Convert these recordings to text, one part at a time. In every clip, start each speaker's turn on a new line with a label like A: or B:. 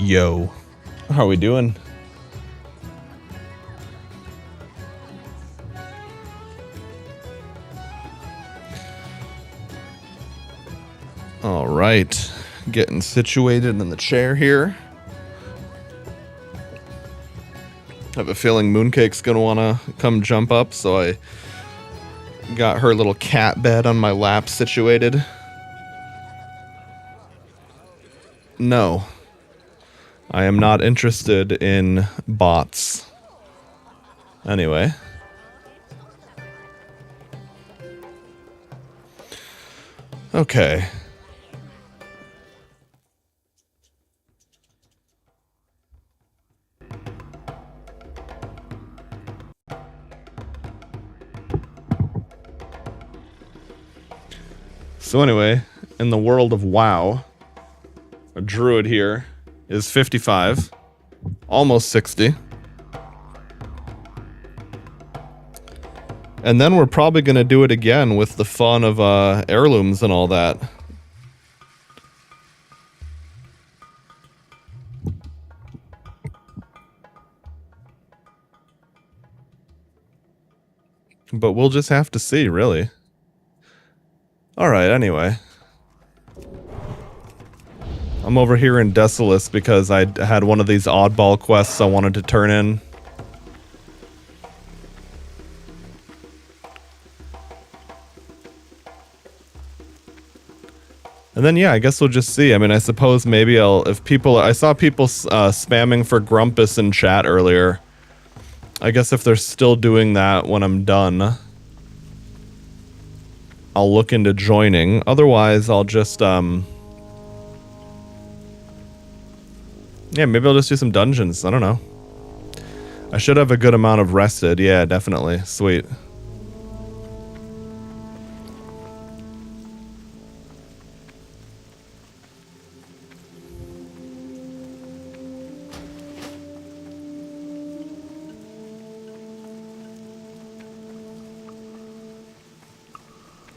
A: Yo, how are we doing? All right, getting situated in the chair here. I have a feeling Mooncake's gonna wanna come jump up, so I got her little cat bed on my lap situated. No, I am not interested in bots. Anyway. Okay. So anyway, in the world of WoW, a druid here is 55, almost 60. And then we're probably going to do it again with the fun of heirlooms and all that. But we'll just have to see, really. Alright, anyway. I'm over here in Desolus because I had one of these oddball quests I wanted to turn in. And then, yeah, I guess we'll just see. I mean, I suppose maybe I saw people spamming for Grumpus in chat earlier. I guess if they're still doing that when I'm done, I'll look into joining. Otherwise, I'll just, yeah, maybe I'll just do some dungeons. I don't know. I should have a good amount of rested. Yeah, definitely. Sweet.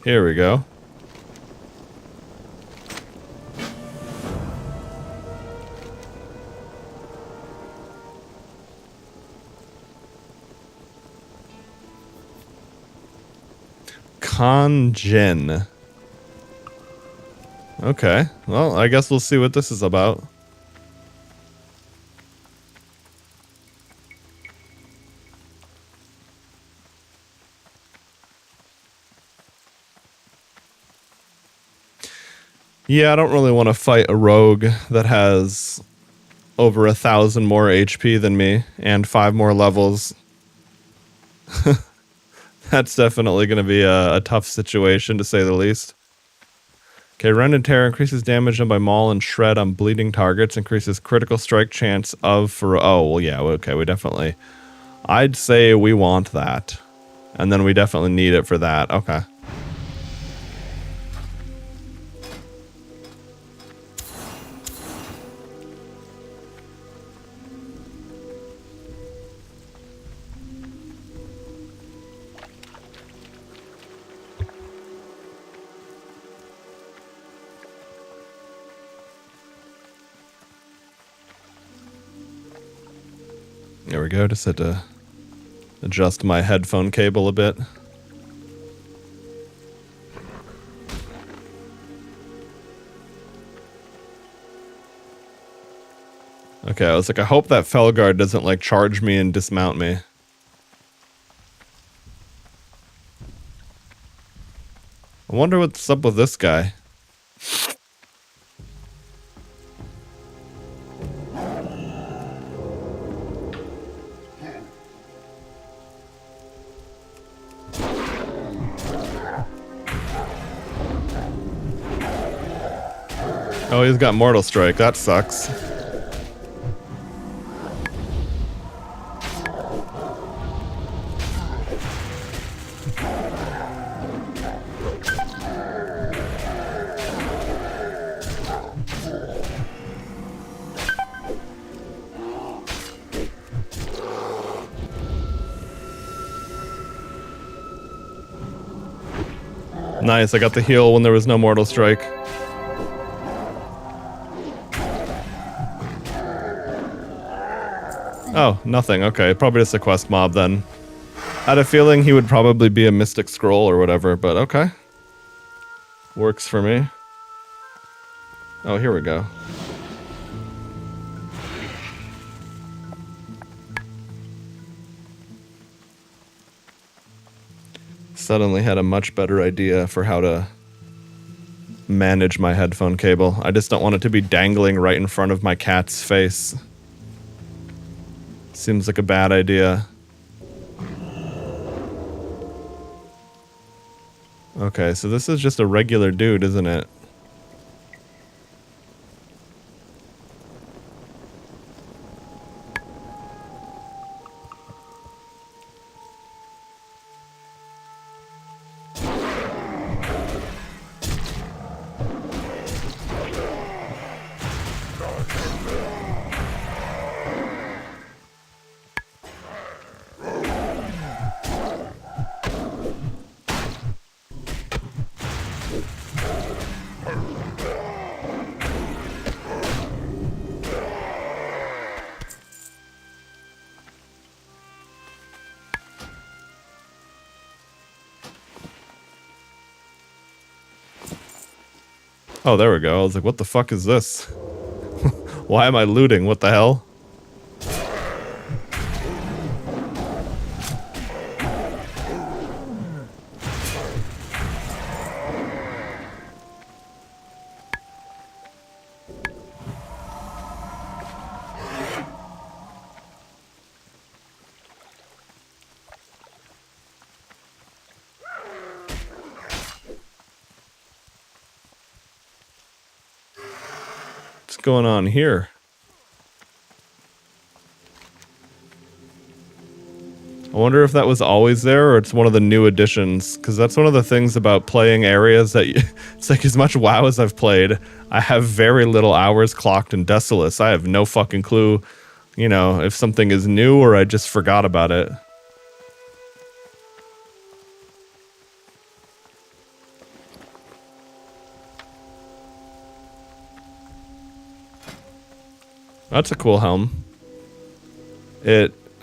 A: Here we go. Conjin. Okay, well, I guess we'll see what this is about. Yeah, I don't really want to fight a rogue that has over 1,000 more HP than me and 5 more levels. That's definitely going to be a tough situation, to say the least. Okay, Rend and Tear increases damage done by Maul and Shred on bleeding targets, increases critical strike chance of for... Oh, well, yeah, okay, we definitely... I'd say we want that. And then we definitely need it for that. Okay. There we go, just had to adjust my headphone cable a bit. Okay, I was like, I hope that Felguard doesn't, like, charge me and dismount me. I wonder what's up with this guy. Oh, he's got Mortal Strike. That sucks. Nice, I got the heal when there was no Mortal Strike. Oh, nothing. Okay, probably just a quest mob then. I had a feeling he would probably be a mystic scroll or whatever, but okay. Works for me. Oh, here we go. Suddenly had a much better idea for how to manage my headphone cable. I just don't want it to be dangling right in front of my cat's face. Seems like a bad idea. Okay, so this is just a regular dude, isn't it? Oh, there we go. I was like, what the fuck is this? Why am I looting? What the hell? What's going on here? I wonder if that was always there or it's one of the new additions, because that's one of the things about playing areas that it's like as much WoW as I've played, I have very little hours clocked in Desolus. I have no fucking clue, you know, if something is new or I just forgot about it. That's a cool helm.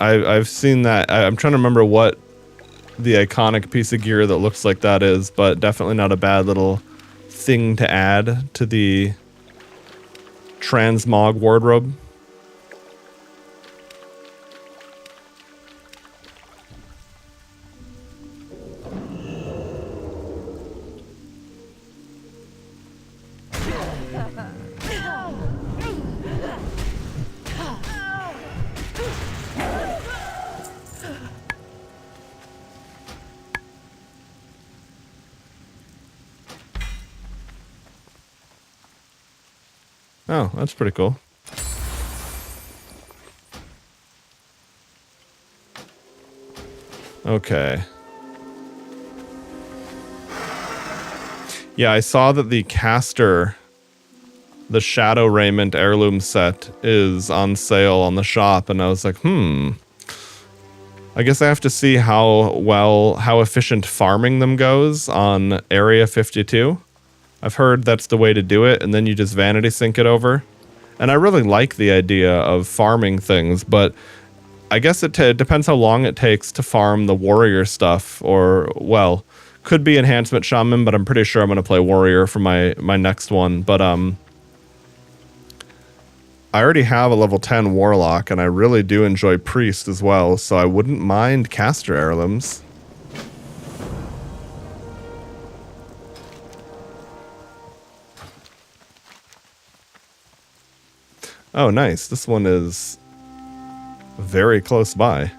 A: I've seen that. I'm trying to remember what the iconic piece of gear that looks like that is, but definitely not a bad little thing to add to the transmog wardrobe. Oh, that's pretty cool. Okay. Yeah, I saw that the caster, the Shadow Raiment heirloom set, is on sale on the shop, and I was like, I guess I have to see how efficient farming them goes on Area 52. I've heard that's the way to do it, and then you just vanity sync it over. And I really like the idea of farming things, but I guess it depends how long it takes to farm the warrior stuff, or, well, could be enhancement shaman, but I'm pretty sure I'm going to play warrior for my next one. But I already have a level 10 warlock, and I really do enjoy priest as well, so I wouldn't mind caster heirlooms. Oh, nice. This one is very close by.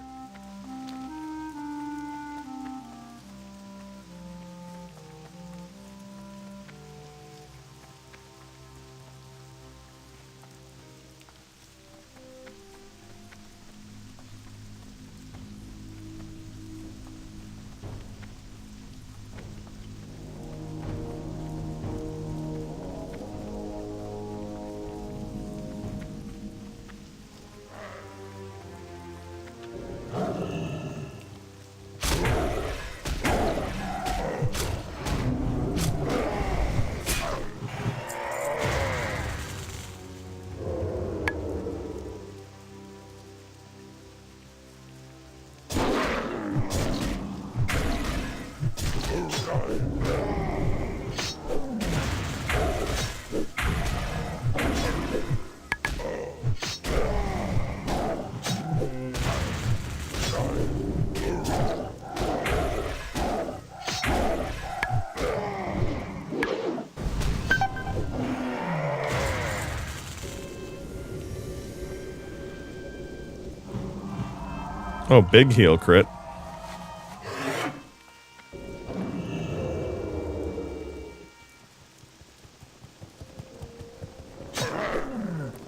A: Oh, big heal crit.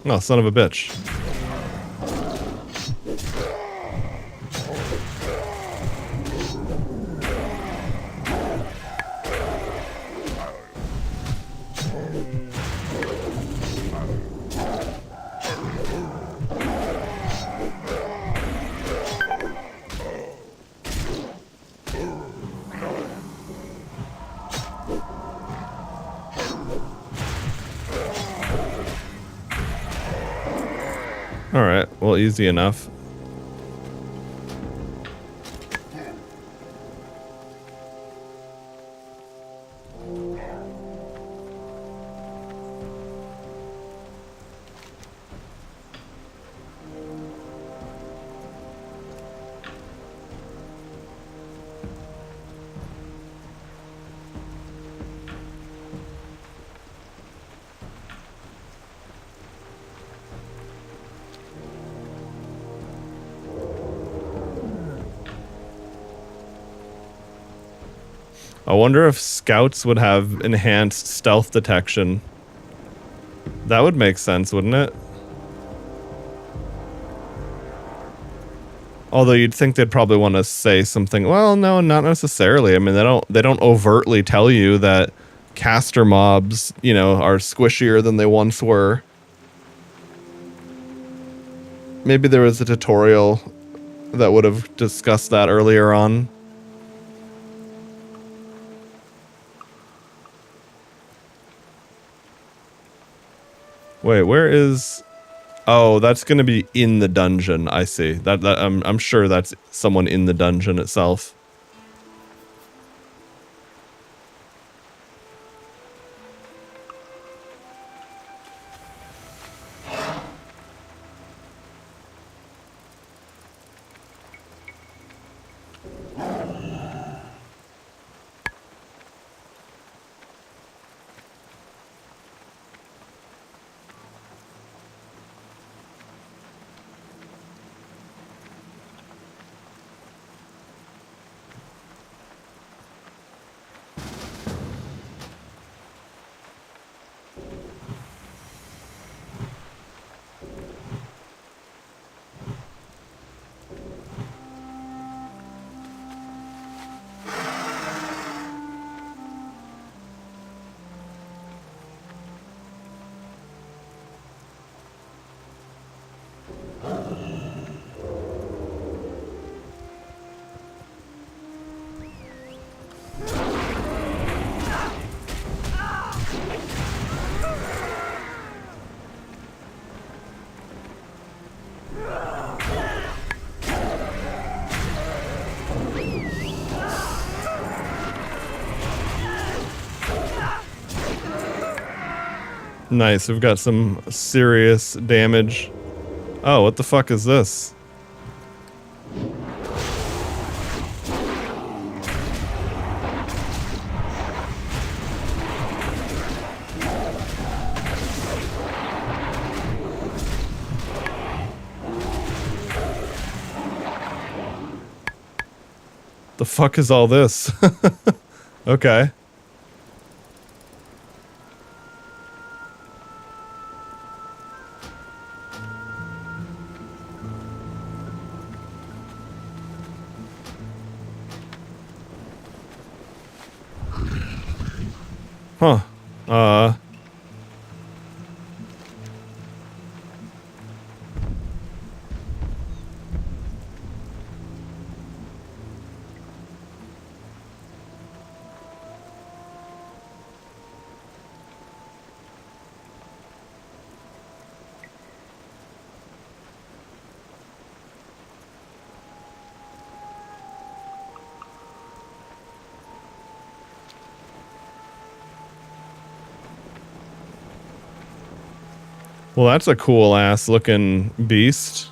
A: Oh, son of a bitch. Alright, well, easy enough. I wonder if scouts would have enhanced stealth detection. That would make sense, wouldn't it? Although you'd think they'd probably want to say something. Well, no, not necessarily. I mean, they don't overtly tell you that caster mobs, you know, are squishier than they once were. Maybe there was a tutorial that would have discussed that earlier on. Wait, where is... Oh, that's going to be in the dungeon. I see. I'm sure that's someone in the dungeon itself. Nice, we've got some serious damage. Oh, what the fuck is this? The fuck is all this? Okay. Huh. Well, that's a cool ass looking beast.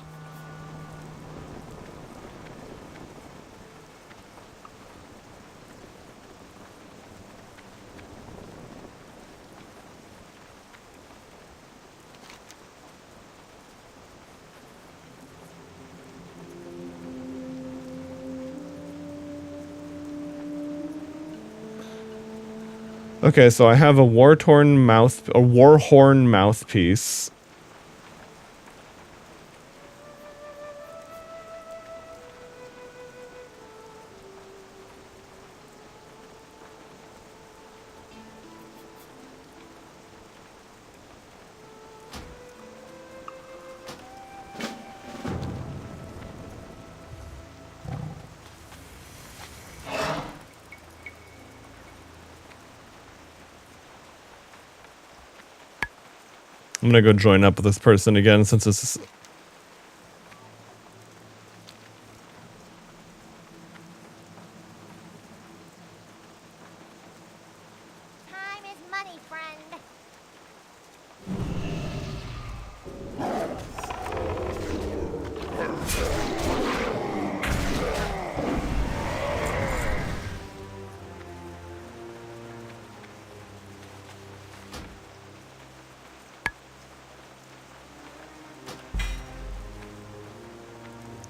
A: Okay, so I have a war-horn mouthpiece. I'm gonna go join up with this person again since this is...
B: Time is money, friend.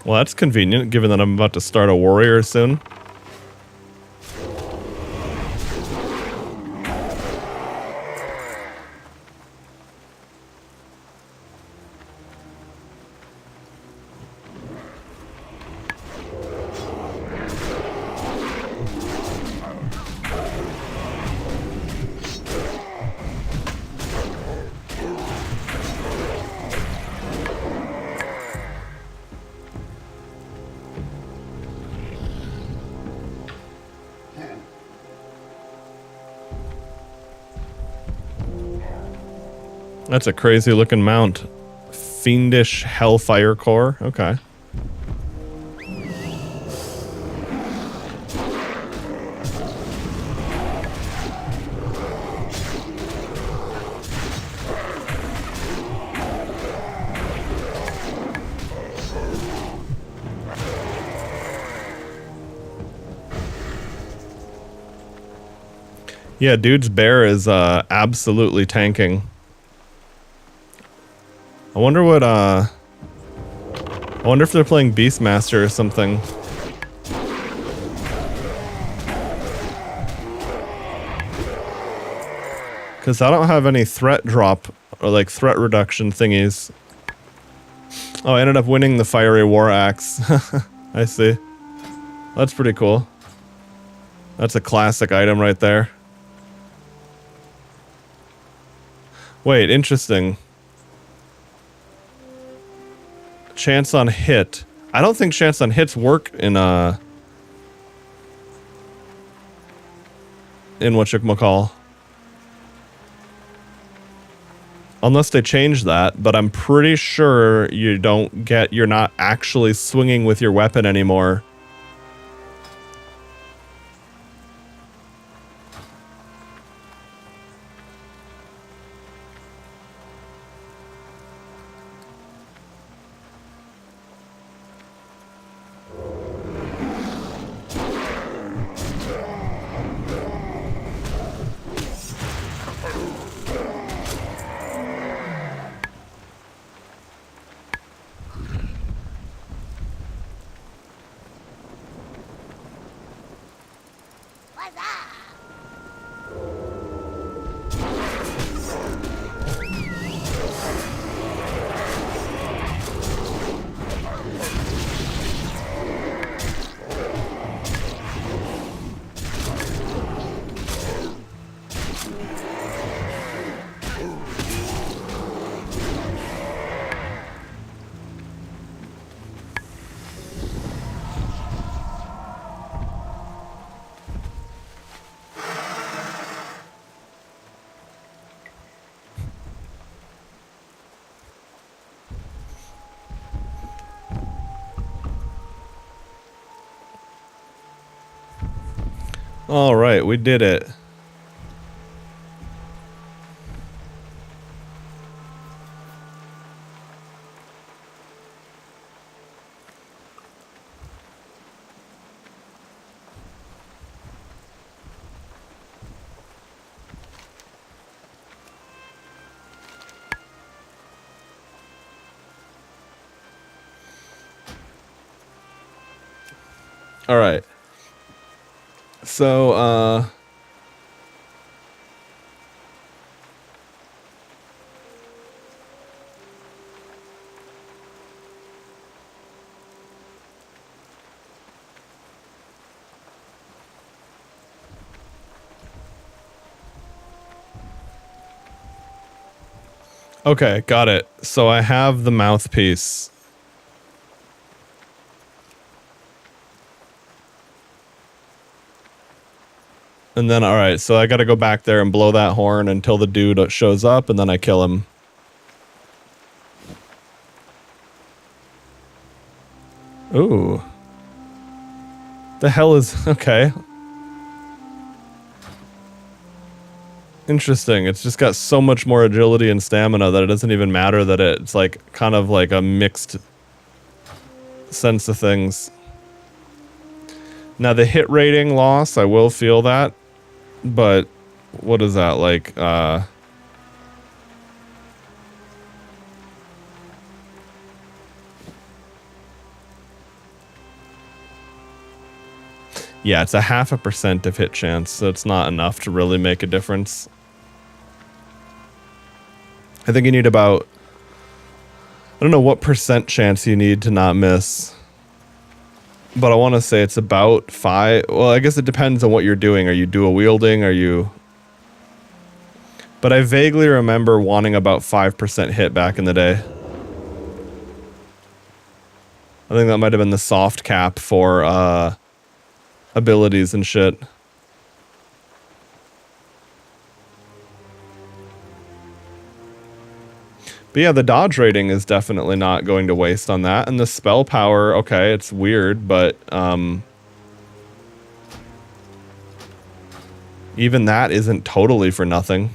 A: Well, that's convenient, given that I'm about to start a warrior soon. That's a crazy looking mount. Fiendish Hellfire Core. Okay. Yeah, dude's bear is absolutely tanking. I wonder what, I wonder if they're playing Beastmaster or something. Because I don't have any threat drop or like threat reduction thingies. Oh, I ended up winning the Fiery War Axe. I see. That's pretty cool. That's a classic item right there. Wait, interesting. Chance on hit. I don't think chance on hits work in whatchamacall. Unless they change that, but I'm pretty sure you're not actually swinging with your weapon anymore. All right, we did it. All right. So, okay, got it. So I have the mouthpiece. And then, alright, so I gotta go back there and blow that horn until the dude shows up, and then I kill him. Ooh. The hell is... okay. Interesting. It's just got so much more agility and stamina that it doesn't even matter that it's like kind of like a mixed sense of things. Now the hit rating loss, I will feel that, but what is that like? Yeah, it's a 0.5% of hit chance, so it's not enough to really make a difference. I think you need about, I don't know what percent chance you need to not miss, but I want to say it's about 5. Well, I guess it depends on what you're doing. Are you dual wielding? Are you... But I vaguely remember wanting about 5% hit back in the day. I think that might have been the soft cap for abilities and shit. But yeah, the dodge rating is definitely not going to waste on that. And the spell power, okay, it's weird, but even that isn't totally for nothing.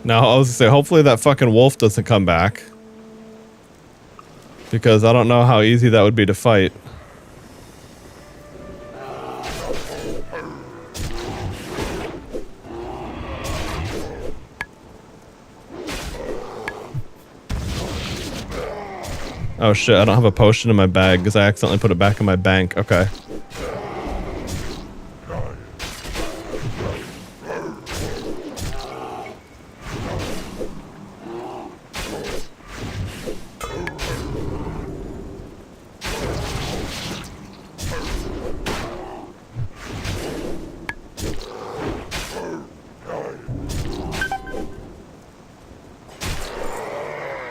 A: Now, I was gonna say, hopefully that fucking wolf doesn't come back. Because I don't know how easy that would be to fight. Oh shit, I don't have a potion in my bag because I accidentally put it back in my bank. Okay.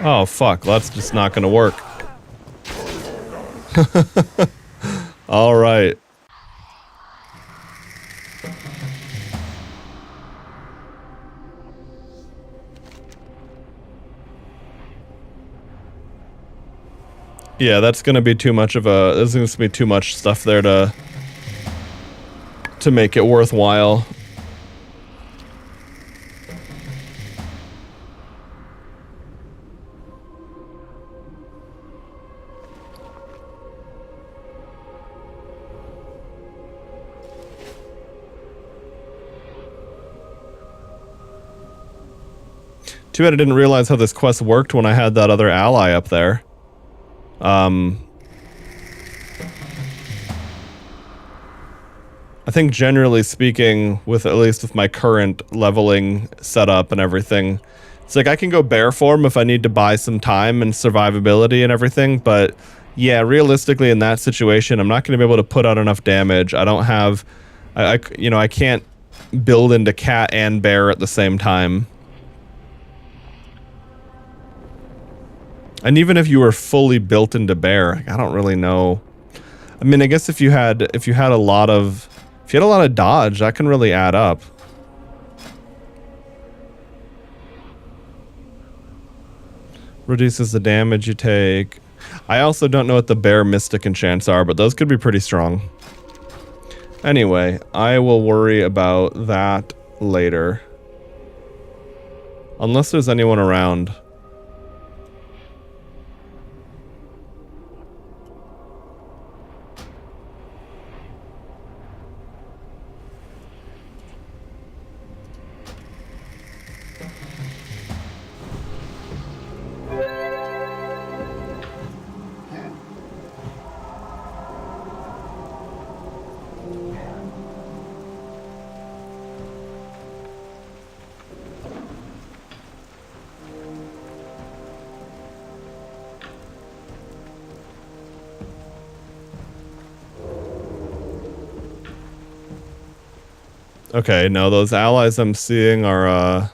A: Oh fuck, that's just not gonna work. All right. Yeah, that's gonna be too much of a. There's gonna be too much stuff there to make it worthwhile. Too bad I didn't realize how this quest worked when I had that other ally up there. I think generally speaking, with at least with my current leveling setup and everything, it's like I can go bear form if I need to buy some time and survivability and everything, but yeah, realistically in that situation, I'm not going to be able to put out enough damage. I don't have, you know, I can't build into cat and bear at the same time. And even if you were fully built into bear, I don't really know. I mean, I guess if you had a lot of dodge, that can really add up. Reduces the damage you take. I also don't know what the bear mystic enchants are, but those could be pretty strong. Anyway, I will worry about that later. Unless there's anyone around. Okay, no, those allies I'm seeing are,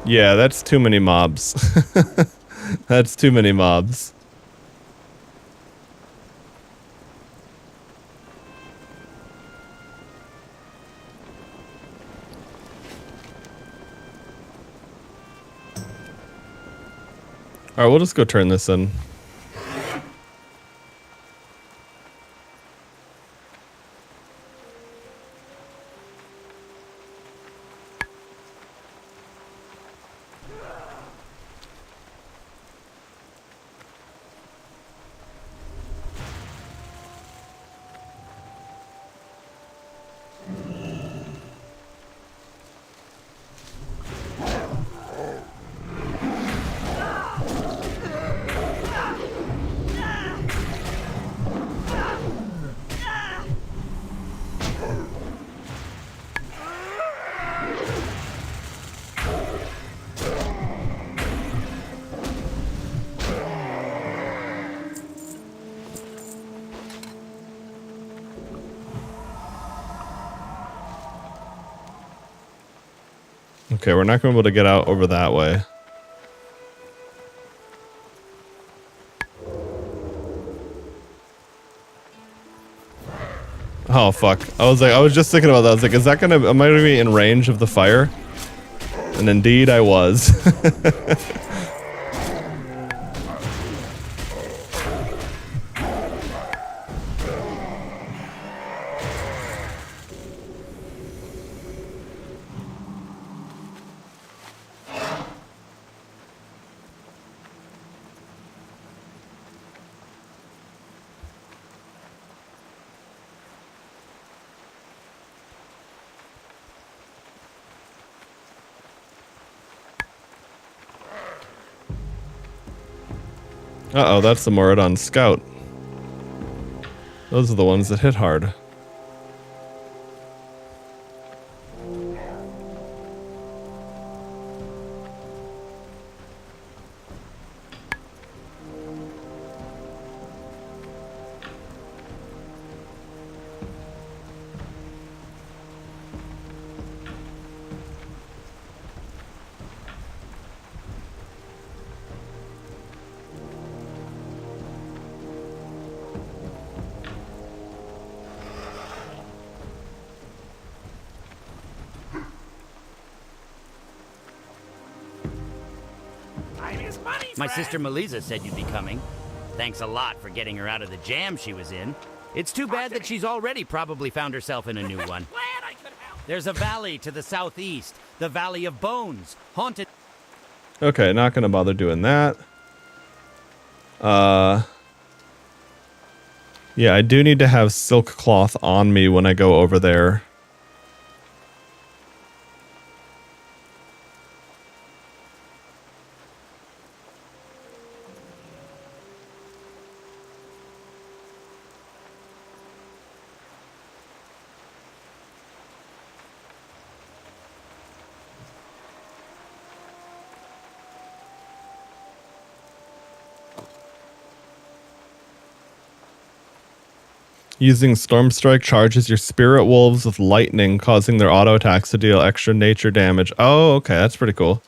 A: yeah, that's too many mobs. That's too many mobs. Alright, we'll just go turn this in. Okay, we're not going to be able to get out over that way. Oh, fuck. I was just thinking about that. I was like, is that gonna, am I gonna be in range of the fire? And indeed I was. Uh-oh, that's the Moradon Scout. Those are the ones that hit hard.
C: My sister Melissa said you'd be coming. Thanks a lot for getting her out of the jam she was in. It's too bad that she's already probably found herself in a new one. There's a valley to the southeast, the Valley of Bones, haunted.
A: Okay, not gonna bother doing that. Yeah, I do need to have silk cloth on me when I go over there. Using Storm Strike charges your spirit wolves with lightning, causing their auto attacks to deal extra nature damage. Oh, okay, that's pretty cool.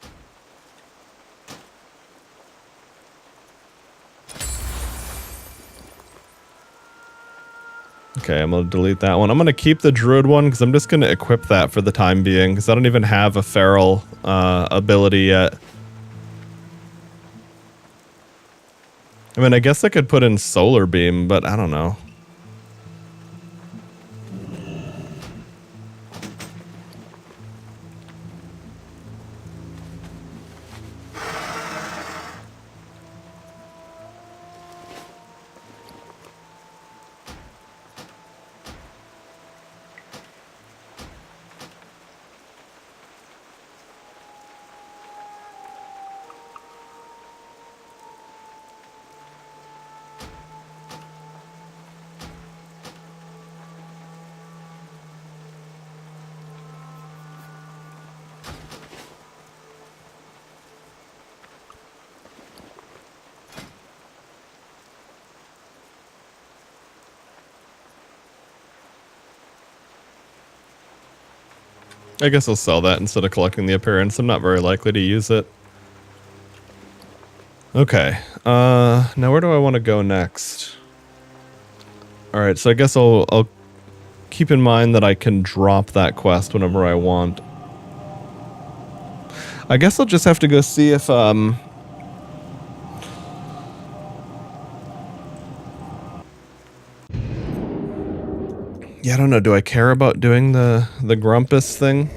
A: Okay, I'm gonna delete that one. I'm gonna keep the druid one because I'm just gonna equip that for the time being because I don't even have a feral ability yet. I mean, I guess I could put in solar beam, but I don't know. I guess I'll sell that instead of collecting the appearance. I'm not very likely to use it. Okay, now where do I want to go next? Alright, so I guess I'll keep in mind that I can drop that quest whenever I want. I guess I'll just have to go see if, yeah, I don't know. Do I care about doing the Grumpus thing?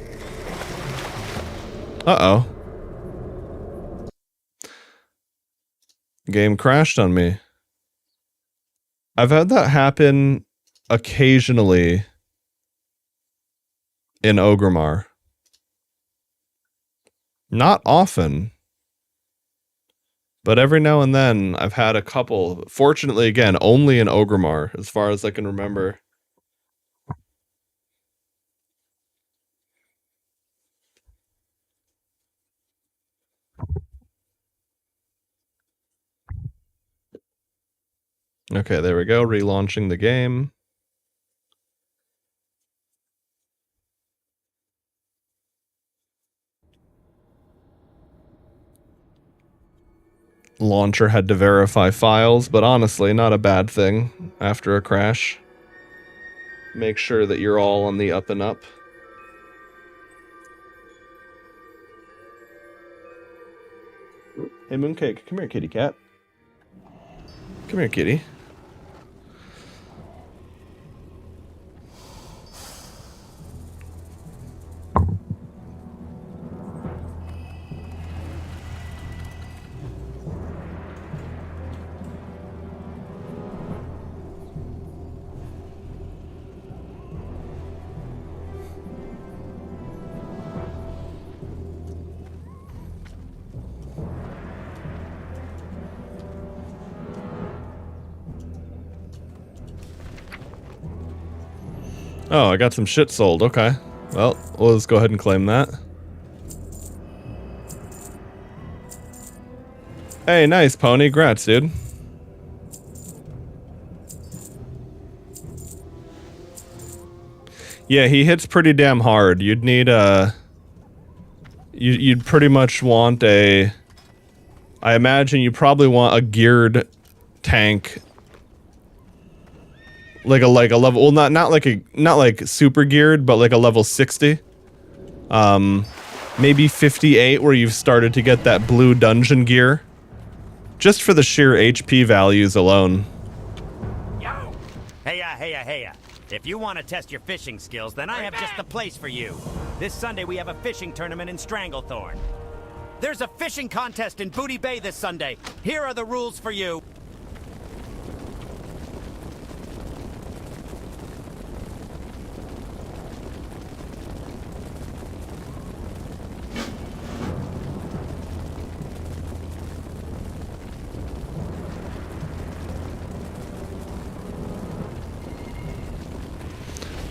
A: Uh-oh. Game crashed on me. I've had that happen occasionally in Ogremar. Not often. But every now and then I've had a couple. Fortunately, again, only in Ogremar, as far as I can remember. Okay, there we go. Relaunching the game. Launcher had to verify files, but honestly, not a bad thing after a crash. Make sure that you're all on the up and up. Hey, Mooncake, come here, kitty cat. Come here, kitty. Oh, I got some shit sold. Okay. Well, we'll just go ahead and claim that. Hey, nice, Pony. Grats, dude. Yeah, he hits pretty damn hard. You'd need a... You'd pretty much want a... I imagine you probably want a geared tank. Like a level, well, not like super geared, but like a level 60. Maybe 58 where you've started to get that blue dungeon gear. Just for the sheer HP values alone.
C: Yo! Heya. If you want to test your fishing skills, then I have just the place for you. This Sunday we have a fishing tournament in Stranglethorn. There's a fishing contest in Booty Bay this Sunday. Here are the rules for you.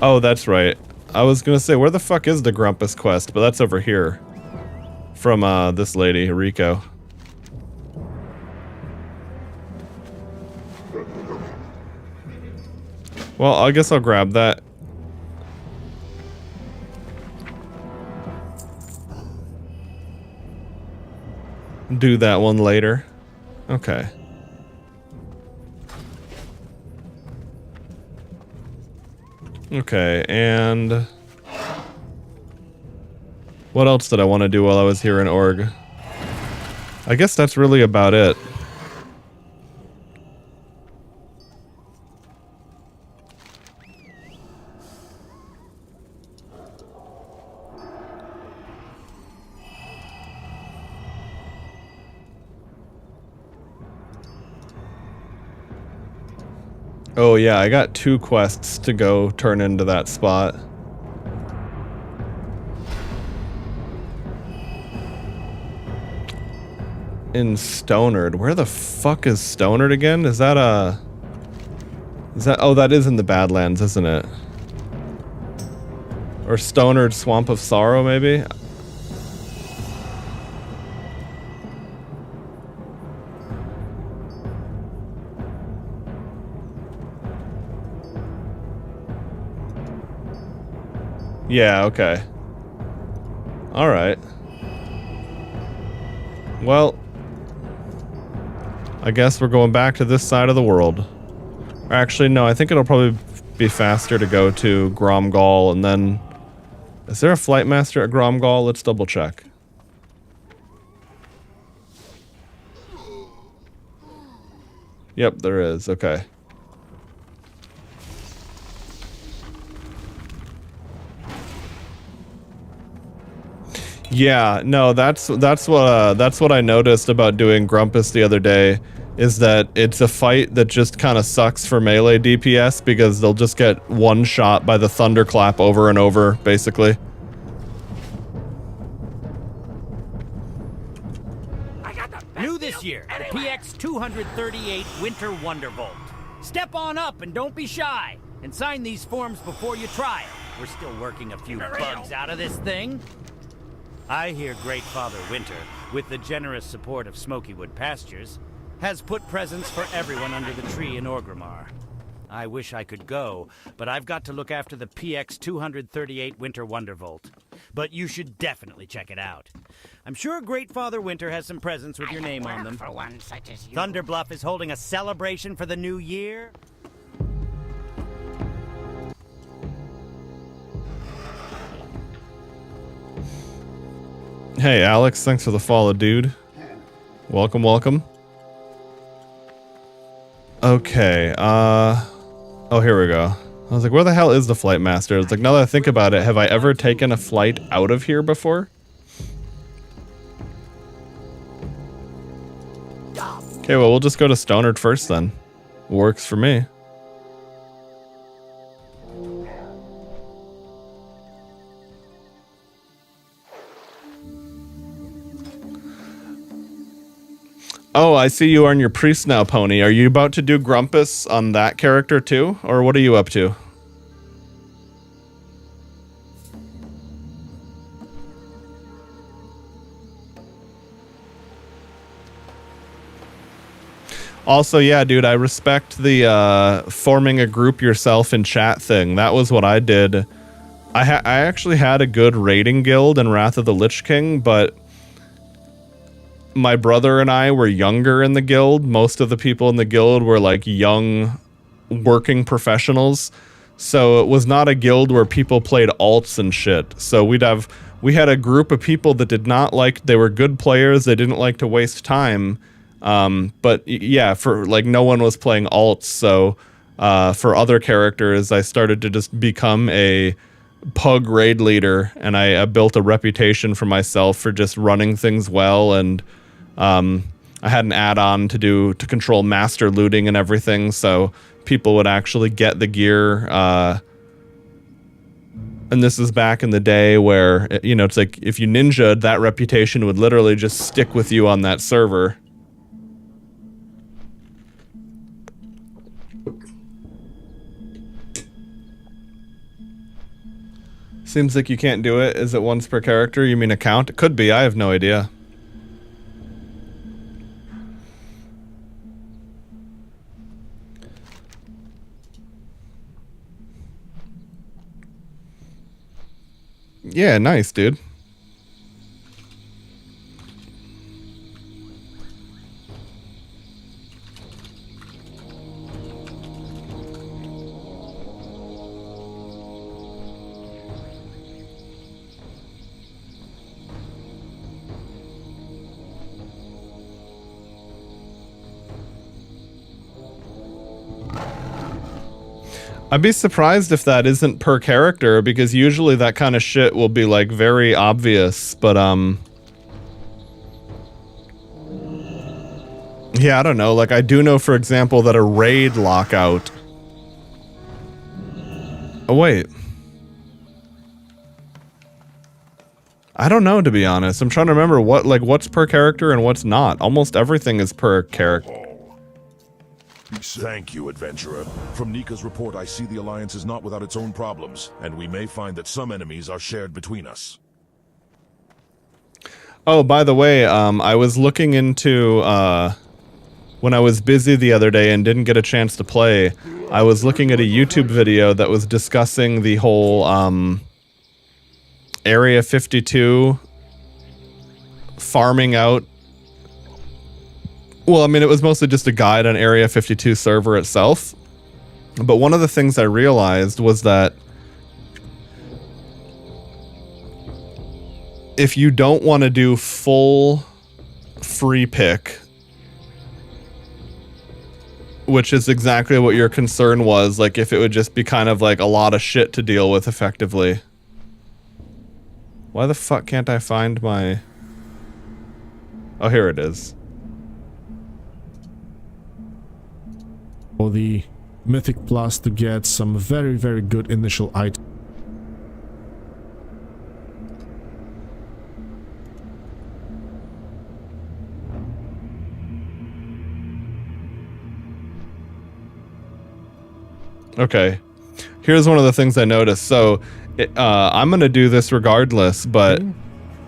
A: Oh, that's right. I was gonna say, where the fuck is the Grumpus quest? But that's over here. From, this lady, Rico. Well, I guess I'll grab that. Do that one later. Okay. Okay, and what else did I want to do while I was here in Org? I guess that's really about it. Oh yeah, I got 2 quests to go turn into that spot. In Stonard. Where the fuck is Stonard again? Is that oh, that is in the Badlands, isn't it? Or Stonard Swamp of Sorrow, maybe? Yeah, okay. Alright. Well, I guess we're going back to this side of the world. Or actually, no, I think it'll probably be faster to go to Gromgal and then... Is there a flight master at Gromgal? Let's double check. Yep, there is. Okay. Yeah, no, that's what I noticed about doing Grumpus the other day, is that it's a fight that just kind of sucks for melee DPS because they'll just get one shot by the thunderclap over and over, basically.
C: New this year, the PX 238 Winter Wonderbolt. Step on up and don't be shy, and sign these forms before you try it. We're still working a few bugs out of this thing. I hear Great Father Winter, with the generous support of Smokywood Pastures, has put presents for everyone under the tree in Orgrimmar. I wish I could go, but I've got to look after the PX 238 Winter Wonderbolt. But you should definitely check it out. I'm sure Great Father Winter has some presents with your name on them.
B: For one such as you.
C: Thunderbluff is holding a celebration for the new year.
A: Hey, Alex, thanks for the follow, dude. Welcome, welcome. Okay, oh, here we go. I was like, where the hell is the flight master? It's like, now that I think about it, have I ever taken a flight out of here before? Okay, well, we'll just go to Stonard first then. Works for me. Oh, I see you are on your priest now, Pony. Are you about to do Grumpus on that character too? Or what are you up to? Also, yeah, dude, I respect the forming a group yourself in chat thing. That was what I did. I actually had a good raiding guild in Wrath of the Lich King, but my brother and I were younger in the guild. Most of the people in the guild were like young working professionals. So it was not a guild where people played alts and shit. So we had a group of people that did not like, they were good players. They didn't like to waste time. But yeah, for like no one was playing alts. So for other characters, I started to just become a pug raid leader, and I built a reputation for myself for just running things well. And I had an add-on to control master looting and everything, so people would actually get the gear. And this is back in the day where, you know, it's like if you ninja'd, that reputation would literally just stick with you on that server. Seems like you can't do it. Is it once per character? You mean account? It could be. I have no idea. Yeah, nice, dude. I'd be surprised if that isn't per character, because usually that kind of shit will be like very obvious, but yeah, I don't know. Like, I do know, for example, that a raid lockout. Oh, wait. I don't know, to be honest. I'm trying to remember what's per character and what's not. Almost everything is per character.
D: Thank you, adventurer. From Nika's report, I see the Alliance is not without its own problems, and we may find that some enemies are shared between us.
A: Oh, by the way, I was looking into, when I was busy the other day and didn't get a chance to play, I was looking at a YouTube video that was discussing the whole, Area 52 farming out. Well, I mean, it was mostly just a guide on Area 52 server itself. But one of the things I realized was that if you don't want to do full free pick, which is exactly what your concern was, like if it would just be kind of like a lot of shit to deal with effectively. Why the fuck can't I find my... Oh, here it is.
E: For the Mythic Plus to get some very, very good initial items.
A: Okay. Here's one of the things I noticed. So, I'm going to do this regardless, but...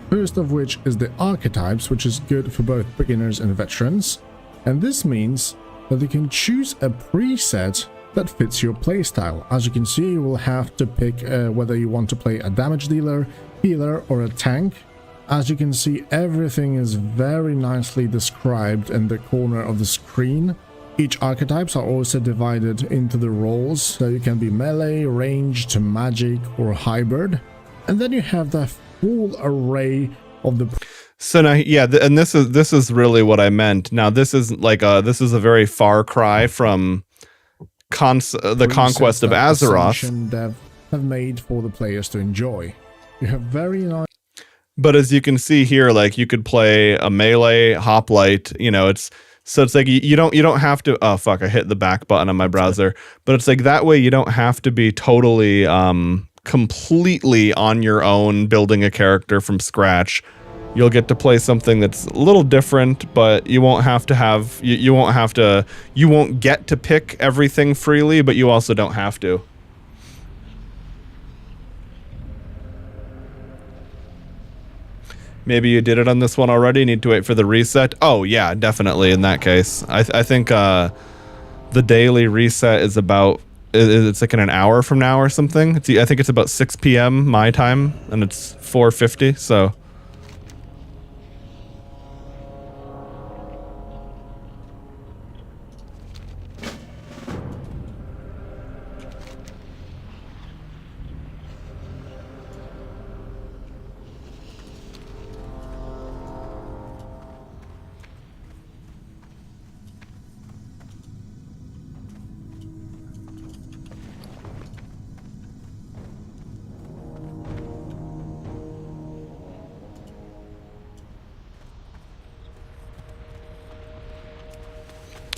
E: First of which is the archetypes, which is good for both beginners and veterans. And this means that you can choose a preset that fits your playstyle. As you can see, you will have to pick whether you want to play a damage dealer, healer, or a tank. As you can see, everything is very nicely described in the corner of the screen. Each archetypes are also divided into the roles, so you can be melee, ranged, magic, or hybrid. And then you have the full array of the...
A: So now, yeah, and this is really what I meant. Now, this is like this is a very far cry from the conquest of Azeroth.
E: Ascension Dev have made for the players to enjoy. You have very nice...
A: But as you can see here, like you could play a melee hoplite. You know, it's like you don't have to. Oh fuck! I hit the back button on my browser. But it's like that way you don't have to be totally completely on your own building a character from scratch. You'll get to play something that's a little different, but you won't have to have you won't get to pick everything freely, but you also don't have to. Maybe you did it on this one already, need to wait for the reset. Oh yeah, definitely in that case. I think the daily reset is about it's like in an hour from now or something. I think it's about 6 p.m. my time and it's 4:50, so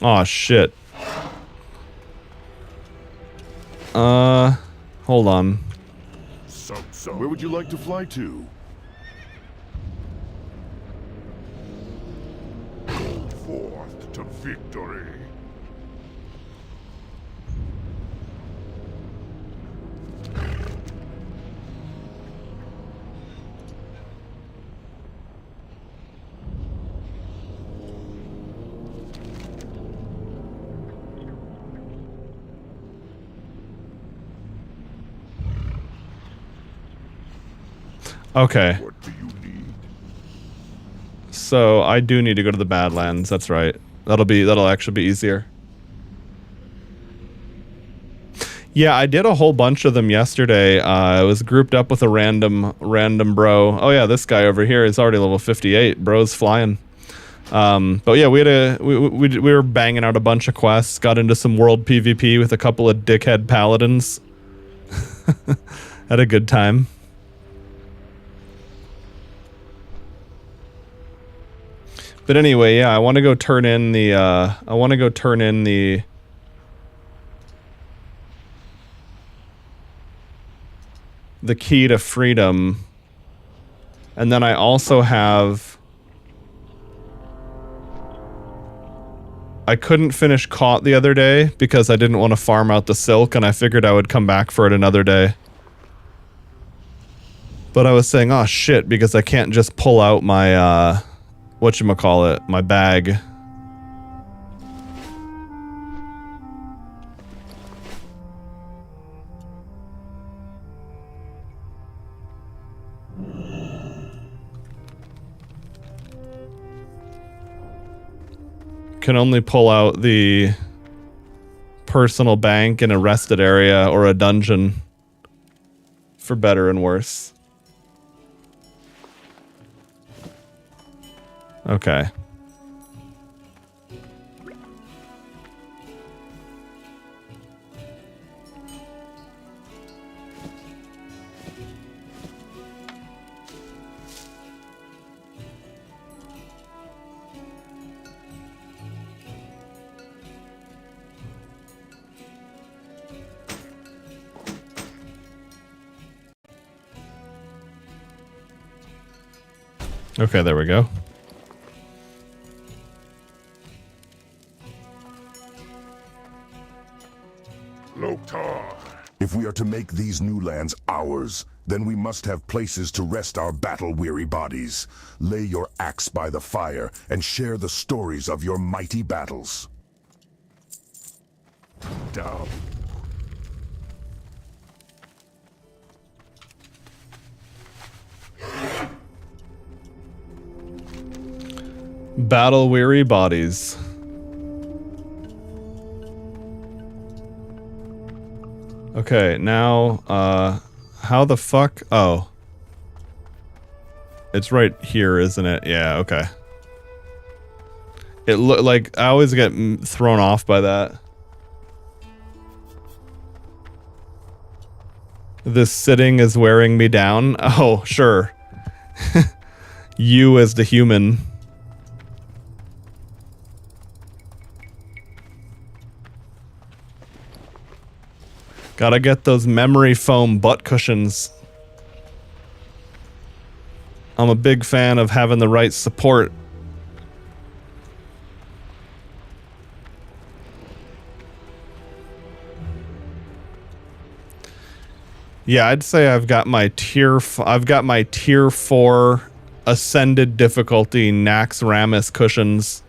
A: oh shit. Hold on.
D: So, where would you like to fly to? Go forth to victory.
A: Okay.
D: What do you need?
A: So I do need to go to the Badlands. That's right. That'll actually be easier. Yeah, I did a whole bunch of them yesterday. I was grouped up with a random bro. Oh yeah, this guy over here is already level 58. Bro's flying. But yeah, we were banging out a bunch of quests, got into some world PvP with a couple of dickhead paladins. Had a good time. But anyway, yeah, I want to go turn in the the key to freedom. And then I also have, I couldn't finish Caught the other day because I didn't want to farm out the silk, and I figured I would come back for it another day. But I was saying, oh shit, because I can't just pull out my, whatchamacallit, my bag. Can only pull out the personal bank in a rested area or a dungeon, for better and worse. Okay. Okay, there we go.
D: Loktar. If we are to make these new lands ours, then we must have places to rest our battle-weary bodies. Lay your axe by the fire and share the stories of your mighty battles. Down.
A: Battle-weary bodies. Okay, now, how the fuck? Oh. It's right here, isn't it? Yeah, okay. It look like I always get thrown off by that. This sitting is wearing me down. Oh, sure. You as the human. Gotta get those memory foam butt cushions. I'm a big fan of having the right support. Yeah, I'd say I've got my tier 4 ascended difficulty Nax Ramus cushions.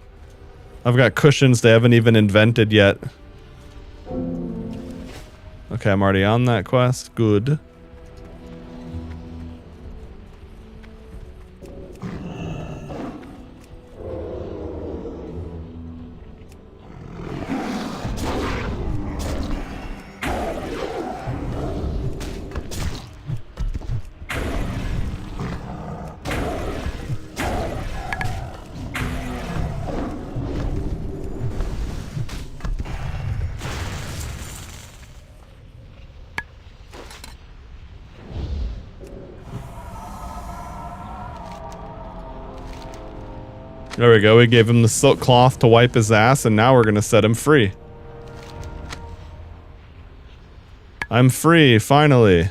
A: I've got cushions they haven't even invented yet. Okay, I'm already on that quest. Good. There we go, we gave him the silk cloth to wipe his ass, and now we're gonna set him free. I'm free, finally.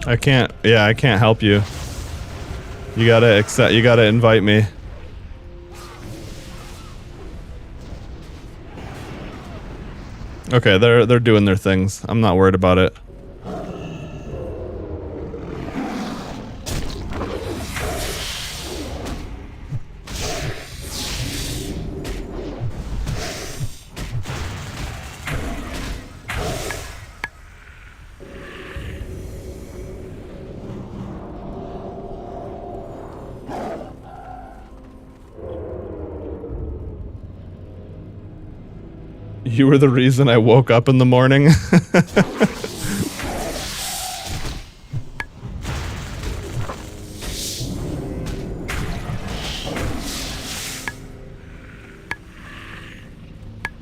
A: I can't help you. You gotta invite me. Okay, they're doing their things. I'm not worried about it. You were the reason I woke up in the morning.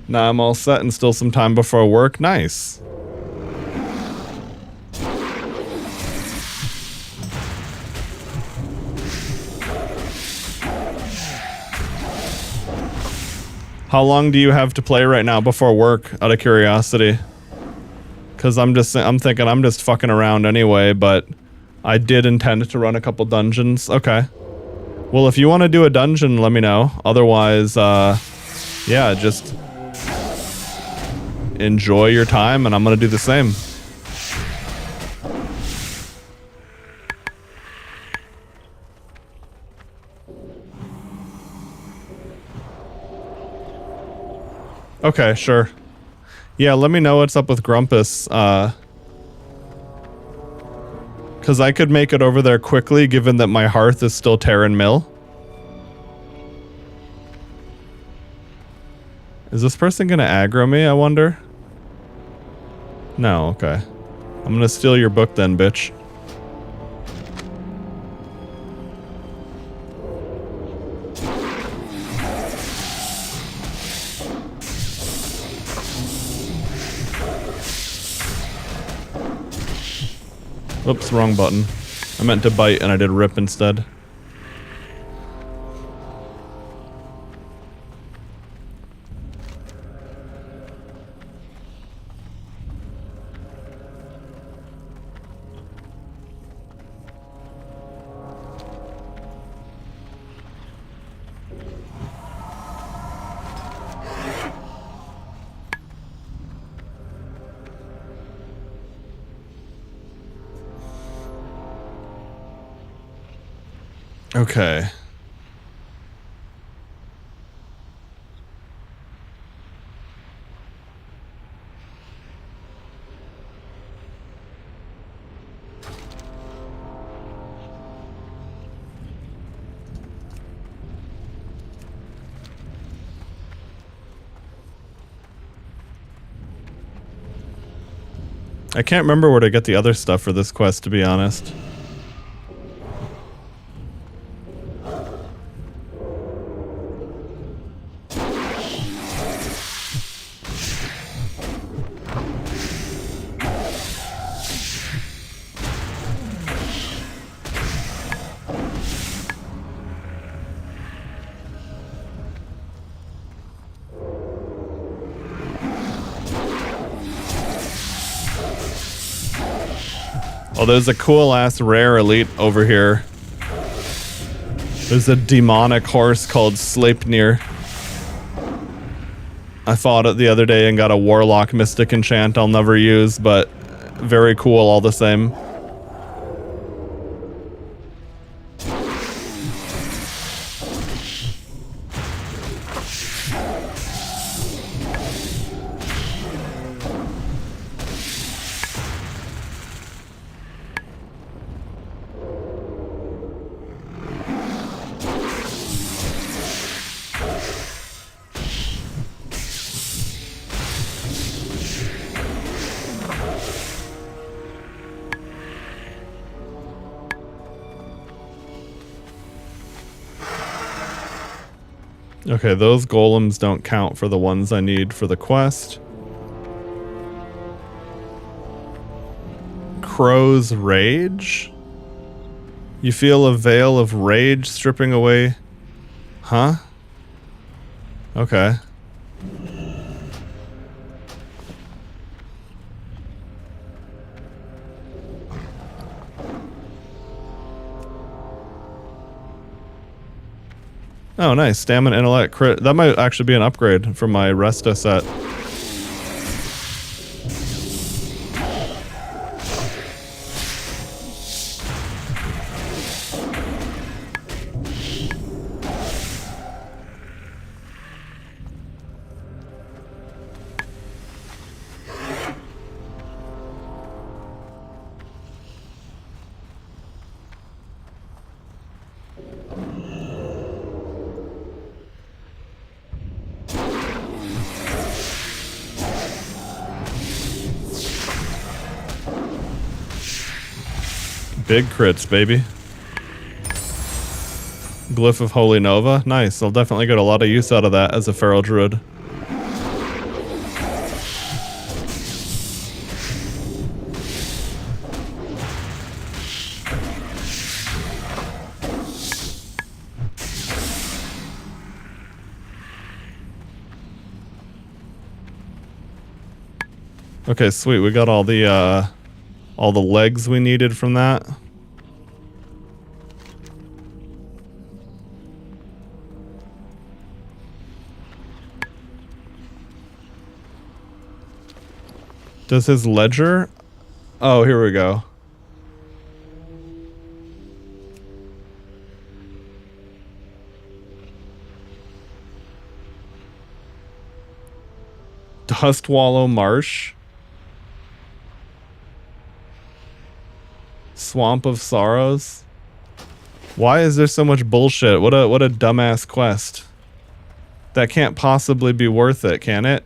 A: Nah, I'm all set and still some time before work. Nice. How long do you have to play right now before work, out of curiosity? Because I'm thinking I'm just fucking around anyway, but I did intend to run a couple dungeons. Okay. Well, if you want to do a dungeon, let me know. Otherwise, yeah, just enjoy your time, and I'm gonna do the same. Okay, sure. Yeah, let me know what's up with Grumpus, because I could make it over there quickly, given that my hearth is still Terran Mill. Is this person gonna aggro me, I wonder? No, okay. I'm gonna steal your book then, bitch. Oops, wrong button. I meant to bite and I did rip instead. Okay. I can't remember where to get the other stuff for this quest, to be honest. Oh, there's a cool-ass rare elite over here. There's a demonic horse called Sleipnir. I fought it the other day and got a Warlock Mystic enchant I'll never use, but very cool all the same. Okay, those golems don't count for the ones I need for the quest. Crow's Rage? You feel a veil of rage stripping away... Huh? Okay. Oh, nice. Stamina, intellect, crit. That might actually be an upgrade from my Resta set. Big crits, baby. Glyph of Holy Nova. Nice. I'll definitely get a lot of use out of that as a feral druid. Okay, sweet. We got all the legs we needed from that. Does his ledger? Oh, here we go. Dustwallow Marsh. Swamp of Sorrows. Why is there so much bullshit? What a dumbass quest. That can't possibly be worth it, can it?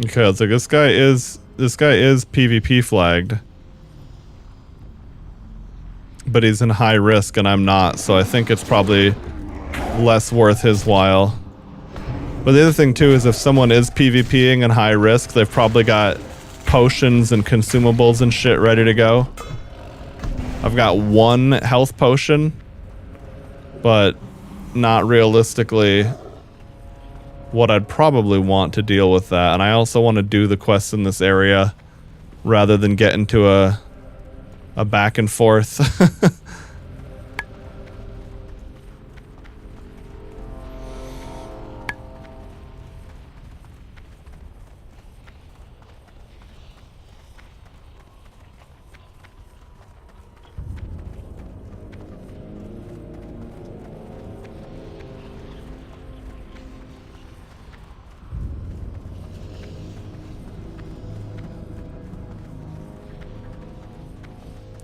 A: Okay, so this guy is PvP flagged. But he's in high risk and I'm not, so I think it's probably less worth his while. But the other thing too is if someone is PvPing in high risk, they've probably got potions and consumables and shit ready to go. I've got one health potion, but not realistically what I'd probably want to deal with that. And I also want to do the quests in this area rather than get into a back and forth.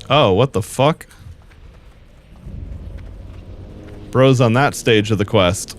A: Oh, what the fuck? Bro's on that stage of the quest.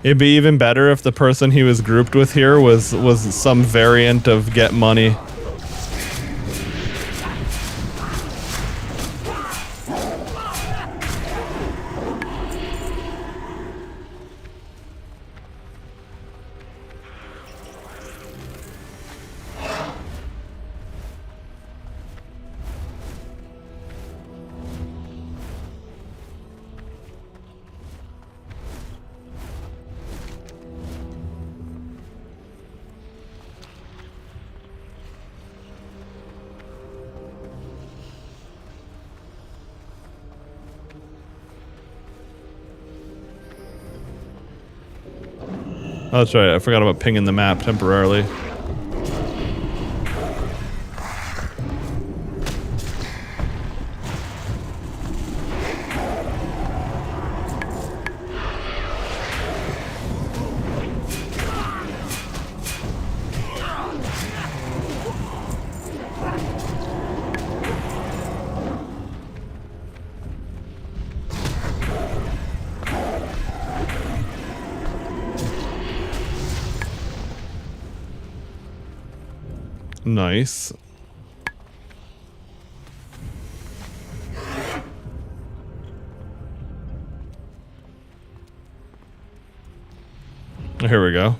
A: It'd be even better if the person he was grouped with here was some variant of get money. Oh, that's right. I forgot about pinging the map temporarily. Nice. Here we go.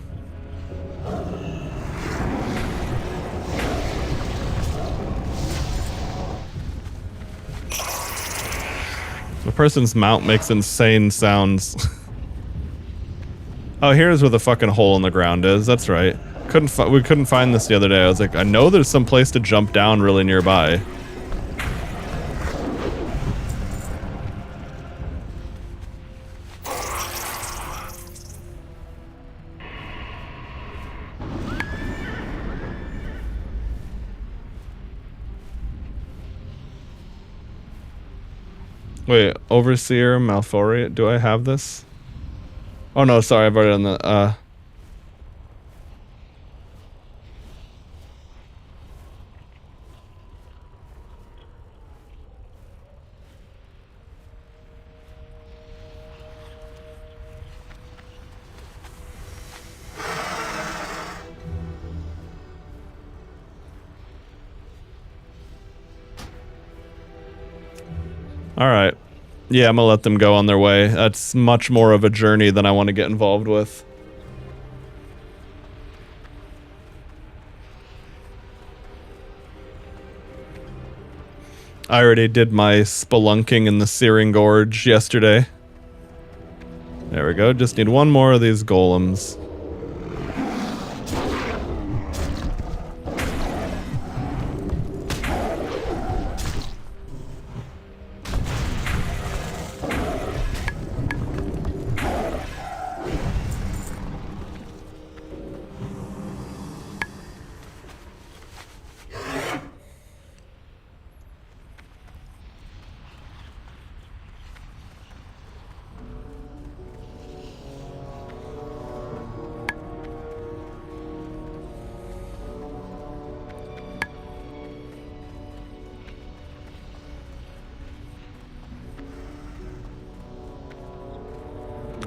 A: The person's mount makes insane sounds. Oh, here's where the fucking hole in the ground is. That's right. We couldn't find this the other day. I was like, I know there's some place to jump down really nearby. Wait, Overseer Malfory, do I have this? Oh no, sorry, I've already done the, Alright. Yeah, I'm gonna let them go on their way. That's much more of a journey than I want to get involved with. I already did my spelunking in the Searing Gorge yesterday. There we go. Just need one more of these golems.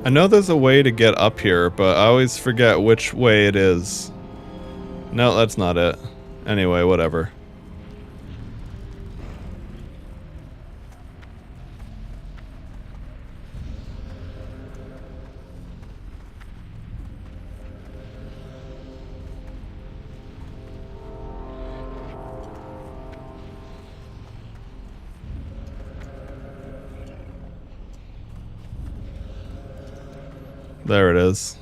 A: I know there's a way to get up here, but I always forget which way it is. No, that's not it. Anyway, whatever. There it is.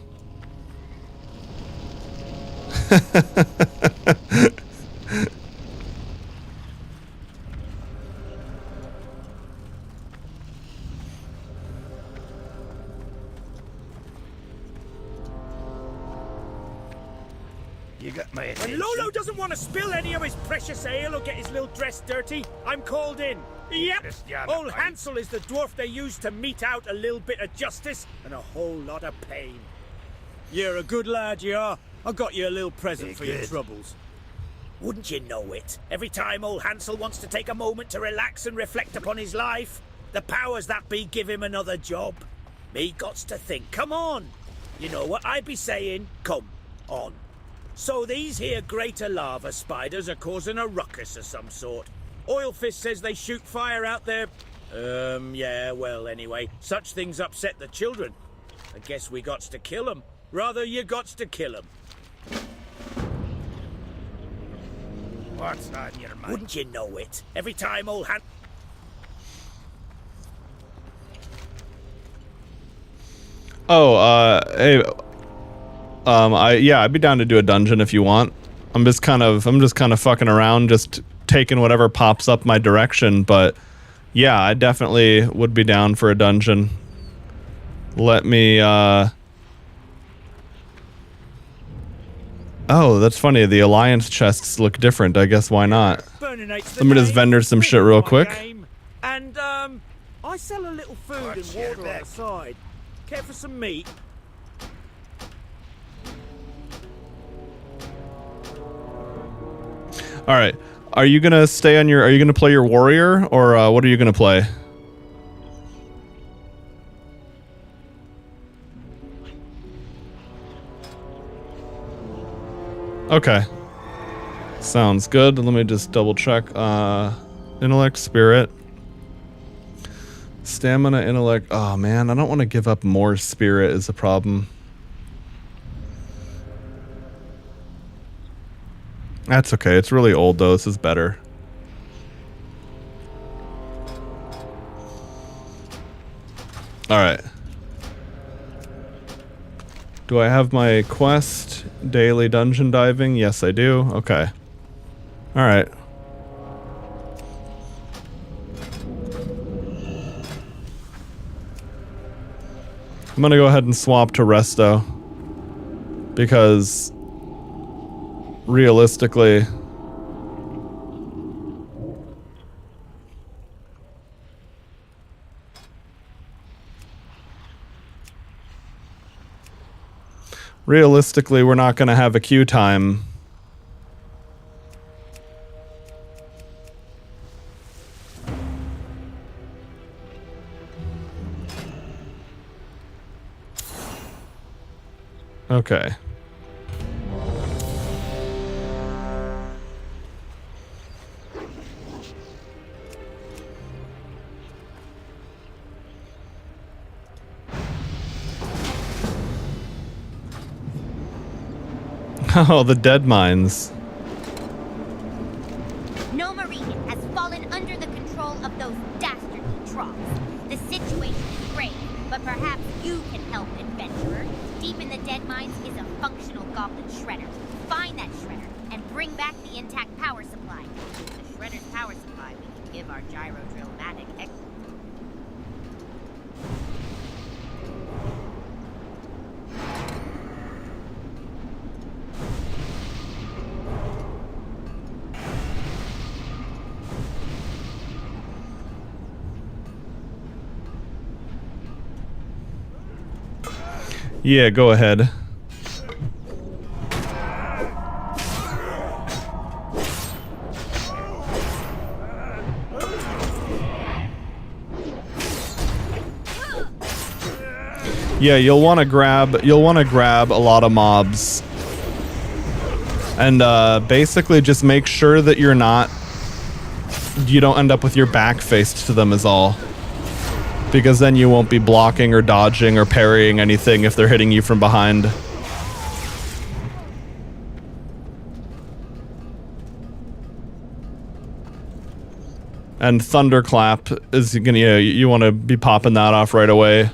F: You got my attention.
G: When Lolo doesn't want to spill any of his precious ale or get his little dress dirty, I'm called in. Yep, old Hansel is the dwarf they use to mete out a little bit of justice and a whole lot of pain. You're a good lad, you are. I got you a little present for your troubles. Wouldn't you know it? Every time old Hansel wants to take a moment to relax and reflect upon his life, the powers that be give him another job. Me gots to think, come on. You know what I be saying? Come on. So these here greater lava spiders are causing a ruckus of some sort. Oilfist says they shoot fire out there. Yeah, well, anyway, such things upset the children. I guess we gots to kill them. Rather, you gots to kill them.
F: What's on your mind?
G: Wouldn't you know it? Every time old
A: Hey, I'd be down to do a dungeon if you want. I'm just kind of fucking around, just taking whatever pops up my direction, but yeah, I definitely would be down for a dungeon. Let me Oh, that's funny. The Alliance chests look different. I guess why not?
G: Burninate's the
A: Let me just
G: name.
A: vendor some shit real
G: My
A: quick.
G: game. And I sell a little food and water on the side. Care for some meat?
A: All right. Are you gonna stay on your? Are you gonna play your warrior, or what are you gonna play? Okay. Sounds good. Let me just double check. Intellect, spirit, stamina, intellect. Oh man, I don't want to give up more spirit is a problem. That's okay. It's really old though. This is better. All right. Do I have my quest? Daily dungeon diving? Yes, I do. Okay. All right. I'm gonna go ahead and swap to resto because realistically, we're not going to have a queue time. Okay. Oh, the dead mines.
B: No Marine has fallen under the control of those dastardly trolls. The situation is grave, but perhaps you can help, adventurer. Deep in the dead mines is a functional goblin shredder. Find that shredder and bring back the intact power supply. With the shredder's power supply, we can give our gyro drill-matic
A: Yeah, go ahead. Yeah, you'll want to grab a lot of mobs. And basically just make sure that you don't end up with your back faced to them is all. Because then you won't be blocking or dodging or parrying anything if they're hitting you from behind. And Thunderclap is gonna, you want to be popping that off right away.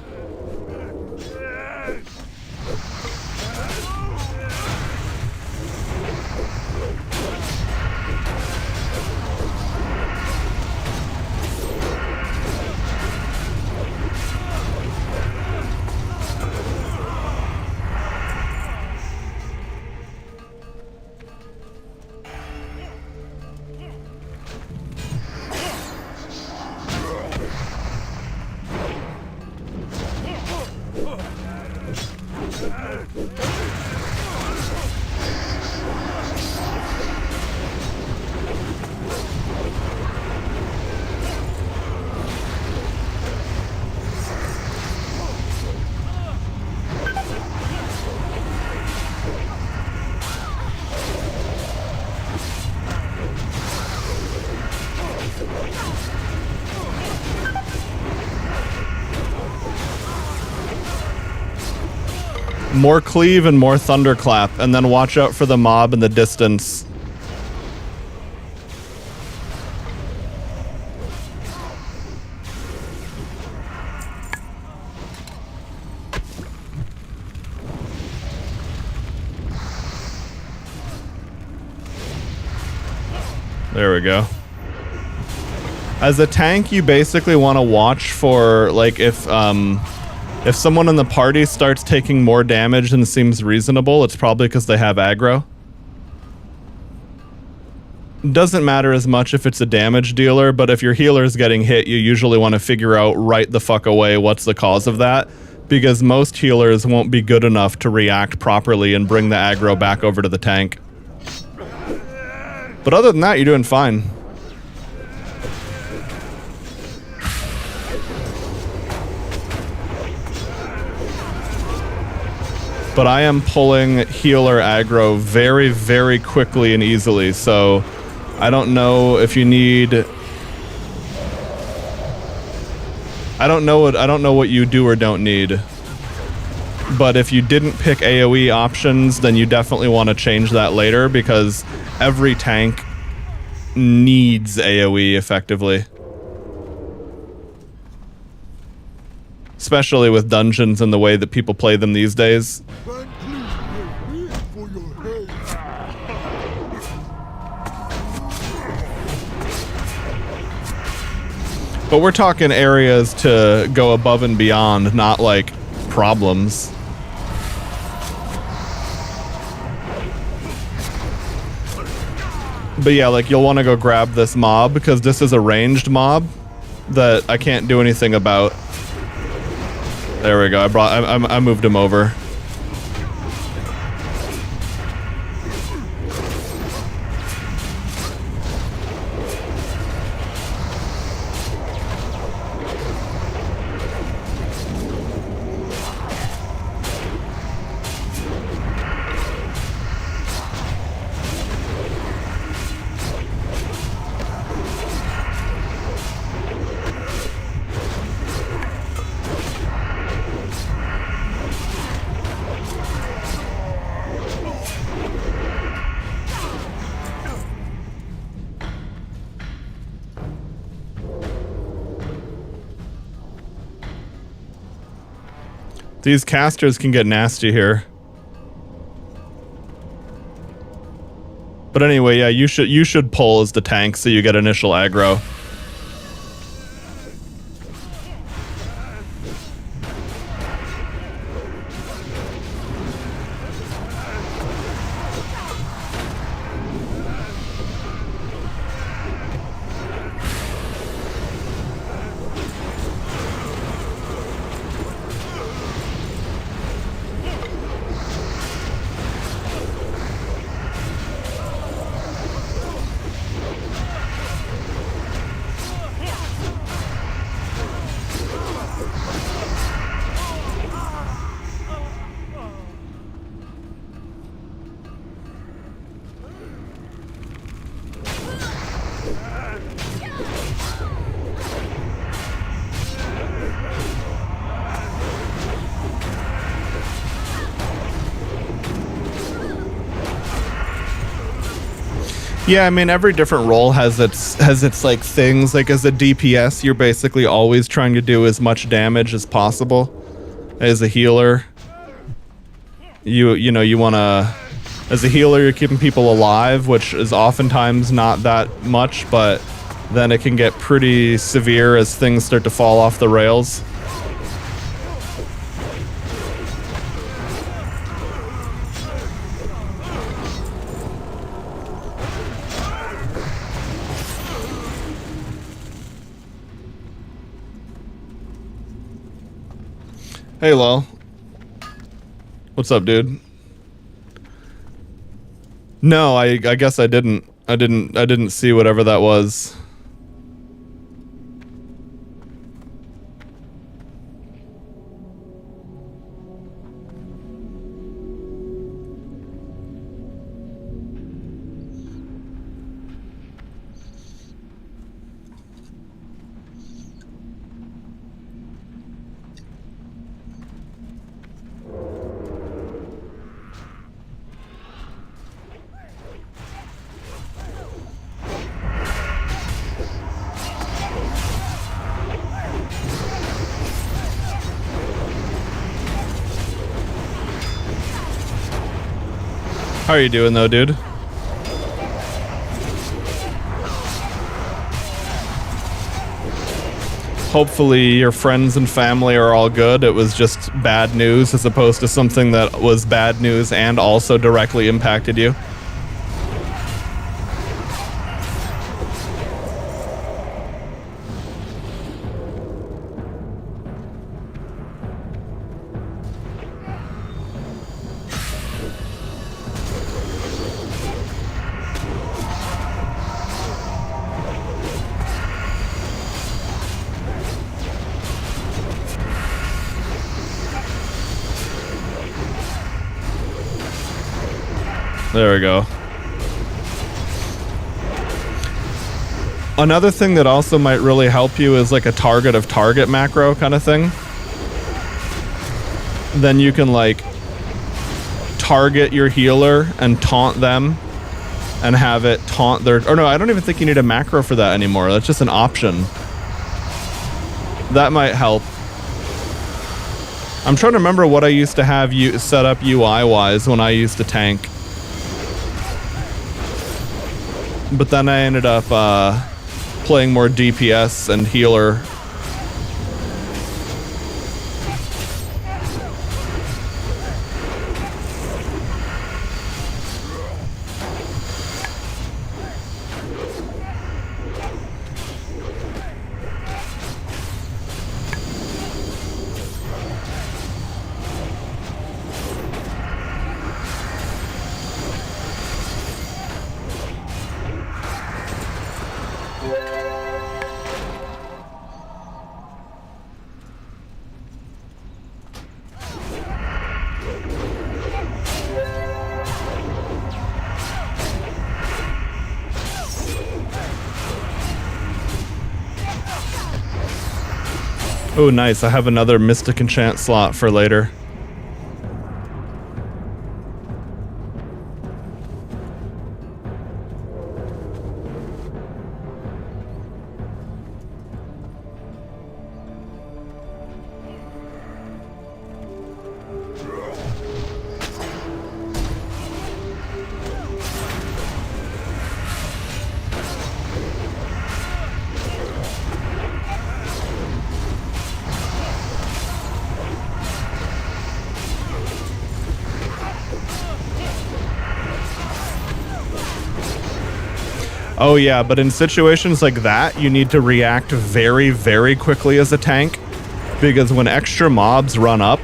A: More cleave and more thunderclap, and then watch out for the mob in the distance. There we go. As a tank, you basically want to watch for, like, if someone in the party starts taking more damage than seems reasonable, it's probably because they have aggro. doesn't matter as much if it's a damage dealer, but if your healer's getting hit, you usually want to figure out right the fuck away what's the cause of that, because most healers won't be good enough to react properly and bring the aggro back over to the tank. But other than that, you're doing fine. But I am pulling healer aggro very, very quickly and easily, so I don't know if you need... I don't know what you do or don't need. But if you didn't pick AoE options, then you definitely want to change that later, because every tank needs AoE effectively. Especially with dungeons and the way that people play them these days. But we're talking areas to go above and beyond, not like problems. But yeah, like you'll want to go grab this mob because this is a ranged mob that I can't do anything about. There we go. I moved him over. These casters can get nasty here. But anyway, yeah, you should pull as the tank so you get initial aggro. Yeah, I mean, every different role has its like things. Like as a DPS, you're basically always trying to do as much damage as possible. As a healer, you know, you want to, as a healer, you're keeping people alive, which is oftentimes not that much, but then it can get pretty severe as things start to fall off the rails. Hey, Lol. What's up, dude? No, I guess I didn't. I didn't see whatever that was. How are you doing though, dude? Hopefully your friends and family are all good. It was just bad news as opposed to something that was bad news and also directly impacted you. There we go. Another thing that also might really help you is like a target of target macro kind of thing. Then you can like target your healer and taunt them and have it taunt their... Or no, I don't even think you need a macro for that anymore. That's just an option. That might help. I'm trying to remember what I used to have you set up UI-wise when I used to tank. But then I ended up playing more DPS and healer. Oh, nice. I have another Mystic Enchant slot for later. Oh yeah, but in situations like that, you need to react very, very quickly as a tank, because when extra mobs run up,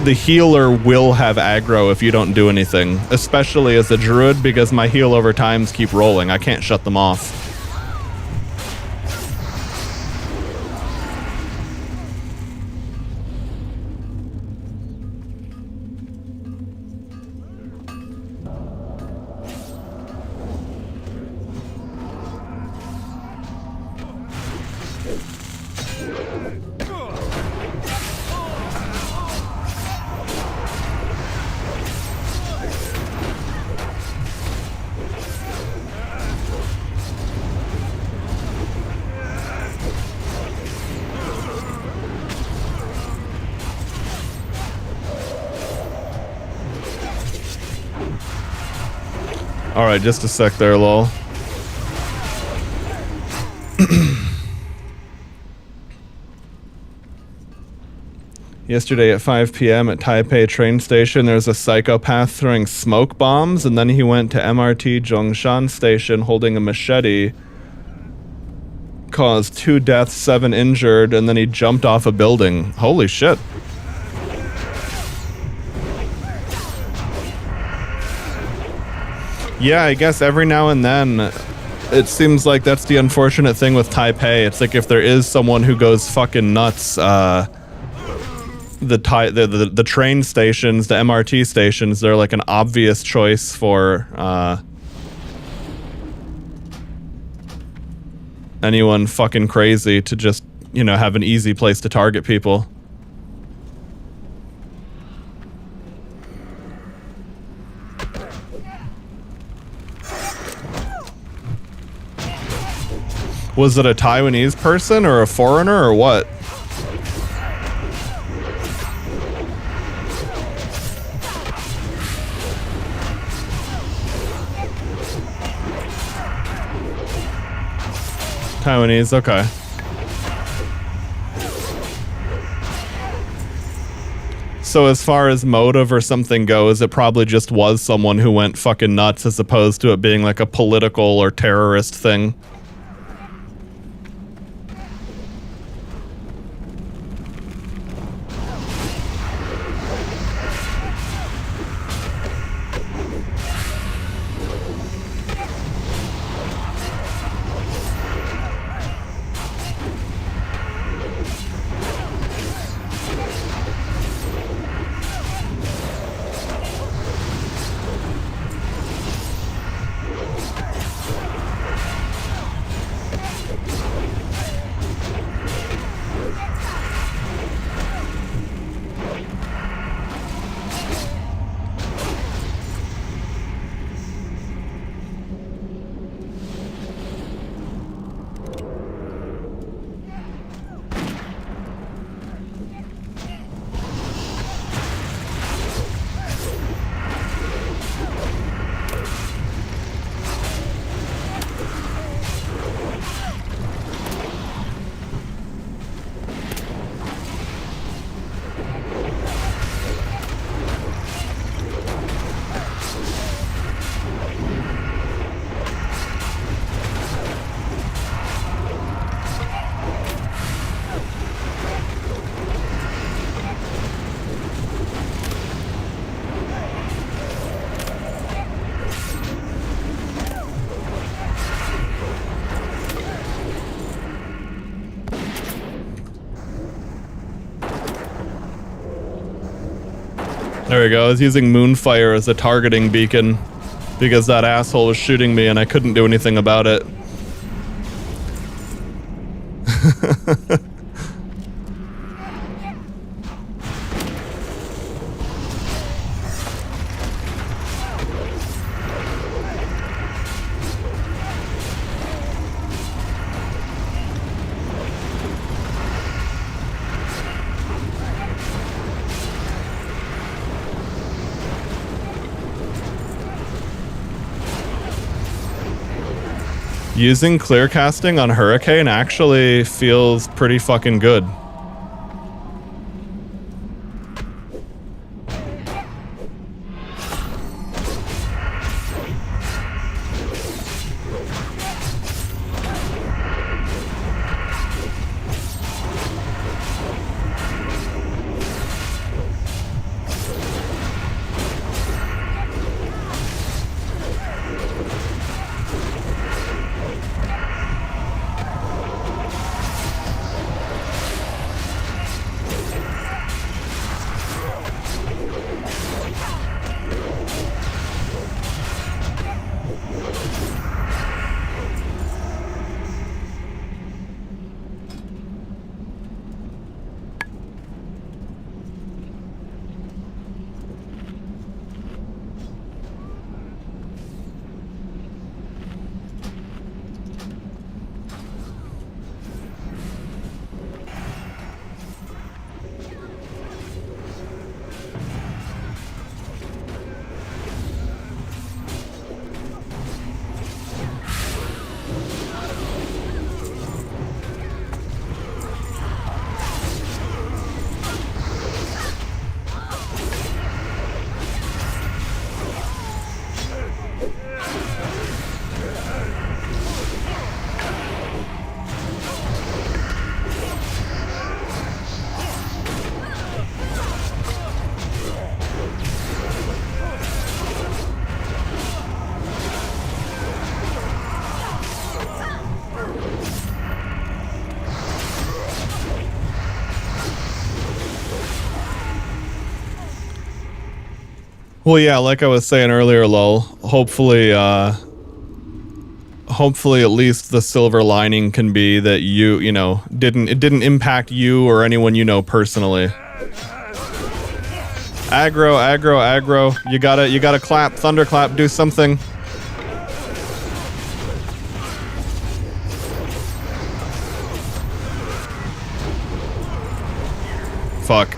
A: the healer will have aggro if you don't do anything, especially as a druid, because my heal over times keep rolling. I can't shut them off. Alright, just a sec there, lol. Yesterday at 5 p.m. at Taipei train station, there's a psychopath throwing smoke bombs, and then he went to MRT Zhongshan station holding a machete, caused 2 deaths, 7 injured, and then he jumped off a building. Holy shit. Yeah, I guess every now and then, it seems like that's the unfortunate thing with Taipei. It's like if there is someone who goes fucking nuts, the train stations, the MRT stations, they're like an obvious choice for anyone fucking crazy to just, you know, have an easy place to target people. Was it a Taiwanese person or a foreigner or what? Taiwanese, okay. So as far as motive or something goes, it probably just was someone who went fucking nuts as opposed to it being like a political or terrorist thing. There we go. I was using Moonfire as a targeting beacon because that asshole was shooting me and I couldn't do anything about it. Using clear casting on Hurricane actually feels pretty fucking good. Well, yeah, like I was saying earlier, lol, hopefully at least the silver lining can be that you know, it didn't impact you or anyone you know personally. Aggro, aggro, aggro. You gotta clap, thunderclap, do something. Fuck.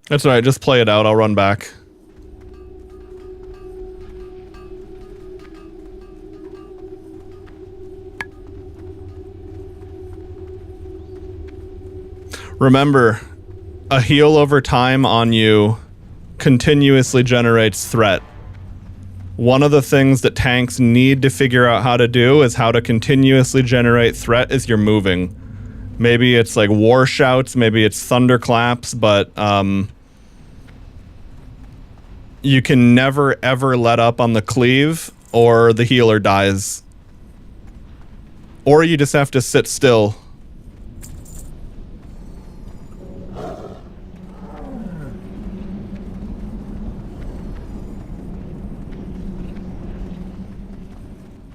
A: That's alright, just play it out, I'll run back. Remember, a heal over time on you continuously generates threat. One of the things that tanks need to figure out how to do is how to continuously generate threat as you're moving. Maybe it's like war shouts, maybe it's thunderclaps, but you can never ever let up on the cleave or the healer dies. Or you just have to sit still.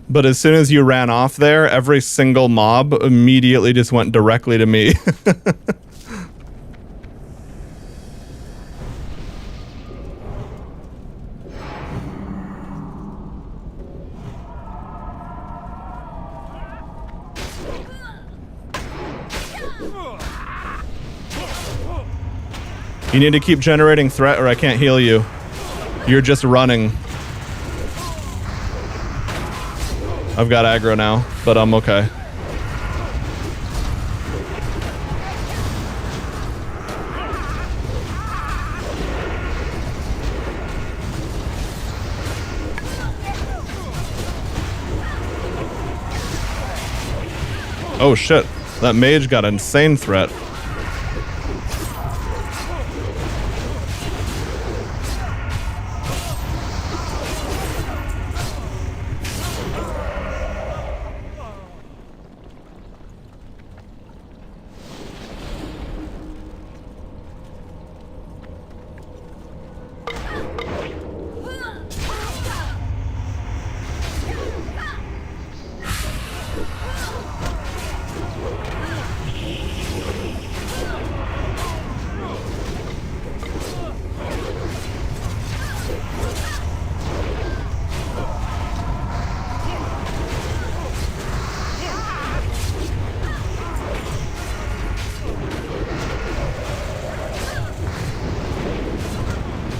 A: But as soon as you ran off there, every single mob immediately just went directly to me. You need to keep generating threat or I can't heal you. You're just running. I've got aggro now, but I'm okay. Oh shit, that mage got insane threat.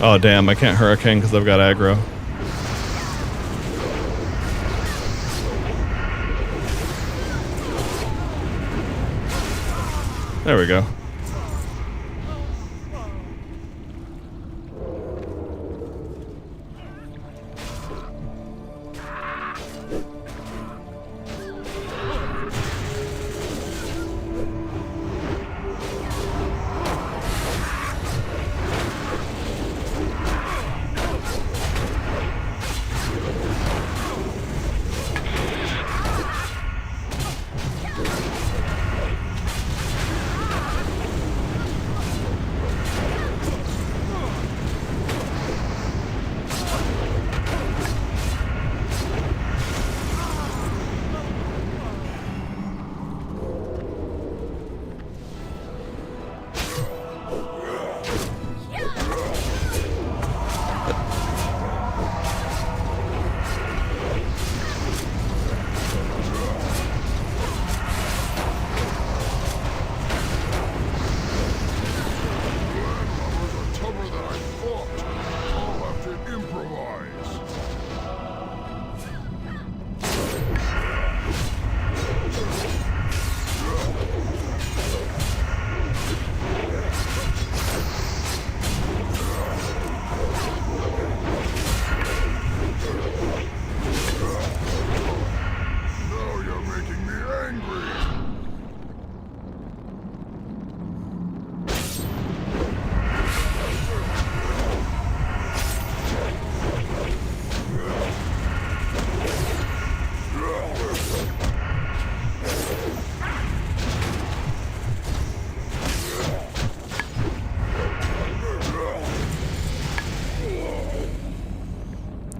A: Oh damn, I can't hurricane because I've got aggro. There we go.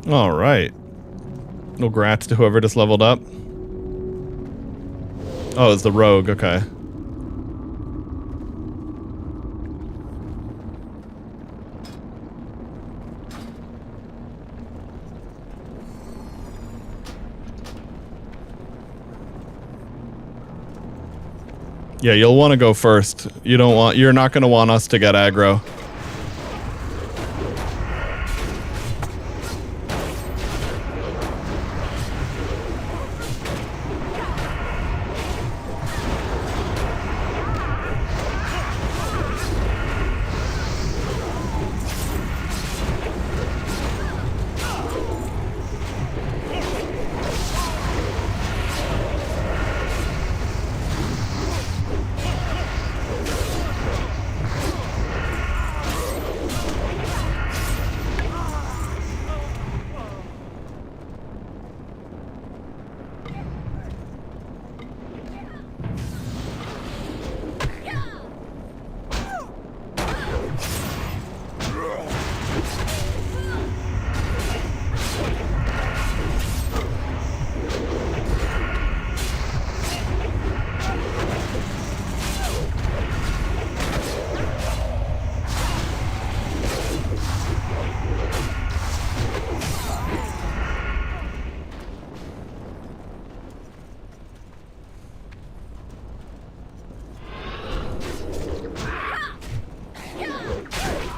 A: All right. No grats to whoever just leveled up. Oh, it's the rogue. Okay. Yeah, you'll want to go first. You're not going to want us to get aggro.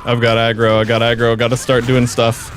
A: I've got aggro. I got aggro. Got to start doing stuff.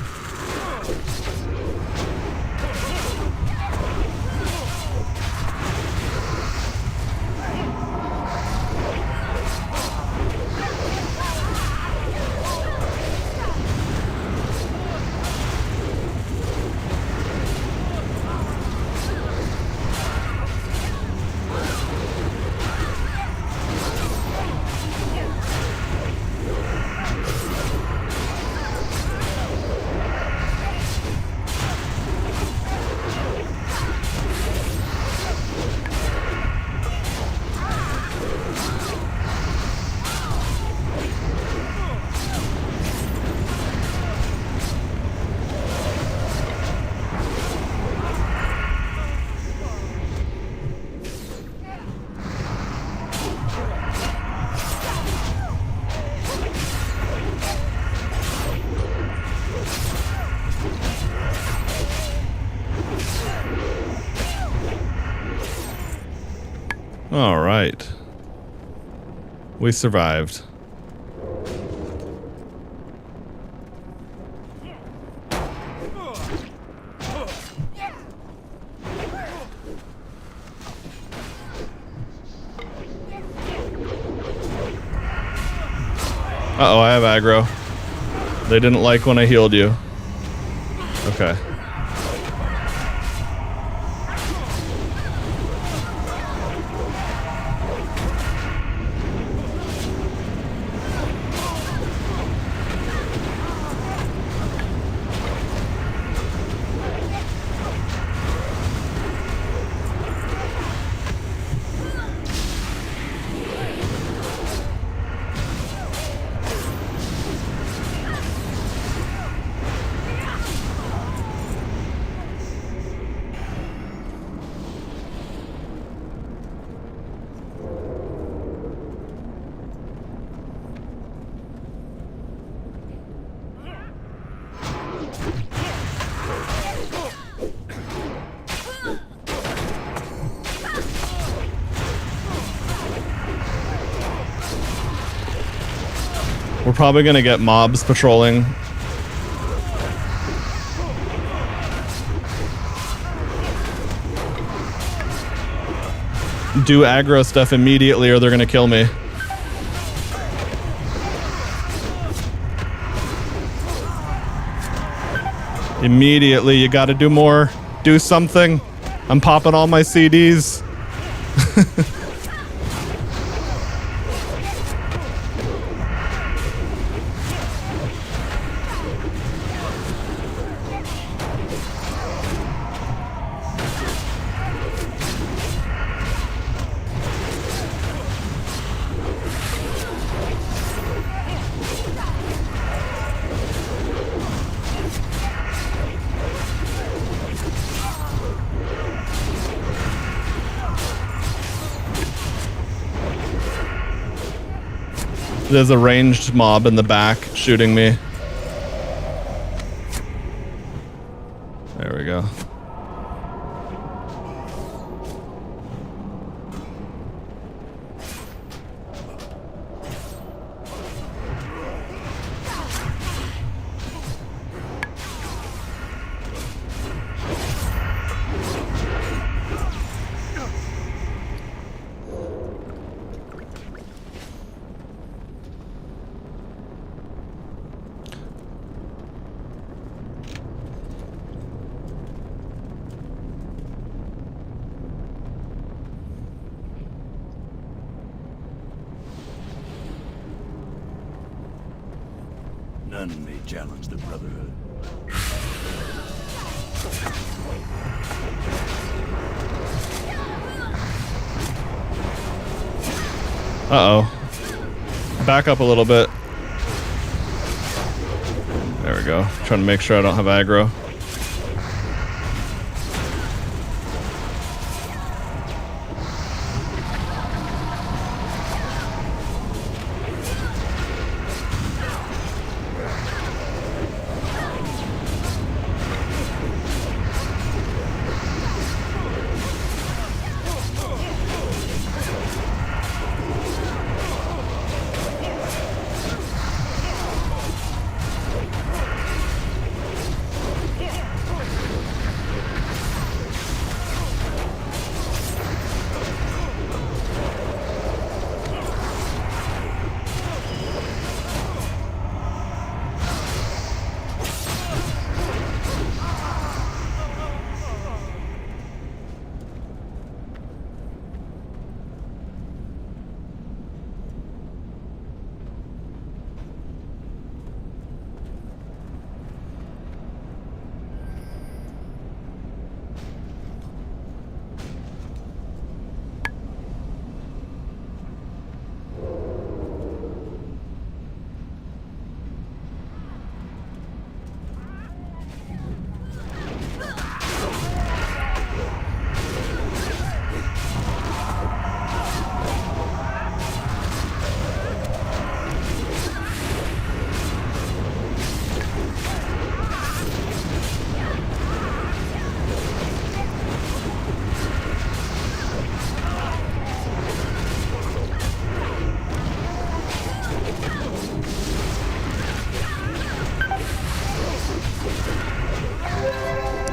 A: All right. We survived. Uh-oh, I have aggro. They didn't like when I healed you. Okay. We're probably gonna get mobs patrolling. Do aggro stuff immediately or they're gonna kill me. Immediately, you gotta do more. Do something. I'm popping all my CDs. There's a ranged mob in the back shooting me. There we go.
H: None may challenge the Brotherhood.
A: Uh-oh. Back up a little bit. There we go. Trying to make sure I don't have aggro.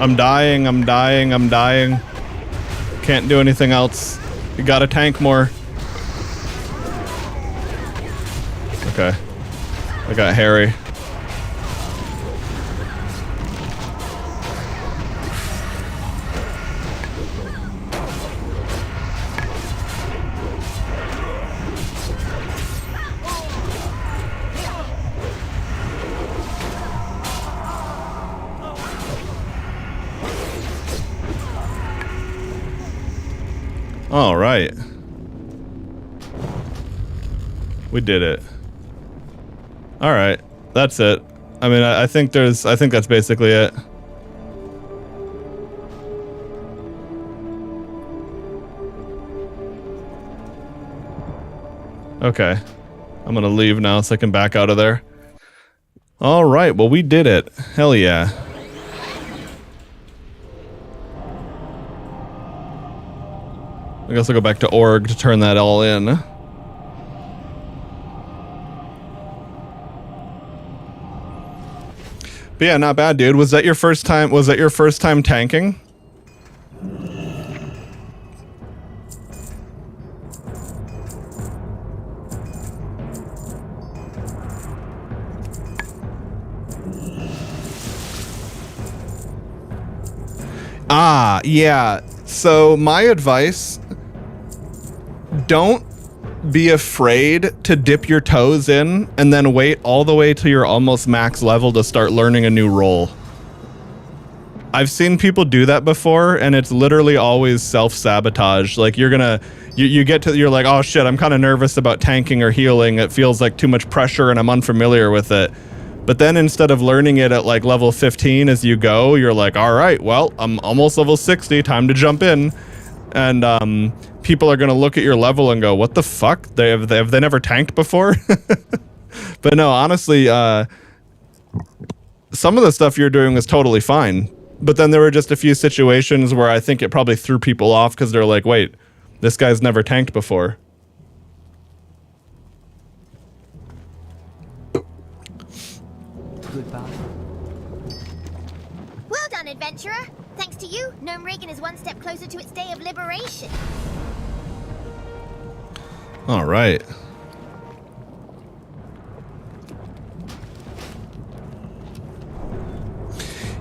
A: I'm dying, I'm dying, I'm dying. Can't do anything else. You gotta tank more. Okay. I got Harry. All right. We did it. All right. That's it. I mean, I think that's basically it. Okay. I'm gonna leave now so I can back out of there. All right. Well, we did it. Hell yeah. I guess I'll go back to org to turn that all in. But yeah, not bad, dude. Was that your first time? Was that your first time tanking? Ah, yeah. So my advice, don't be afraid to dip your toes in and then wait all the way till you're almost max level to start learning a new role. I've seen people do that before, and it's literally always self-sabotage. Like, you're gonna, you get to, you're like, oh shit, I'm kind of nervous about tanking or healing. It feels like too much pressure and I'm unfamiliar with it. But then instead of learning it at like level 15 as you go, you're like, all right, well, I'm almost level 60, time to jump in. And people are going to look at your level and go, what the fuck? Have they never tanked before? But no, honestly, some of the stuff you're doing is totally fine. But then there were just a few situations where I think it probably threw people off because they're like, wait, this guy's never tanked before.
B: Goodbye. Well done, adventurer. Thanks to you, Gnome Reagan is one step closer to its day of liberation.
A: All right.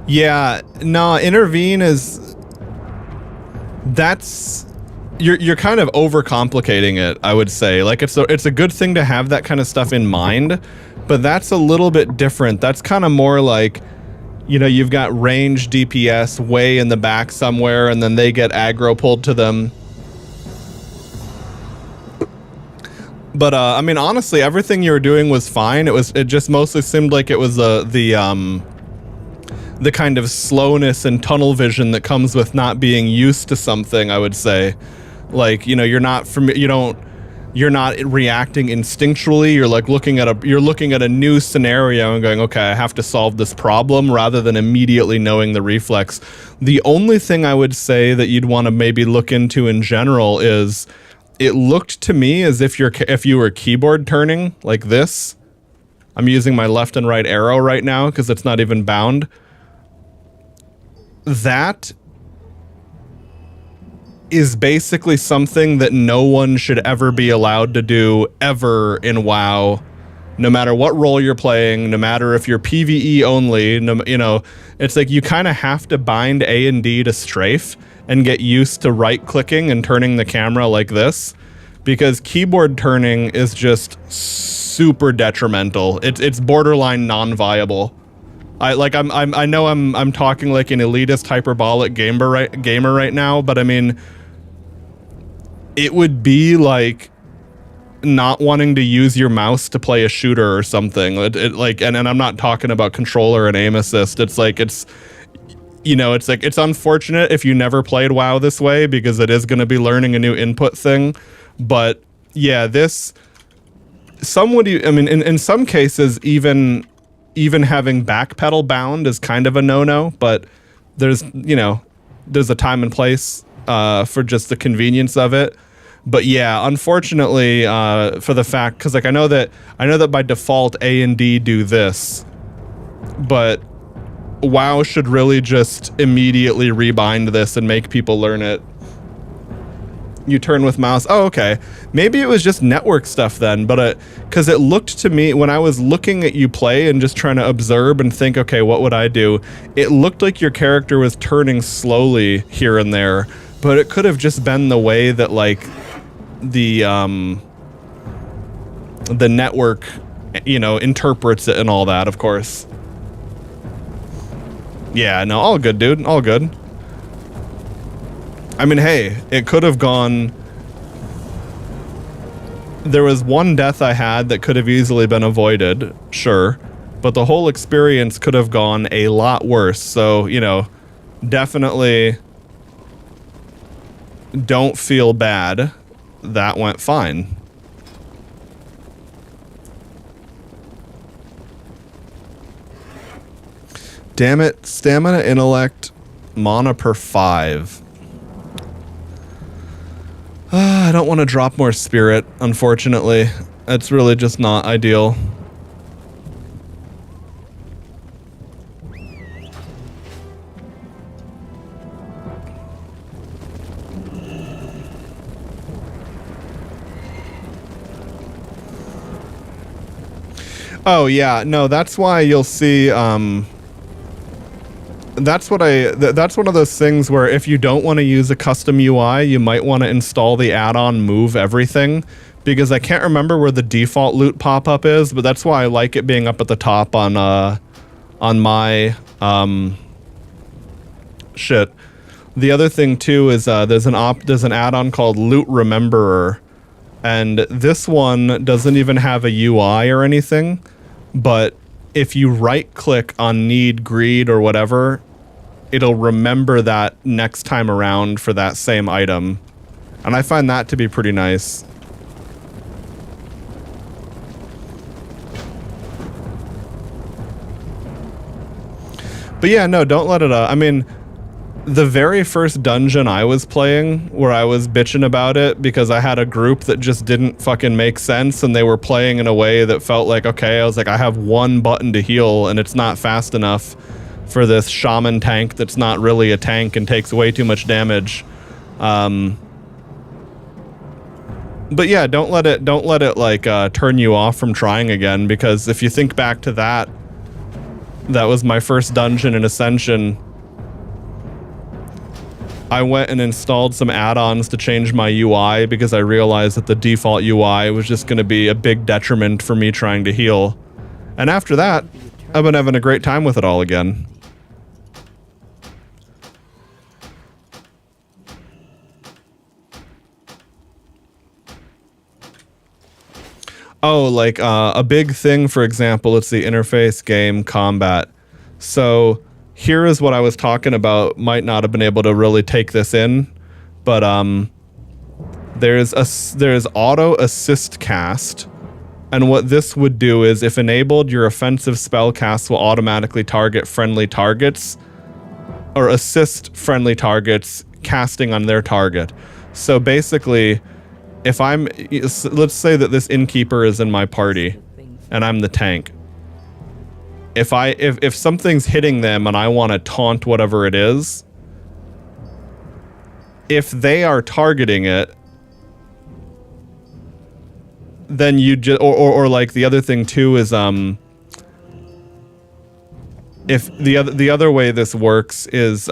A: Yeah, no, intervene is, that's, you're kind of overcomplicating it, I would say. Like, it's a good thing to have that kind of stuff in mind, but that's a little bit different. That's kind of more like, you know, you've got range DPS way in the back somewhere, and then they get aggro pulled to them. But I mean, honestly, everything you were doing was fine. It just mostly seemed like it was the kind of slowness and tunnel vision that comes with not being used to something, I would say. Like, you know, you're not reacting instinctually. You're like looking at a new scenario and going, okay, I have to solve this problem, rather than immediately knowing the reflex. The only thing I would say that you'd want to maybe look into in general is, it looked to me as if you were keyboard turning like this. I'm using my left and right arrow right now because it's not even bound. That is basically something that no one should ever be allowed to do ever in WoW, no matter what role you're playing, no matter if you're PvE only. You know, it's like you kind of have to bind A and D to strafe and get used to right-clicking and turning the camera like this, because keyboard turning is just super detrimental. It's borderline non-viable. I know I'm talking like an elitist hyperbolic gamer right now, but I mean, it would be like not wanting to use your mouse to play a shooter or something. And I'm not talking about controller and aim assist. It's like, you know, it's like, it's unfortunate if you never played WoW this way, because it is going to be learning a new input thing. But yeah, I mean, in some cases, even having backpedal bound is kind of a no-no, but there's a time and place for just the convenience of it. But yeah, unfortunately, for the fact, because like I know that by default A and D do this, but WoW should really just immediately rebind this and make people learn it. You turn with mouse. Oh, okay. Maybe it was just network stuff then, but because it looked to me, when I was looking at you play and just trying to observe and think, okay, what would I do? It looked like your character was turning slowly here and there, but it could have just been the way that, like, the network, you know, interprets it and all that, of course. Yeah, no, all good, dude. All good. I mean, hey, it could have gone... There was one death I had that could have easily been avoided, sure. But the whole experience could have gone a lot worse. So, you know, definitely don't feel bad. That went fine. Damn it. Stamina, intellect, mana per 5. I don't want to drop more spirit, unfortunately. It's really just not ideal. Oh yeah, no, that's why you'll see, that's one of those things where if you don't want to use a custom UI, you might want to install the add-on Move Everything, because I can't remember where the default loot pop-up is, but that's why I like it being up at the top on my, shit. The other thing too is, there's an add-on called Loot Rememberer, and this one doesn't even have a UI or anything, but if you right-click on Need, Greed, or whatever, it'll remember that next time around for that same item. And I find that to be pretty nice. But yeah, no, don't let it... I mean, the very first dungeon I was playing, where I was bitching about it because I had a group that just didn't fucking make sense and they were playing in a way that felt like, okay, I was like, I have one button to heal and it's not fast enough for this shaman tank that's not really a tank and takes way too much damage. But yeah, don't let it like turn you off from trying again, because if you think back to that was my first dungeon in Ascension. I went and installed some add-ons to change my UI because I realized that the default UI was just going to be a big detriment for me trying to heal. And after that, I've been having a great time with it all again. Oh, like a big thing, for example, it's the interface game combat. So here is what I was talking about. Might not have been able to really take this in, but there's auto assist cast, and what this would do is, if enabled, your offensive spell cast will automatically target friendly targets, or assist friendly targets casting on their target. So basically, if let's say that this innkeeper is in my party, and I'm the tank. If something's hitting them and I want to taunt whatever it is, if they are targeting it, then you just or like the other thing too is if the other way this works is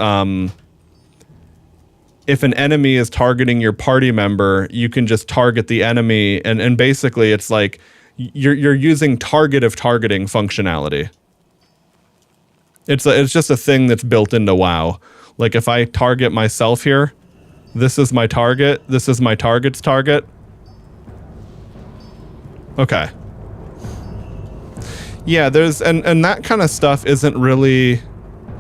A: if an enemy is targeting your party member, you can just target the enemy, and basically it's like you're using targetive targeting functionality. It's just a thing that's built into WoW. Like if I target myself here, this is my target, this is my target's target. Okay. Yeah, and that kind of stuff isn't really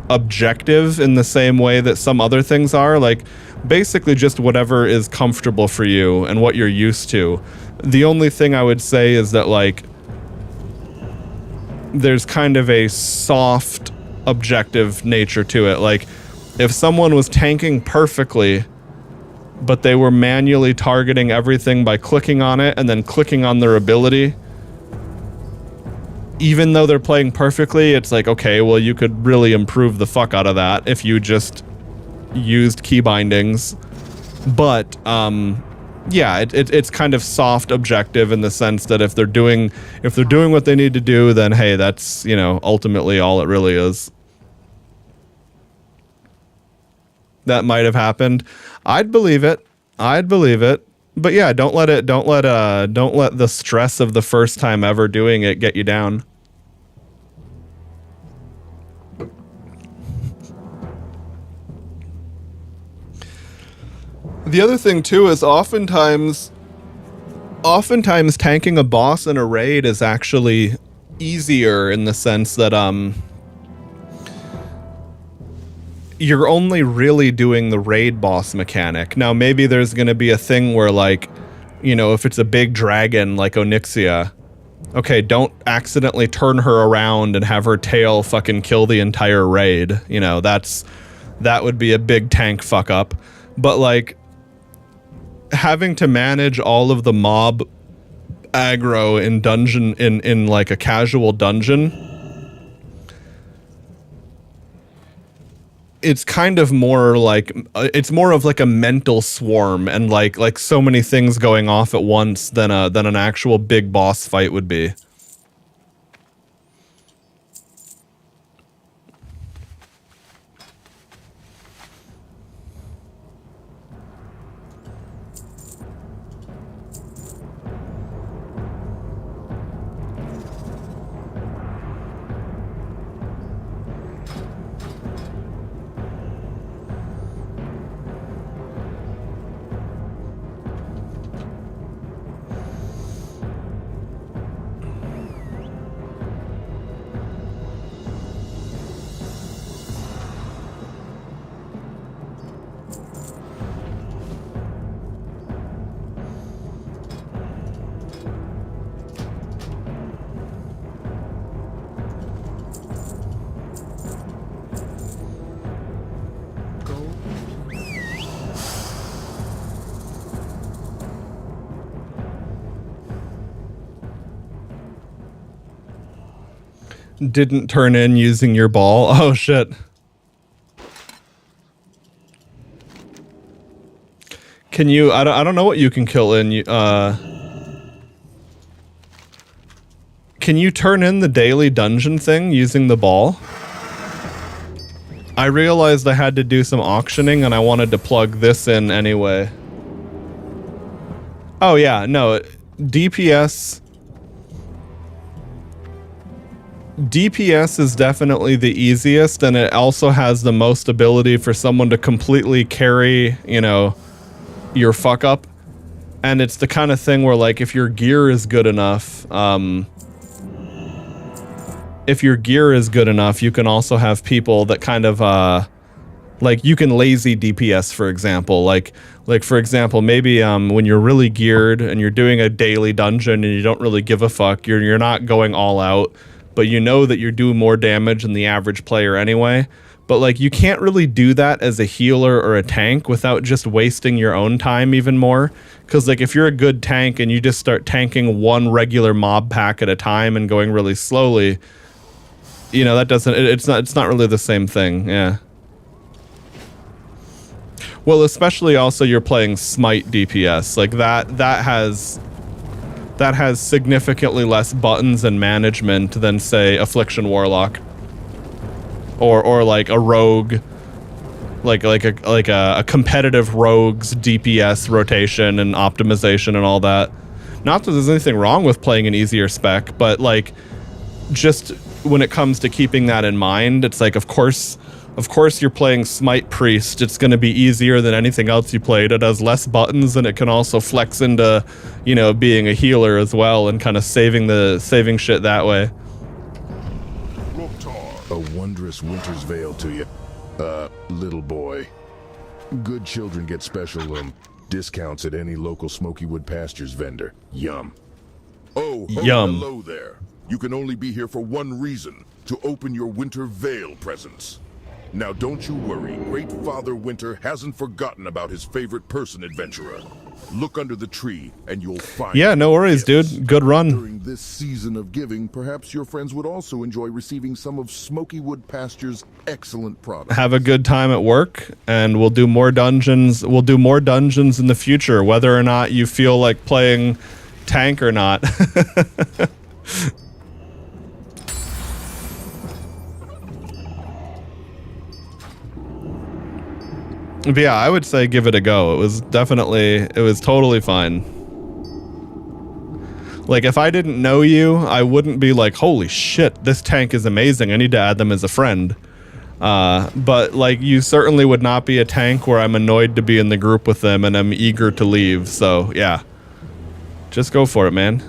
A: objective in the same way that some other things are. Like basically just whatever is comfortable for you and what you're used to. The only thing I would say is that, like, there's kind of a soft objective nature to it. Like if someone was tanking perfectly, but they were manually targeting everything by clicking on it and then clicking on their ability, even though they're playing perfectly, it's like, okay, well, you could really improve the fuck out of that if you just used key bindings. But yeah, it's kind of soft objective in the sense that if they're doing what they need to do, then hey, that's, you know, ultimately all it really is. That might have happened. I'd believe it. But yeah, don't let the stress of the first time ever doing it get you down. The other thing too is oftentimes tanking a boss in a raid is actually easier in the sense that you're only really doing the raid boss mechanic. Now maybe there's going to be a thing where, like, you know, if it's a big dragon like Onyxia, okay, don't accidentally turn her around and have her tail fucking kill the entire raid. You know, that would be a big tank fuck up. But like having to manage all of the mob aggro in dungeon in like a casual dungeon, it's kind of more like it's more of like a mental swarm and like so many things going off at once than an actual big boss fight would be. Didn't turn in using your ball. Oh shit. Can you, I don't know what you can kill in, can you turn in the daily dungeon thing using the ball? I realized I had to do some auctioning and I wanted to plug this in anyway. Oh yeah, no, DPS is definitely the easiest, and it also has the most ability for someone to completely carry, you know, your fuck up. And it's the kind of thing where, like, if your gear is good enough, you can also have people that kind of, like, you can lazy DPS, for example. Like for example, maybe when you're really geared and you're doing a daily dungeon and you don't really give a fuck, you're not going all out, but you know that you're doing more damage than the average player anyway. But like, you can't really do that as a healer or a tank without just wasting your own time even more. Because like, if you're a good tank and you just start tanking one regular mob pack at a time and going really slowly, you know, that doesn't, it's not really the same thing. Yeah. Well, especially also you're playing Smite DPS. Like that has significantly less buttons and management than, say, Affliction Warlock, or like a rogue, like a competitive rogue's DPS rotation and optimization and all that. Not that there's anything wrong with playing an easier spec, but like, just when it comes to keeping that in mind, it's like, of course you're playing Smite Priest. It's going to be easier than anything else you played. It has less buttons, and it can also flex into, you know, being a healer as well and kind of saving shit that way.
D: A wondrous winter's veil to you, little boy. Good children get special discounts at any local Smokywood Pastures vendor. Yum. Oh,
A: Yum.
D: Hello there. You can only be here for one reason: to open your winter veil presents. Now don't you worry, Great Father Winter hasn't forgotten about his favorite person adventurer. Look under the tree, and you'll find...
A: Yeah, no worries,
D: gifts.
A: dude. Good run.
D: During this season of giving, perhaps your friends would also enjoy receiving some of Smokywood Pasture's excellent products.
A: Have a good time at work, and we'll do more dungeons. We'll do more dungeons in the future, whether or not you feel like playing tank or not. But yeah, I would say give it a go. It was totally fine. Like, if I didn't know you, I wouldn't be like, holy shit, this tank is amazing. I need to add them as a friend. But, like, you certainly would not be a tank where I'm annoyed to be in the group with them and I'm eager to leave. So, yeah. Just go for it, man.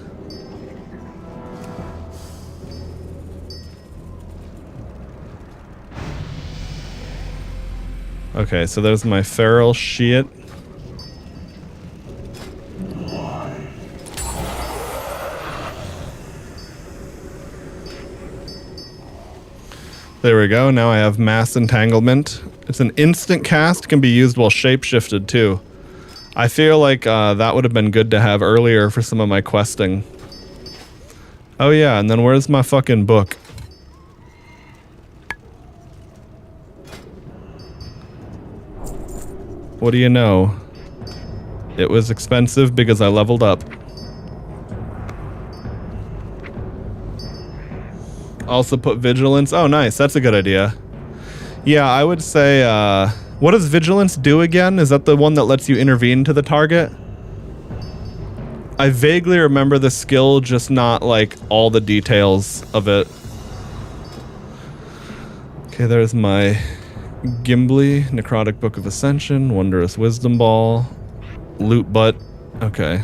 A: Okay, so there's my feral shit. There we go. Now I have mass entanglement. It's an instant cast, can be used while shapeshifted too. I feel like that would have been good to have earlier for some of my questing. Oh yeah, and then where's my fucking book? What do you know? It was expensive because I leveled up. Also put vigilance. Oh, nice. That's a good idea. Yeah, I would say, what does vigilance do again? Is that the one that lets you intervene to the target? I vaguely remember the skill, just not like all the details of it. Okay, there's my Gimbly, Necrotic Book of Ascension, Wondrous Wisdom Ball, Loot Butt. Okay.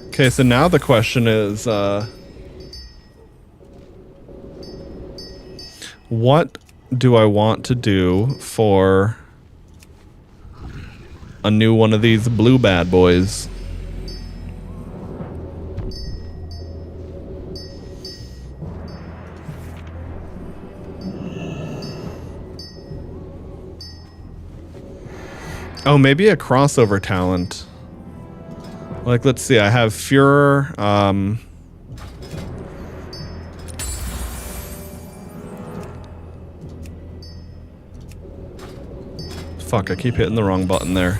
A: Okay, so now the question is, what do I want to do for a new one of these blue bad boys? Oh, maybe a crossover talent. Like, let's see, I have Furor, fuck, I keep hitting the wrong button there.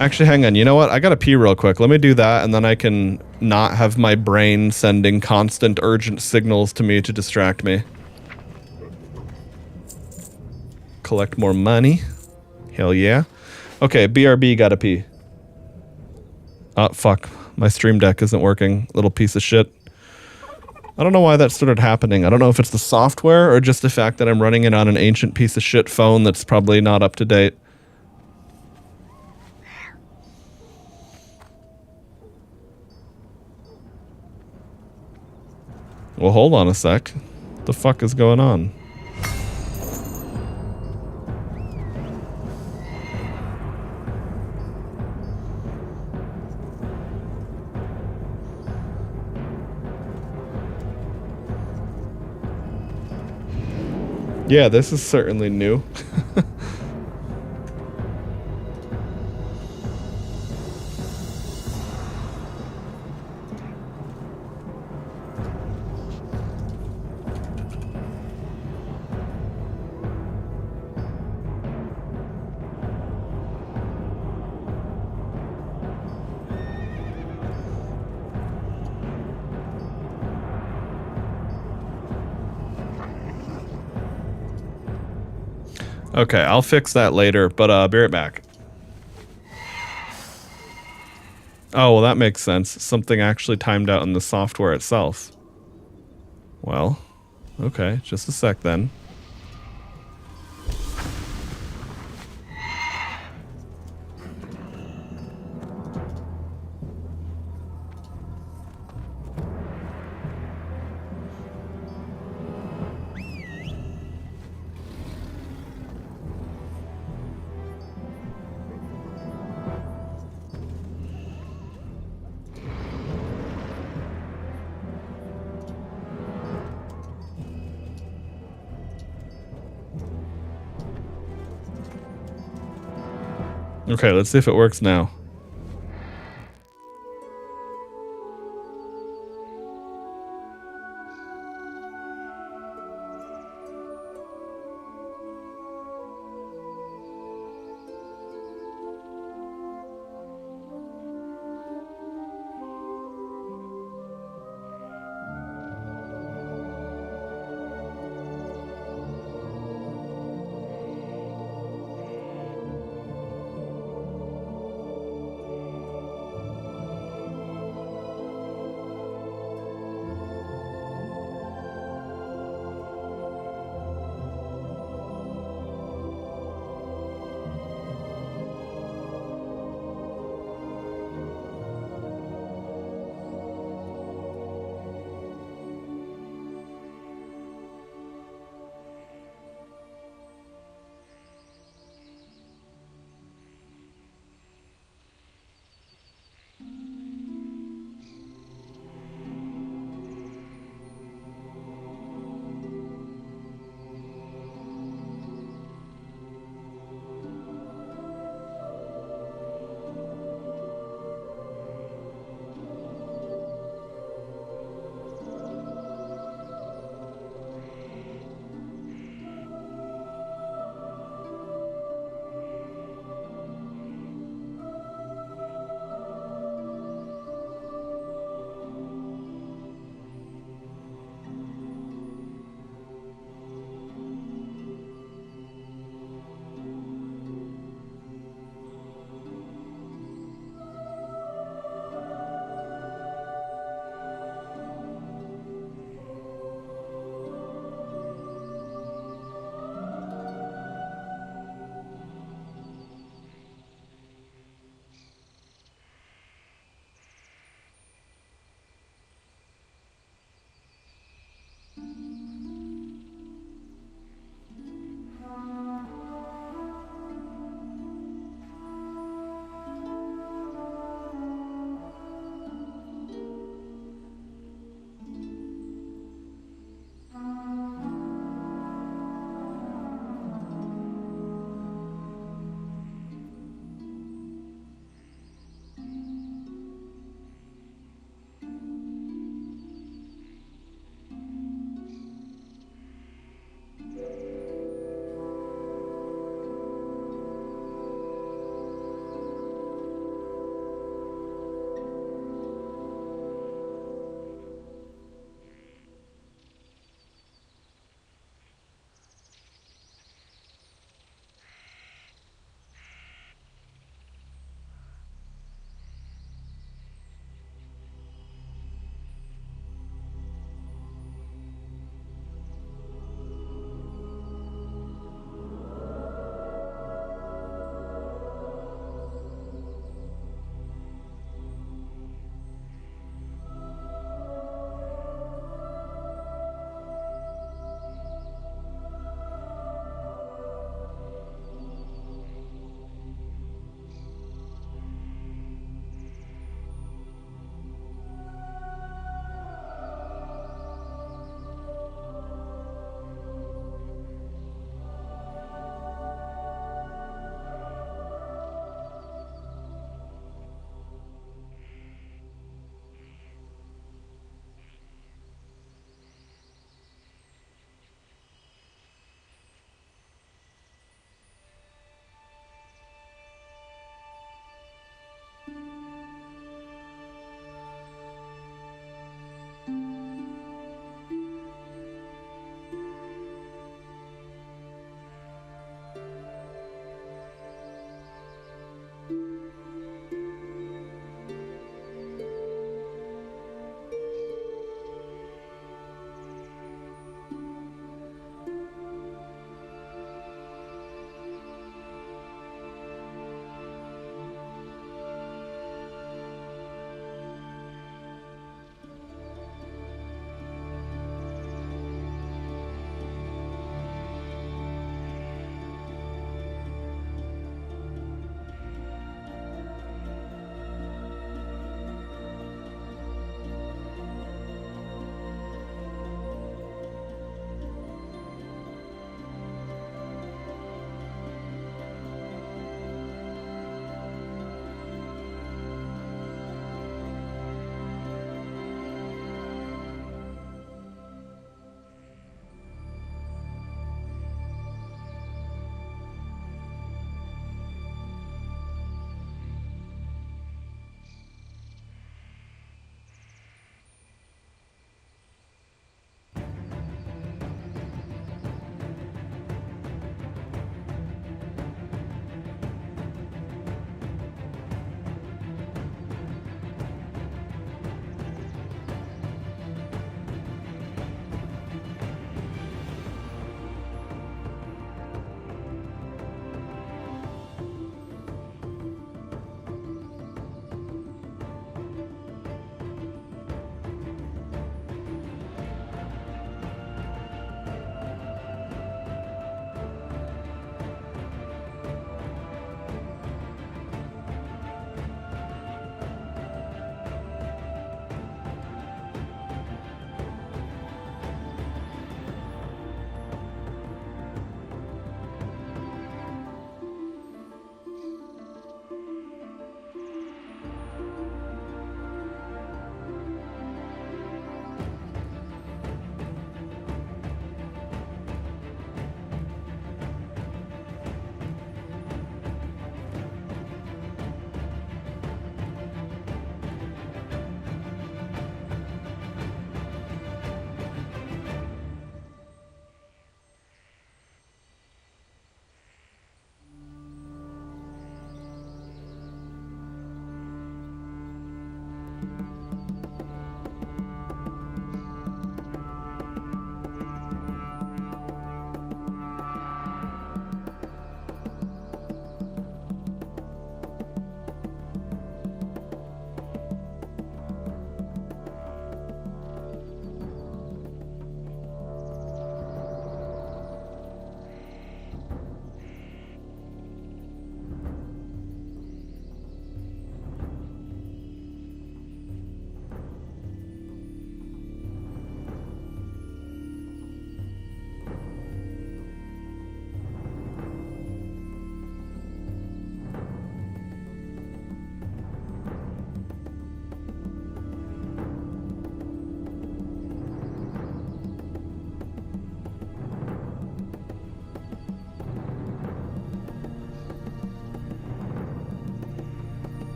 A: Actually, hang on, you know what? I gotta pee real quick. Let me do that, and then I can not have my brain sending constant urgent signals to me to distract me. Collect more money. Hell yeah. Okay, BRB gotta pee. Oh, fuck. My stream deck isn't working. Little piece of shit. I don't know why that started happening. I don't know if it's the software or just the fact that I'm running it on an ancient piece of shit phone that's probably not up to date. Well, hold on a sec. What the fuck is going on? Yeah, this is certainly new. Okay, I'll fix that later, but be right back. Oh, well, that makes sense. Something actually timed out in the software itself. Well, okay, just a sec then. Okay, let's see if it works now.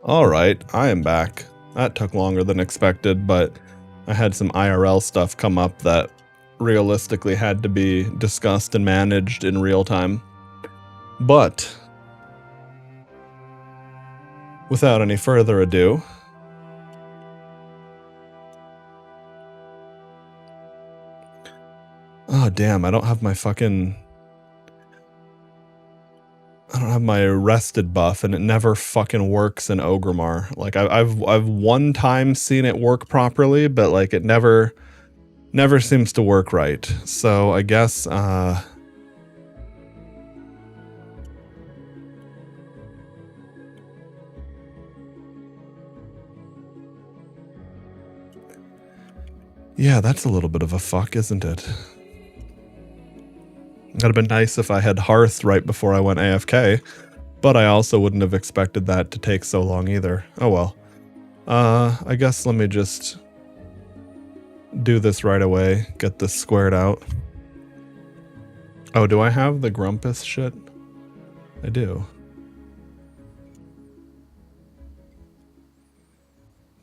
A: Alright, I am back. That took longer than expected, but I had some IRL stuff come up that realistically had to be discussed and managed in real time. But, without any further ado, oh damn, I don't have my rested buff, and it never fucking works in Ogrimmar. Like I've one time seen it work properly, but like it never seems to work right. So I guess yeah, that's a little bit of a fuck, isn't it? It'd have been nice if I had Hearth right before I went AFK, but I also wouldn't have expected that to take so long either. Oh well. I guess let me just do this right away, get this squared out. Oh, do I have the Grumpus shit? I do.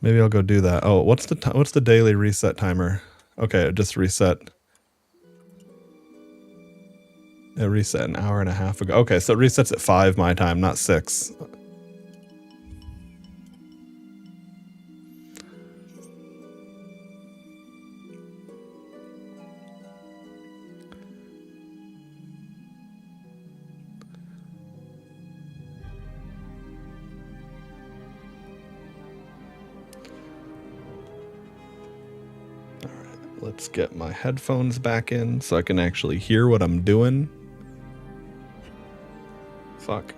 A: Maybe I'll go do that. Oh, what's the daily reset timer? Okay, it just reset. It reset an hour and a half ago. Okay, so it resets at 5 my time, not 6. Alright, let's get my headphones back in so I can actually hear what I'm doing. Fuck.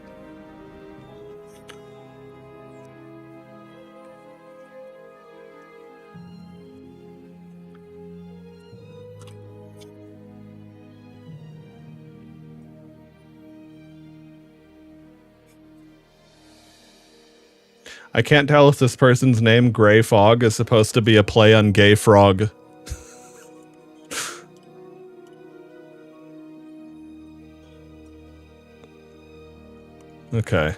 A: I can't tell if this person's name, Grey Fog, is supposed to be a play on Gay Frog. Okay.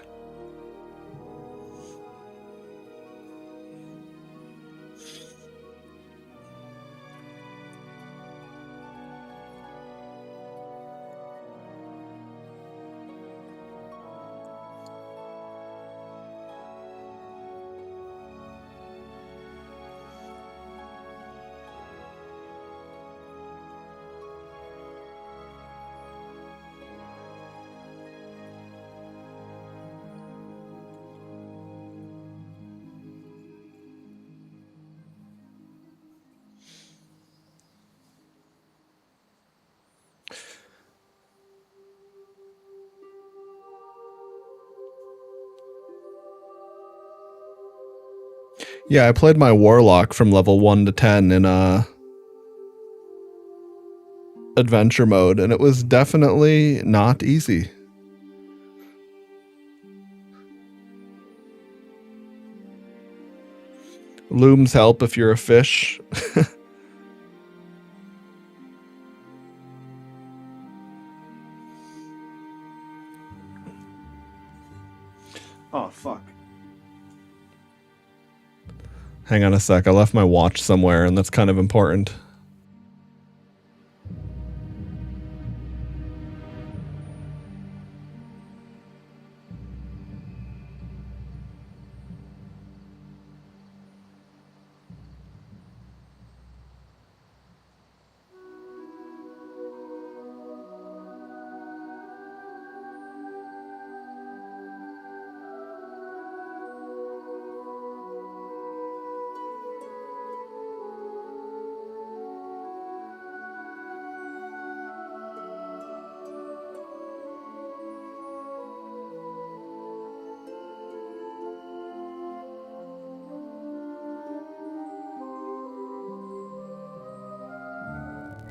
A: Yeah, I played my Warlock from level 1 to 10 in adventure mode, and it was definitely not easy. Looms help if you're a fish. Oh, fuck. Hang on a sec, I left my watch somewhere, and that's kind of important.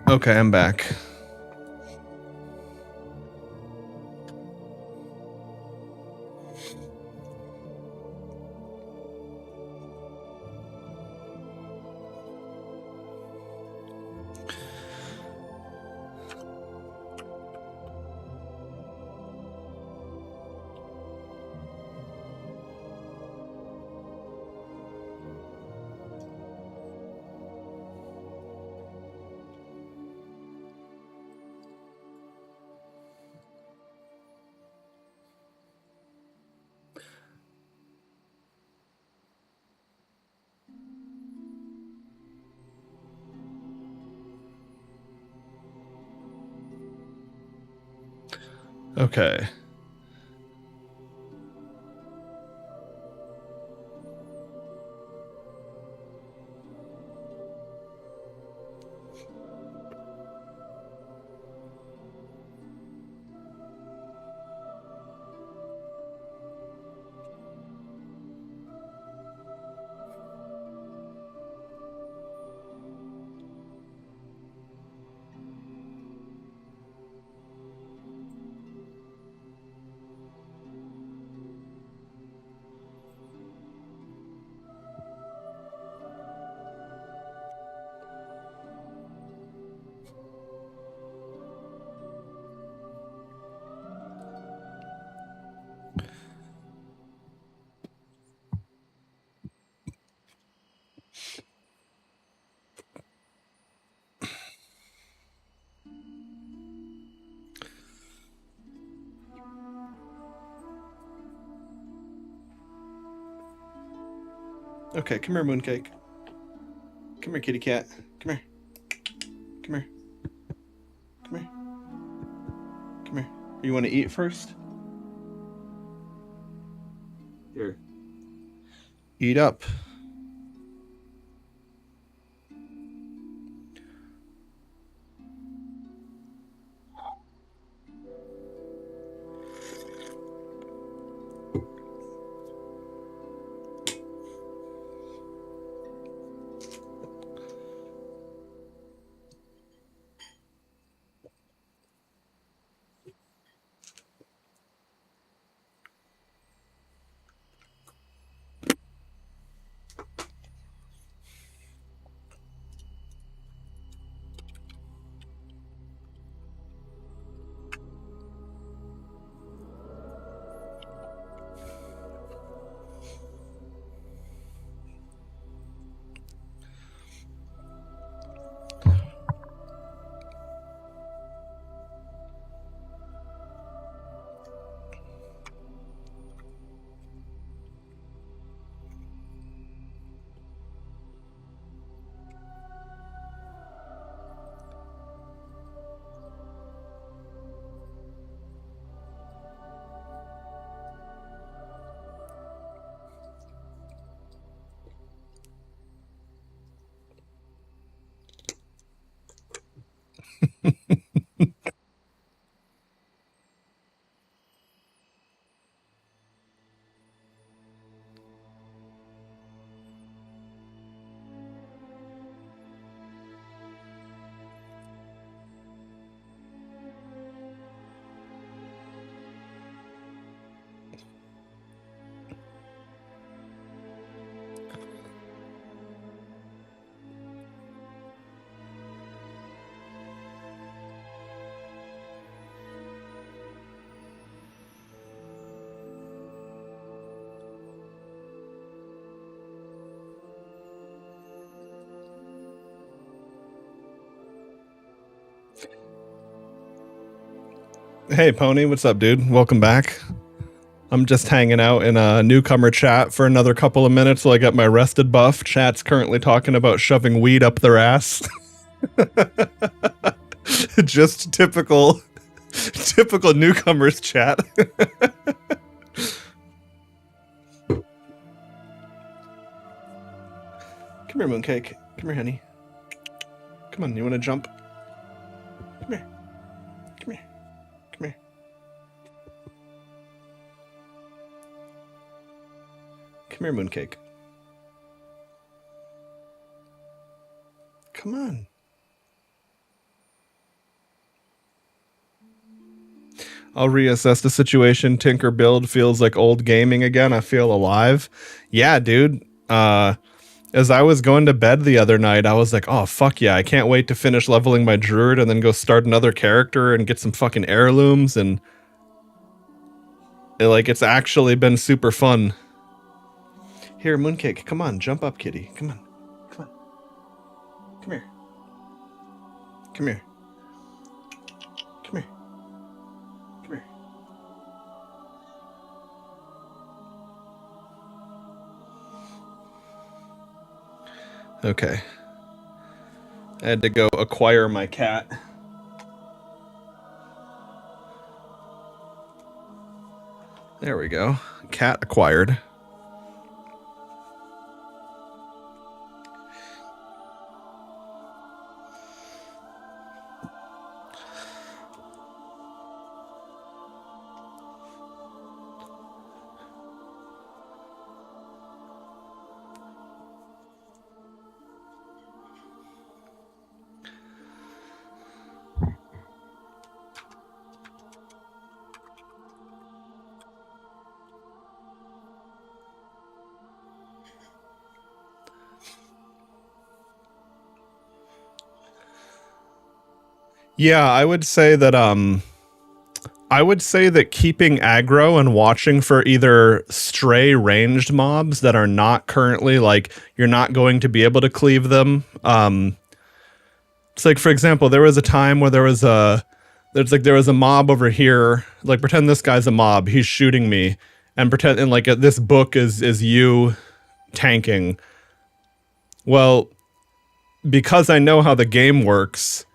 A: Okay, I'm back. Okay. Okay, come here, Mooncake. Come here, kitty cat. Come here. Come here. Come here. Come here. You want to eat first? Here. Eat up. Hey, Pony, what's up, dude? Welcome back. I'm just hanging out in a newcomer chat for another couple of minutes while I get my rested buff. Chat's currently talking about shoving weed up their ass. Just typical newcomers chat. Come here, Mooncake. Come here, honey. Come on, you want to jump? Come here. Come here. Come here. Come here, Mooncake. Come on. I'll reassess the situation. Tinker build feels like old gaming again. I feel alive. Yeah, dude. As I was going to bed the other night, I was like, oh, fuck yeah. I can't wait to finish leveling my Druid and then go start another character and get some fucking heirlooms. And it's actually been super fun. Here, Mooncake, come on. Jump up, kitty. Come on. Come on. Come here. Come here. Come here. Come here. Okay. I had to go acquire my cat. There we go. Cat acquired. Yeah, I would say that keeping aggro and watching for either stray ranged mobs that are not currently, like, you're not going to be able to cleave them. It's like, for example, there was a time where there was a mob over here, like, pretend this guy's a mob, he's shooting me, and pretend, and like this book is you tanking. Well, because I know how the game works,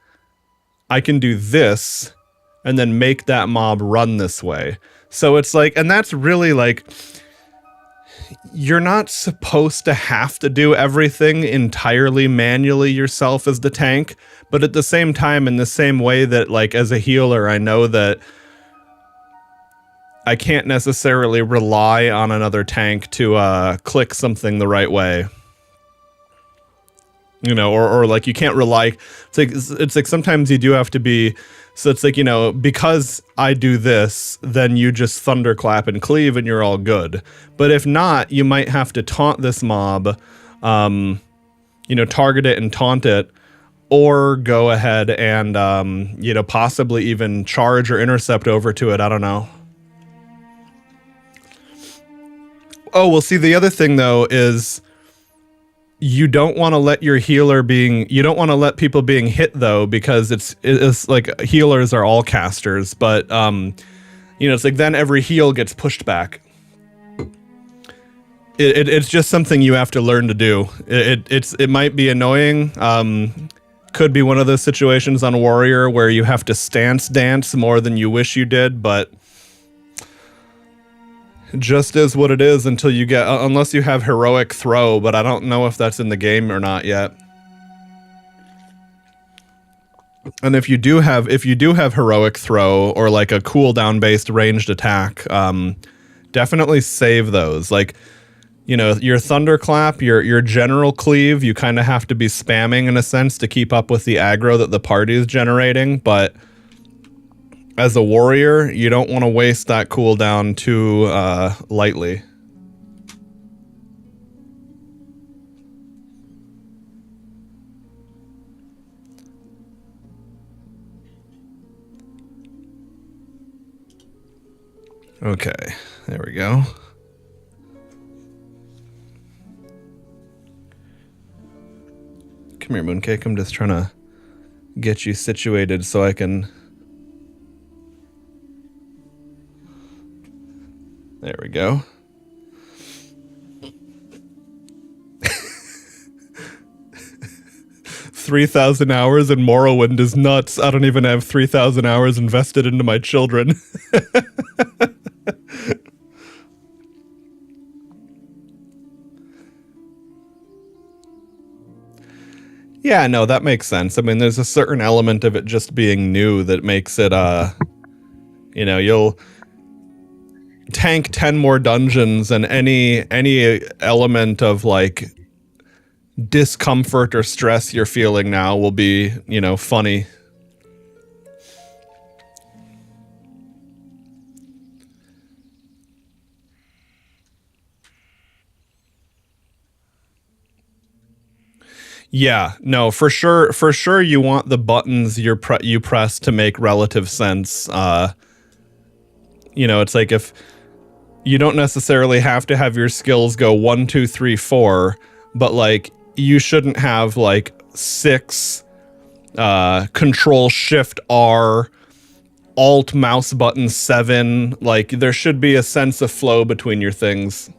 A: I can do this and then make that mob run this way. So it's like, and that's really like, you're not supposed to have to do everything entirely manually yourself as the tank, but at the same time, in the same way that, like, as a healer, I know that I can't necessarily rely on another tank to click something the right way. You know, or like, you can't rely. It's like sometimes you do have to be. So it's like, you know, because I do this, then you just thunderclap and cleave, and you're all good. But if not, you might have to taunt this mob, you know, target it and taunt it, or go ahead and you know, possibly even charge or intercept over to it. I don't know. Oh, well, see, the other thing though is, you don't want to let your healer you don't want to let people being hit though, because it's like, healers are all casters, but you know, it's like, then every heal gets pushed back. It's just something you have to learn to do. It might be annoying. Could be one of those situations on Warrior where you have to stance dance more than you wish you did, but just is what it is until you get, unless you have heroic throw, but I don't know if that's in the game or not yet. And if you do have heroic throw, or like a cooldown based ranged attack, definitely save those. Like, you know, your thunderclap, your general cleave, you kind of have to be spamming in a sense to keep up with the aggro that the party is generating, but as a warrior, you don't want to waste that cooldown too lightly. Okay, there we go. Come here, Mooncake. I'm just trying to get you situated so I can... There we go. $3,000 hours in Morrowind is nuts. I don't even have 3,000 hours invested into my children. Yeah, no, that makes sense. I mean, there's a certain element of it just being new that makes it, you know, you'll tank 10 more dungeons, and any element of like discomfort or stress you're feeling now will be, you know, funny. Yeah, no, for sure you want the buttons you press to make relative sense. You know, it's like, if you don't necessarily have to have your skills go 1, 2, 3, 4, but like, you shouldn't have like 6 Control Shift R Alt mouse button 7. Like, there should be a sense of flow between your things.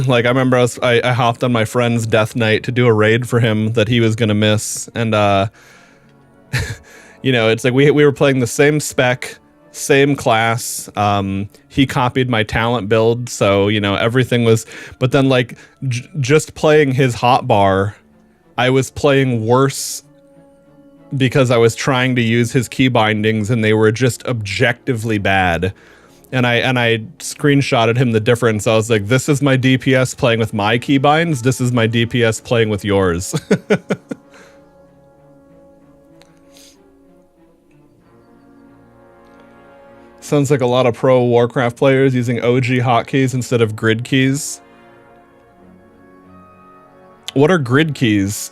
A: Like, I remember I hopped on my friend's Death Knight to do a raid for him that he was gonna miss, and you know, it's like we were playing the same spec, same class. He copied my talent build, so you know everything was. But then, like, just playing his hotbar, I was playing worse because I was trying to use his key bindings, and they were just objectively bad. And I screenshotted him the difference. I was like, "This is my DPS playing with my keybinds. This is my DPS playing with yours." Sounds like a lot of pro Warcraft players using OG hotkeys instead of grid keys. What are grid keys?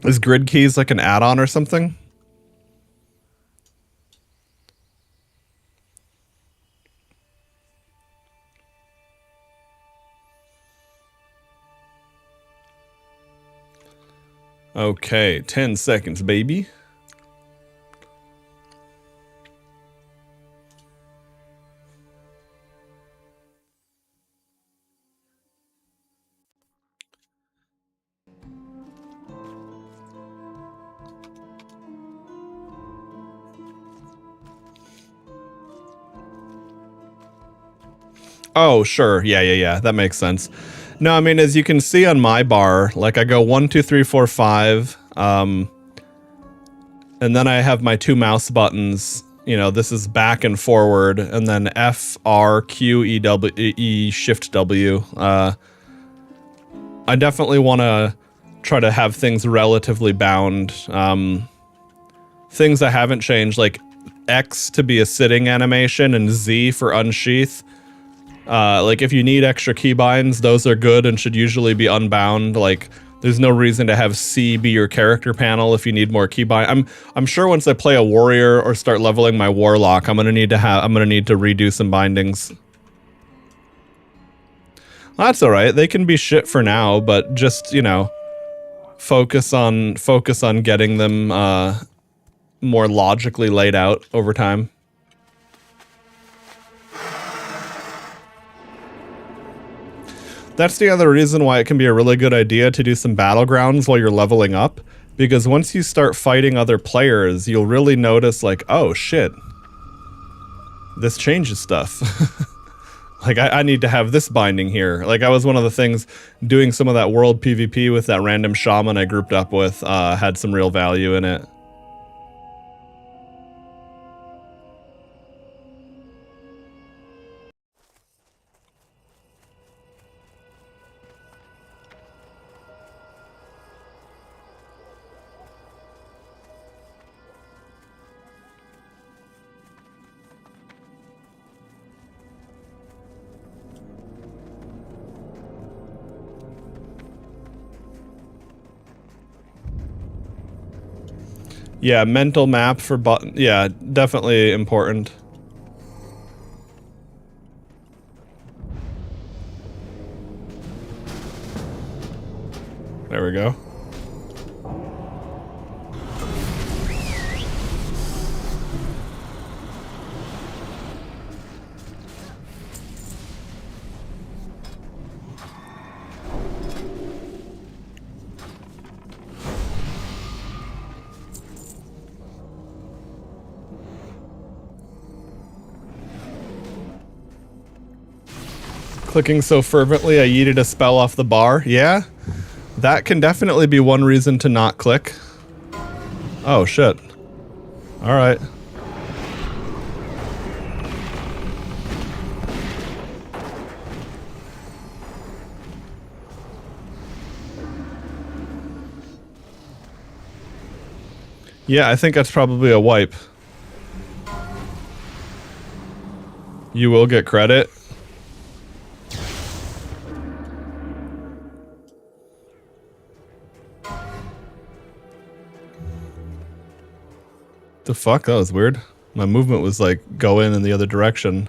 A: Is grid keys like an add-on or something? Okay, 10 seconds, baby. Oh, sure. Yeah. That makes sense. No, I mean, as you can see on my bar, like I go 1, 2, 3, 4, 5, and then I have my 2 mouse buttons. You know, this is back and forward, and then F, R, Q, E, W, E, Shift, W. I definitely want to try to have things relatively bound. Things that haven't changed, like X to be a sitting animation and Z for unsheath. Like if you need extra keybinds, those are good and should usually be unbound. Like there's no reason to have C be your character panel if you need more keybind. I'm sure once I play a warrior or start leveling my warlock, I'm gonna need to redo some bindings. That's all right. They can be shit for now, but just, you know, focus on getting them more logically laid out over time. That's the other reason why it can be a really good idea to do some battlegrounds while you're leveling up, because once you start fighting other players, you'll really notice like, oh shit, this changes stuff. Like I need to have this binding here. Like I was one of the things doing some of that world PvP with that random shaman I grouped up with, had some real value in it. Yeah, mental map for button. Yeah, definitely important. There we go. Clicking so fervently, I yeeted a spell off the bar. Yeah, that can definitely be one reason to not click. Oh, shit. All right. Yeah, I think that's probably a wipe. You will get credit. The fuck? That was weird. My movement was like go in the other direction.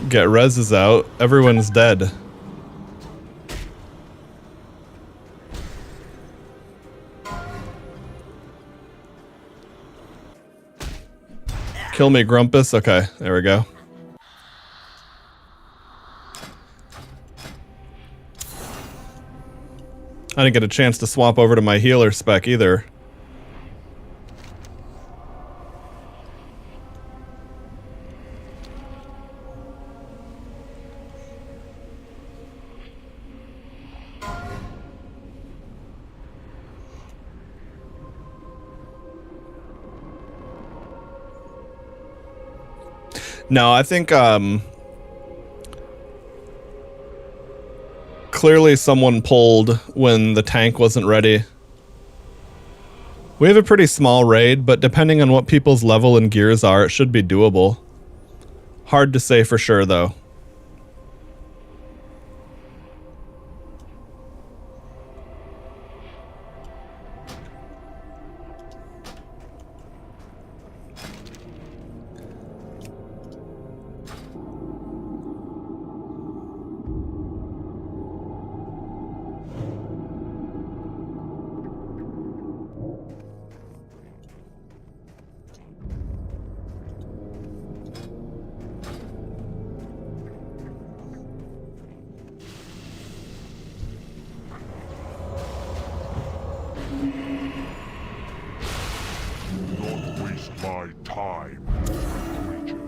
A: Get reses out. Everyone's dead. Kill me, Grumpus. Okay, there we go. I didn't get a chance to swap over to my healer spec either. No, I think clearly someone pulled when the tank wasn't ready. We have a pretty small raid, but depending on what people's level and gears are, it should be doable. Hard to say for sure, though.
D: Don't waste my time, creature.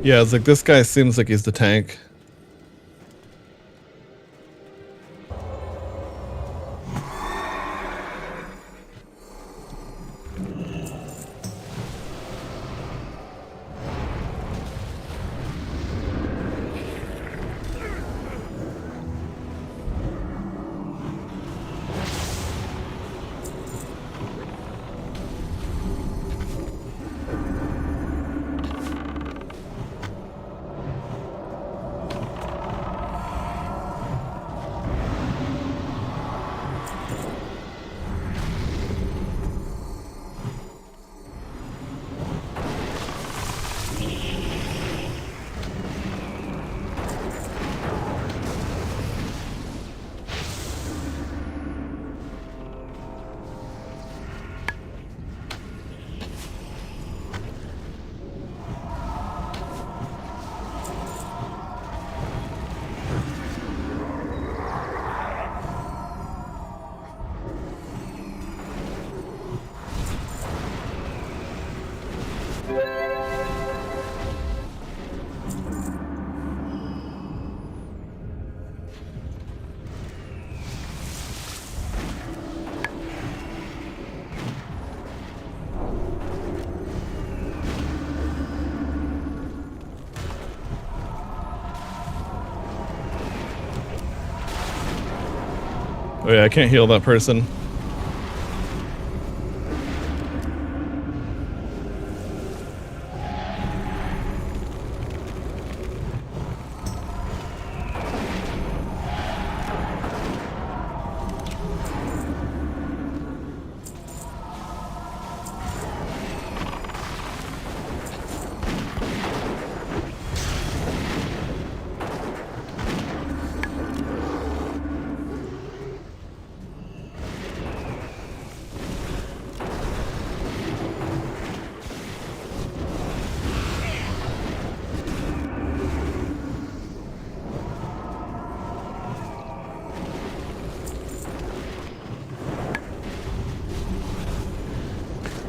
A: Yeah, it's like this guy seems like he's the tank. Oh yeah, I can't heal that person.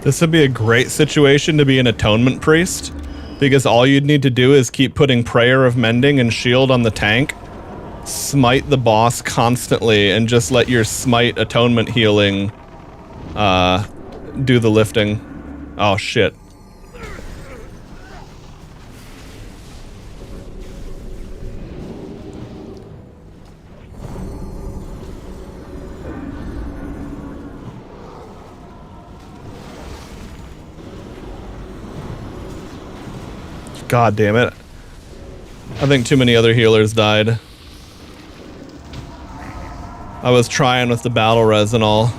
A: This would be a great situation to be an atonement priest, because all you'd need to do is keep putting Prayer of Mending and Shield on the tank, smite the boss constantly, and just let your smite atonement healing do the lifting. Oh shit. God damn it. I think too many other healers died. I was trying with the battle res and all.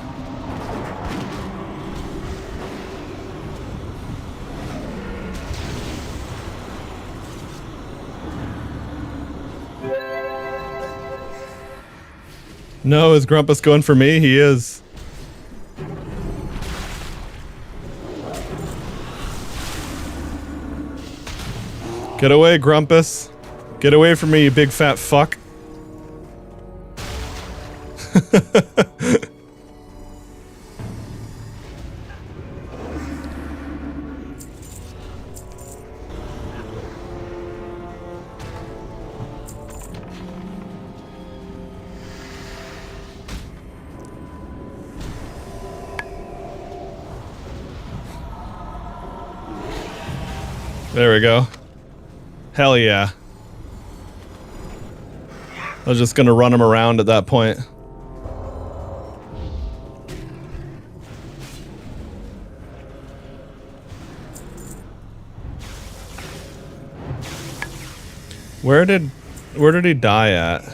A: No, is Grumpus going for me? He is. Get away, Grumpus. Get away from me, you big fat fuck. There we go. Hell yeah. I was just gonna run him around at that point. Where did he die at?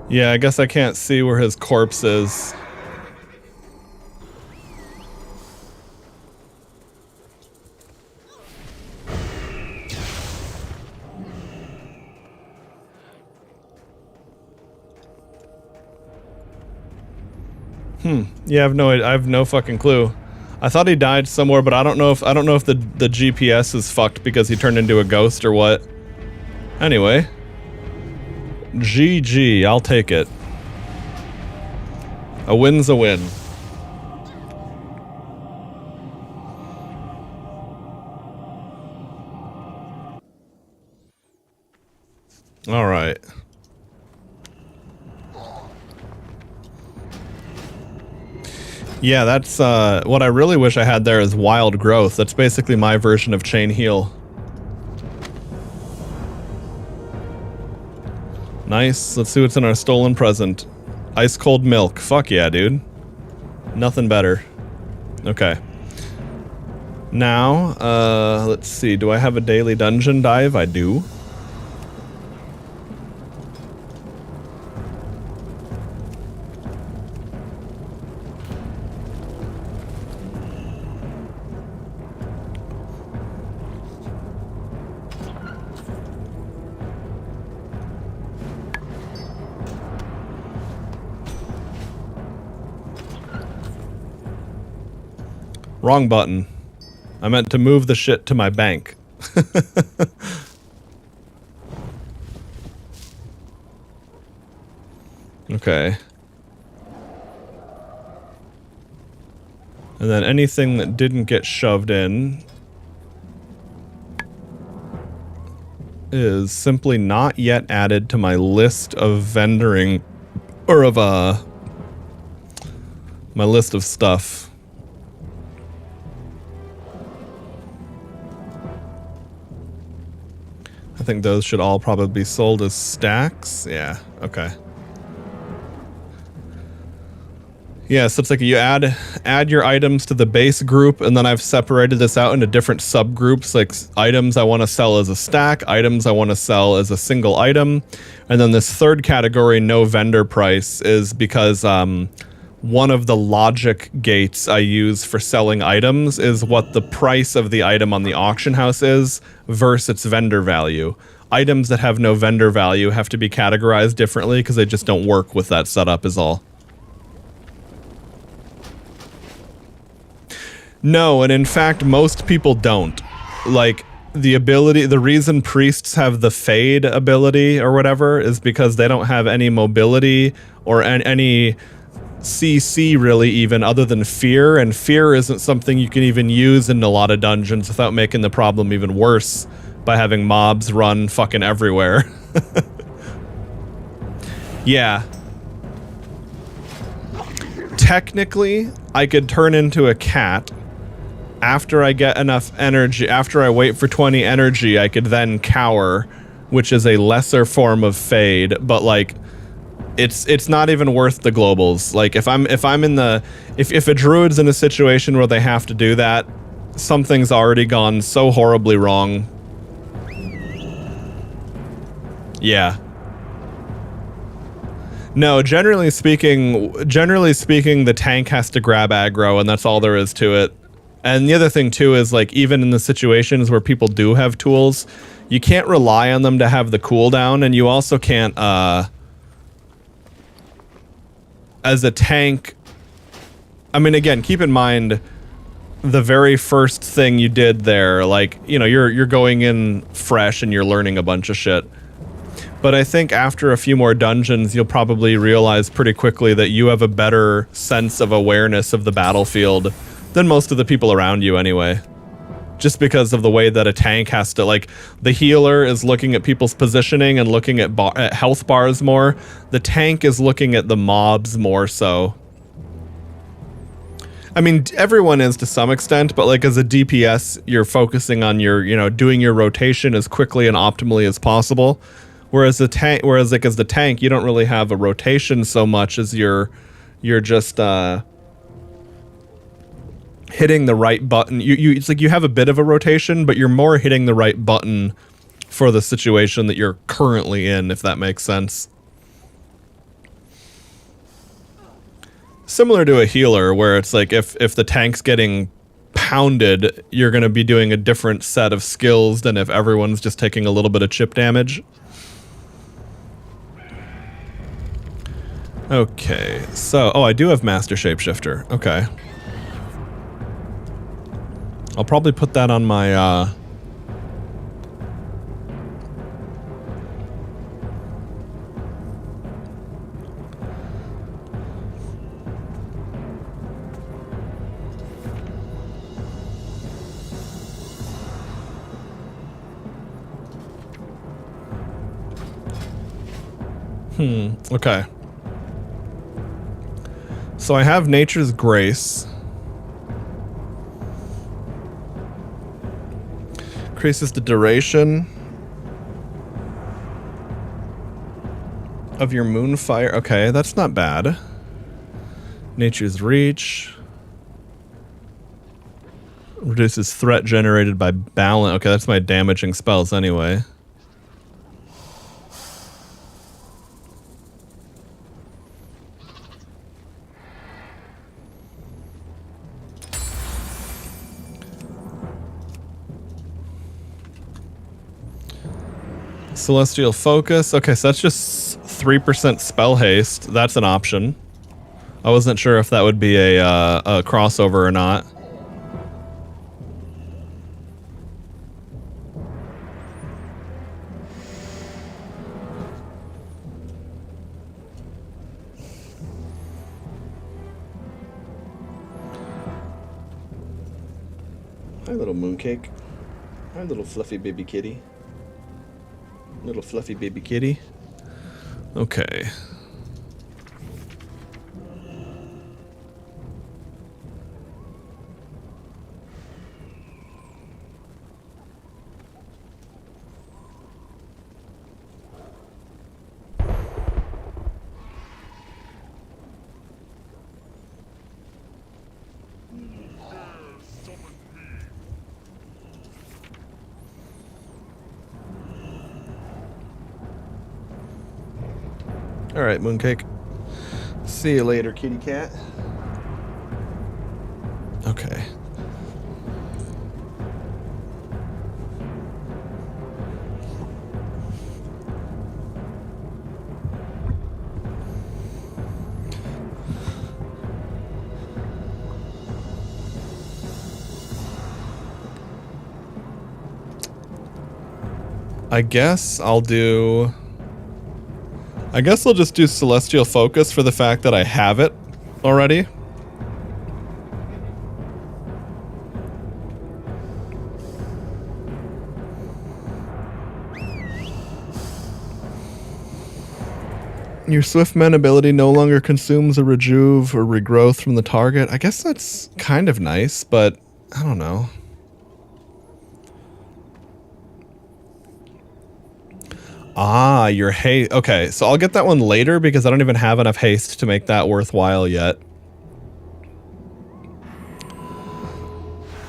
A: Yeah, I guess I can't see where his corpse is. Yeah, I have no fucking clue. I thought he died somewhere, but I don't know if the GPS is fucked because he turned into a ghost or what. Anyway. GG, I'll take it. A win's a win. All right. Yeah, that's what I really wish I had there is wild growth. That's basically my version of chain heal. Nice. Let's see what's in our stolen present. Ice cold milk. Fuck yeah, dude. Nothing better. Okay. Now, let's see. Do I have a daily dungeon dive? I do. Wrong button. I meant to move the shit to my bank. Okay. And then anything that didn't get shoved in is simply not yet added to my list of vendoring or of My list of stuff. I think those should all probably be sold as stacks. Yeah, okay. Yeah, so it's like you add your items to the base group, and then I've separated this out into different subgroups, like items I want to sell as a stack, items I want to sell as a single item, and then this third category, no vendor price, is because one of the logic gates I use for selling items is what the price of the item on the auction house is versus its vendor value. Items that have no vendor value have to be categorized differently because they just don't work with that setup is all. No, and in fact, most people don't. Like, the reason priests have the fade ability or whatever is because they don't have any mobility or any CC really even other than fear, and fear isn't something you can even use in a lot of dungeons without making the problem even worse by having mobs run fucking everywhere. Yeah. Technically, I could turn into a cat. After I get enough energy, after I wait for 20 energy, I could then cower, which is a lesser form of fade, but like it's not even worth the globals. Like if a druid's in a situation where they have to do that, something's already gone so horribly wrong. Yeah. No, generally speaking, the tank has to grab aggro, and that's all there is to it. And the other thing too is, like, even in the situations where people do have tools, you can't rely on them to have the cooldown, and you also can't, as a tank, I mean, again, keep in mind, the very first thing you did there, like, you know, you're going in fresh and you're learning a bunch of shit. But I think after a few more dungeons, you'll probably realize pretty quickly that you have a better sense of awareness of the battlefield than most of the people around you anyway. Just because of the way that a tank has to, like, the healer is looking at people's positioning and looking at health bars more. The tank is looking at the mobs more so. I mean, everyone is to some extent, but like as a DPS, you're focusing on your, you know, doing your rotation as quickly and optimally as possible. Whereas the tank, as the tank, you don't really have a rotation so much as you're just hitting the right button. It's like you have a bit of a rotation, but you're more hitting the right button for the situation that you're currently in, if that makes sense. Similar to a healer, where it's like if the tank's getting pounded, you're going to be doing a different set of skills than if everyone's just taking a little bit of chip damage. Okay, so, oh, I do have Master Shapeshifter. Okay. I'll probably put that on my, okay. So I have Nature's Grace. Increases the duration of your moonfire. Okay, that's not bad. Nature's Reach. Reduces threat generated by balance. Okay, that's my damaging spells anyway. Celestial Focus. Okay, so that's just 3% spell haste. That's an option. I wasn't sure if that would be a crossover or not. Hi, little mooncake. Hi, little fluffy baby kitty. Little fluffy baby kitty. Okay. All right, Mooncake. See you later, kitty cat. Okay. I guess I'll just do Celestial Focus for the fact that I have it already. Your Swiftman ability no longer consumes a rejuve or regrowth from the target. I guess that's kind of nice, but I don't know. Ah, your haste. Okay, so I'll get that one later because I don't even have enough haste to make that worthwhile yet.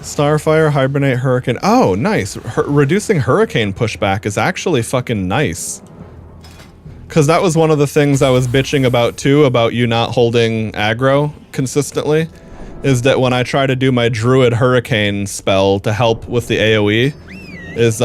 A: Starfire, Hibernate, Hurricane. Oh, nice. Reducing Hurricane pushback is actually fucking nice. Because that was one of the things I was bitching about too, about you not holding aggro consistently, is that when I try to do my Druid Hurricane spell to help with the AoE, is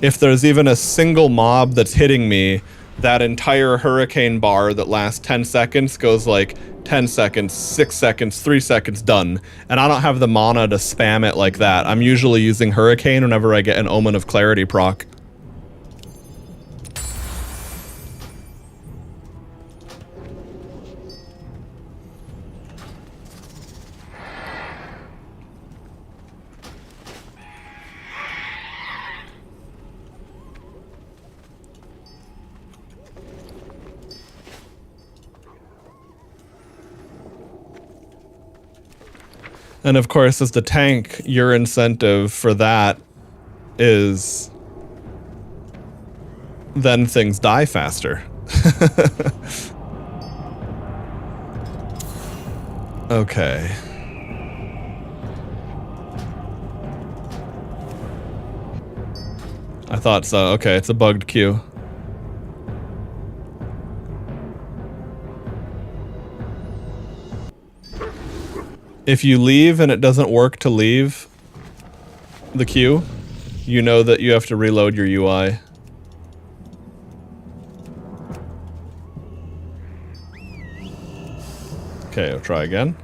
A: if there's even a single mob that's hitting me, that entire Hurricane bar that lasts 10 seconds goes like 10 seconds, 6 seconds, 3 seconds, done. And I don't have the mana to spam it like that. I'm usually using Hurricane whenever I get an Omen of Clarity proc. And of course, as the tank, your incentive for that is then things die faster. Okay. I thought so. Okay, it's a bugged queue. If you leave and it doesn't work to leave the queue, you know that you have to reload your UI. Okay, I'll try again.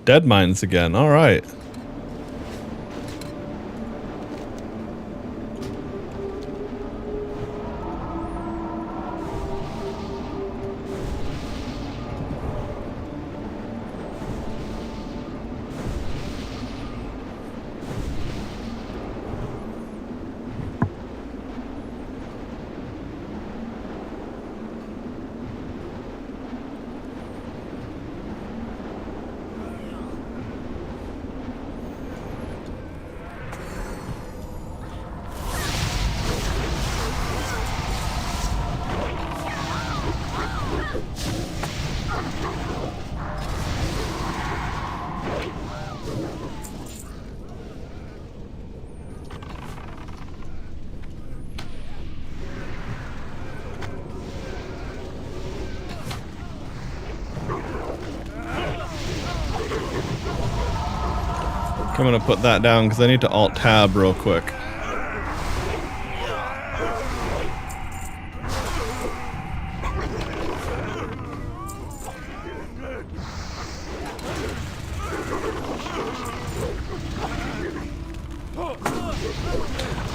A: Dead mines again, alright. I'm gonna put that down because I need to alt-tab real quick.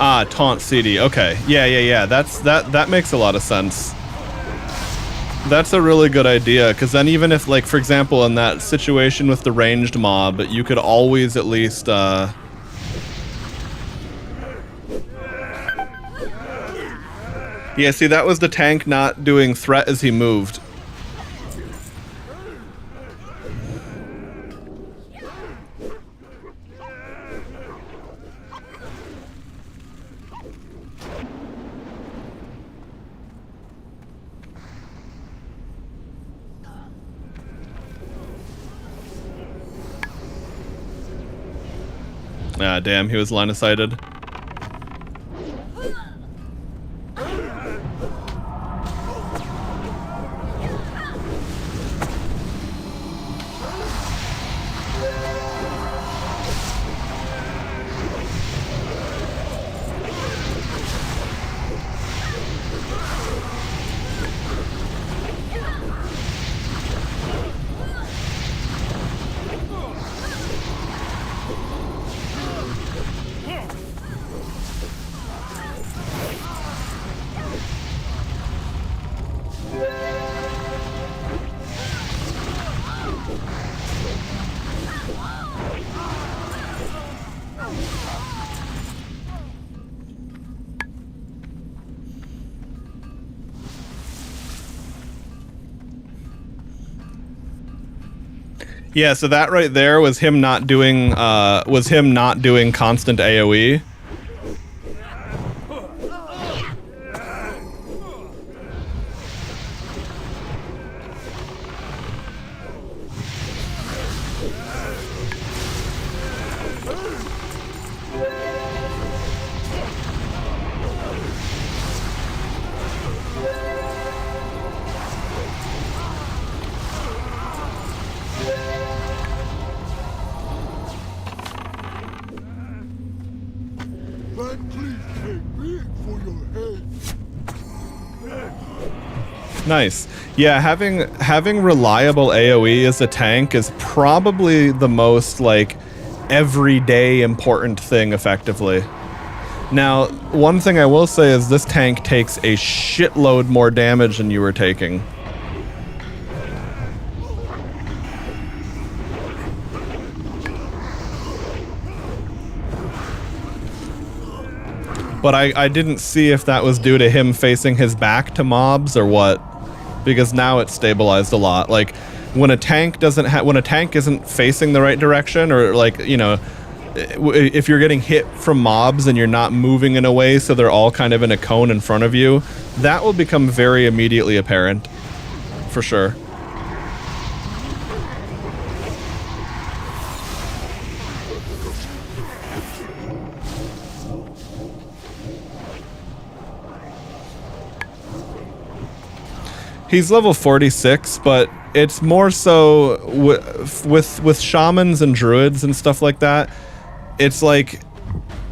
A: Ah, taunt CD. Okay. Yeah. That makes a lot of sense. That's a really good idea, because then even if, like, for example, in that situation with the ranged mob, you could always at least, Yeah, see, that was the tank not doing threat as he moved. Ah, damn, he was line of sighted. Yeah, so that right there was him not doing constant AoE. Nice. Yeah, having reliable AoE as a tank is probably the most, like, everyday important thing, effectively. Now, one thing I will say is this tank takes a shitload more damage than you were taking. But I didn't see if that was due to him facing his back to mobs or what, because now it's stabilized a lot. Like, when a tank isn't facing the right direction, or, like, you know, if you're getting hit from mobs and you're not moving in a way so they're all kind of in a cone in front of you, that will become very immediately apparent, for sure. He's level 46, but it's more so with shamans and druids and stuff like that. It's like,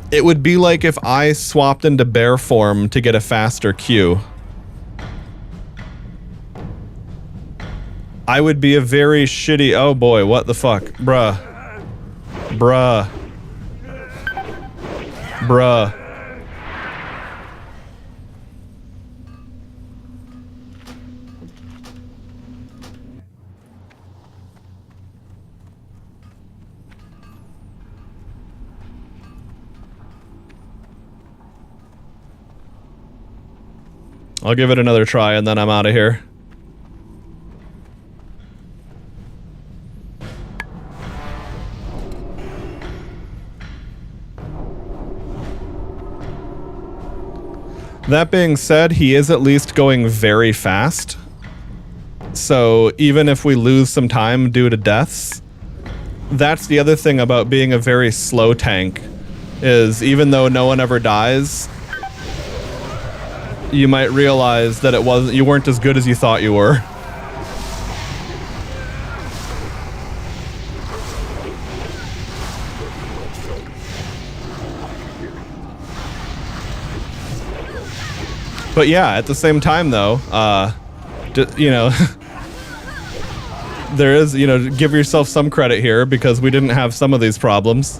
A: it would be like if I swapped into bear form to get a faster Q. I would be a very shitty, oh boy, what the fuck, bruh. Bruh. Bruh. I'll give it another try and then I'm out of here. That being said, he is at least going very fast. So even if we lose some time due to deaths, that's the other thing about being a very slow tank, is even though no one ever dies, you might realize that you weren't as good as you thought you were. But yeah, at the same time though, you know, there is, you know, give yourself some credit here because we didn't have some of these problems.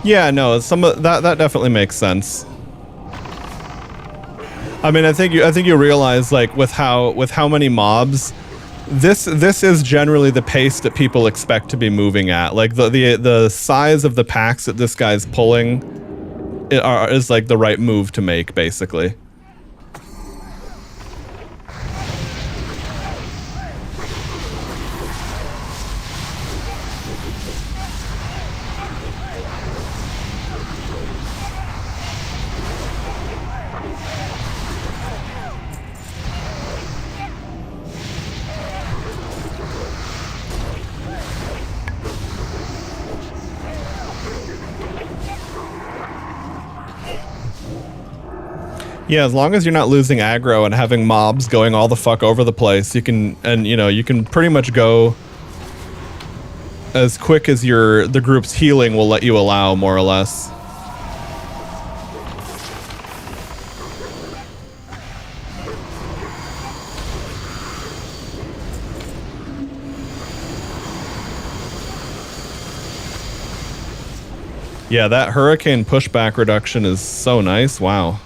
A: Yeah, no, some of that definitely makes sense. I mean, I think you realize, like, with how many mobs, this is generally the pace that people expect to be moving at. Like the size of the packs that this guy's pulling is like the right move to make, basically. Yeah, as long as you're not losing aggro and having mobs going all the fuck over the place, you can, and you know, you can pretty much go as quick as the group's healing will let you allow, more or less. Yeah, that hurricane pushback reduction is so nice. Wow.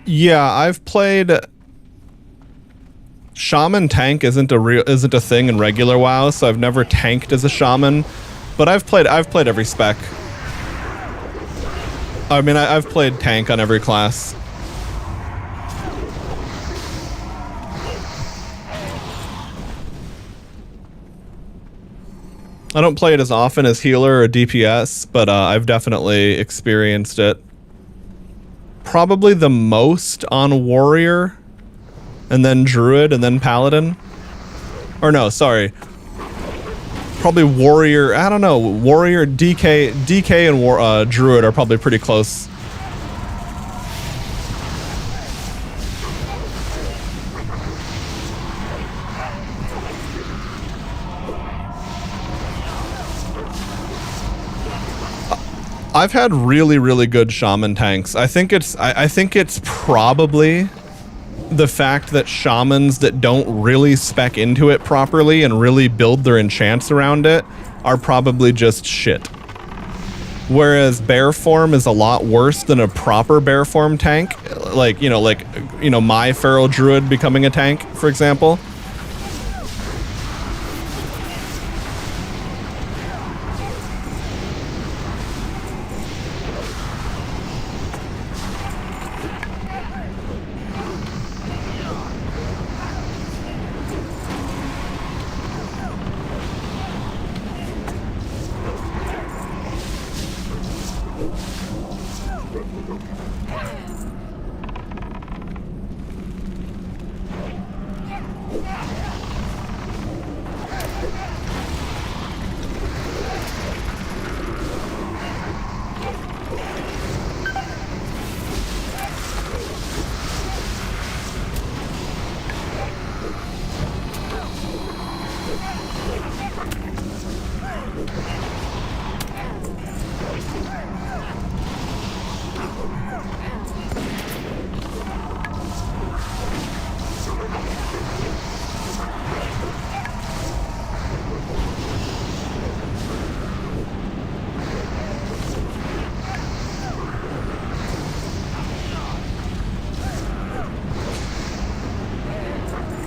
A: Yeah, I've played Shaman tank isn't a thing in regular WoW, so I've never tanked as a shaman, but I've played every spec. I mean, I've played tank on every class. I don't play it as often as healer or DPS, but I've definitely experienced it. Probably the most on warrior, and then druid, and then paladin. Or no, sorry. Probably warrior. I don't know. Warrior, DK, and druid are probably pretty close. I've had really, really good shaman tanks. I think it's probably the fact that shamans that don't really spec into it properly and really build their enchants around it are probably just shit. Whereas bear form is a lot worse than a proper bear form tank, like my feral druid becoming a tank, for example.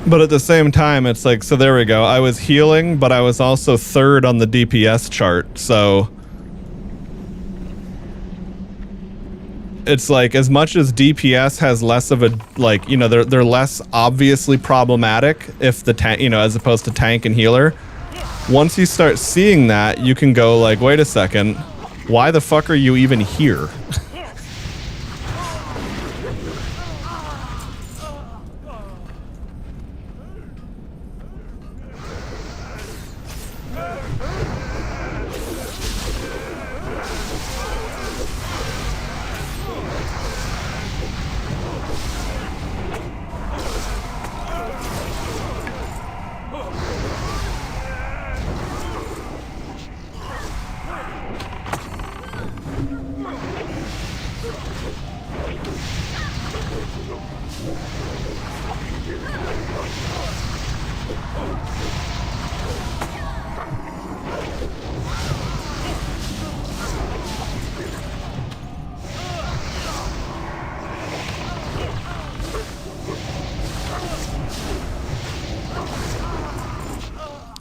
A: But at the same time, it's like, so there we go. I was healing, but I was also third on the DPS chart. So it's like, as much as DPS has less of a, like, they're less obviously problematic if the tank, as opposed to tank and healer. Once you start seeing that, you can go like, wait a second, why the fuck are you even here?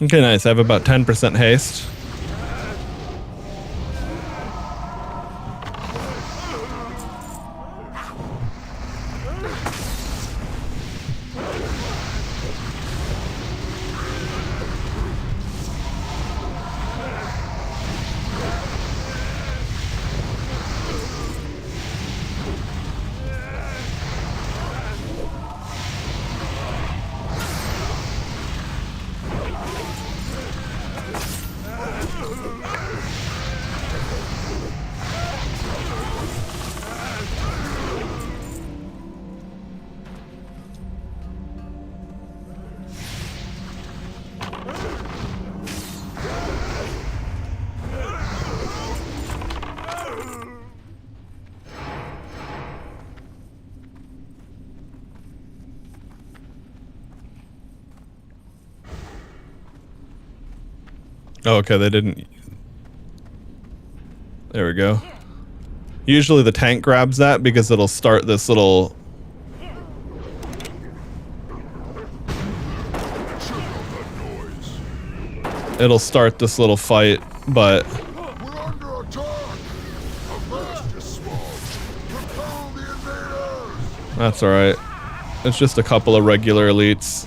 A: Okay, nice. I have about 10% haste. Oh, okay, they didn't. There we go. Usually the tank grabs that because it'll start this little... It'll start this little fight, but...
D: We're under attack! A blast is small. Propel the invaders!
A: That's alright. It's just a couple of regular elites.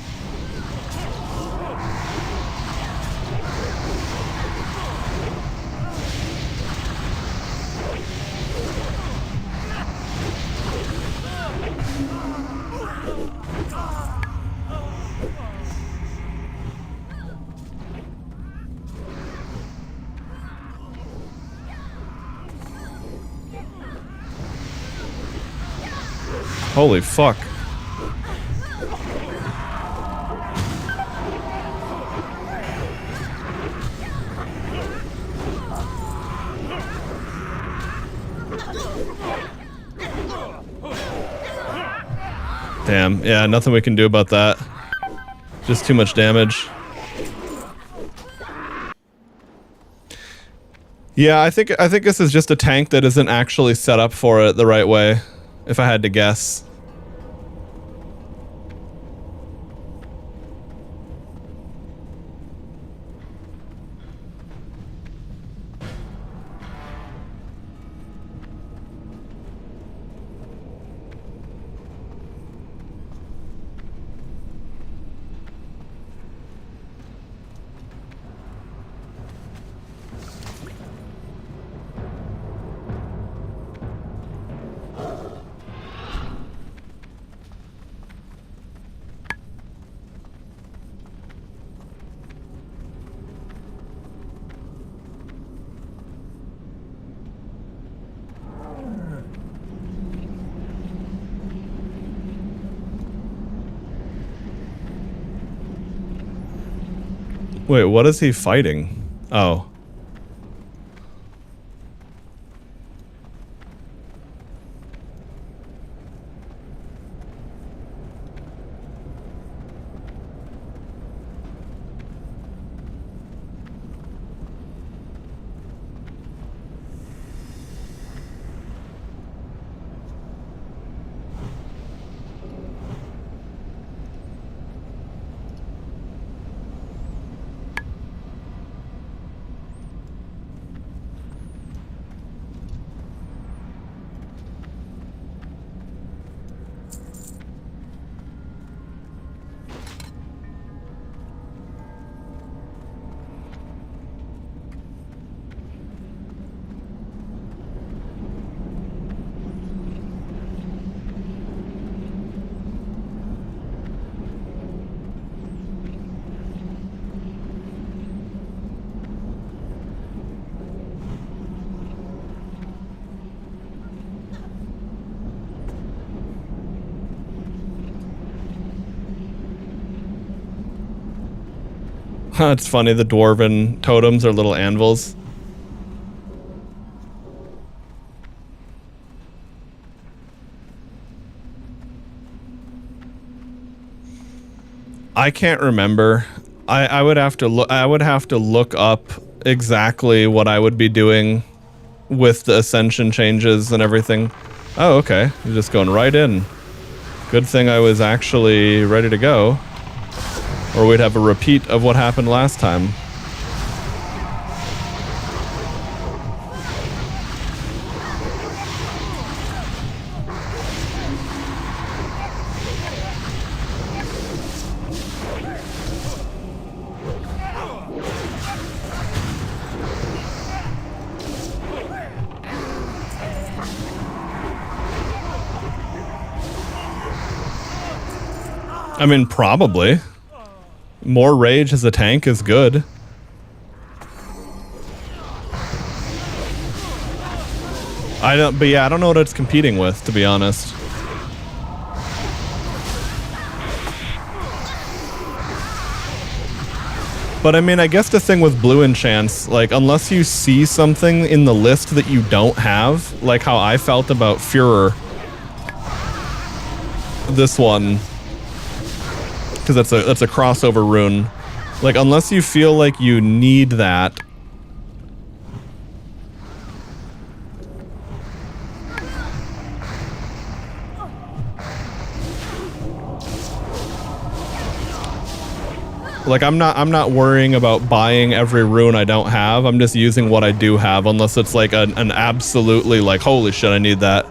A: Holy fuck. Damn, yeah, nothing we can do about that. Just too much damage. Yeah, I think this is just a tank that isn't actually set up for it the right way, if I had to guess. Wait, what is he fighting? Oh. It's funny, the dwarven totems are little anvils. I can't remember. I would have to look up exactly what I would be doing with the Ascension changes and everything. Oh, okay. You're just going right in. Good thing I was actually ready to go. Or we'd have a repeat of what happened last time. I mean, probably. More rage as a tank is good. I don't know what it's competing with, to be honest. But I mean, I guess the thing with blue enchants, like, unless you see something in the list that you don't have, like how I felt about Führer, this one, because that's a crossover rune. Like, unless you feel like you need that, like I'm not worrying about buying every rune I don't have. I'm just using what I do have, unless it's like an absolutely like, holy shit, I need that.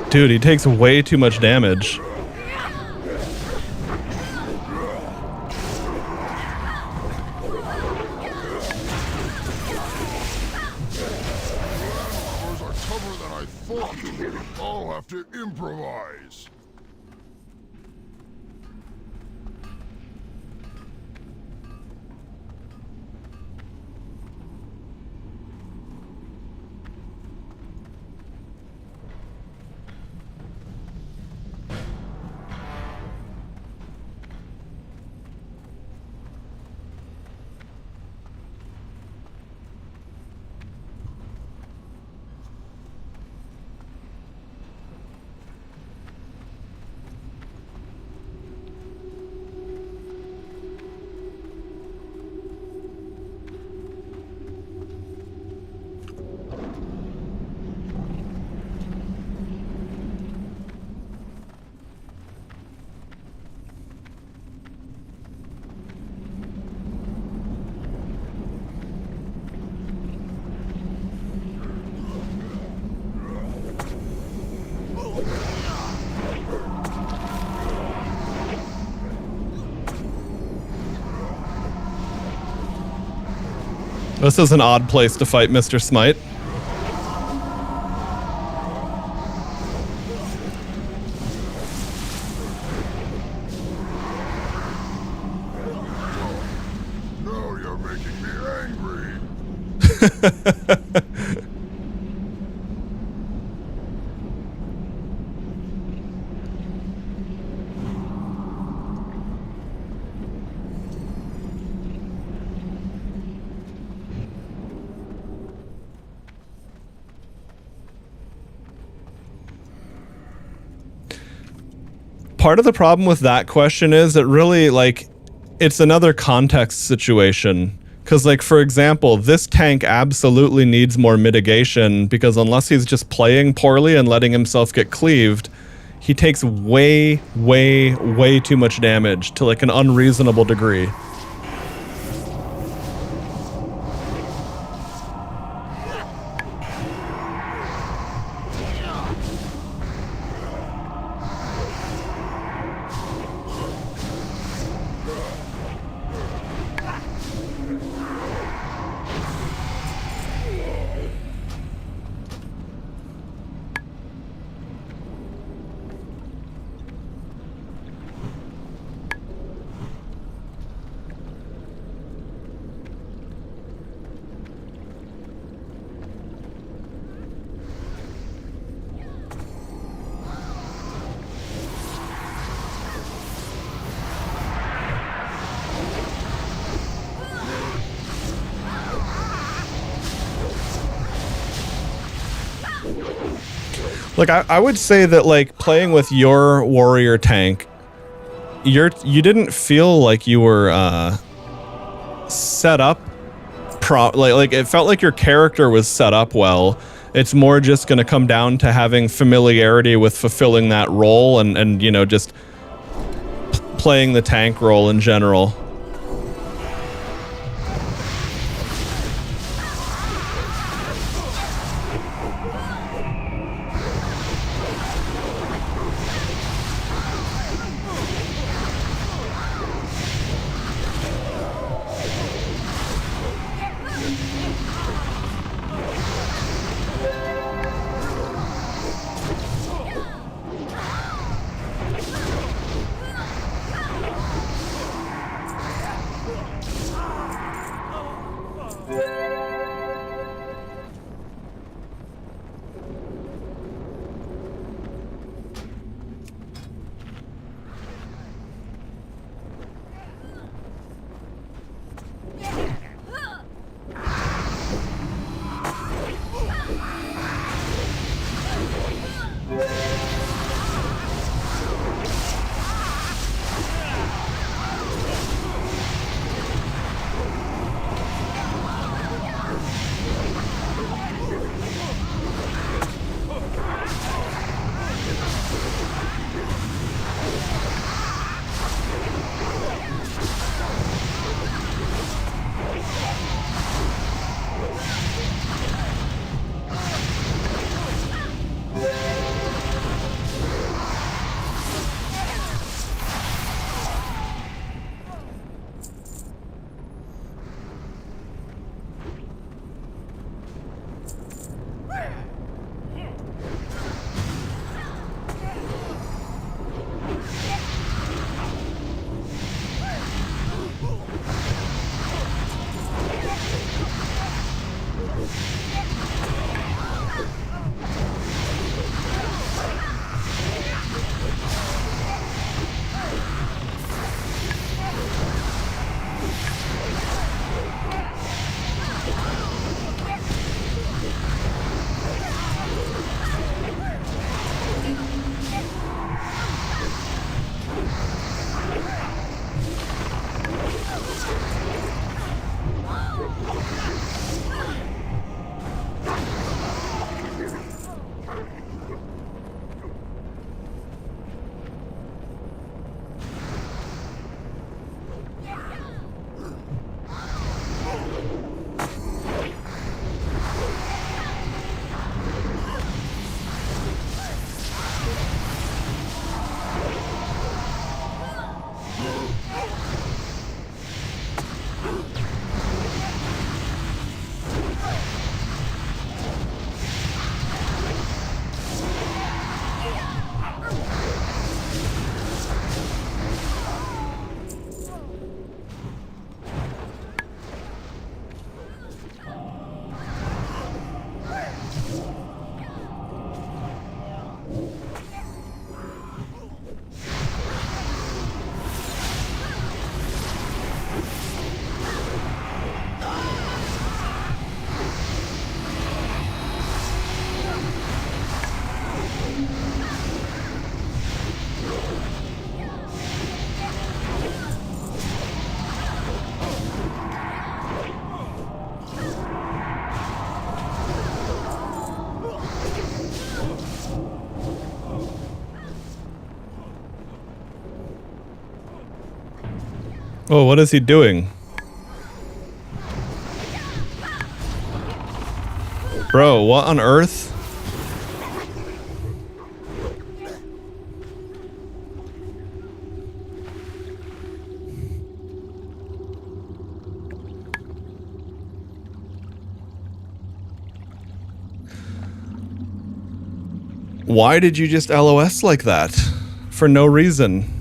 A: Dude, he takes way too much damage.
D: I'll have to improvise.
A: This is an odd place to fight Mr. Smite.
D: Now you're making me angry.
A: Part of the problem with that question is that really, like, it's another context situation. Because, like, for example, this tank absolutely needs more mitigation, because unless he's just playing poorly and letting himself get cleaved, he takes way, way, way too much damage to, like, an unreasonable degree. Like, I would say that, like, playing with your warrior tank, you didn't feel like you were set up like it felt like your character was set up well. It's more just going to come down to having familiarity with fulfilling that role and you know, just playing the tank role in general. Oh, what is he doing? Bro, what on earth? Why did you just LOS like that? For no reason.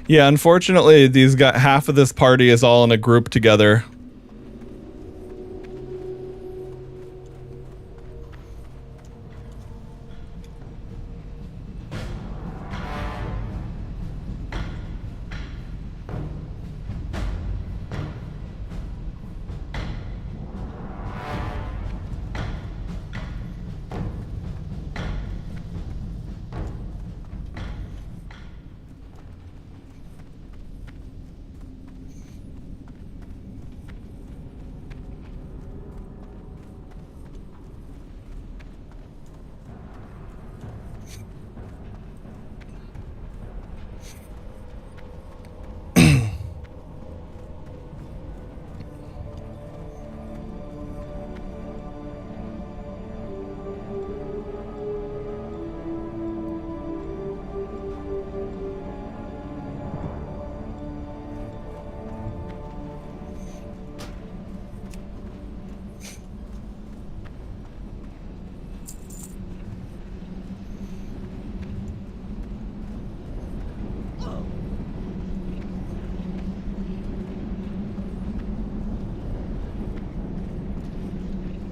A: Yeah, unfortunately, these got half of this party is all in a group together.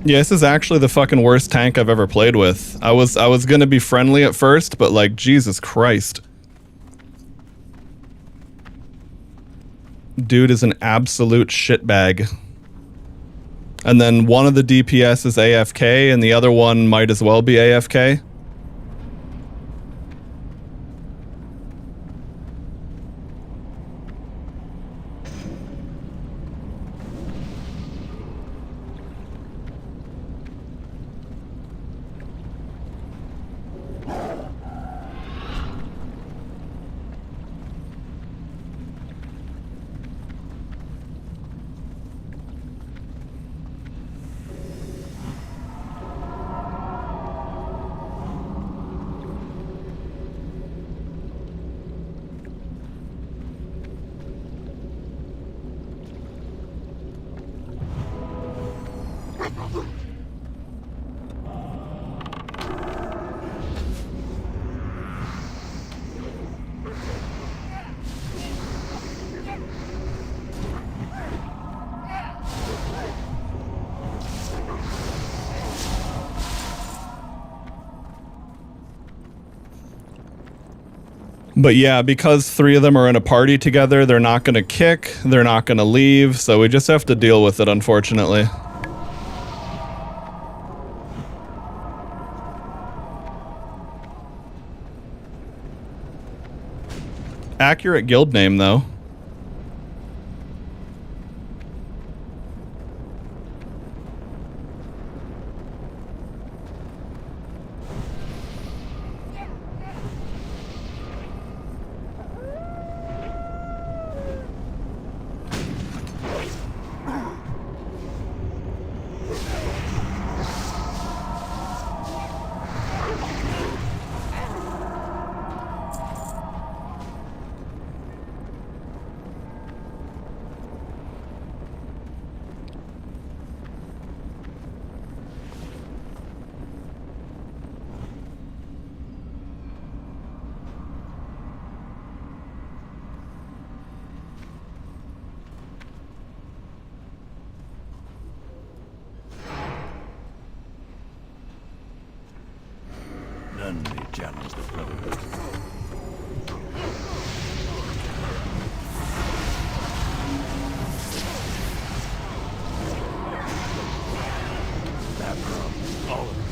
A: Yeah, this is actually the fucking worst tank I've ever played with. I was gonna be friendly at first, but like, Jesus Christ. Dude is an absolute shitbag. And then one of the DPS is AFK, and the other one might as well be AFK. But yeah, because three of them are in a party together, they're not gonna kick, they're not gonna leave, so we just have to deal with it, unfortunately. Accurate guild name, though.
H: None may challenge the Brotherhood. All of it.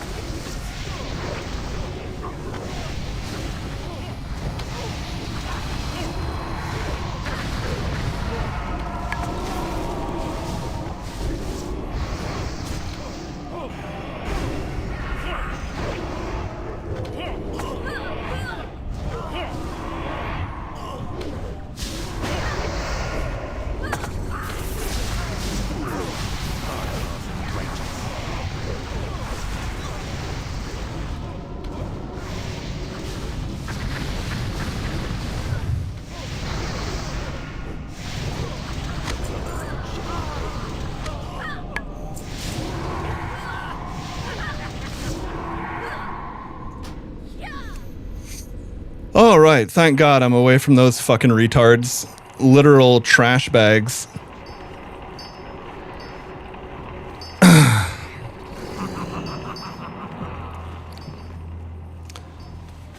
A: All right, thank God I'm away from those fucking retards. Literal trash bags.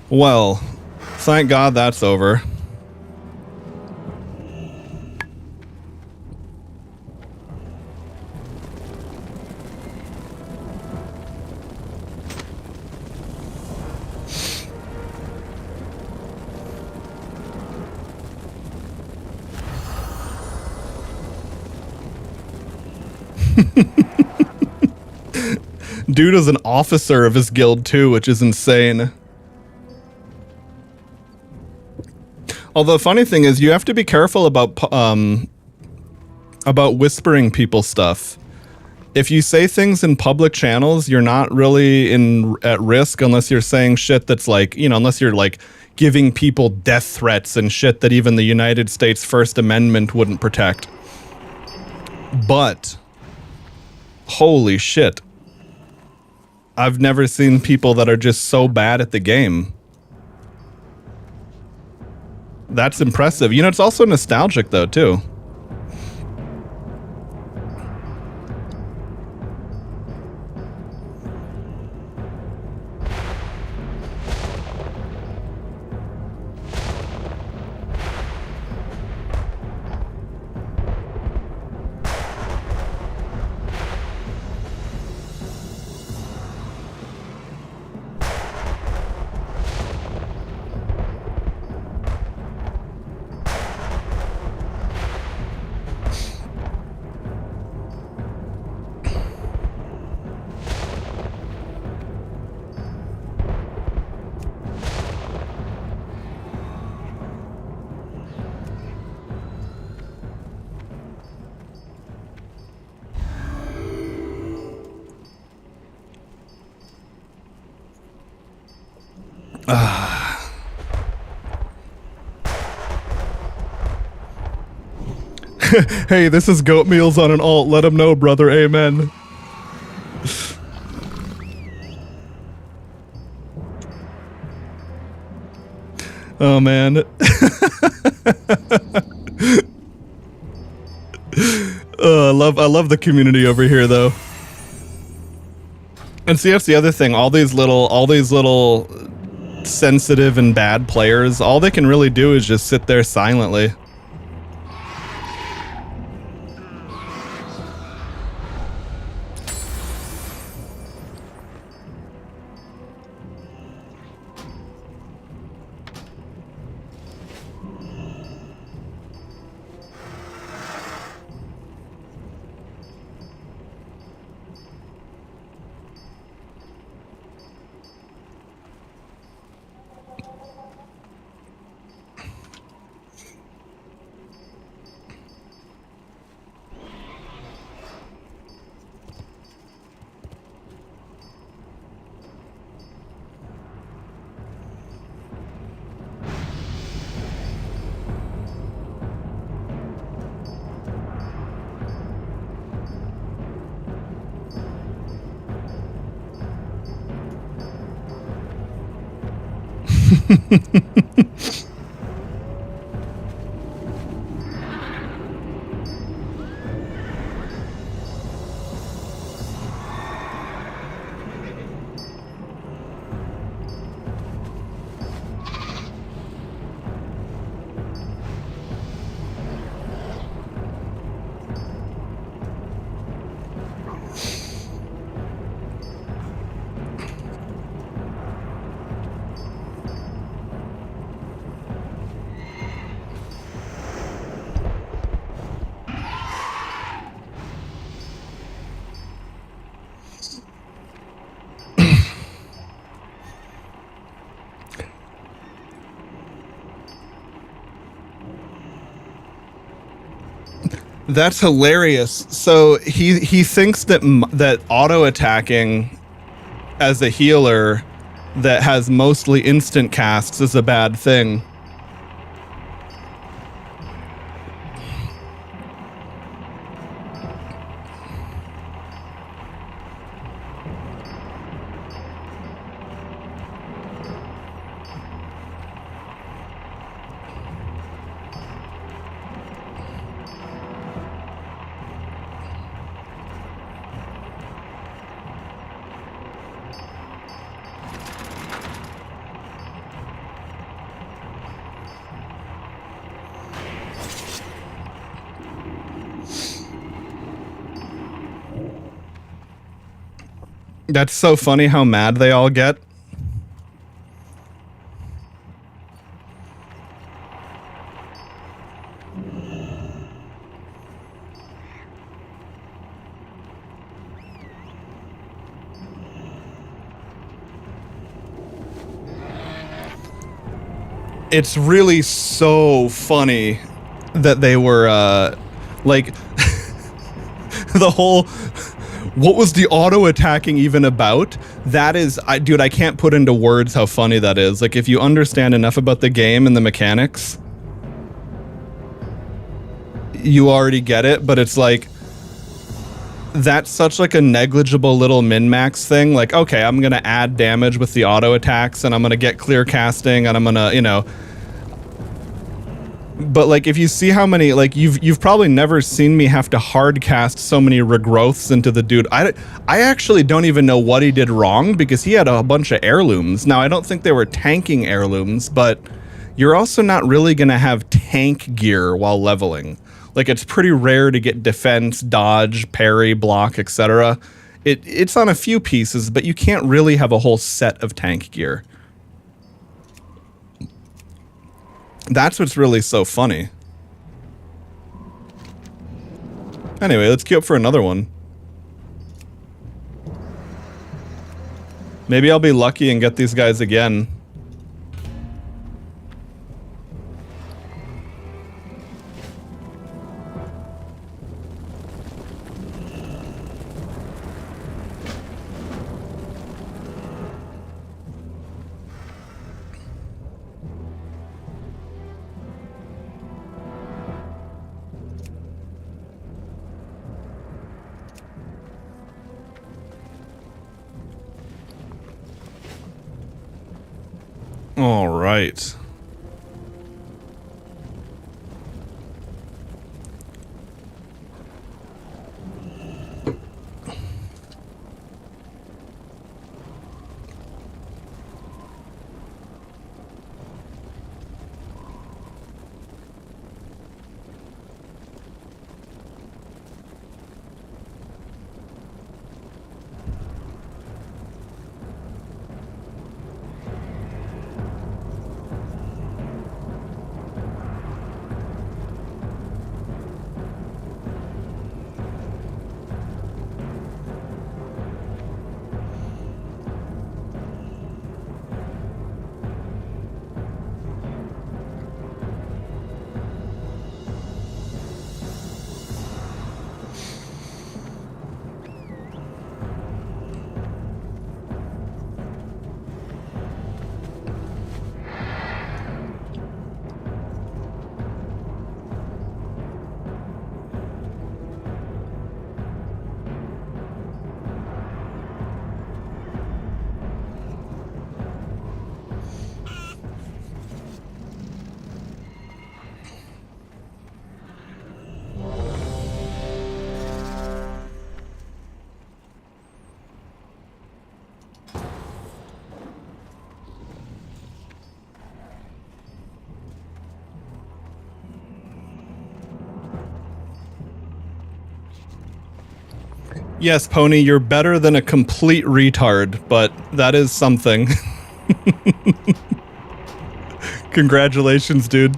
A: Well, thank God that's over. Dude is an officer of his guild too, which is insane. Although, funny thing is, you have to be careful about whispering people stuff. If you say things in public channels, you're not really at risk unless you're saying shit that's like, you know, unless you're like giving people death threats and shit that even the United States First Amendment wouldn't protect. But holy shit. I've never seen people that are just so bad at the game. That's impressive. You know, it's also nostalgic though, too. Hey, this is Goat Meals on an alt. Let him know, brother. Amen. Oh, man. I love the community over here, though. And see, that's the other thing. All these little sensitive and bad players, all they can really do is just sit there silently. That's hilarious. So he thinks that that auto attacking as a healer that has mostly instant casts is a bad thing. That's so funny how mad they all get. It's really so funny that they were, like, the whole, what was the auto attacking even about? That is, dude, I can't put into words how funny that is. Like, if you understand enough about the game and the mechanics, you already get it, but it's like, that's such like a negligible little min-max thing. Like, okay, I'm gonna add damage with the auto attacks and I'm gonna get clear casting and I'm gonna, you know. But like, if you see how many, like, you've probably never seen me have to hard cast so many regrowths into the dude. I actually don't even know what he did wrong because he had a bunch of heirlooms. Now, I don't think they were tanking heirlooms, but you're also not really gonna have tank gear while leveling. Like, it's pretty rare to get defense, dodge, parry, block, etc. It's on a few pieces, but you can't really have a whole set of tank gear. That's what's really so funny. Anyway, let's queue up for another one. Maybe I'll be lucky and get these guys again. All right. Yes, Pony, you're better than a complete retard, but that is something. Congratulations, dude.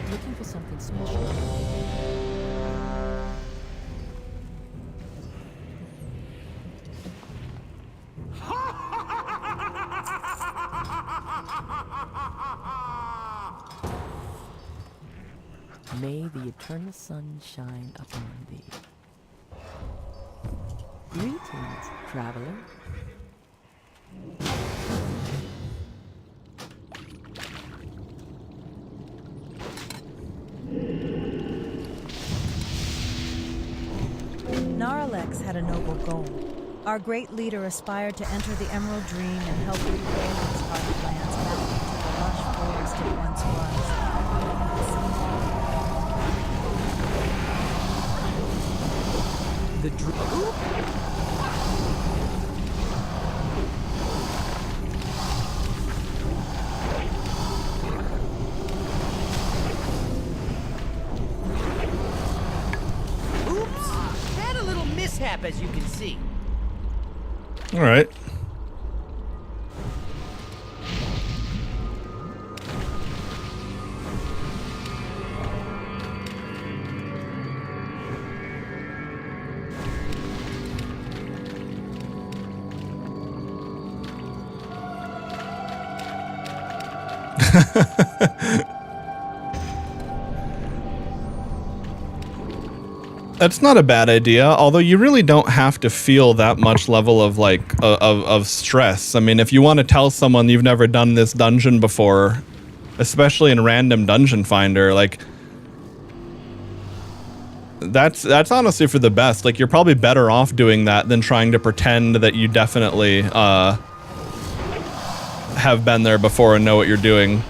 I: Looking for some something special. May the eternal sun shine upon thee. Greetings, traveler.
J: Narlex had a noble goal. Our great leader aspired to enter the Emerald Dream and help rebuild these hard lands back into the lush forest it once was.
I: The Druid.
C: Had a little mishap, as you can see.
A: All right. That's not a bad idea, although you really don't have to feel that much level of like of stress. I mean, if you want to tell someone you've never done this dungeon before, especially in random dungeon finder, like that's honestly for the best. Like, you're probably better off doing that than trying to pretend that you definitely have been there before and know what you're doing.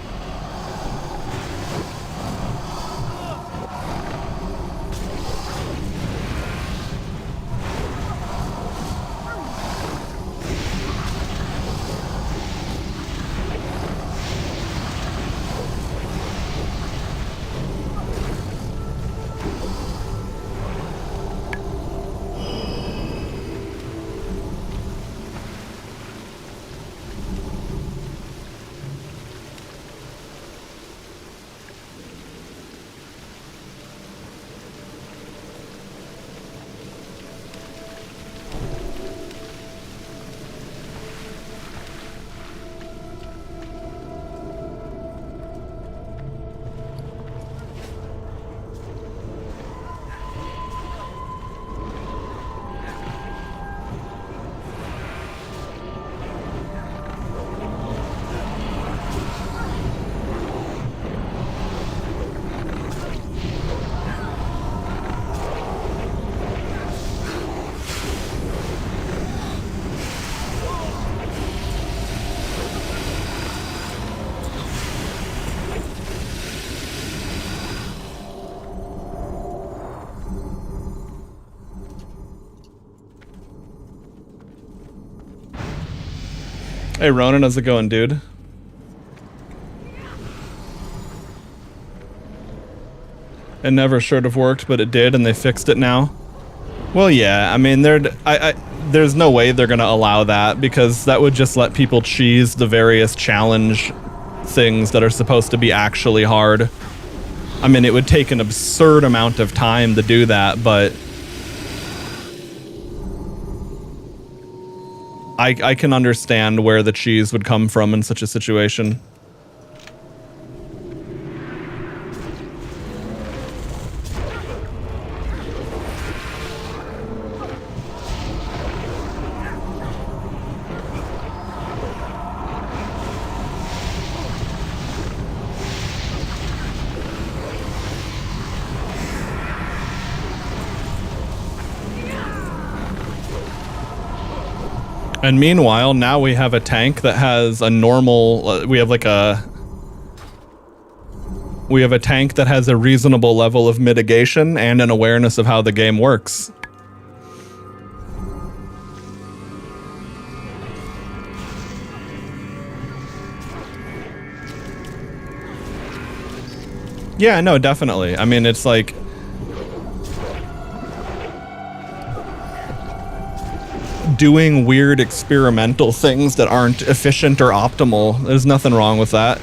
A: Hey Ronan, how's it going, dude? It never should have worked, but it did, and they fixed it now. Well, yeah, I mean, there's no way they're gonna allow that, because that would just let people cheese the various challenge things that are supposed to be actually hard. I mean, it would take an absurd amount of time to do that, but I can understand where the cheese would come from in such a situation. And meanwhile, now we have a tank that has a normal, we have a tank that has a reasonable level of mitigation and an awareness of how the game works. Yeah, no, definitely. I mean, it's like, doing weird experimental things that aren't efficient or optimal. There's nothing wrong with that.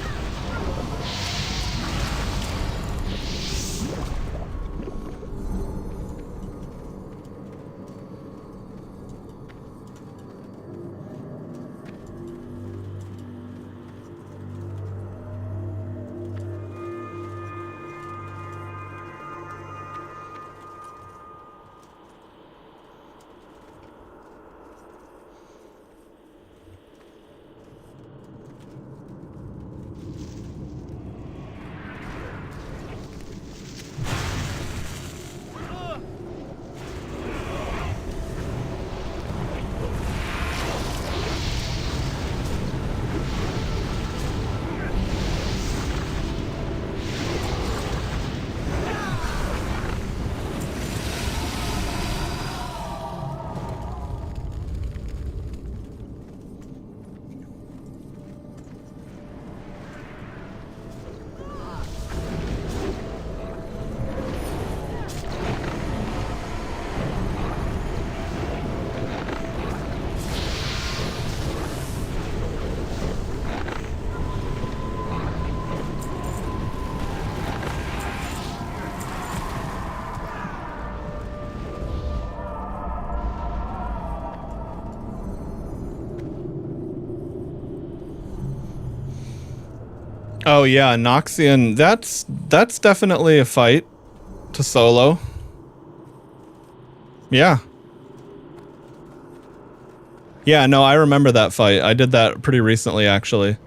A: Oh yeah, Noxian. That's definitely a fight to solo. Yeah. Yeah, no, I remember that fight. I did that pretty recently, actually.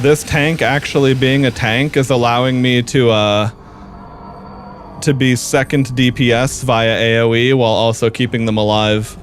A: This tank actually being a tank is allowing me to be second DPS via AoE while also keeping them alive.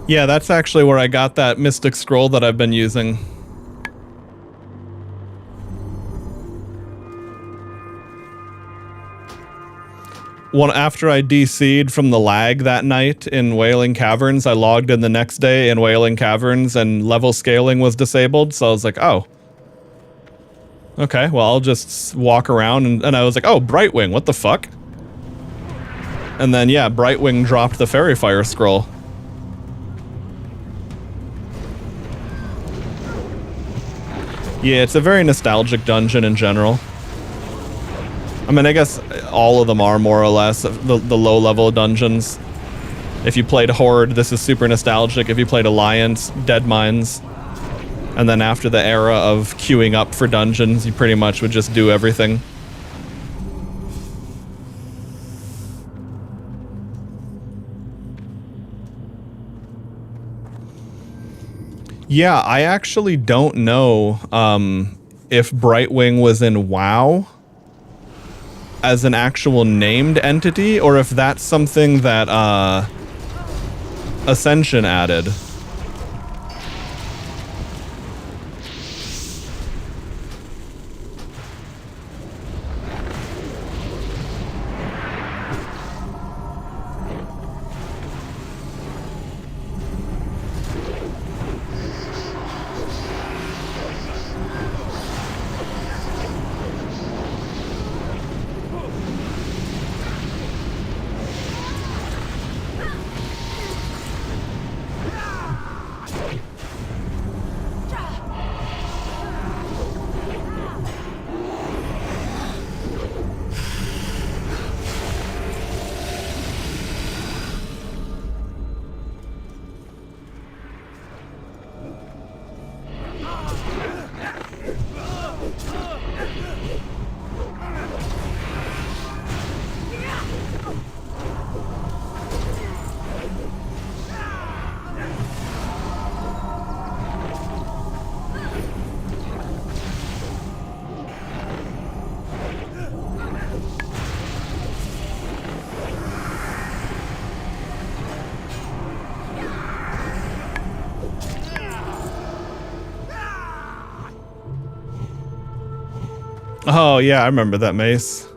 A: Yeah, that's actually where I got that Mystic Scroll that I've been using. After I DC'd from the lag that night in Wailing Caverns, I logged in the next day in Wailing Caverns and level scaling was disabled, so I was like, oh. Okay, well, I'll just walk around, and I was like, oh, Brightwing, what the fuck? And then, yeah, Brightwing dropped the Fairy Fire Scroll. Yeah, it's a very nostalgic dungeon in general. I mean, I guess all of them are more or less the low-level dungeons. If you played Horde, this is super nostalgic. If you played Alliance, Dead Mines. And then after the era of queuing up for dungeons, you pretty much would just do everything. Yeah, I actually don't know if Brightwing was in WoW as an actual named entity, or if that's something that Ascension added. Oh, yeah, I remember that mace.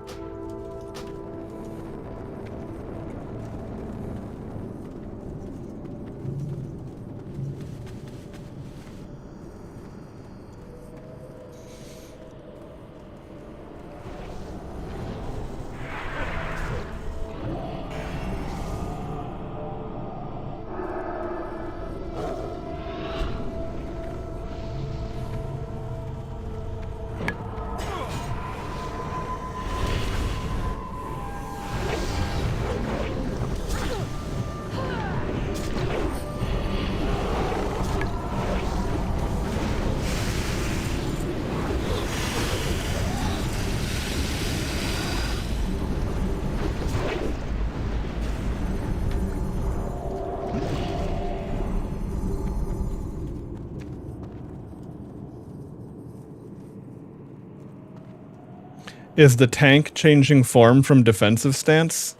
A: Is the tank changing form from defensive stance?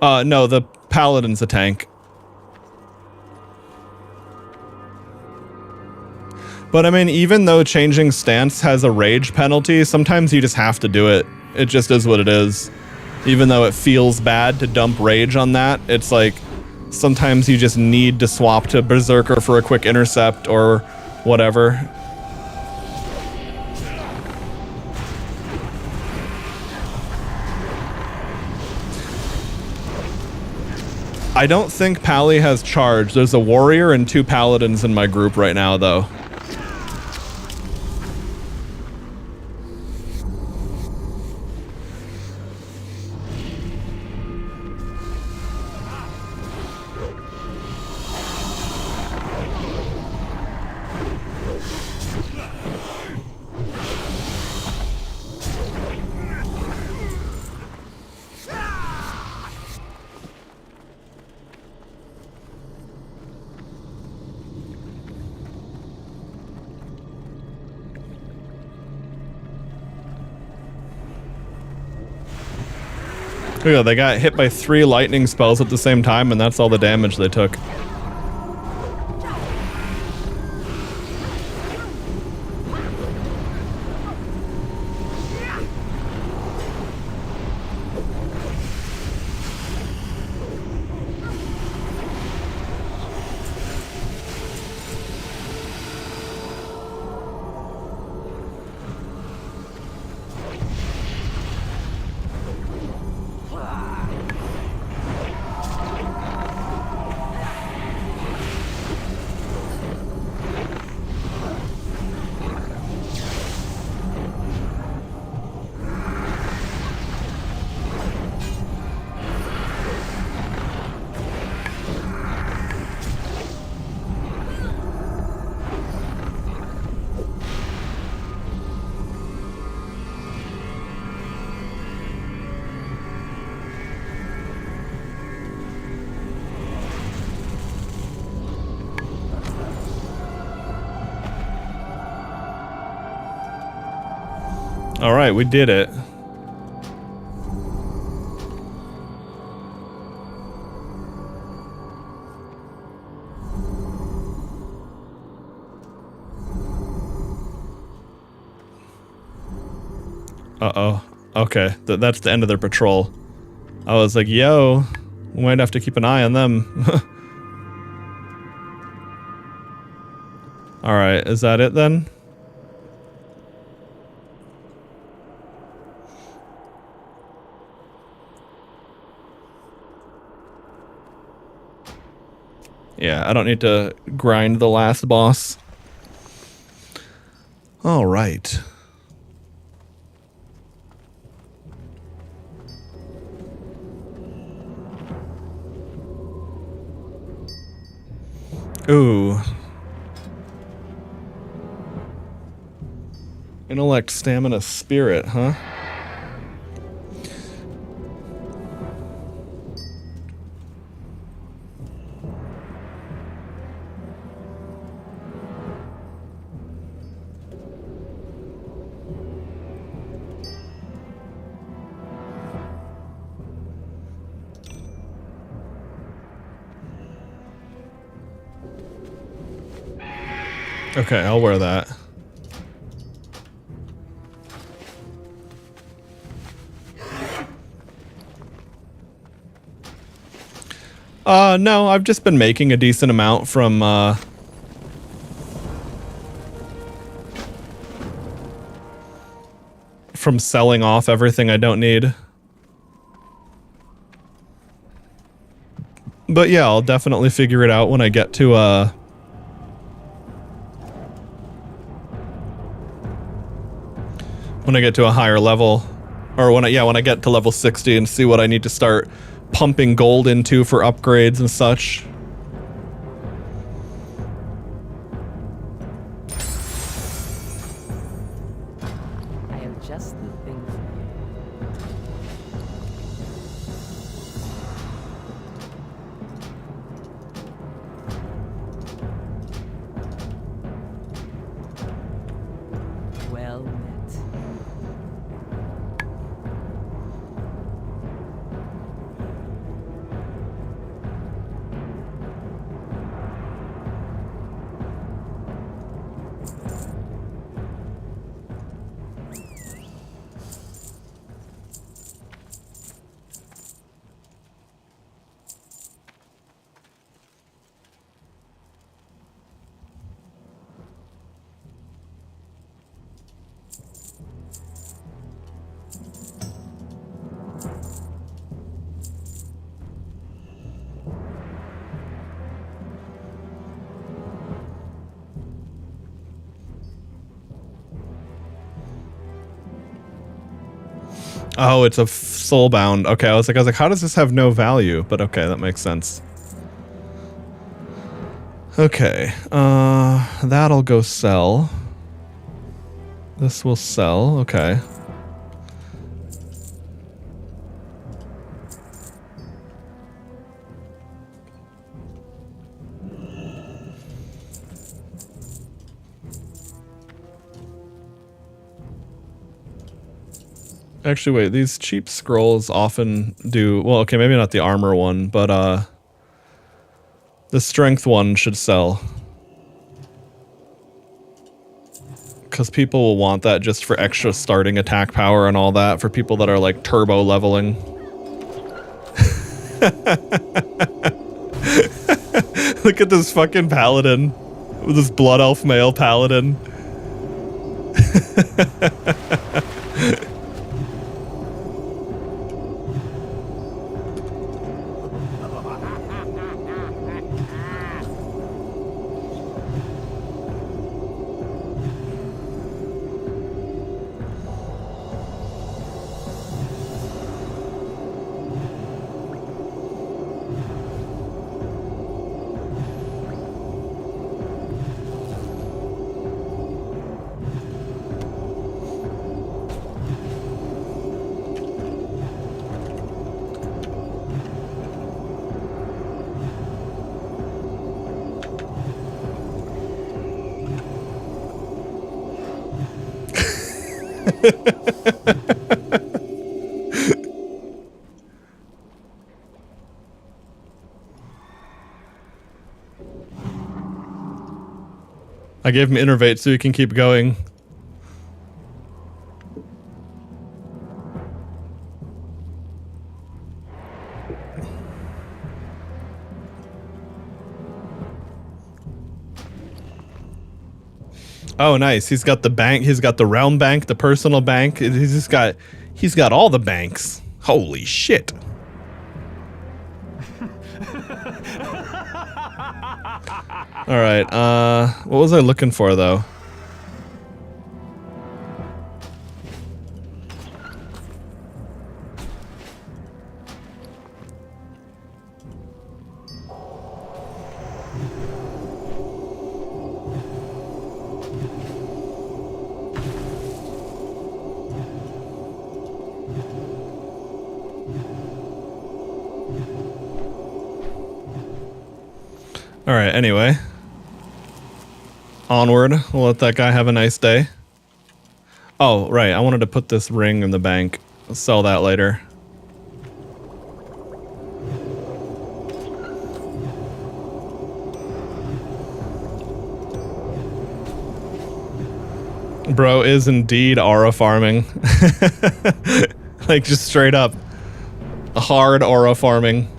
A: No, the paladin's a tank. But I mean, even though changing stance has a rage penalty, sometimes you just have to do it. It just is what it is. Even though it feels bad to dump rage on that, it's like, sometimes you just need to swap to Berserker for a quick intercept or whatever. I don't think Pally has charge. There's a warrior and 2 paladins in my group right now, though. Yeah, they got hit by 3 lightning spells at the same time, and that's all the damage they took. All right, we did it. Uh-oh. Okay, that's the end of their patrol. I was like, yo, we might have to keep an eye on them. All right, is that it then? Yeah, I don't need to grind the last boss. All right. Ooh. Intellect, stamina, spirit, huh? Okay, I'll wear that. No, I've just been making a decent amount from selling off everything I don't need. But yeah, I'll definitely figure it out when I get to a higher level, or when I get to level 60 and see what I need to start pumping gold into for upgrades and such.
I: I have just the thing for you. Well met.
A: Oh, it's a soulbound. Okay, I was like, how does this have no value? But okay, that makes sense. Okay, that'll go sell. This will sell. Okay. Actually, wait, these cheap scrolls often do... Well, okay, maybe not the armor one, but, the strength one should sell. Because people will want that just for extra starting attack power and all that, for people that are, like, turbo leveling. Look at this fucking paladin. This blood elf male paladin. I gave him innervate so he can keep going. Oh, nice. He's got the bank. He's got the realm bank, the personal bank. He's got all the banks. Holy shit. All right. What was I looking for though? All right, anyway. Onward. We'll let that guy have a nice day. Oh, right. I wanted to put this ring in the bank. I'll sell that later. Bro is indeed aura farming. Like, just straight up. Hard aura farming.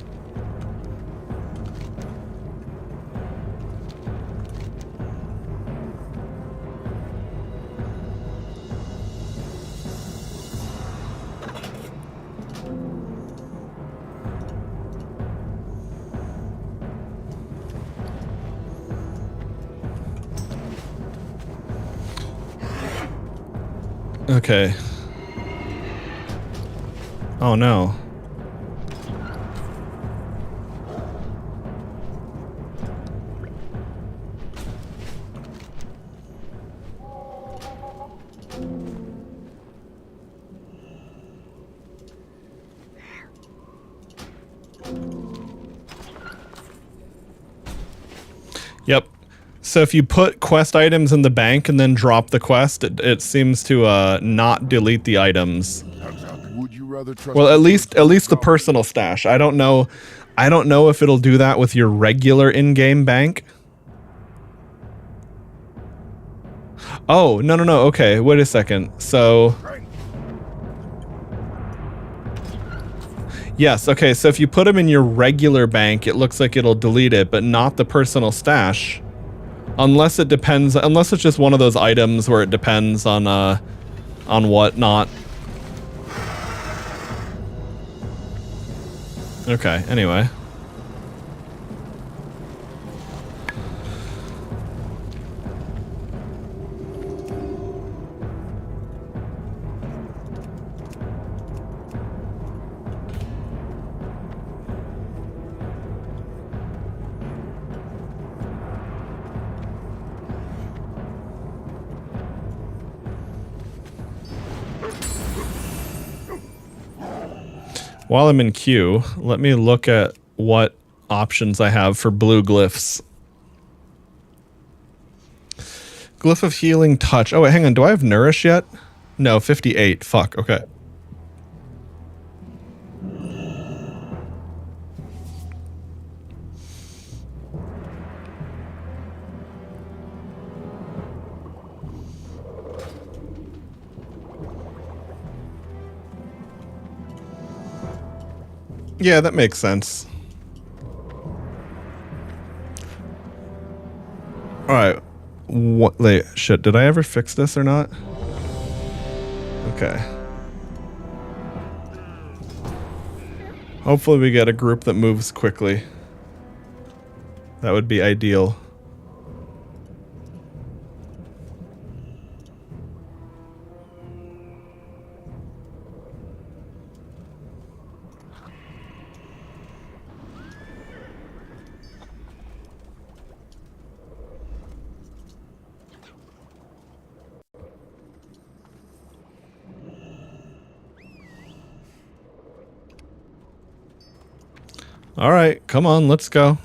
A: Okay. Oh no. Yep. So if you put quest items in the bank and then drop the quest, it seems to not delete the items.
D: Would you rather trust
A: Well, at least the personal stash. I don't know if it'll do that with your regular in-game bank. Oh, no. Okay, wait a second. So yes, okay, so if you put them in your regular bank, it looks like it'll delete it, but not the personal stash. Unless it's just one of those items where it depends on whatnot. Okay, anyway. While I'm in queue, let me look at what options I have for blue glyphs. Glyph of Healing Touch. Oh, wait, hang on. Do I have Nourish yet? No, 58. Fuck, okay. Yeah, that makes sense. Alright. What? Wait, shit. Did I ever fix this or not? Okay. Hopefully we get a group that moves quickly. That would be ideal. All right, come on, let's go.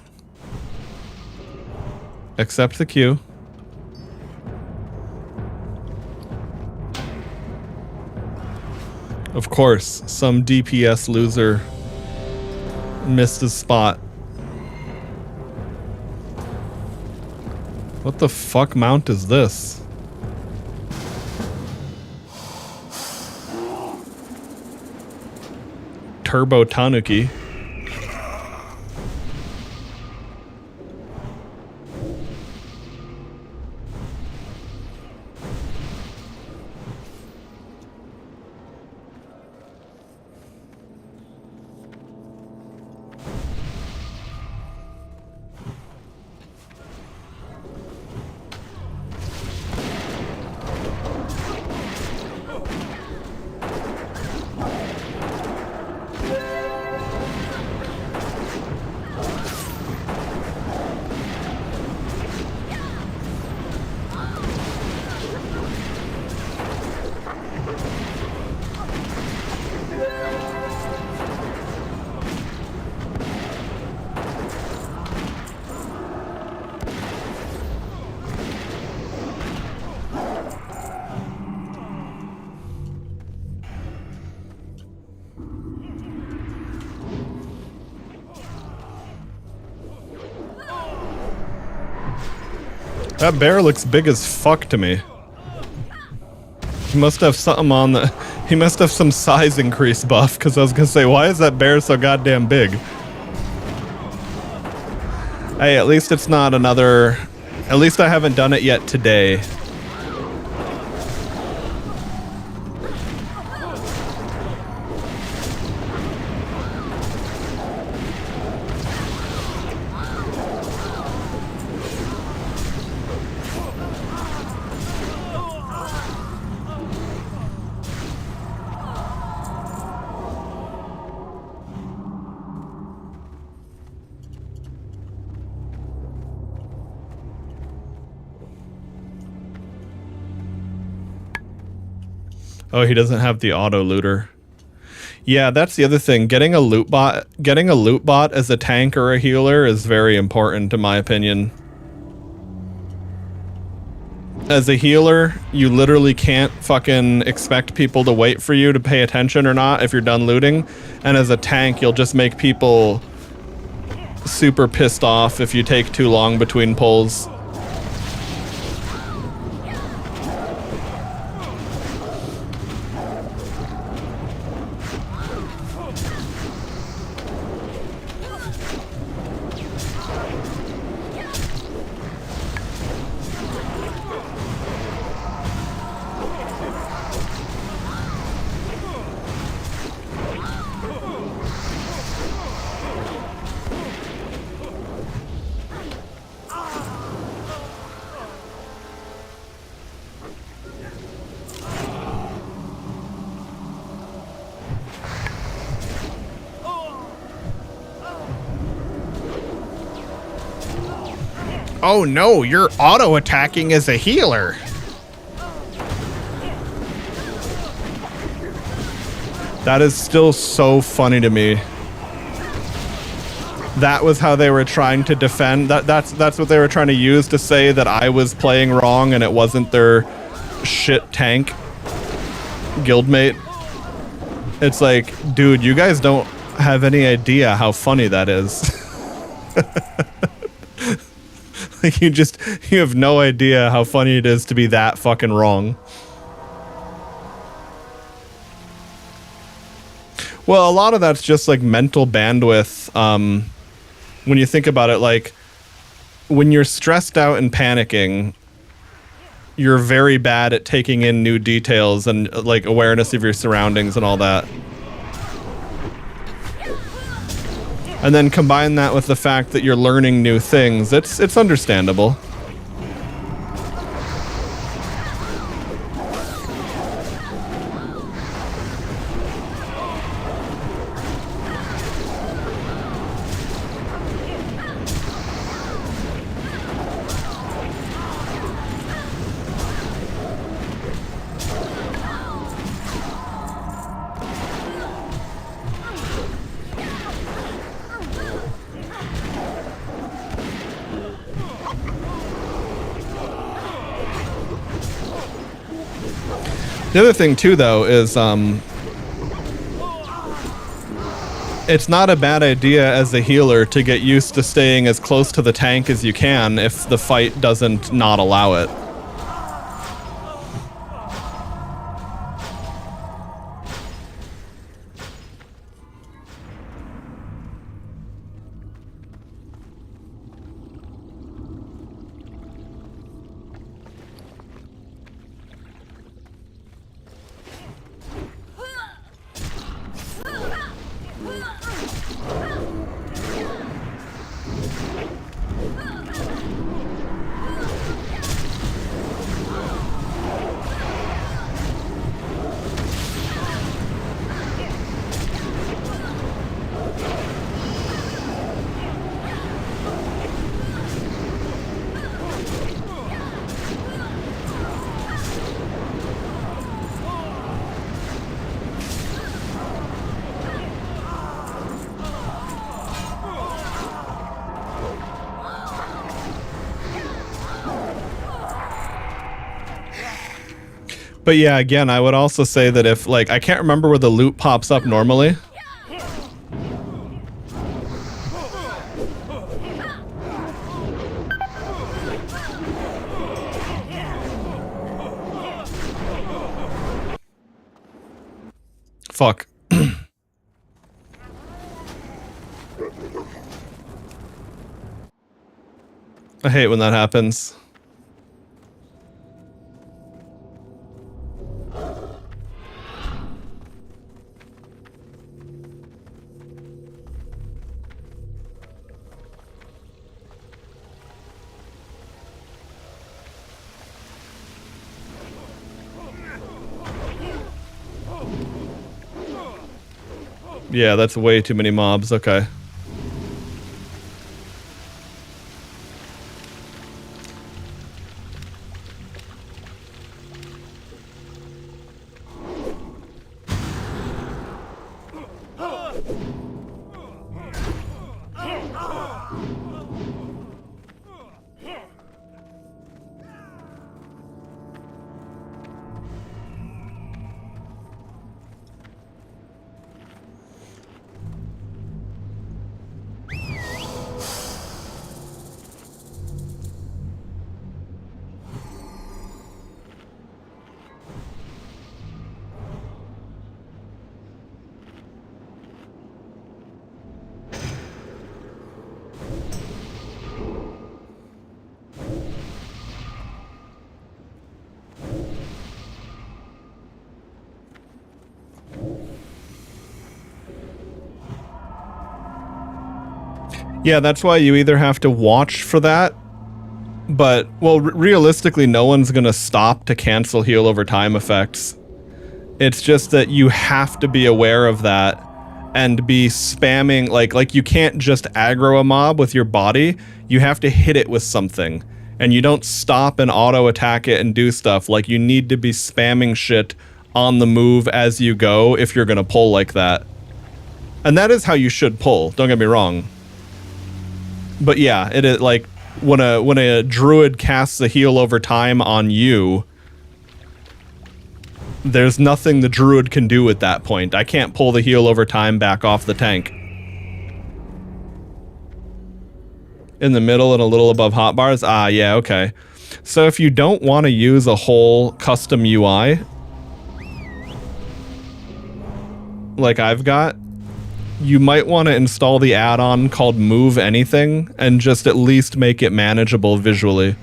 A: Accept the queue. Of course, some DPS loser missed his spot. What the fuck mount is this? Turbo Tanuki. That bear looks big as fuck to me. He must have something on the... He must have some size increase buff, because I was going to say, why is that bear so goddamn big? Hey, at least it's not another... At least I haven't done it yet today. Oh, he doesn't have the auto looter. Yeah, that's the other thing. Getting a loot bot as a tank or a healer is very important in my opinion. As a healer, you literally can't fucking expect people to wait for you to pay attention or not if you're done looting. And as a tank, you'll just make people super pissed off if you take too long between pulls. Oh no, you're auto-attacking as a healer. That is still so funny to me. That was how they were trying to defend. That's what they were trying to use to say that I was playing wrong and it wasn't their shit tank guildmate. It's like, dude, you guys don't have any idea how funny that is. Like you have no idea how funny it is to be that fucking wrong. Well, a lot of that's just like mental bandwidth. When you think about it, like when you're stressed out and panicking, you're very bad at taking in new details and like awareness of your surroundings and all that. And then combine that with the fact that you're learning new things. It's understandable. The other thing too, though, is it's not a bad idea as a healer to get used to staying as close to the tank as you can if the fight doesn't not allow it. But yeah, again, I would also say that if, like, I can't remember where the loot pops up normally. Fuck. I hate when that happens. Yeah, that's way too many mobs. Okay. Yeah, that's why you either have to watch for that, but, well, realistically, no one's gonna stop to cancel heal over time effects. It's just that you have to be aware of that and be spamming, like you can't just aggro a mob with your body, you have to hit it with something. And you don't stop and auto attack it and do stuff, like you need to be spamming shit on the move as you go if you're gonna pull like that. And that is how you should pull, don't get me wrong. But yeah, it is like when a druid casts a heal over time on you, there's nothing the druid can do at that point. I can't pull the heal over time back off the tank. In the middle and a little above hotbars? Ah, yeah, okay. So if you don't want to use a whole custom UI, like I've got, you might want to install the add-on called Move Anything and just at least make it manageable visually.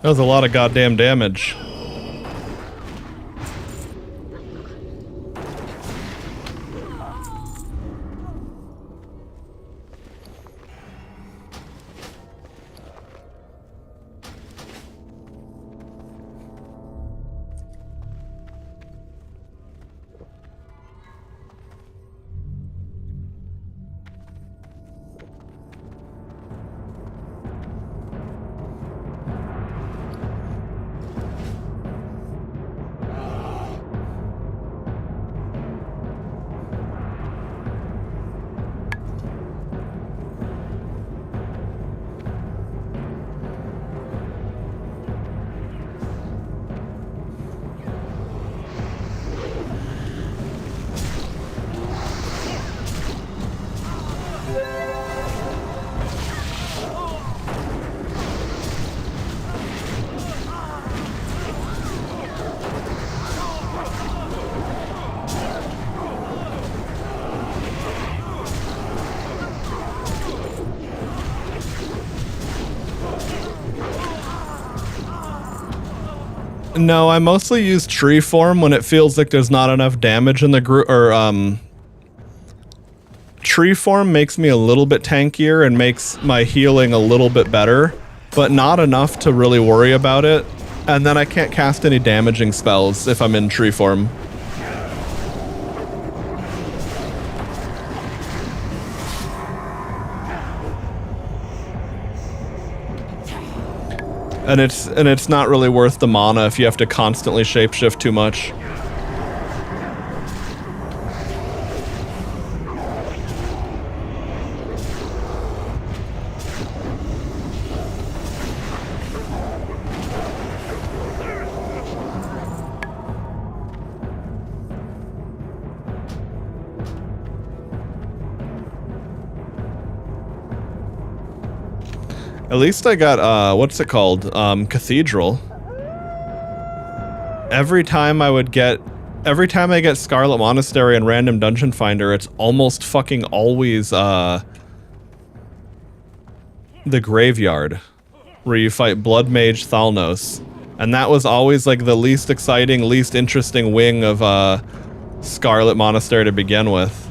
A: That was a lot of goddamn damage. No, I mostly use tree form when it feels like there's not enough damage in the group, or tree form makes me a little bit tankier and makes my healing a little bit better, but not enough to really worry about it. And then I can't cast any damaging spells if I'm in tree form. And it's not really worth the mana if you have to constantly shapeshift too much. At least I got, what's it called? Cathedral. Every time I get Scarlet Monastery and Random Dungeon Finder, it's almost fucking always, the graveyard, where you fight Blood Mage Thalnos. And that was always, like, the least exciting, least interesting wing of, Scarlet Monastery to begin with.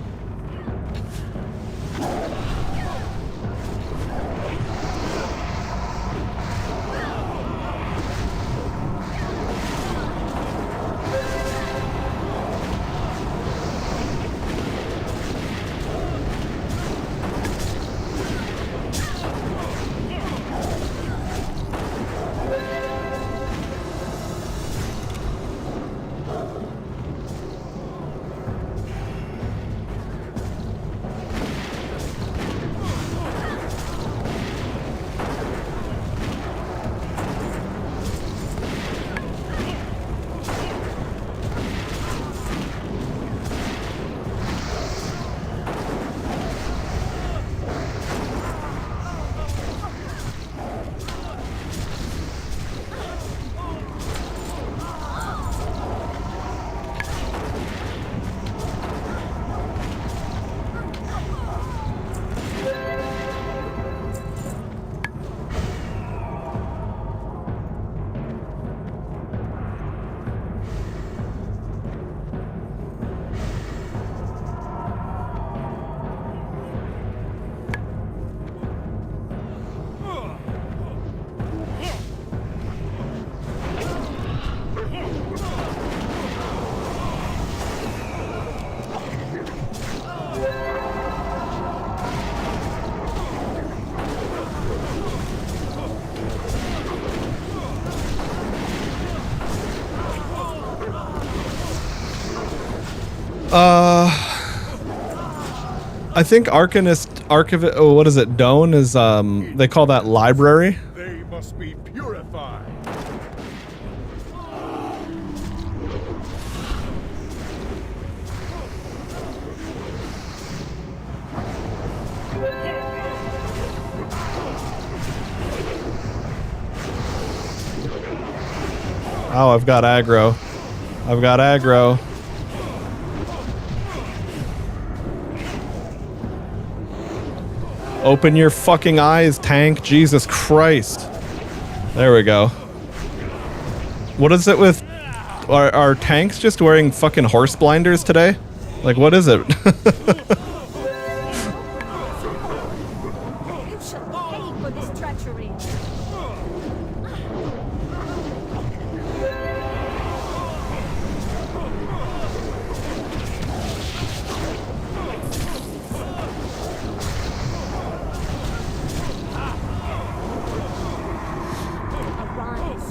A: I think what is it? Doan is, they call that library.
F: They must be purified.
A: Oh, I've got aggro. I've got aggro. Open your fucking eyes, tank. Jesus Christ. There we go. What is it with... Are tanks just wearing fucking horse blinders today? Like, what is it?
B: You shall pay for this treachery.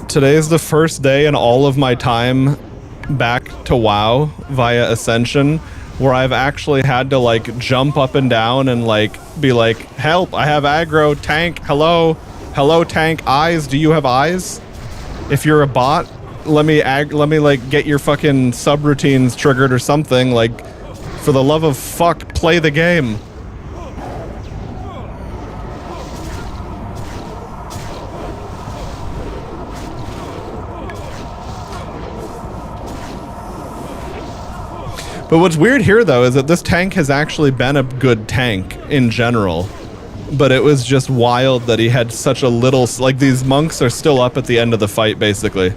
A: Today's the first day in all of my time back to WoW via Ascension where I've actually had to, like, jump up and down and, like, be like, help, I have aggro, tank, hello, hello, tank, eyes, do you have eyes? If you're a bot, let me like get your fucking subroutines triggered or something. Like, for the love of fuck, play the game. But what's weird here, though, is that this tank has actually been a good tank in general. But it was just wild that he had such a little... Like, these monks are still up at the end of the fight, basically.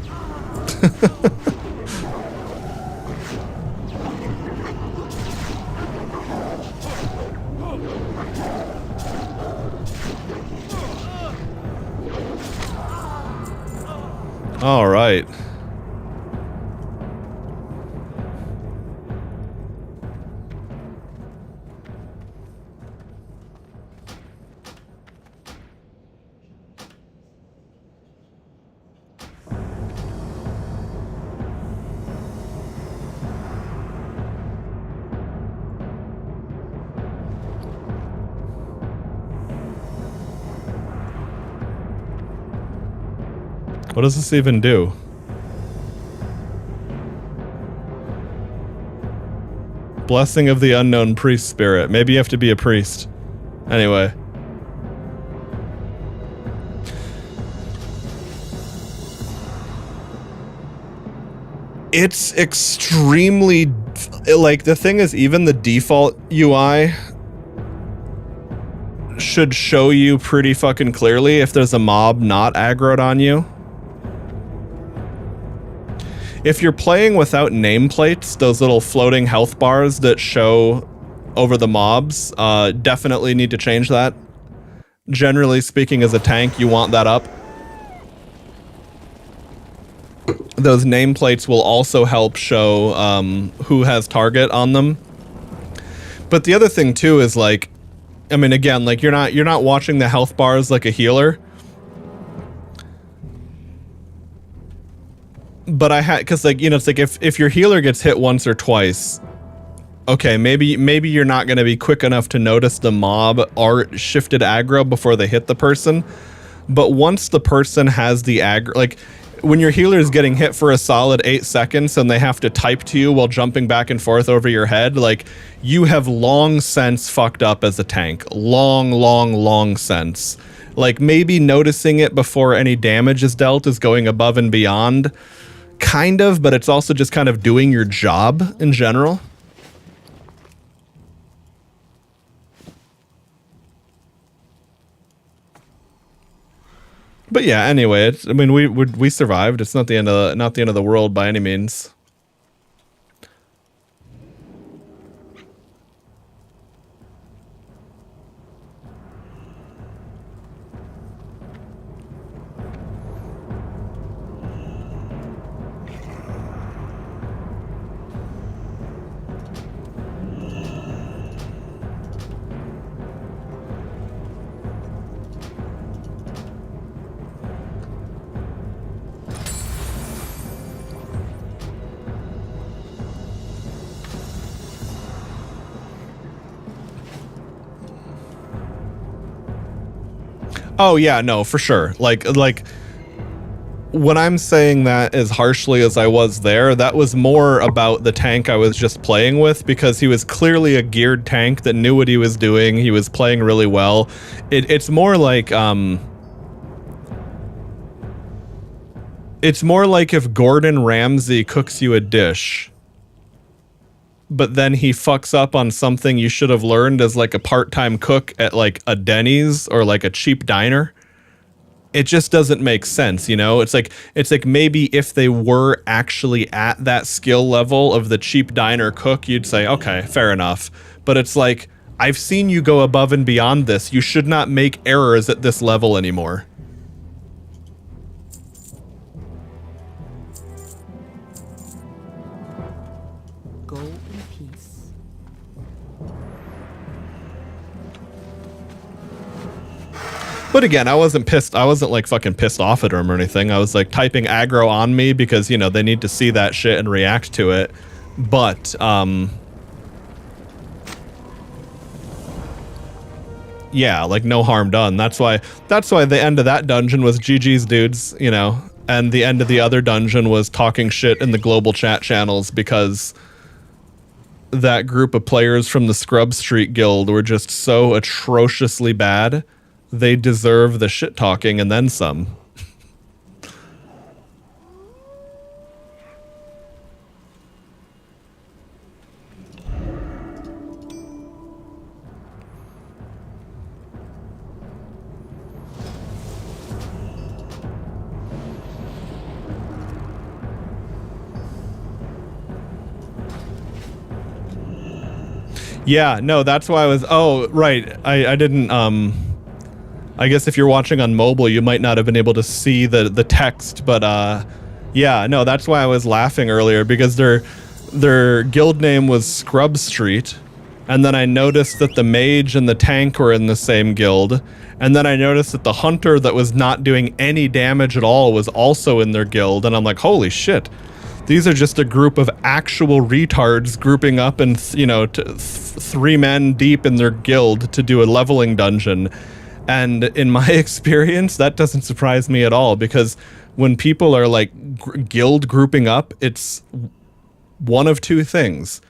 A: All right. What does this even do? Blessing of the unknown priest spirit. Maybe you have to be a priest. Anyway. It's extremely, like, the thing is, even the default UI should show you pretty fucking clearly if there's a mob not aggroed on you. If you're playing without nameplates, those little floating health bars that show over the mobs, definitely need to change that. Generally speaking, as a tank, you want that up. Those nameplates will also help show who has target on them. But the other thing too is, like, I mean, again, like, you're not watching the health bars like a healer. But I had, because, like, you know, it's like if your healer gets hit once or twice, okay, maybe you're not going to be quick enough to notice the mob or shifted aggro before they hit the person. But once the person has the aggro, like, when your healer is getting hit for a solid 8 seconds and they have to type to you while jumping back and forth over your head, like, you have long since fucked up as a tank. Long since. Like, maybe noticing it before any damage is dealt is going above and beyond. Kind of, but it's also just kind of doing your job in general. But yeah, anyway, I mean, we survived. It's not the end of the world by any means. Oh yeah, no, for sure. Like when I'm saying that as harshly as I was there, that was more about the tank I was just playing with, because he was clearly a geared tank that knew what he was doing. He was playing really well. It's more like if Gordon Ramsay cooks you a dish, but then he fucks up on something you should have learned as like a part-time cook at like a Denny's or like a cheap diner. It just doesn't make sense, you know? It's like maybe if they were actually at that skill level of the cheap diner cook, you'd say, okay, fair enough. But it's like, I've seen you go above and beyond this. You should not make errors at this level anymore. But again, I wasn't pissed. I wasn't like fucking pissed off at him or anything. I was like typing aggro on me because, you know, they need to see that shit and react to it. But, yeah, like no harm done. That's why the end of that dungeon was GG's dudes, you know, and the end of the other dungeon was talking shit in the global chat channels because that group of players from the Scrub Street Guild were just so atrociously bad. They deserve the shit talking and then some. Yeah, no, that's why I was, oh, right. I didn't, I guess if you're watching on mobile, you might not have been able to see the text, but yeah, no, that's why I was laughing earlier, because their guild name was Scrub Street, and then I noticed that the mage and the tank were in the same guild, and then I noticed that the hunter that was not doing any damage at all was also in their guild, and I'm like, holy shit. These are just a group of actual retards grouping up and, you know, 3 men deep in their guild to do a leveling dungeon. And in my experience, that doesn't surprise me at all, because when people are like guild grouping up, it's one of two things.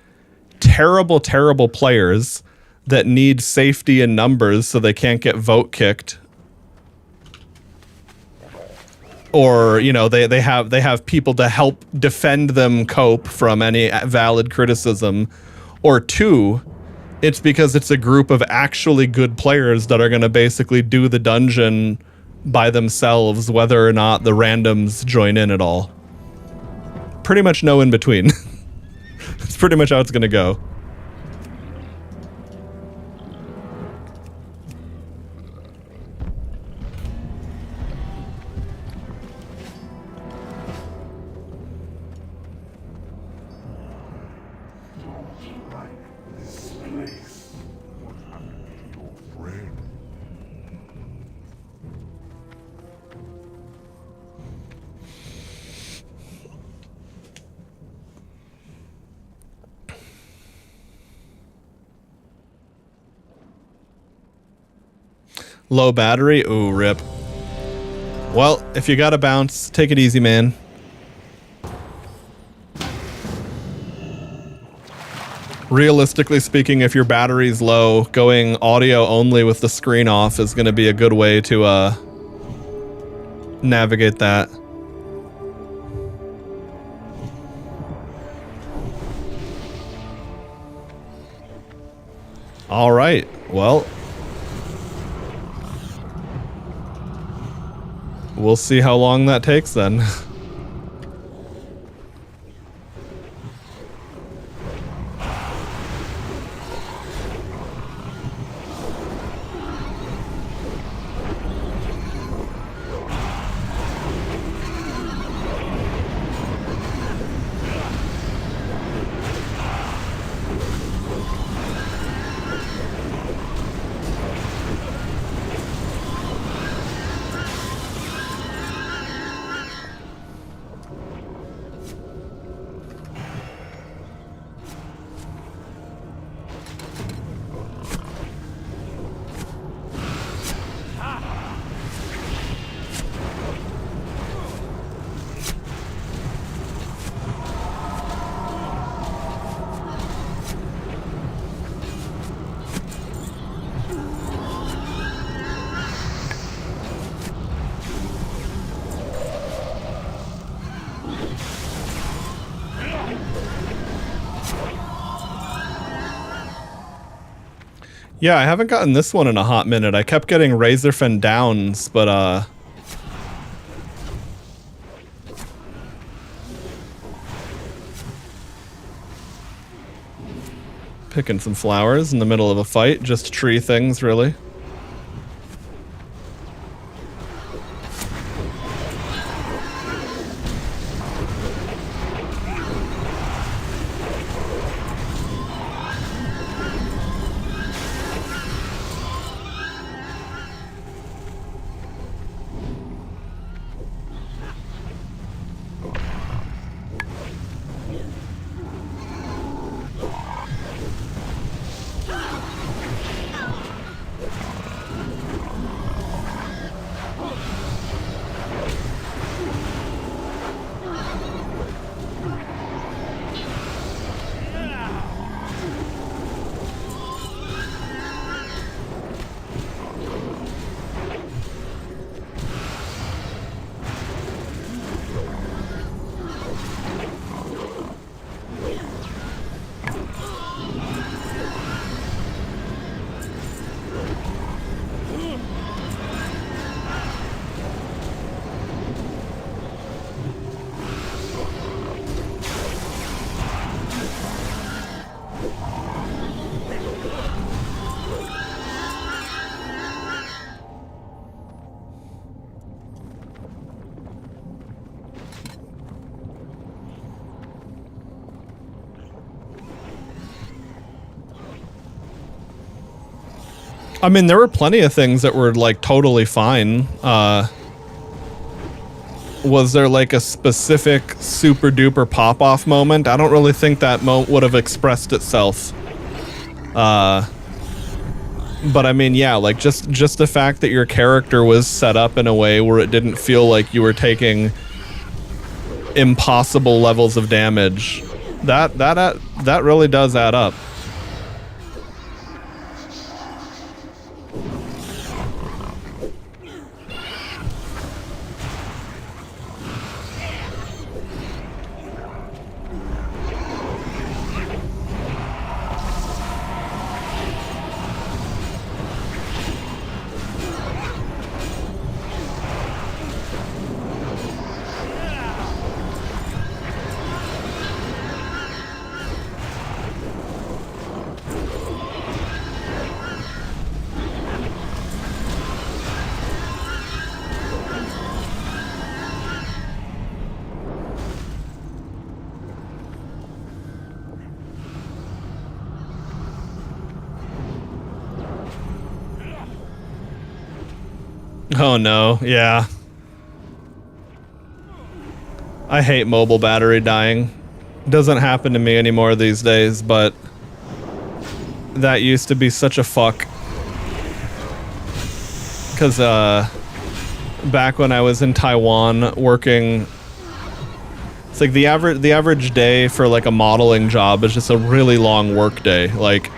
A: Terrible, terrible players that need safety in numbers so they can't get vote kicked. or you know they have people to help defend them cope from any valid criticism, or 2, it's because it's a group of actually good players that are going to basically do the dungeon by themselves, whether or not the randoms join in at all. Pretty much no in between. It's pretty much how it's going to go. Low battery? Ooh, rip. Well, if you gotta bounce, take it easy, man. Realistically speaking, if your battery's low, going audio only with the screen off is gonna be a good way to navigate that. All right, well, we'll see how long that takes then. Yeah, I haven't gotten this one in a hot minute. I kept getting Razorfen downs, but picking some flowers in the middle of a fight, just tree things, really. I mean, there were plenty of things that were, like, totally fine. Was there, like, a specific super-duper pop-off moment? I don't really think that would have expressed itself. But, I mean, yeah, like, just the fact that your character was set up in a way where it didn't feel like you were taking impossible levels of damage, that really does add up. Oh no, yeah. I hate mobile battery dying. Doesn't happen to me anymore these days, but that used to be such a fuck. Because back when I was in Taiwan working, it's like the average day for like a modeling job is just a really long work day, like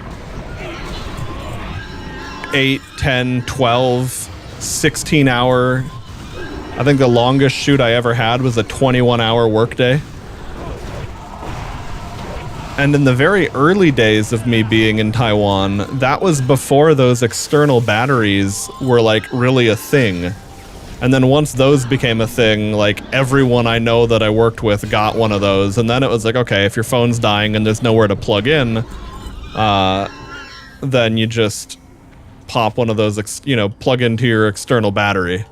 A: 8, 10, 12, 16 hour. I think the longest shoot I ever had was a 21-hour workday. And in the very early days of me being in Taiwan, that was before those external batteries were like really a thing. And then once those became a thing, like everyone I know that I worked with got one of those. And then it was like, okay, if your phone's dying and there's nowhere to plug in, then you just pop one of those, plug into your external battery.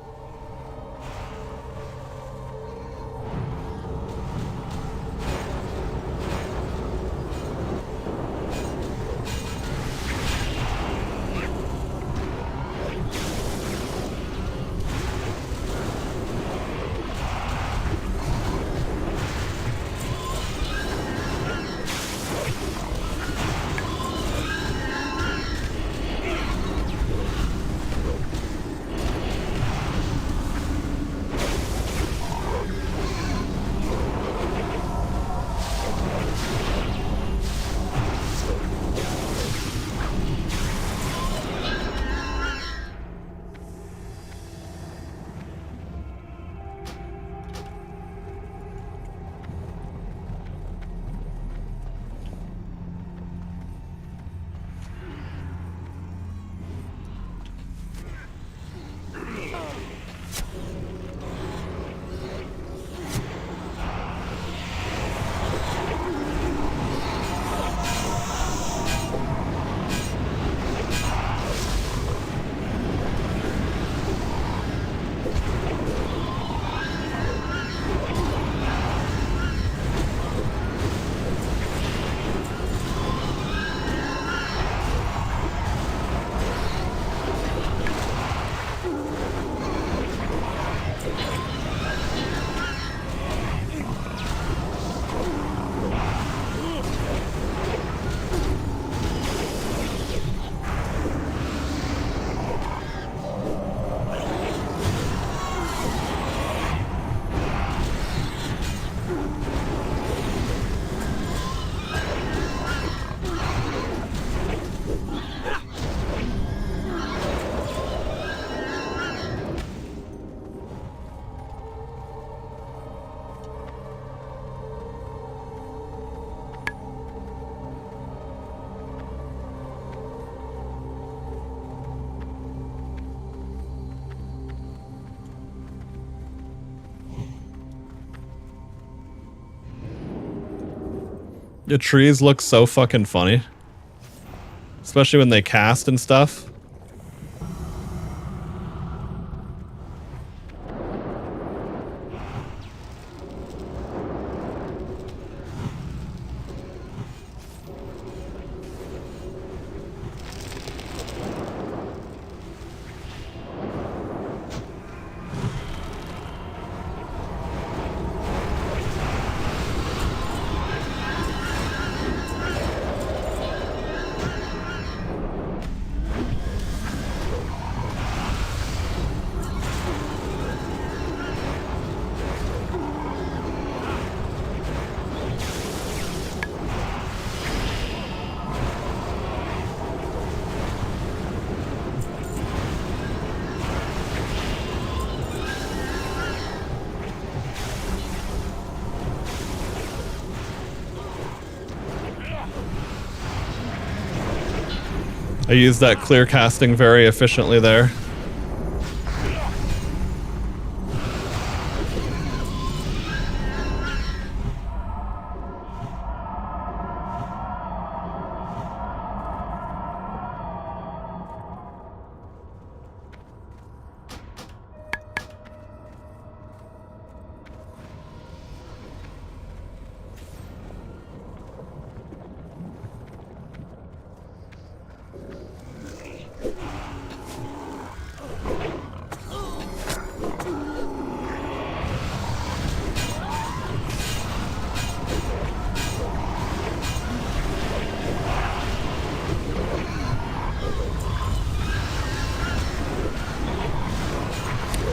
A: The trees look so fucking funny. Especially when they cast and stuff. I used that clear casting very efficiently there.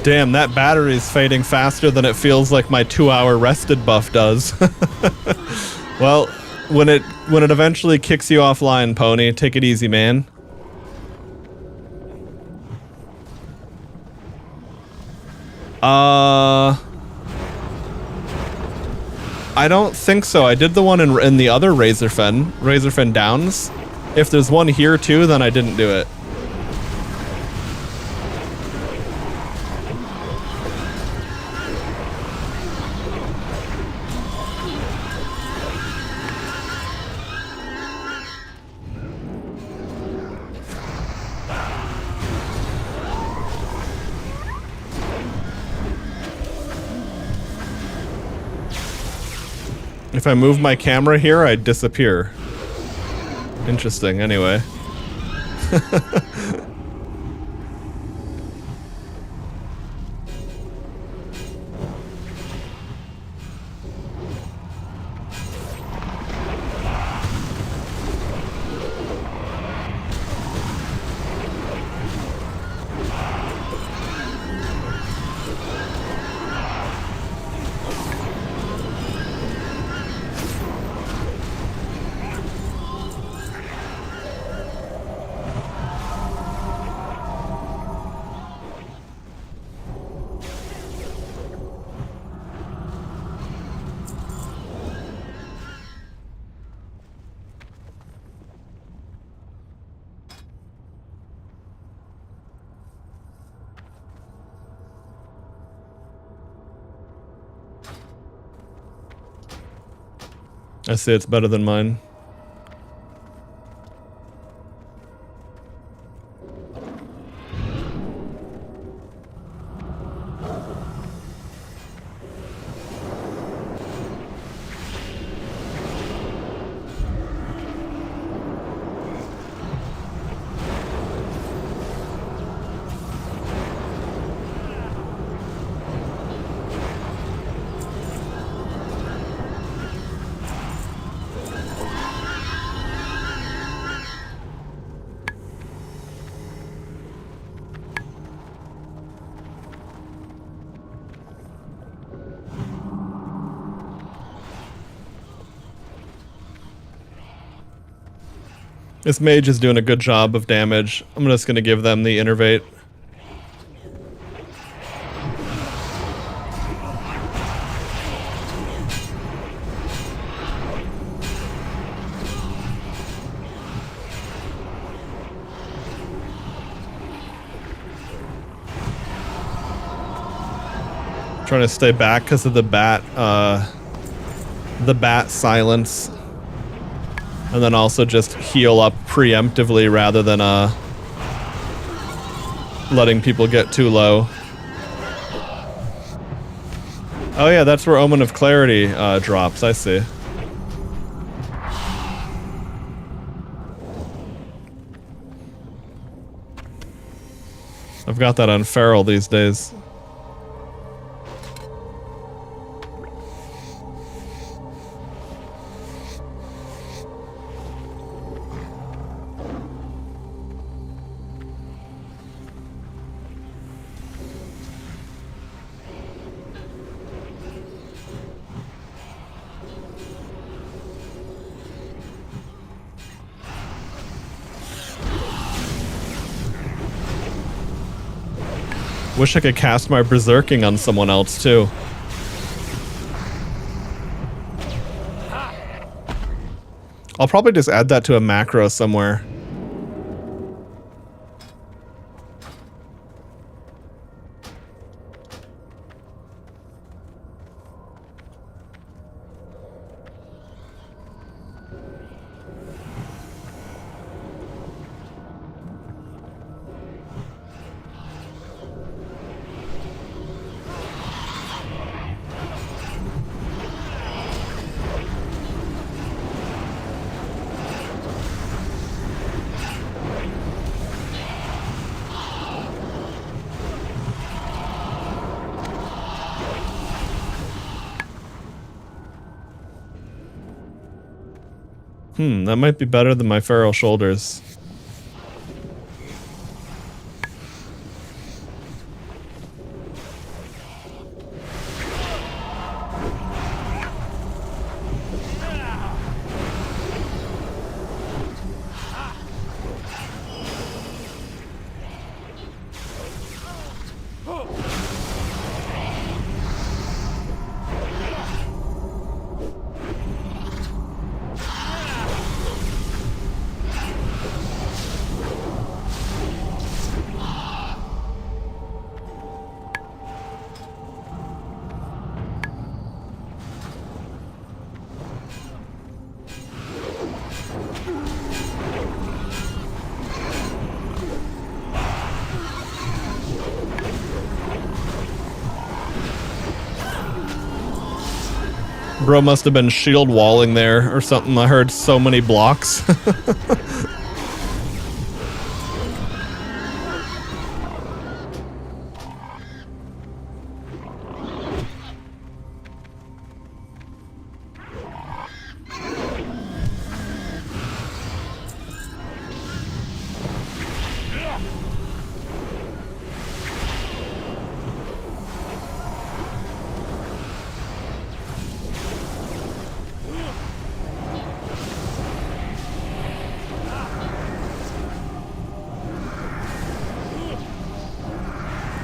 A: Damn, that battery's fading faster than it feels like my 2-hour rested buff does. Well, when it eventually kicks you offline, Pony, take it easy, man. I don't think so. I did the one in the other Razorfen Downs. If there's one here too, then I didn't do it. If I move my camera here, I disappear. Interesting, anyway. I say it's better than mine. This mage is doing a good job of damage. I'm just gonna give them the innervate. Trying to stay back because of the bat silence. And then also just heal up preemptively rather than letting people get too low. Oh yeah, that's where Omen of Clarity drops, I see. I've got that on Feral these days. Wish I could cast my berserking on someone else too. I'll probably just add that to a macro somewhere. That might be better than my feral shoulders. Bro must have been shield walling there or something. I heard so many blocks.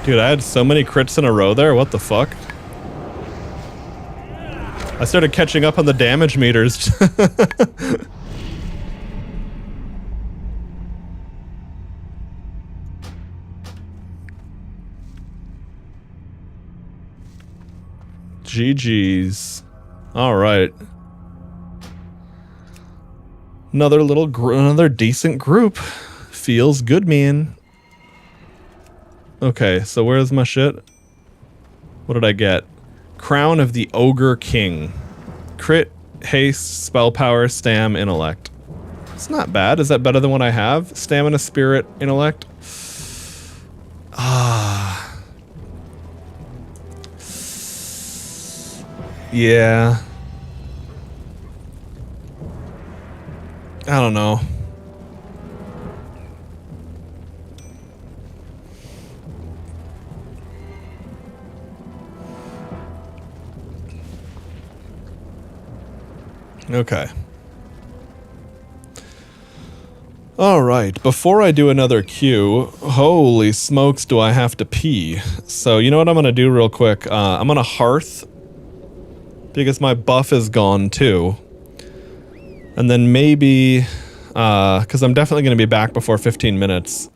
A: Dude, I had so many crits in a row there. What the fuck? I started catching up on the damage meters. GG's. All right. Another decent group. Feels good, man. Okay, so where's my shit? What did I get? Crown of the Ogre King. Crit, haste, spell power, stam, intellect. It's not bad. Is that better than what I have? Stamina, spirit, intellect. Ah. Yeah. I don't know. Okay. Alright, before I do another queue, holy smokes do I have to pee. So you know what I'm gonna do real quick? I'm gonna hearth, because my buff is gone too. And then maybe, because I'm definitely gonna be back before 15 minutes.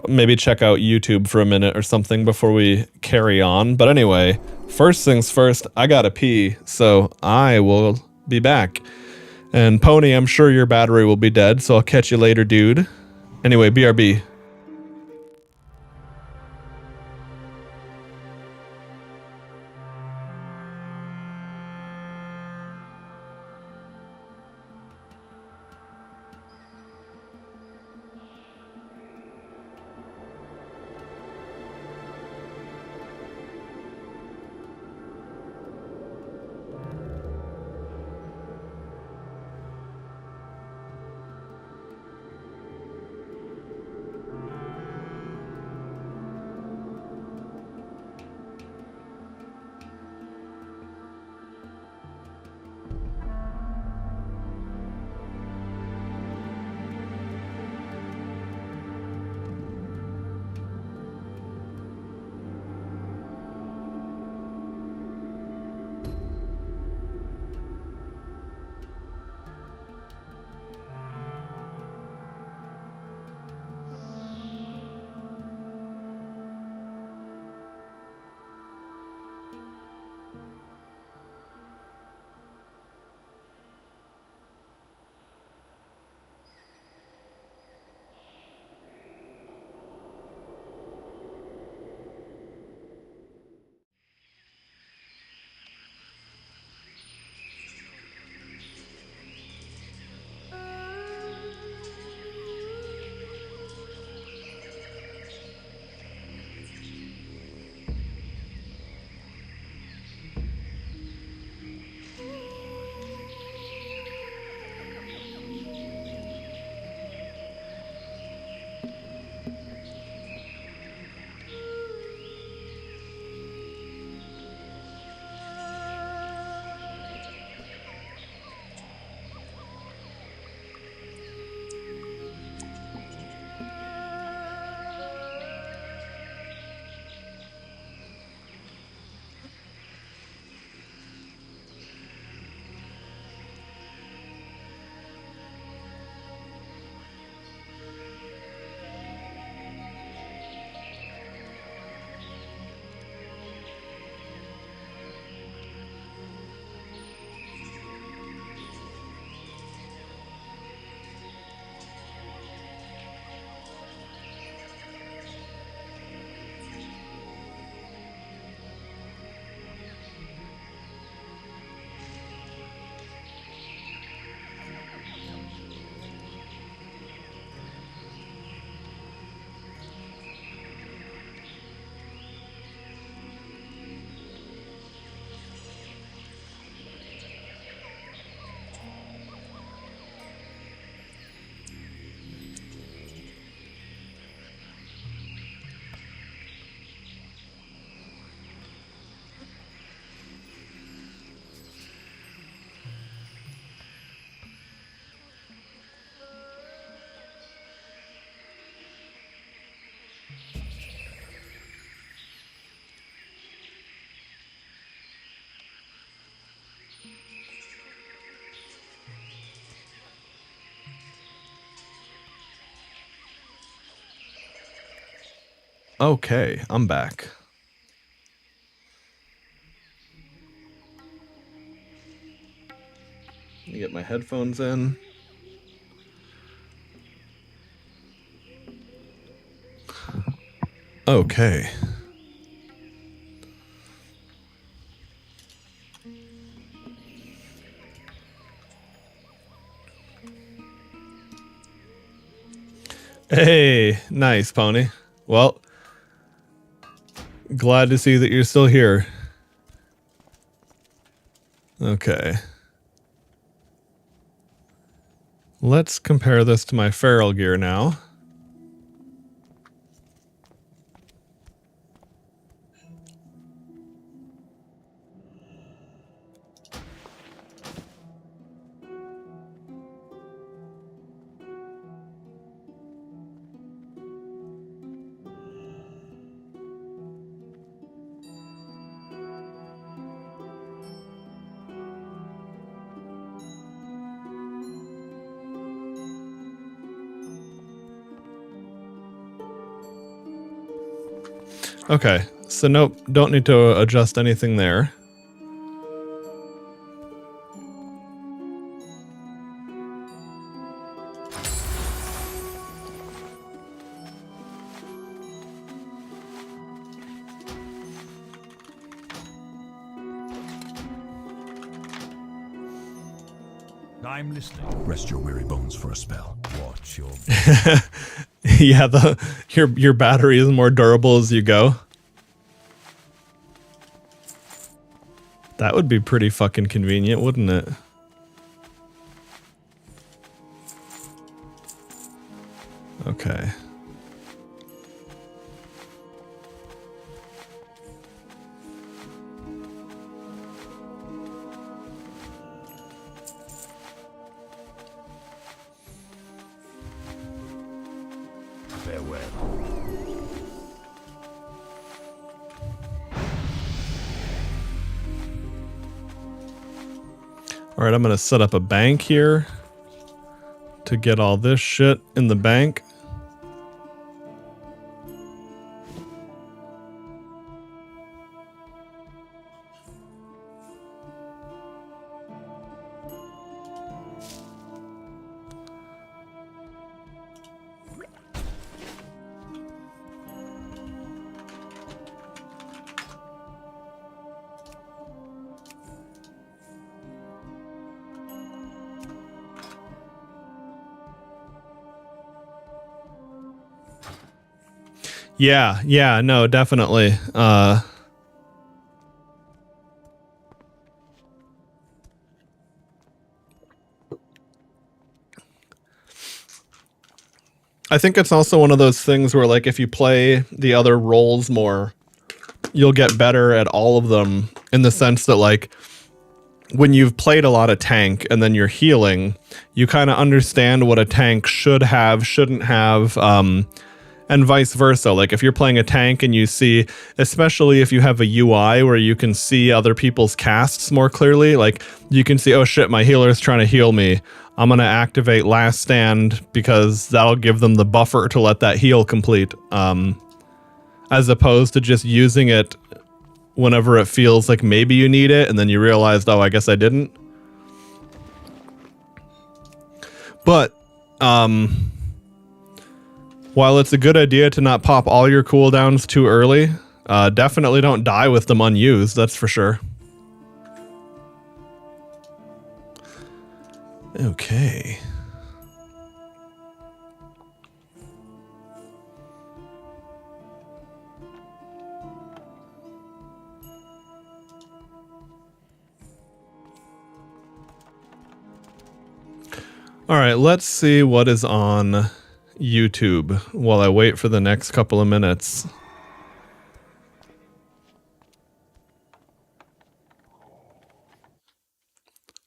A: Maybe check out YouTube for a minute or something before we carry on. But anyway, first things first, I gotta pee, so I will be back. And Pony, I'm sure your battery will be dead, so I'll catch you later, dude. Anyway, BRB. Okay, I'm back. Let me get my headphones in. Okay. Hey, nice, Pony. Well, glad to see that you're still here. Okay. Let's compare this to my feral gear now. Okay, so nope, don't need to adjust anything there.
H: I'm listening.
D: Rest your weary bones for a spell.
H: Watch your...
A: Yeah, your battery is more durable as you go. That would be pretty fucking convenient, wouldn't it? Okay.
H: Farewell.
A: All right, I'm going to set up a bank here to get all this shit in the bank. Yeah, no, definitely. I think it's also one of those things where, like, if you play the other roles more, you'll get better at all of them, in the sense that, like, when you've played a lot of tank and then you're healing, you kind of understand what a tank should have, shouldn't have, and vice versa. Like, if you're playing a tank and you see, especially if you have a UI where you can see other people's casts more clearly, like, you can see, oh shit, my healer's trying to heal me. I'm going to activate Last Stand because that'll give them the buffer to let that heal complete. As opposed to just using it whenever it feels like maybe you need it, and then you realized, oh, I guess I didn't. But, while it's a good idea to not pop all your cooldowns too early, definitely don't die with them unused, that's for sure. Okay. All right, let's see what is on YouTube while I wait for the next couple of minutes.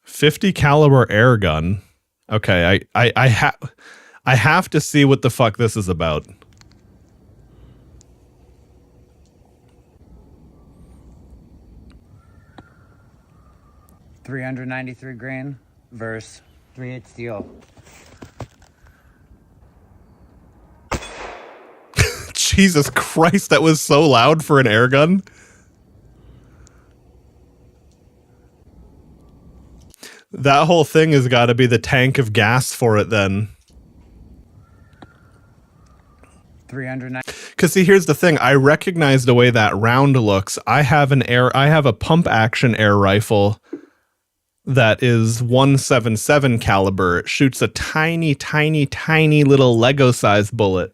A: .50 caliber air gun. Okay, I have to see what the fuck this is about.
K: $393 grain versus 3/8 steel.
A: Jesus Christ, that was so loud for an air gun. That whole thing has got to be the tank of gas for it then.
K: 309.
A: Because see, here's the thing. I recognize the way that round looks. I have a pump action air rifle that is 177 caliber. It shoots a tiny, tiny, tiny little Lego sized bullet.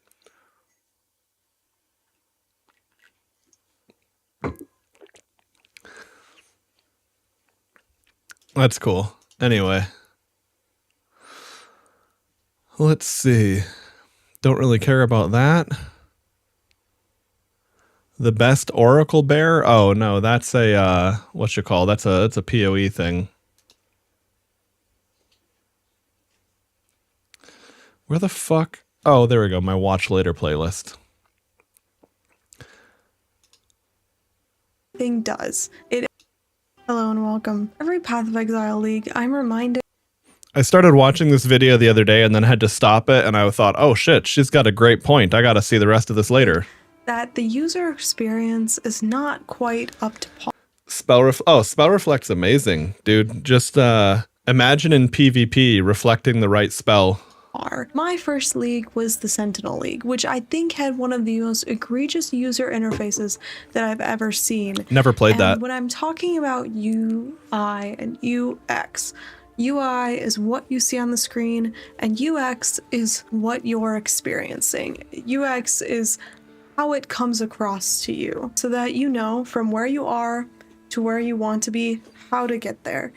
A: That's cool. Anyway, let's see. Don't really care about that. The best Oracle Bear? Oh no, that's a that's a PoE thing. Where the fuck? Oh, there we go. My watch later playlist.
L: Thing does it. Hello and welcome. Every Path of Exile League, I'm reminded.
A: I started watching this video the other day and then had to stop it, and I thought, oh shit, she's got a great point. I gotta see the rest of this later.
L: That the user experience is not quite up to par.
A: Spell Reflect's amazing, dude. Just imagine in PvP reflecting the right spell.
L: My first league was the Sentinel League, which I think had one of the most egregious user interfaces that I've ever seen.
A: Never played that.
L: When I'm talking about UI and UX, UI is what you see on the screen, and UX is what you're experiencing. UX is how it comes across to you, so that you know from where you are to where you want to be, how to get there.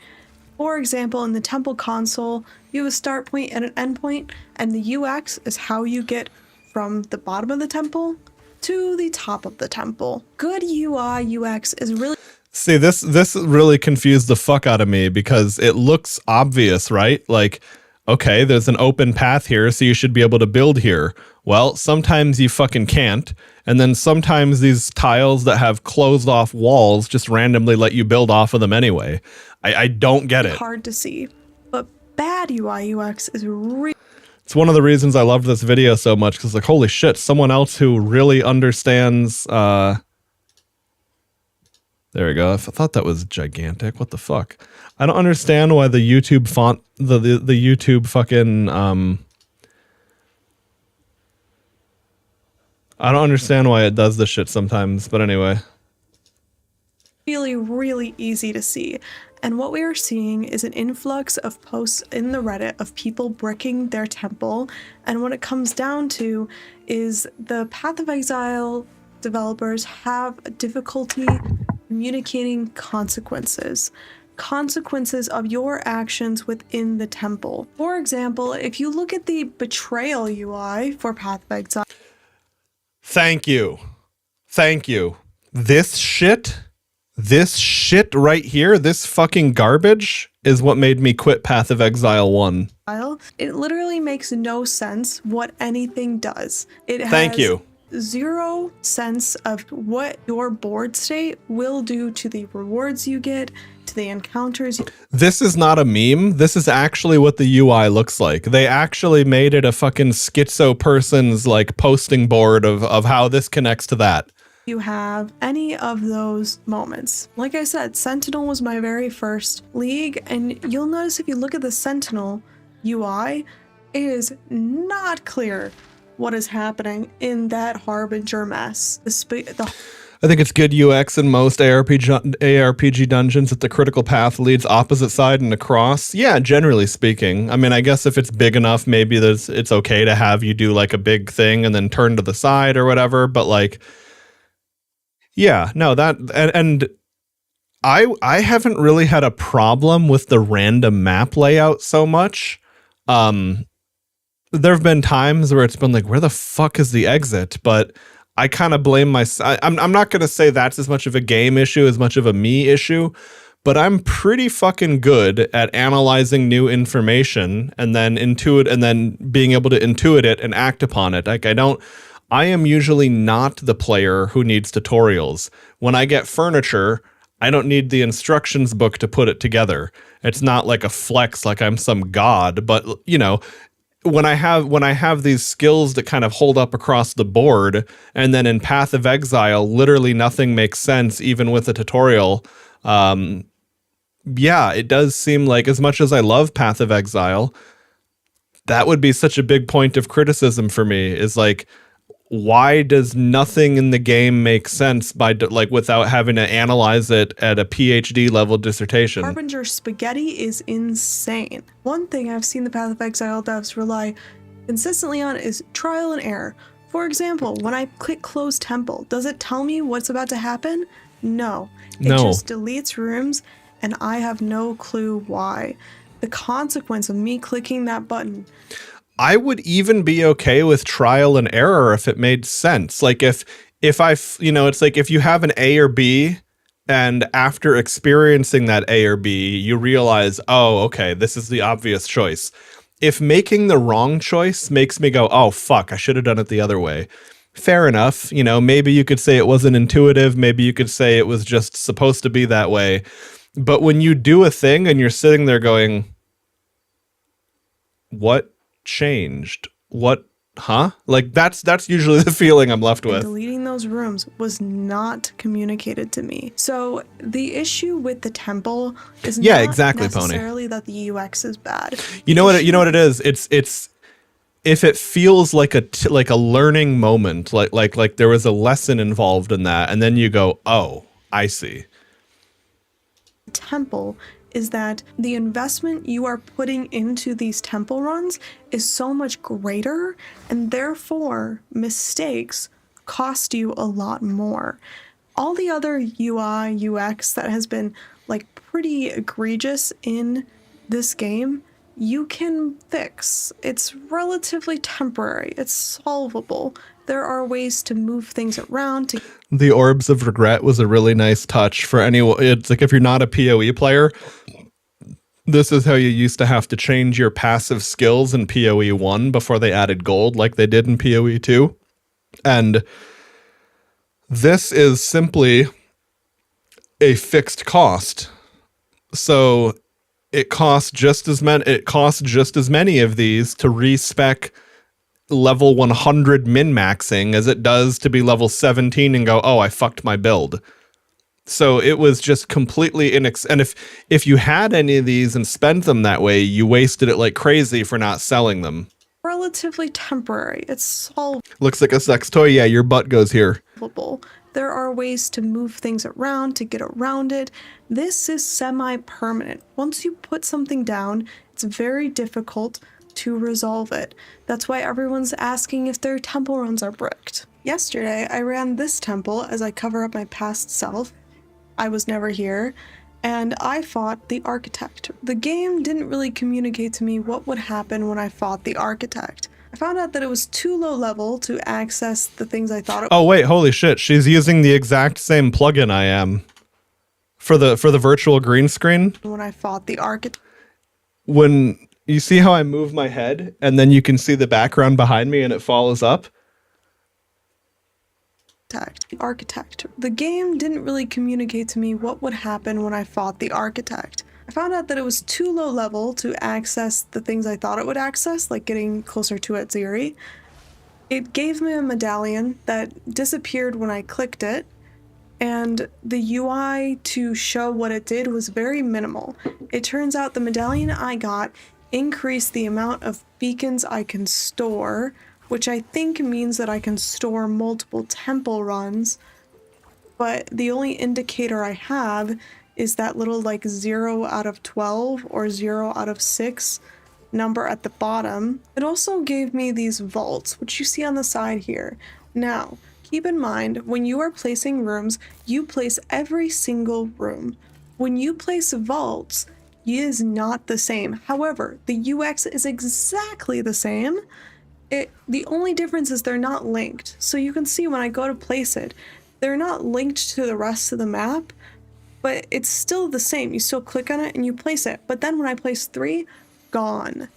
L: For example, in the temple console, you have a start point and an end point, and the UX is how you get from the bottom of the temple to the top of the temple. Good UI UX is really...
A: See, this really confused the fuck out of me because it looks obvious, right? Like, okay, there's an open path here, so you should be able to build here. Well, sometimes you fucking can't, and then sometimes these tiles that have closed off walls just randomly let you build off of them anyway. I don't get it.
L: Hard to see, but bad UI UX is really...
A: It's one of the reasons I loved this video so much, because like, holy shit, someone else who really understands... There we go. I thought that was gigantic. What the fuck? I don't understand why the YouTube font, the YouTube fucking... I don't understand why it does this shit sometimes, but anyway.
L: Really, really easy to see. And what we are seeing is an influx of posts in the Reddit of people bricking their temple. And what it comes down to is the Path of Exile developers have difficulty communicating consequences. Consequences of your actions within the temple. For example, if you look at the Betrayal UI for Path of Exile.
A: Thank you. Thank you. This shit right here, this fucking garbage is what made me quit Path of Exile 1.
L: It literally makes no sense what anything does. It has
A: Thank you.
L: Zero sense of what your board state will do to the rewards you get, to the encounters.
A: This is not a meme. This is actually what the UI looks like. They actually made it a fucking schizo person's like posting board of how this connects to that.
L: You have any of those moments. Like I said, Sentinel was my very first league, and you'll notice if you look at the Sentinel UI, it is not clear what is happening in that Harbinger mess.
A: I think it's good UX in most ARPG dungeons that the critical path leads opposite side and across. Yeah, generally speaking. I mean, I guess if it's big enough, maybe it's okay to have you do like a big thing and then turn to the side or whatever, but like... Yeah, no, that and I haven't really had a problem with the random map layout so much. There have been times where it's been like, where the fuck is the exit? But I kind of blame I'm not going to say that's as much of a game issue as much of a me issue, but I'm pretty fucking good at analyzing new information and then being able to intuit it and act upon it. Like I am usually not the player who needs tutorials. When I get furniture, I don't need the instructions book to put it together. It's not like a flex like I'm some god, but you know, when I have these skills that kind of hold up across the board, and then in Path of Exile, literally nothing makes sense, even with a tutorial. Yeah, it does seem like, as much as I love Path of Exile, that would be such a big point of criticism for me, is like, why does nothing in the game make sense without having to analyze it at a PhD level dissertation?
L: Harbinger spaghetti is insane. One thing I've seen the Path of Exile devs rely consistently on is trial and error. For example, when I click close temple, does it tell me what's about to happen? No. It just deletes rooms, and I have no clue why. The consequence of me clicking that button.
A: I would even be okay with trial and error if it made sense. Like if it's like if you have an A or B, and after experiencing that A or B, you realize, oh, okay, this is the obvious choice. If making the wrong choice makes me go, oh, fuck, I should have done it the other way. Fair enough. Maybe you could say it wasn't intuitive. Maybe you could say it was just supposed to be that way. But when you do a thing and you're sitting there going, what changed? What? Huh? Like that's usually the feeling I'm left with.
L: Deleting those rooms was not communicated to me. So the issue with the temple is not necessarily that the UX is bad.
A: You know what it is? It's if it feels like a learning moment, like there was a lesson involved in that, and then you go, oh, I see.
L: Temple is that the investment you are putting into these temple runs is so much greater, and therefore mistakes cost you a lot more. All the other UI, UX that has been like pretty egregious in this game, you can fix. It's relatively temporary. It's solvable. There are ways to move things around.
A: The Orbs of Regret was a really nice touch for anyone. It's like if you're not a PoE player, this is how you used to have to change your passive skills in PoE 1 before they added gold like they did in PoE 2. And this is simply a fixed cost. So it costs just as many of these to respec level 100 min-maxing as it does to be level 17 and go, oh, I fucked my build. So it was just completely and if you had any of these and spent them that way, you wasted it like crazy for not selling them.
L: Relatively temporary. It's solvable.
A: Looks like a sex toy. Yeah, your butt goes here.
L: There are ways to move things around, to get around it. This is semi-permanent. Once you put something down, it's very difficult to resolve it. That's why everyone's asking if their temple runs are bricked. Yesterday, I ran this temple as I cover up my past self. I was never here, and I fought the architect. The game didn't really communicate to me what would happen when I fought the architect. I found out that it was too low level to access the things I thought it was.
A: Oh wait, holy shit, she's using the exact same plugin I am for the virtual green screen.
L: When I fought the architect.
A: When you see how I move my head and then you can see the background behind me and it follows up.
L: The architect. The game didn't really communicate to me what would happen when I fought the architect. I found out that it was too low level to access the things I thought it would access, like getting closer to Atziri. It gave me a medallion that disappeared when I clicked it, and the UI to show what it did was very minimal. It turns out the medallion I got increased the amount of beacons I can store, which I think means that I can store multiple temple runs, but the only indicator I have is that little like 0 out of 12 or 0 out of 6 number at the bottom. It also gave me these vaults, which you see on the side here. Now, keep in mind, when you are placing rooms, you place every single room. When you place vaults, it is not the same. However, the UX is exactly the same. The only difference is they're not linked. So you can see when I go to place it, they're not linked to the rest of the map, but it's still the same. You still click on it and you place it. But then when I place 3, gone.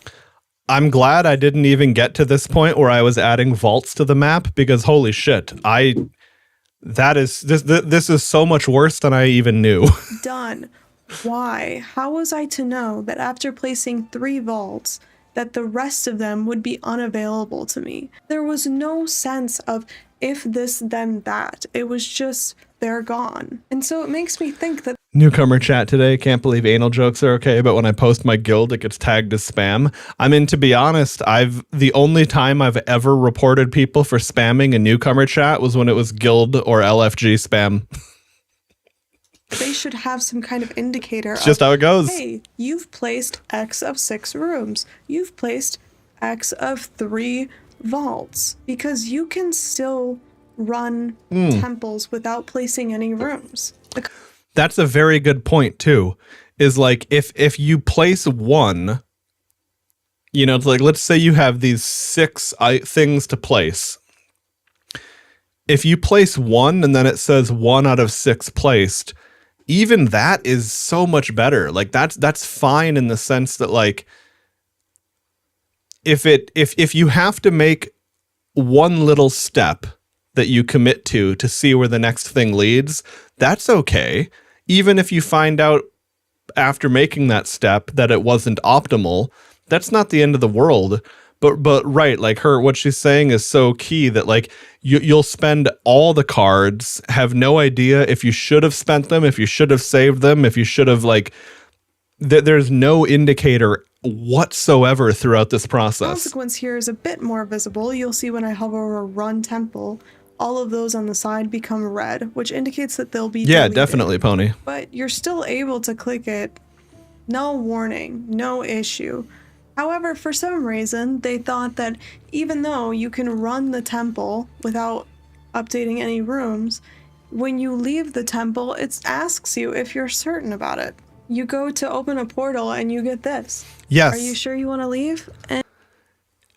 A: I'm glad I didn't even get to this point where I was adding vaults to the map, because holy shit, this is so much worse than I even knew.
L: Done. Why? How was I to know that after placing 3 vaults, that the rest of them would be unavailable to me. There was no sense of if this, then that. It was just, they're gone. And so it makes me think that
A: Newcomer chat today. Can't believe anal jokes are okay, but when I post my guild, it gets tagged as spam. I mean, to be honest, the only time I've ever reported people for spamming a newcomer chat was when it was guild or LFG spam.
L: they should have some kind of indicator.
A: It's just how it goes.
L: Hey, you've placed X of 6 rooms. You've placed X of 3 vaults. Because you can still run temples without placing any rooms.
A: That's a very good point too. Is like if you place one, you know, it's like let's say you have these 6 things to place. If you place one and then it says 1 out of 6 placed, even that is so much better. Like that's fine in the sense that like if you have to make one little step that you commit to see where the next thing leads, that's okay. Even if you find out after making that step that it wasn't optimal, that's not the end of the world. But right, like what she's saying is so key that like you'll spend all the cards, have no idea if you should have spent them, if you should have saved them, if you should have like, there's no indicator whatsoever throughout this process.
L: The consequence here is a bit more visible. You'll see when I hover over Run Temple, all of those on the side become red, which indicates that they'll be deleted.
A: Definitely, Pony.
L: But you're still able to click it. No warning, no issue. However, for some reason, they thought that even though you can run the temple without updating any rooms, when you leave the temple, it asks you if you're certain about it. You go to open a portal and you get this.
A: Yes.
L: Are you sure you want to leave?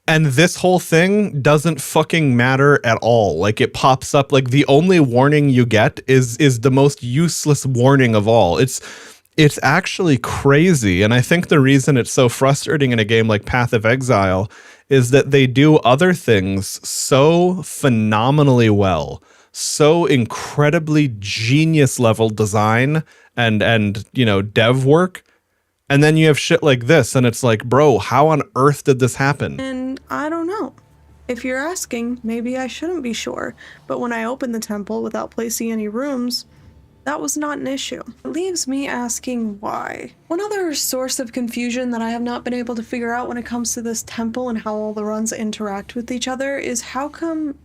A: And this whole thing doesn't fucking matter at all. Like it pops up, like the only warning you get is the most useless warning of all. It's actually crazy. And I think the reason it's so frustrating in a game like Path of Exile is that they do other things so phenomenally well, so incredibly genius level design and you know, dev work. And then you have shit like this, and it's like, bro, how on earth did this happen?
L: And I don't know. If you're asking, maybe I shouldn't be sure. But when I opened the temple without placing any rooms, that was not an issue. It leaves me asking why. One other source of confusion that I have not been able to figure out when it comes to this temple and how all the runs interact with each other is how come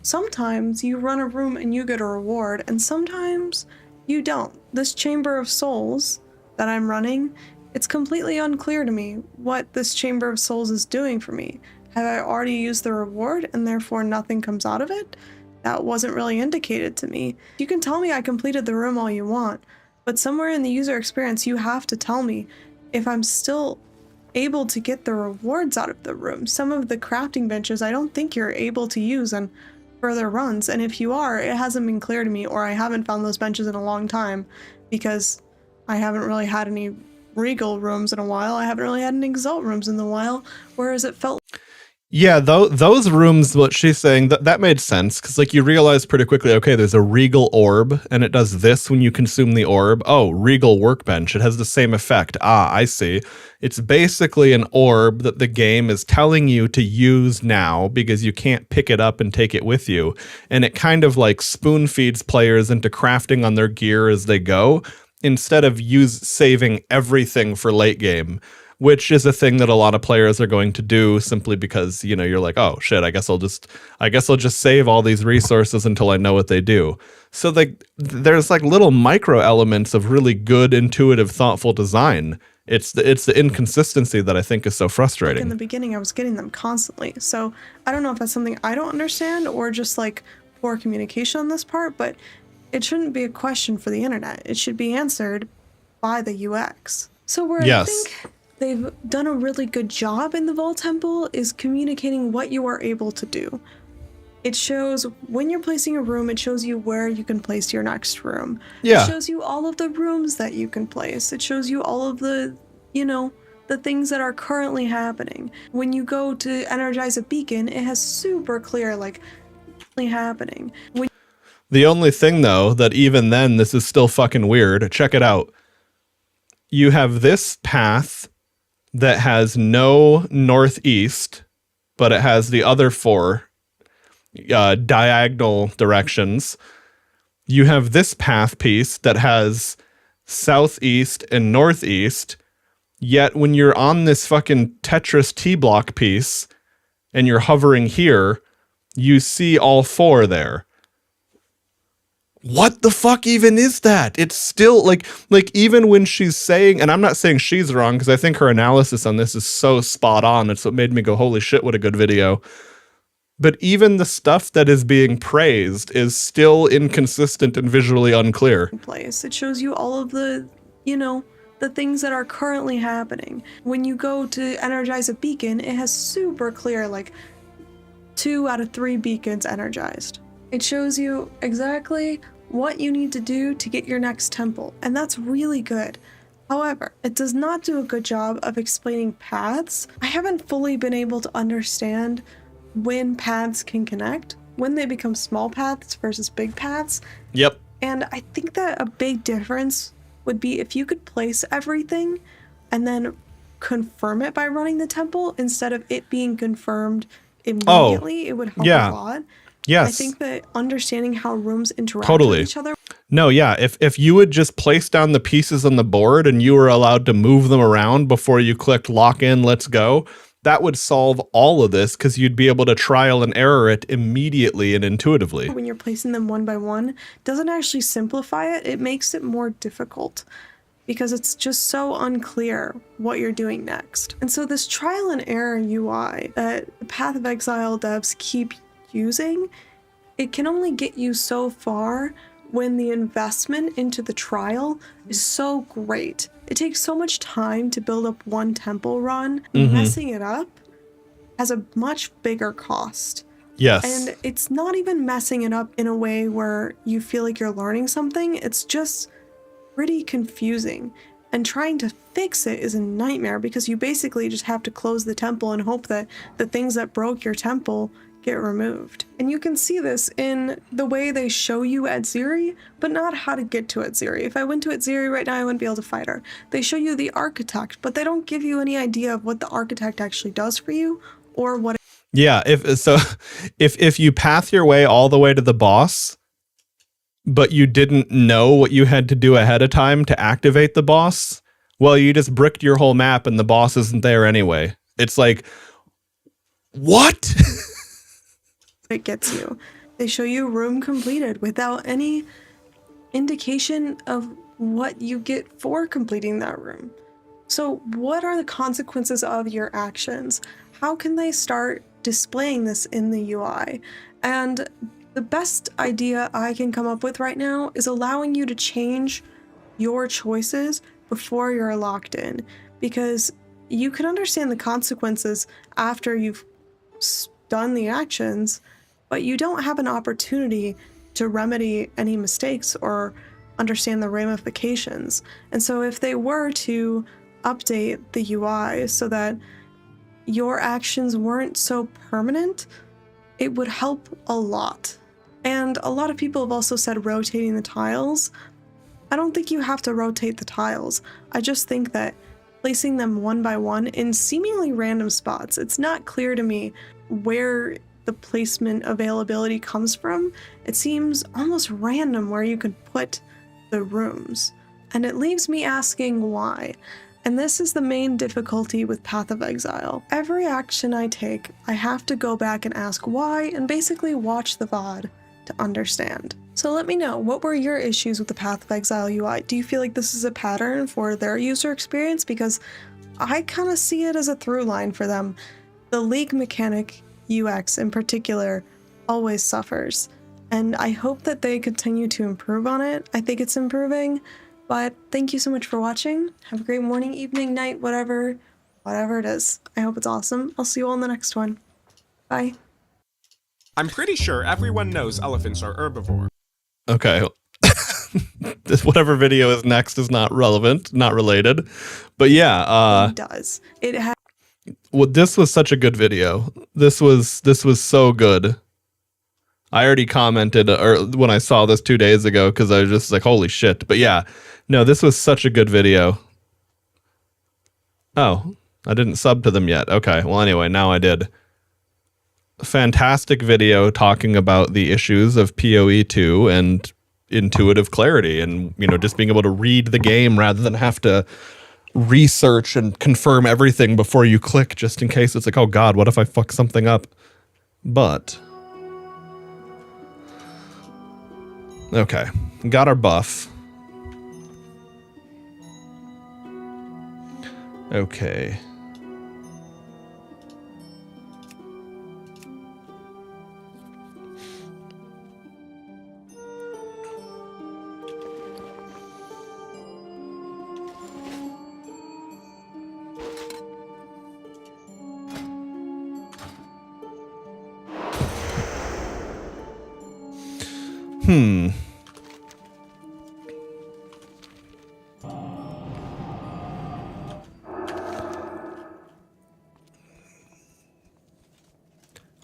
L: sometimes you run a room and you get a reward, and sometimes you don't. This Chamber of Souls that I'm running, it's completely unclear to me what this Chamber of Souls is doing for me. Have I already used the reward and therefore nothing comes out of it? That wasn't really indicated to me. You can tell me I completed the room all you want, but somewhere in the user experience you have to tell me if I'm still able to get the rewards out of the room. Some of the crafting benches I don't think you're able to use on further runs, and if you are, it hasn't been clear to me, or I haven't found those benches in a long time because I haven't really had any Regal rooms in a while. I haven't really had any Exalt rooms in a while, whereas it felt...
A: Yeah, those rooms, what she's saying, that made sense, because like you realize pretty quickly, okay, there's a Regal orb, and it does this when you consume the orb. Oh, Regal workbench, it has the same effect. Ah, I see. It's basically an orb that the game is telling you to use now, because you can't pick it up and take it with you. And it kind of like spoon feeds players into crafting on their gear as they go, instead of saving everything for late game, which is a thing that a lot of players are going to do simply because, you know, you're like, oh shit, I guess I'll just save all these resources until I know what they do. So like there's like little micro elements of really good, intuitive, thoughtful design. It's the inconsistency that I think is so frustrating.
L: In the beginning, I was getting them constantly. So I don't know if that's something I don't understand or just like poor communication on this part, but it shouldn't be a question for the internet. It should be answered by the UX. So where I think they've done a really good job in the Vault Temple is communicating what you are able to do. It shows when you're placing a room, it shows you where you can place your next room.
A: Yeah.
L: It shows you all of the rooms that you can place. It shows you all of the, you know, the things that are currently happening. When you go to energize a beacon, it has super clear, like, happening.
A: The only thing, though, that even then this is still fucking weird, check it out. You have this path that has no northeast, but it has the other 4 diagonal directions. You have this path piece that has southeast and northeast, yet when you're on this fucking Tetris T-block piece and you're hovering here, you see all 4 there. What the fuck even is that? It's still like even when she's saying, and I'm not saying she's wrong because I think her analysis on this is so spot on. It's what made me go, holy shit, what a good video. But even the stuff that is being praised is still inconsistent and visually unclear.
L: Place. It shows you all of the, the things that are currently happening. When you go to energize a beacon, it has super clear, like 2 out of 3 beacons energized. It shows you exactly what you need to do to get your next temple, and that's really good. However, it does not do a good job of explaining paths. I haven't fully been able to understand when paths can connect, when they become small paths versus big paths.
A: Yep.
L: And I think that a big difference would be if you could place everything and then confirm it by running the temple instead of it being confirmed immediately. It would help a lot.
A: Yes.
L: I think that understanding how rooms interact
A: Totally.
L: with each other.
A: No, yeah. If you would just place down the pieces on the board and you were allowed to move them around before you clicked lock in, let's go, that would solve all of this because you'd be able to trial and error it immediately and intuitively.
L: When you're placing them one by one, doesn't actually simplify it. It makes it more difficult because it's just so unclear what you're doing next. And so this trial and error UI that the Path of Exile devs keep using, it can only get you so far when the investment into the trial is so great. It takes so much time to build up one temple run. Messing it up has a much bigger cost.
A: Yes.
L: And it's not even messing it up in a way where you feel like you're learning something. It's just pretty confusing. And trying to fix it is a nightmare because you basically just have to close the temple and hope that the things that broke your temple get removed. And you can see this in the way they show you Edziri, but not how to get to Edziri. If I went to Edziri right now, I wouldn't be able to fight her. They show you the architect, but they don't give you any idea of what the architect actually does for you or what.
A: Yeah, if you path your way all the way to the boss, but you didn't know what you had to do ahead of time to activate the boss, well, you just bricked your whole map and the boss isn't there anyway. It's like, what?
L: It gets you. They show you room completed without any indication of what you get for completing that room. So what are the consequences of your actions? How can they start displaying this in the UI? And the best idea I can come up with right now is allowing you to change your choices before you're locked in, because you can understand the consequences after you've done the actions, but you don't have an opportunity to remedy any mistakes or understand the ramifications. And so if they were to update the UI so that your actions weren't so permanent, it would help a lot. And a lot of people have also said rotating the tiles. I don't think you have to rotate the tiles. I just think that placing them one by one in seemingly random spots, it's not clear to me where the placement availability comes from. It seems almost random where you could put the rooms. And it leaves me asking why. And this is the main difficulty with Path of Exile. Every action I take, I have to go back and ask why and basically watch the VOD to understand. So let me know, what were your issues with the Path of Exile UI? Do you feel like this is a pattern for their user experience? Because I kind of see it as a through line for them. The League mechanic UX in particular always suffers, and I hope that they continue to improve on it. I think it's improving, but thank you so much for watching. Have a great morning, evening, night, whatever it is. I hope it's awesome. I'll see you all in the next one. Bye.
M: I'm pretty sure everyone knows elephants are herbivore.
A: Okay. This whatever video is next is not relevant, not related. But yeah,
L: it does. It has.
A: Well, this was such a good video. This was so good. I already commented when I saw this 2 days ago because I was just like, holy shit. But yeah, no, this was such a good video. Oh, I didn't sub to them yet. Okay, well anyway, now I did. Fantastic video talking about the issues of PoE 2 and intuitive clarity and, you know, just being able to read the game rather than have to research and confirm everything before you click just in case it's like, oh god, what if I fuck something up? But okay, got our buff. Okay.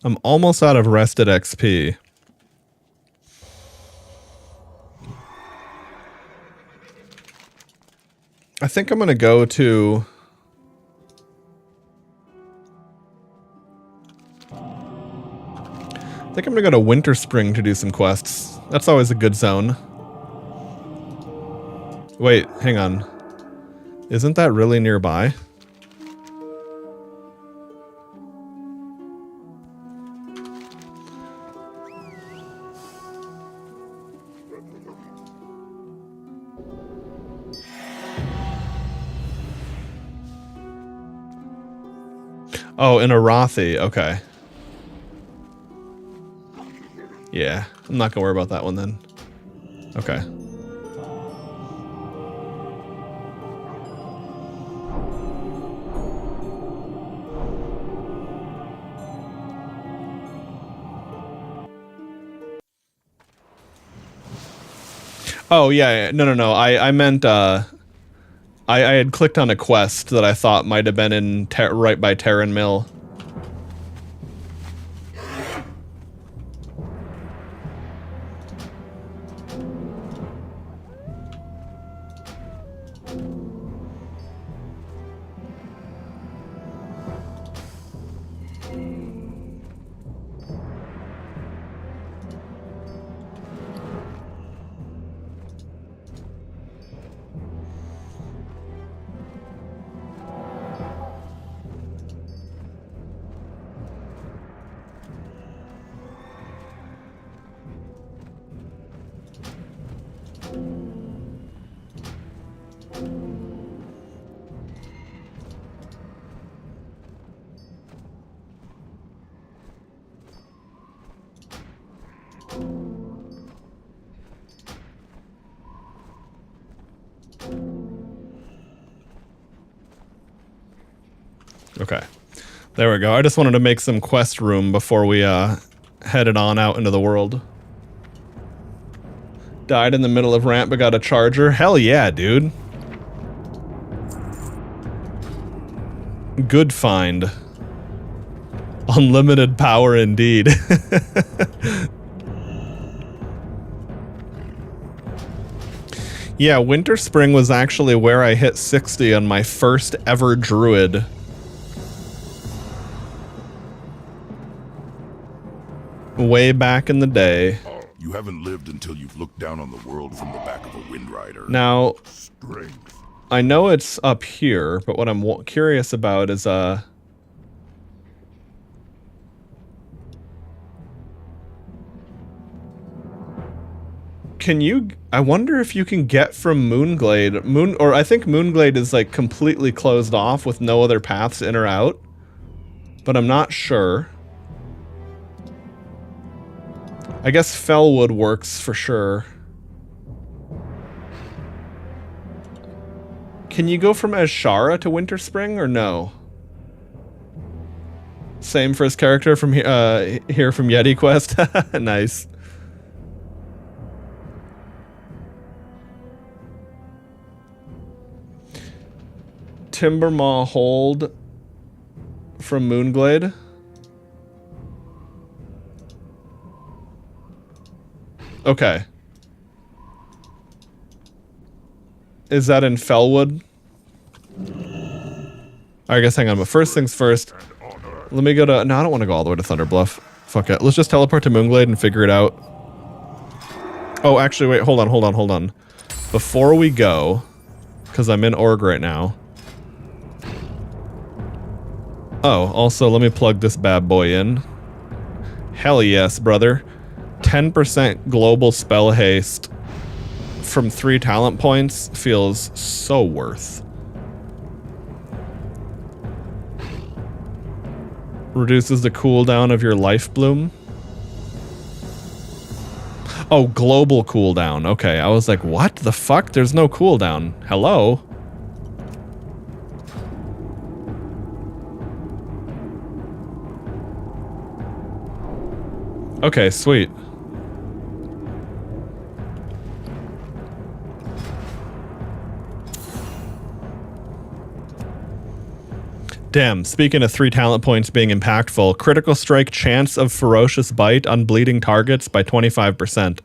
A: I'm almost out of rested XP. I think I'm going to go to... I think I'm going to go to Winter Spring to do some quests. That's always a good zone. Wait, hang on. Isn't that really nearby? Oh, in Arathi, okay. Yeah, I'm not gonna worry about that one then. Okay. Oh, yeah, no. I meant, I had clicked on a quest that I thought might have been in right by Terran Mill. Okay, there we go. I just wanted to make some quest room before we headed on out into the world. Died in the middle of ramp but got a charger. Hell yeah, dude. Good find. Unlimited power indeed. Yeah, Winter Spring was actually where I hit 60 on my first ever Druid. Way back in the day.
D: You haven't lived until you've looked down on the world from the back of a Wind Rider.
A: Now,
D: Strength.
A: I know it's up here, but what I'm curious about is, can you, I wonder if you can get from Moonglade, or I think Moonglade is like completely closed off with no other paths in or out, but I'm not sure. I guess Fellwood works for sure. Can you go from Ashara to Winter Spring or no? Same for his character from here from Yeti Quest. Nice. Timbermaw Hold from Moonglade. Okay. Is that in Fellwood? I guess hang on, but first things first. Let me go to... No, I don't want to go all the way to Thunderbluff. Fuck it. Let's just teleport to Moonglade and figure it out. Oh, actually, wait. Hold on. Before we go, because I'm in Org right now. Oh, also, let me plug this bad boy in. Hell yes, brother. 10% global spell haste from 3 talent points feels so worth. Reduces the cooldown of your life bloom. Oh, global cooldown. Okay, I was like, what the fuck? There's no cooldown. Hello? Okay, sweet. Damn, speaking of 3 talent points being impactful, critical strike chance of ferocious bite on bleeding targets by 25%.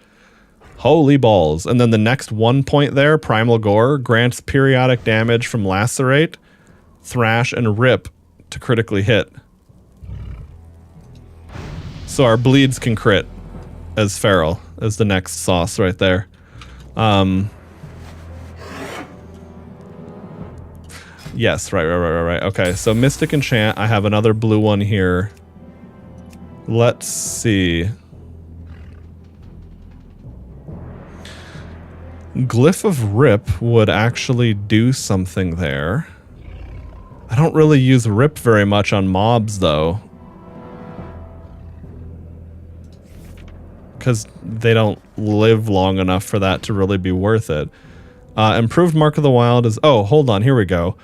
A: Holy balls. And then the next 1 point there, primal gore, grants periodic damage from lacerate, thrash, and rip to critically hit. So our bleeds can crit as feral, as the next sauce right there. Yes, right. Okay, so Mystic Enchant. I have another blue one here. Let's see. Glyph of Rip would actually do something there. I don't really use Rip very much on mobs, though. Because they don't live long enough for that to really be worth it. Improved Mark of the Wild is... Oh, hold on. Here we go.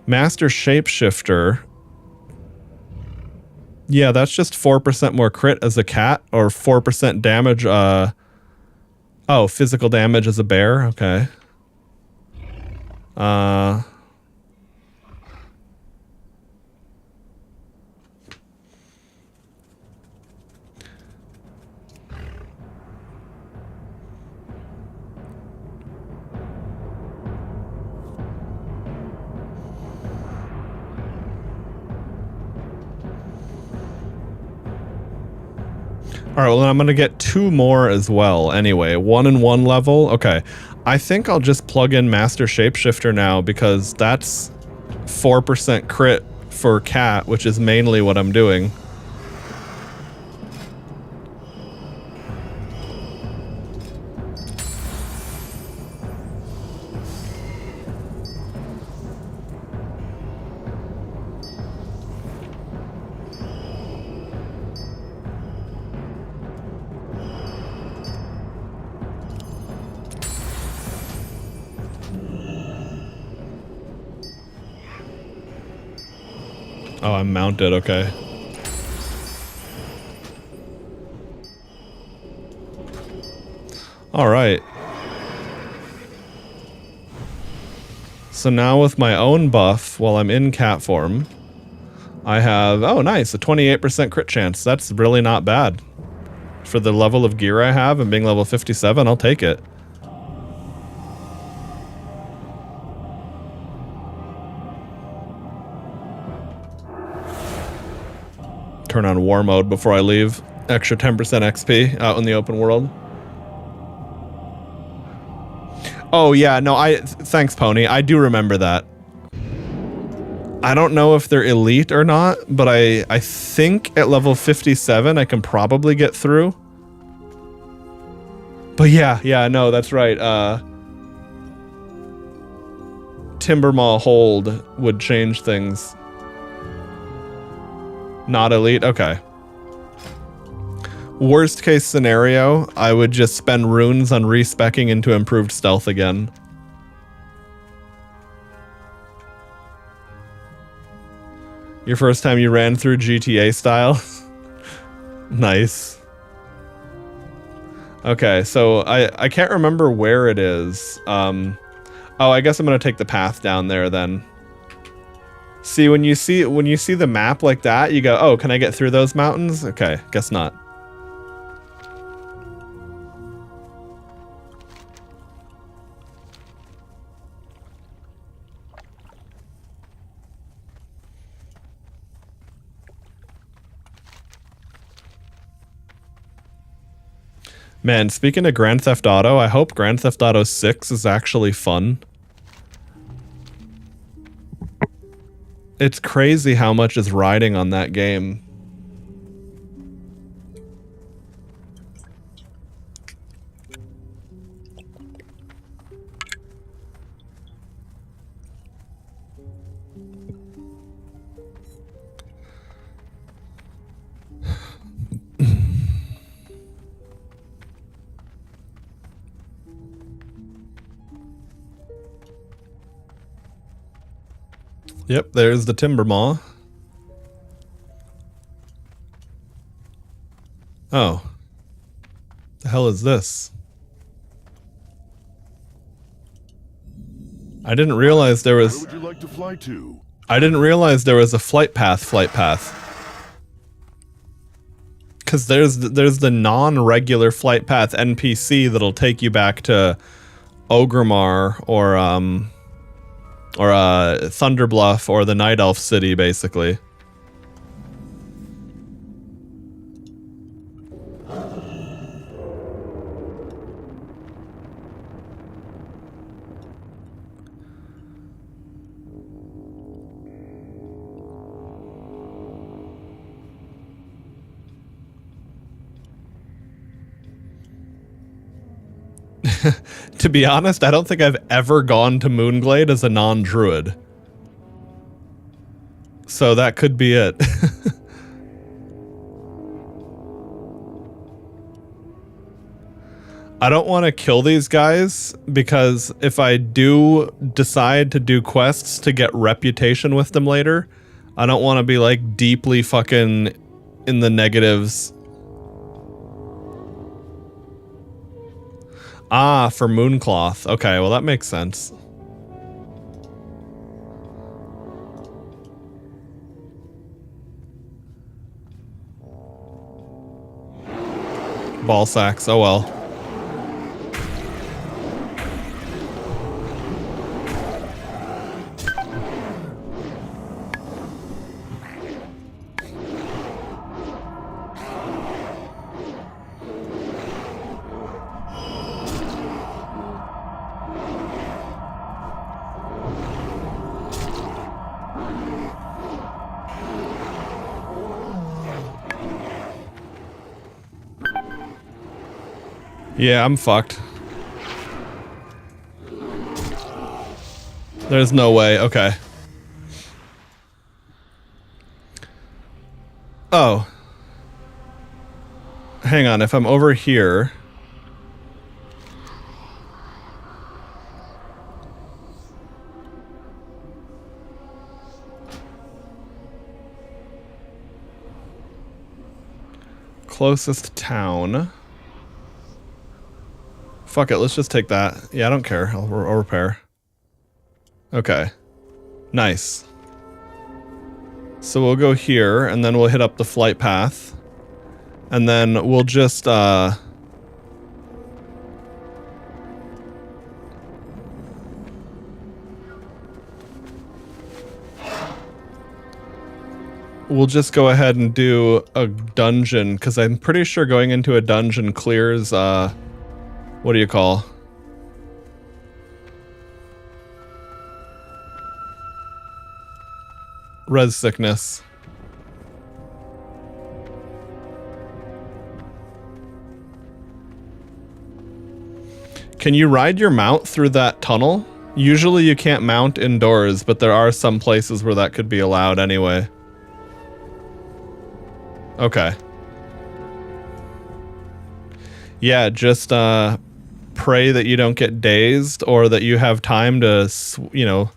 A: Master Shapeshifter. Yeah, that's just 4% more crit as a cat, or 4% damage. Oh, physical damage as a bear. Okay. All right, well, then I'm going to get 2 more as well anyway. 1 and 1 level. Okay. I think I'll just plug in Master Shapeshifter now because that's 4% crit for cat, which is mainly what I'm doing. Oh, I'm mounted, okay. Alright. So now with my own buff, while I'm in cat form, I have, oh nice, a 28% crit chance. That's really not bad. For the level of gear I have and being level 57, I'll take it. Turn on war mode before I leave. Extra 10% XP out in the open world. Oh yeah, no, thanks Pony. I do remember that. I don't know if they're elite or not, but I think at level 57 I can probably get through. But yeah, no, that's right. Timbermaw Hold would change things. Not elite? Okay. Worst case scenario, I would just spend runes on respecking into improved stealth again. Your first time you ran through GTA style? Nice. Okay, so I can't remember where it is. Oh, I guess I'm gonna take the path down there then. See, when you see the map like that, you go, oh, can I get through those mountains? Okay, guess not. Man, speaking of Grand Theft Auto, I hope Grand Theft Auto 6 is actually fun. It's crazy how much is riding on that game. Yep, there's the timber maw. Oh. The hell is this? I didn't realize there was...
D: Where would you like to fly to?
A: I didn't realize there was a flight path. Because there's the non-regular flight path NPC that'll take you back to Ogremar or Thunderbluff or the Night Elf City, basically. To be honest, I don't think I've ever gone to Moonglade as a non-druid. So that could be it. I don't want to kill these guys because if I do decide to do quests to get reputation with them later, I don't want to be like deeply fucking in the negatives. Ah, for Mooncloth. Okay, well that makes sense. Ball sacks, oh well. Yeah, I'm fucked. There's no way. Okay. Oh. Hang on. If I'm over here... Closest town... Fuck it, let's just take that. Yeah, I don't care. I'll repair. Okay. Nice. So we'll go here, and then we'll hit up the flight path. And then we'll just, we'll just go ahead and do a dungeon, because I'm pretty sure going into a dungeon clears, what do you call? Res sickness. Can you ride your mount through that tunnel? Usually you can't mount indoors, but there are some places where that could be allowed anyway. Okay. Yeah, just, pray that you don't get dazed or that you have time to, you know,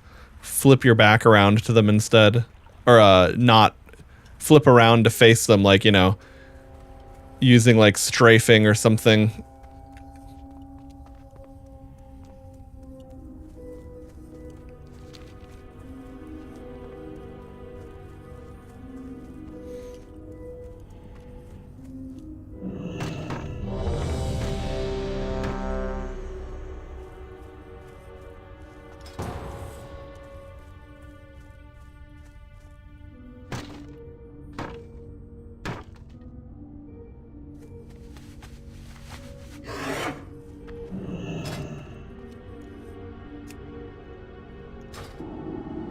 A: flip your back around to them instead. Or, not flip around to face them, like, you know, using, like, strafing or something.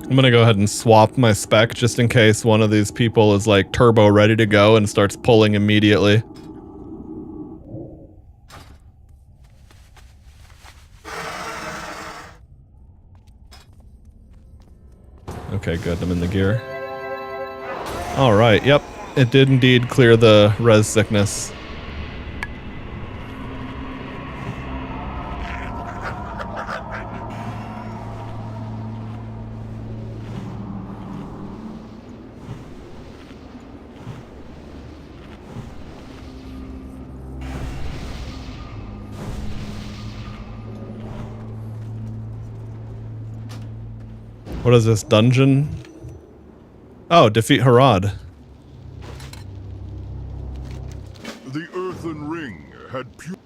A: I'm gonna go ahead and swap my spec just in case one of these people is like turbo ready to go and starts pulling immediately. Okay, good. I'm in the gear. Alright, yep. It did indeed clear the res sickness. What is this, dungeon? Oh, defeat Harad.
D: The earthen ring had pure...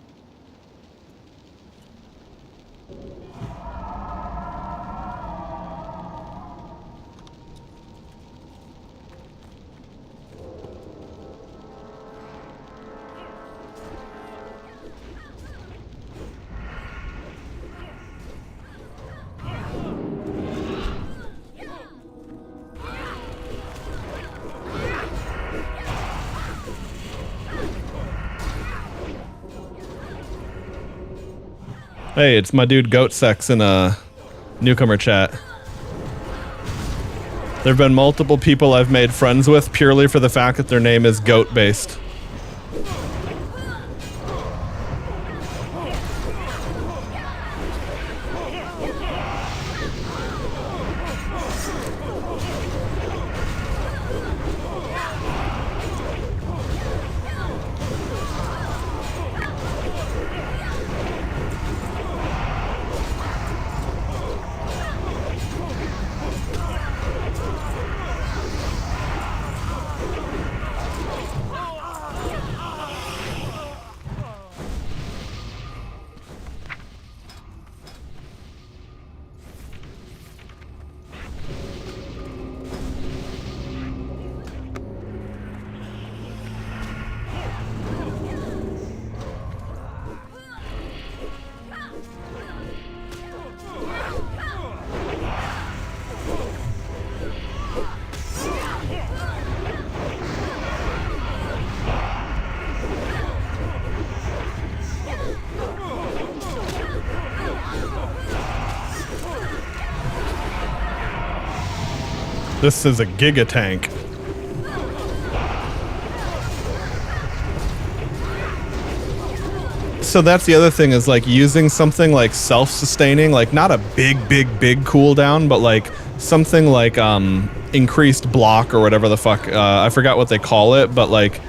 A: Hey, it's my dude Goat Sex in a newcomer chat. There have been multiple people I've made friends with purely for the fact that their name is goat based. This is a giga tank. So that's the other thing, is like using something like self-sustaining, like not a big cooldown, but like something like increased block or whatever the fuck, I forgot what they call it, but like,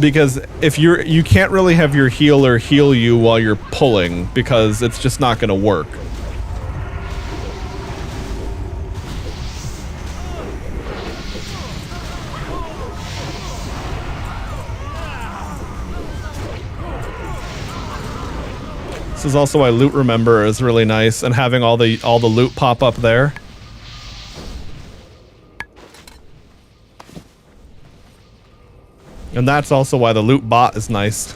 A: because if you can't really have your healer heal you while you're pulling, because it's just not gonna work. This is also why Loot Remember is really nice, and having all the loot pop up there. And that's also why the loot bot is nice.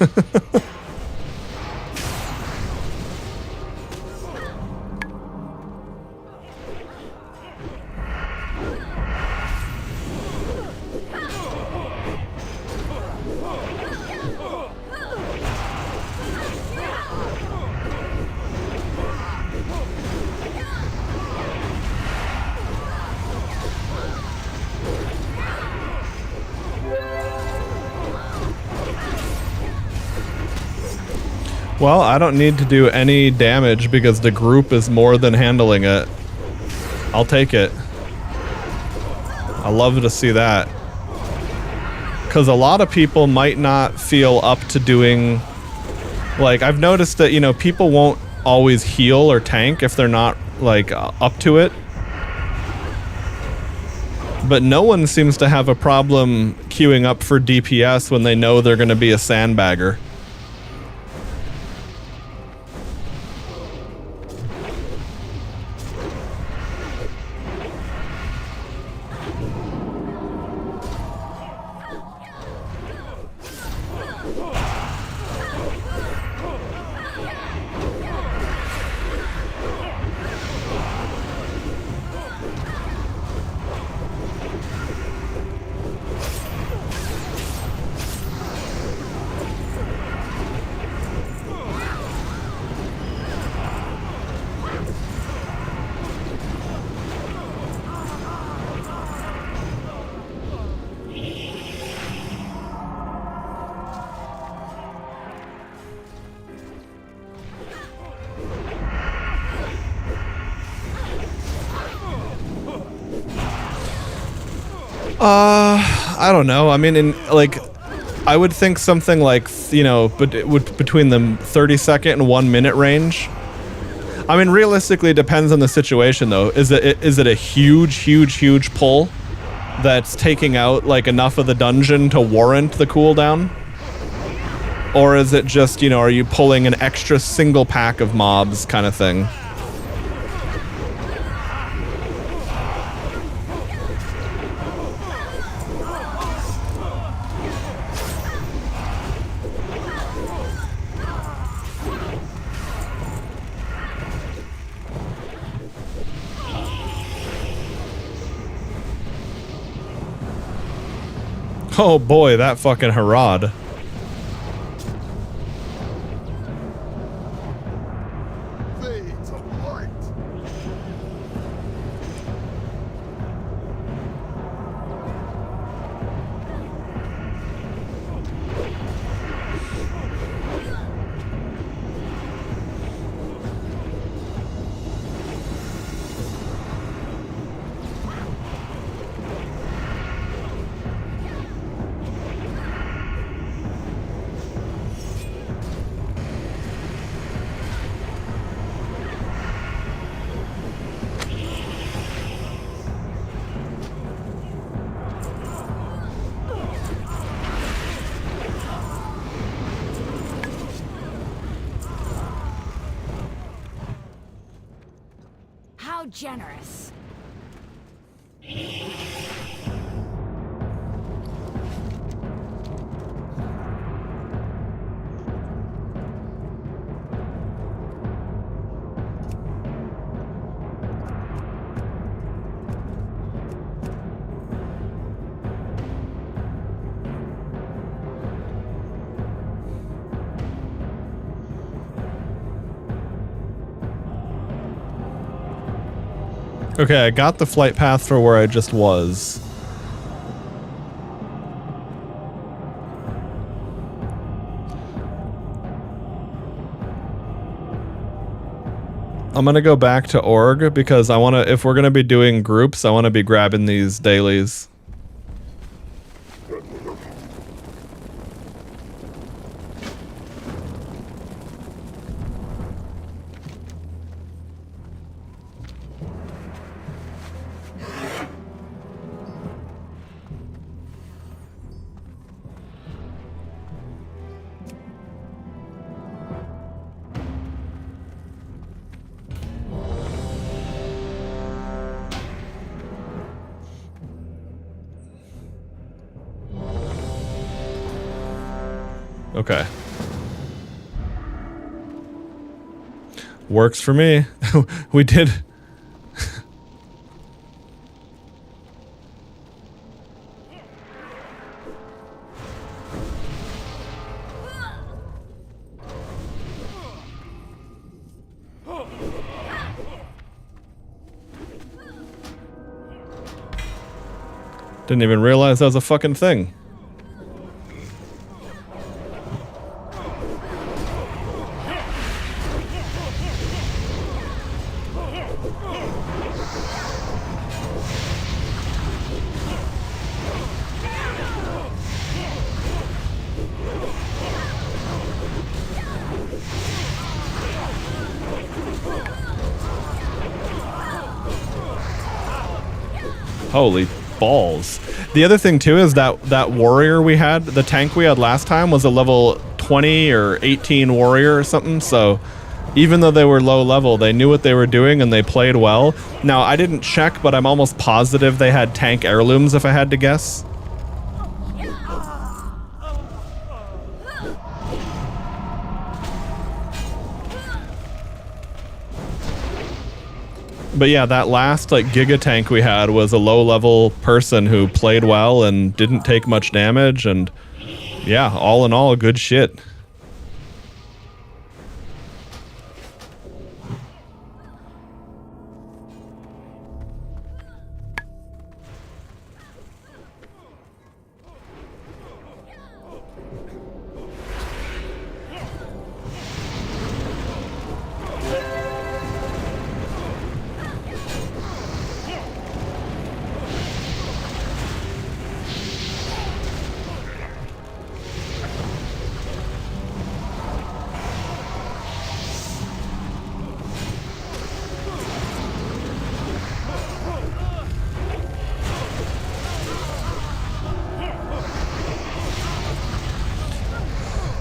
A: Well, I don't need to do any damage because the group is more than handling it. I'll take it. I love to see that. Because a lot of people might not feel up to doing... Like, I've noticed that, you know, people won't always heal or tank if they're not, like, up to it. But no one seems to have a problem queuing up for DPS when they know they're going to be a sandbagger. I don't know. I mean, I would think something like, you know, but it would between the 30-second and 1 minute range. I mean, realistically, it depends on the situation, though. Is it a huge pull that's taking out like enough of the dungeon to warrant the cooldown? Or is it just, you know, are you pulling an extra single pack of mobs kind of thing? Oh boy, that fucking Harad.
B: How generous.
A: Okay, I got the flight path for where I just was. I'm gonna go back to org because I wanna, if we're gonna be doing groups, I wanna be grabbing these dailies. Okay. Works for me. We did. Didn't even realize that was a fucking thing. Holy balls. The other thing too is that warrior we had, the tank we had last time was a level 20 or 18 warrior or something, so even though they were low level, they knew what they were doing and they played well. Now, I didn't check, but I'm almost positive they had tank heirlooms if I had to guess. But yeah, that last like giga tank we had was a low level person who played well and didn't take much damage, and yeah, all in all, good shit.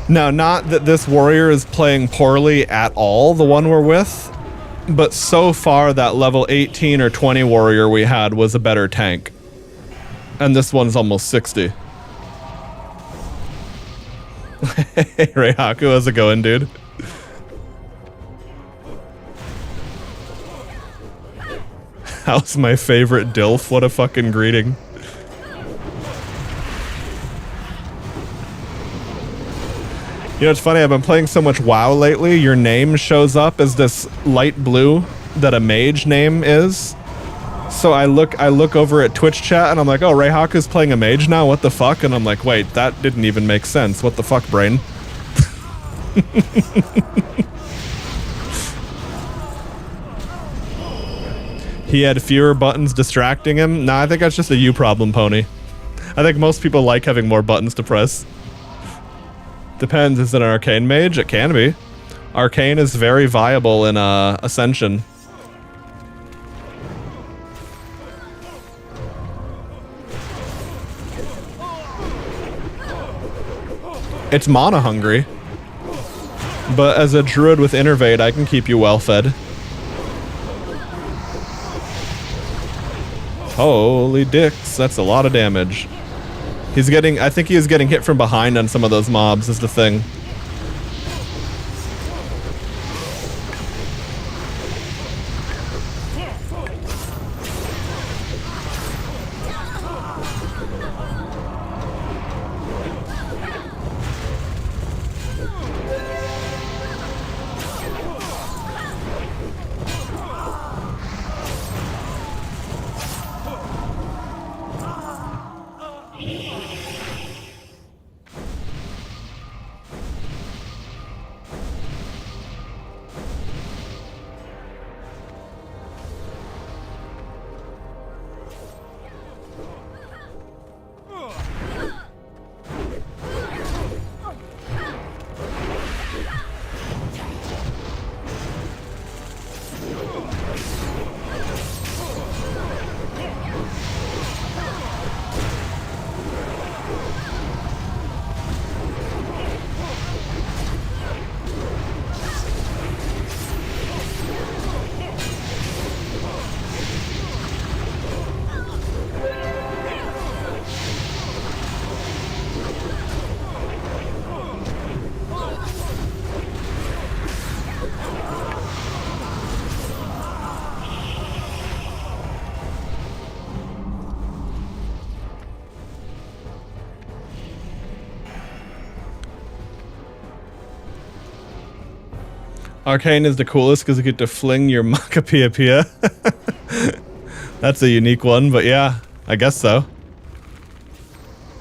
A: No, not that this warrior is playing poorly at all, the one we're with, but so far that level 18 or 20 warrior we had was a better tank. And this one's almost 60. Hey, Reihaku, how's it going, dude? How's my favorite DILF? What a fucking greeting. You know, it's funny, I've been playing so much WoW lately, your name shows up as this light blue that a mage name is. So I look over at Twitch chat and I'm like, oh, Reihaku's playing a mage now? What the fuck? And I'm like, wait, that didn't even make sense. What the fuck, brain? He had fewer buttons distracting him? Nah, I think that's just a you problem, Pony. I think most people like having more buttons to press. Depends, is it an arcane mage? It can be. Arcane is very viable in Ascension. It's mana hungry. But as a druid with Innervate, I can keep you well fed. Holy dicks, that's a lot of damage. He's getting, I think he is getting hit from behind on some of those mobs is the thing. Arcane is the coolest because you get to fling your Maka Pia. That's a unique one, but yeah, I guess so.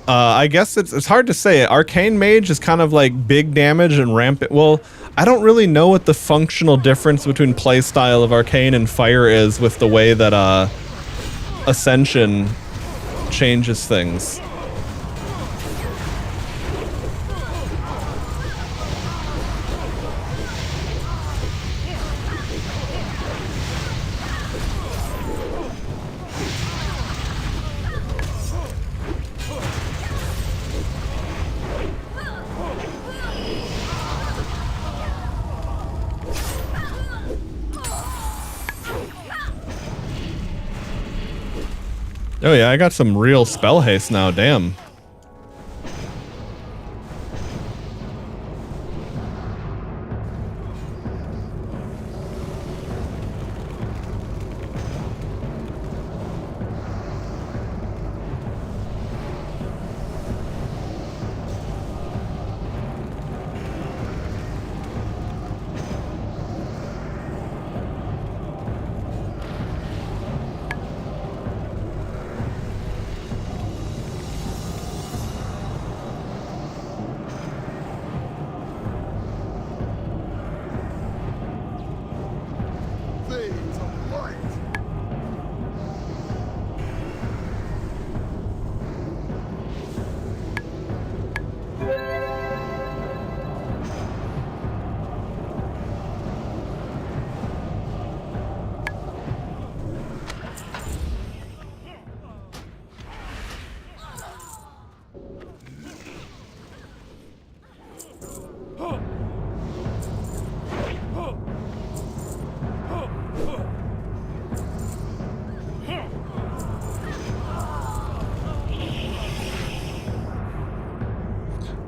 A: I guess it's hard to say. Arcane Mage is kind of like big damage and rampant. Well, I don't really know what the functional difference between playstyle of Arcane and Fire is with the way that Ascension changes things. Oh yeah, I got some real spell haste now, damn.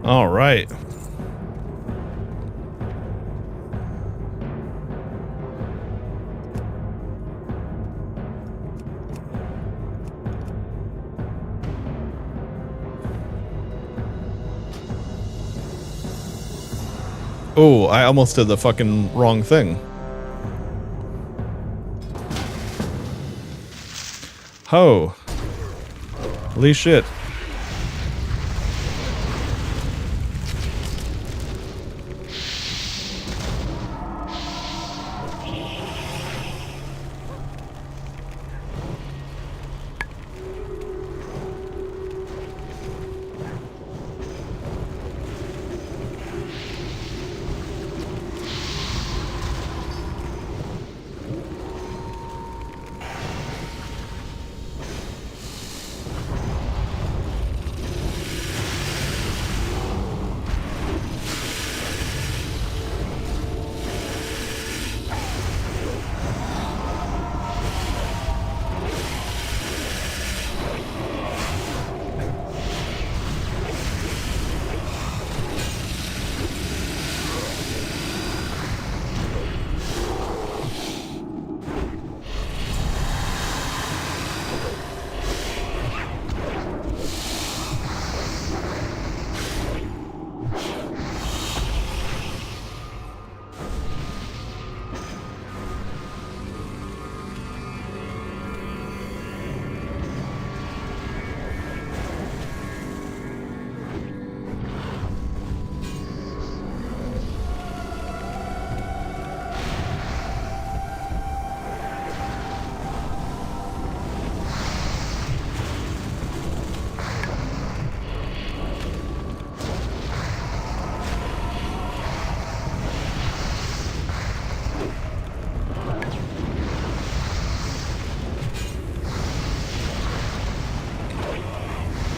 A: All right. Oh, I almost did the fucking wrong thing. Ho. Holy shit.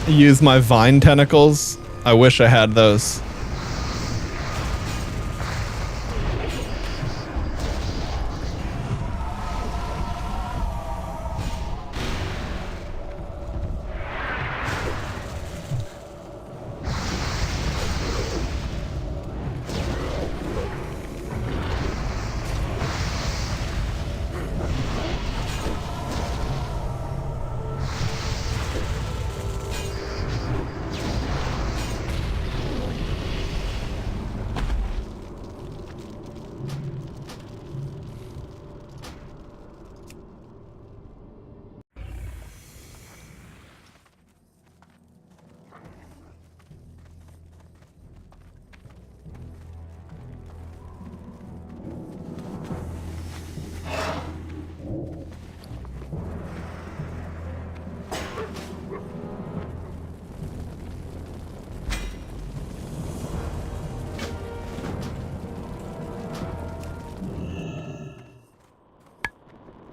A: Use my vine tentacles. I wish I had those.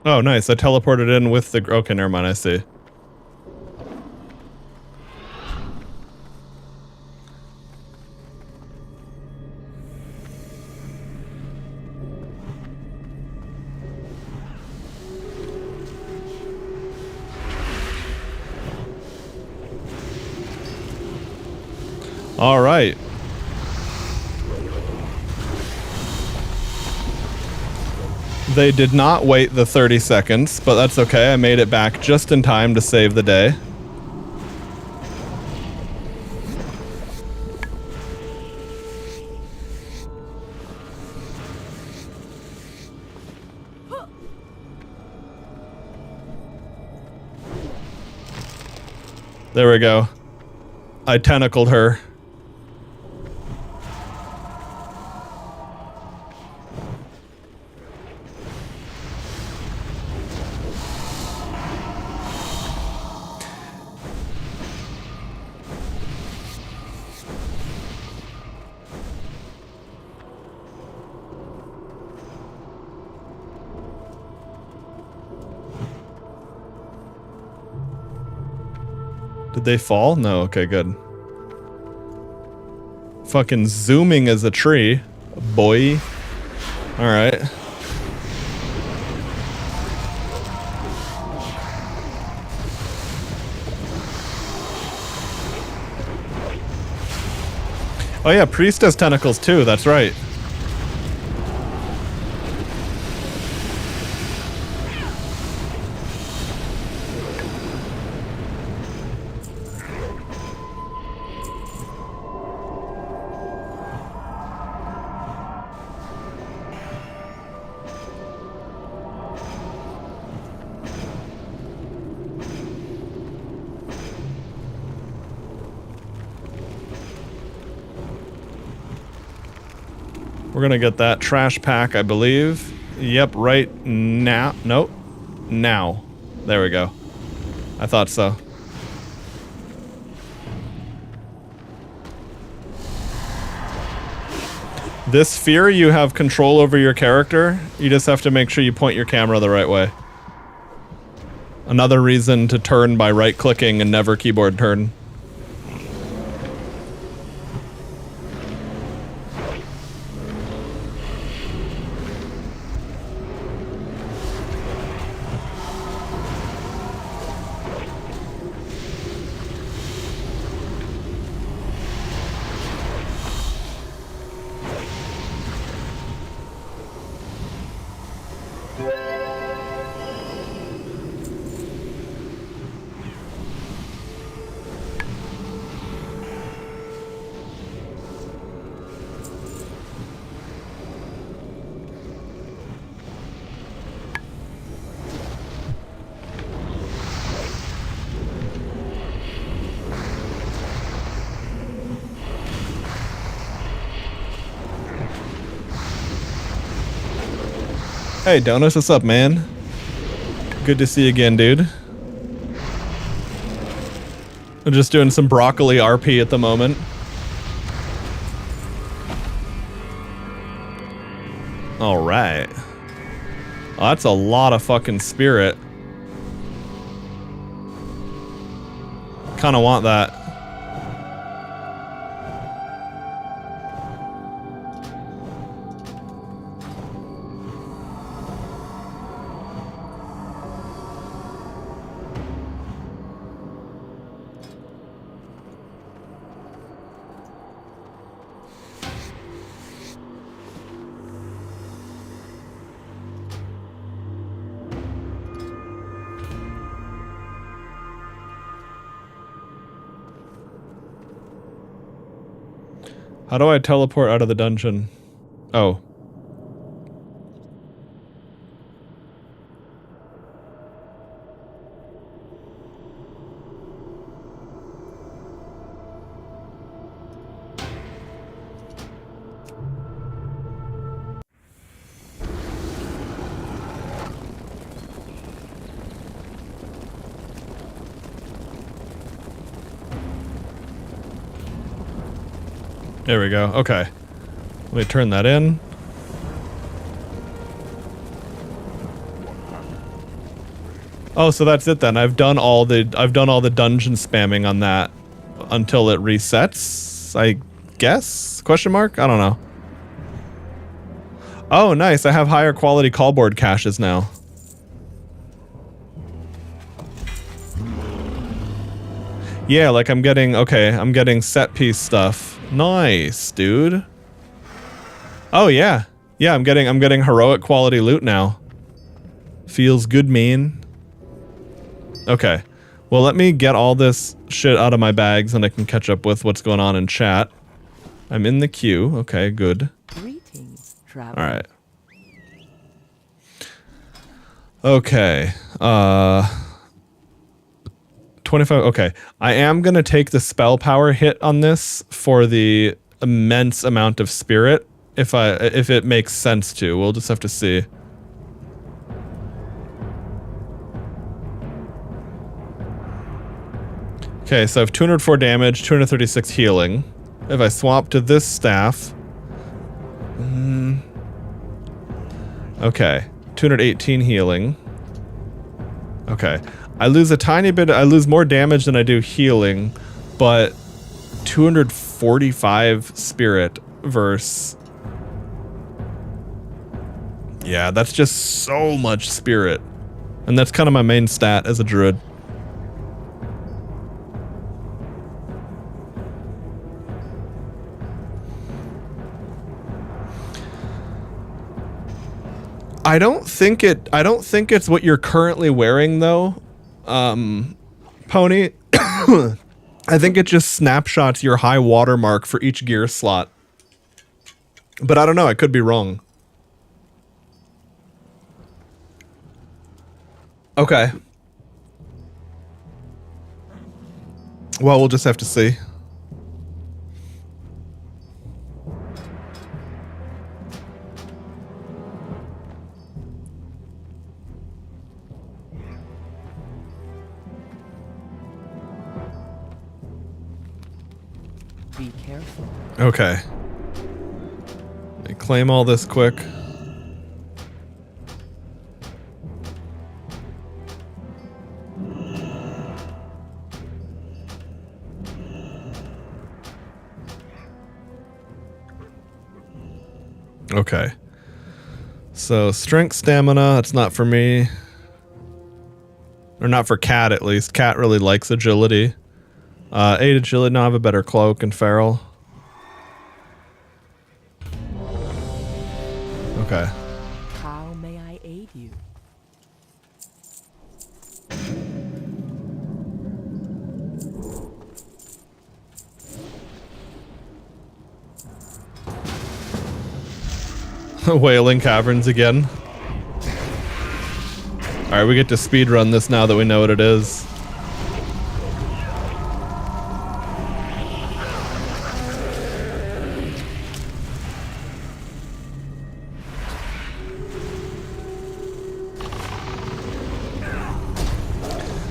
A: Oh, nice. I teleported in with the... Okay, never mind. I see. All right. They did not wait the 30 seconds, but that's okay. I made it back just in time to save the day. There we go. I tentacled her. Did they fall? No, okay, good. Fucking zooming as a tree, boy. Alright. Oh yeah, priest has tentacles too, that's right. We're gonna get that trash pack, I believe. Yep, right now. Nope. Now. There we go. I thought so. This sphere, you have control over your character. You just have to make sure you point your camera the right way. Another reason to turn by right-clicking and never keyboard turn. Hey, Donuts, what's up, man? Good to see you again, dude. I'm just doing some broccoli RP at the moment. Alright. Oh, that's a lot of fucking spirit. Kinda want that. How do I teleport out of the dungeon? Oh. There we go. Okay. Let me turn that in. Oh, so that's it then. I've done all the dungeon spamming on that until it resets, I guess? Question mark? I don't know. Oh, nice. I have higher quality callboard caches now. Yeah, like I'm getting set piece stuff. Nice, dude. Oh yeah. Yeah, I'm getting heroic quality loot now. Feels good, man. Okay. Well, let me get all this shit out of my bags and I can catch up with what's going on in chat. I'm in the queue. Okay, good.
I: Greetings, traveler.
A: All right. Okay. 25. Okay. I am going to take the spell power hit on this for the immense amount of spirit if it makes sense to. We'll just have to see. Okay, so I have 204 damage, 236 healing. If I swap to this staff, okay, 218 healing. Okay. I lose a tiny bit, I lose more damage than I do healing, but 245 spirit versus... Yeah, that's just so much spirit. And that's kind of my main stat as a druid. I don't think it's what you're currently wearing though, Pony. I think it just snapshots your high watermark for each gear slot. But I don't know, I could be wrong. Okay. Well, we'll just have to see.
I: Be careful.
A: Okay. Let me claim all this quick. Okay. So, strength, stamina, that's not for me. Or not for Cat, at least. Cat really likes agility. 8 agility, now I have a better cloak and feral. Okay.
I: How may I aid you?
A: Wailing Caverns again. Alright, we get to speedrun this now that we know what it is.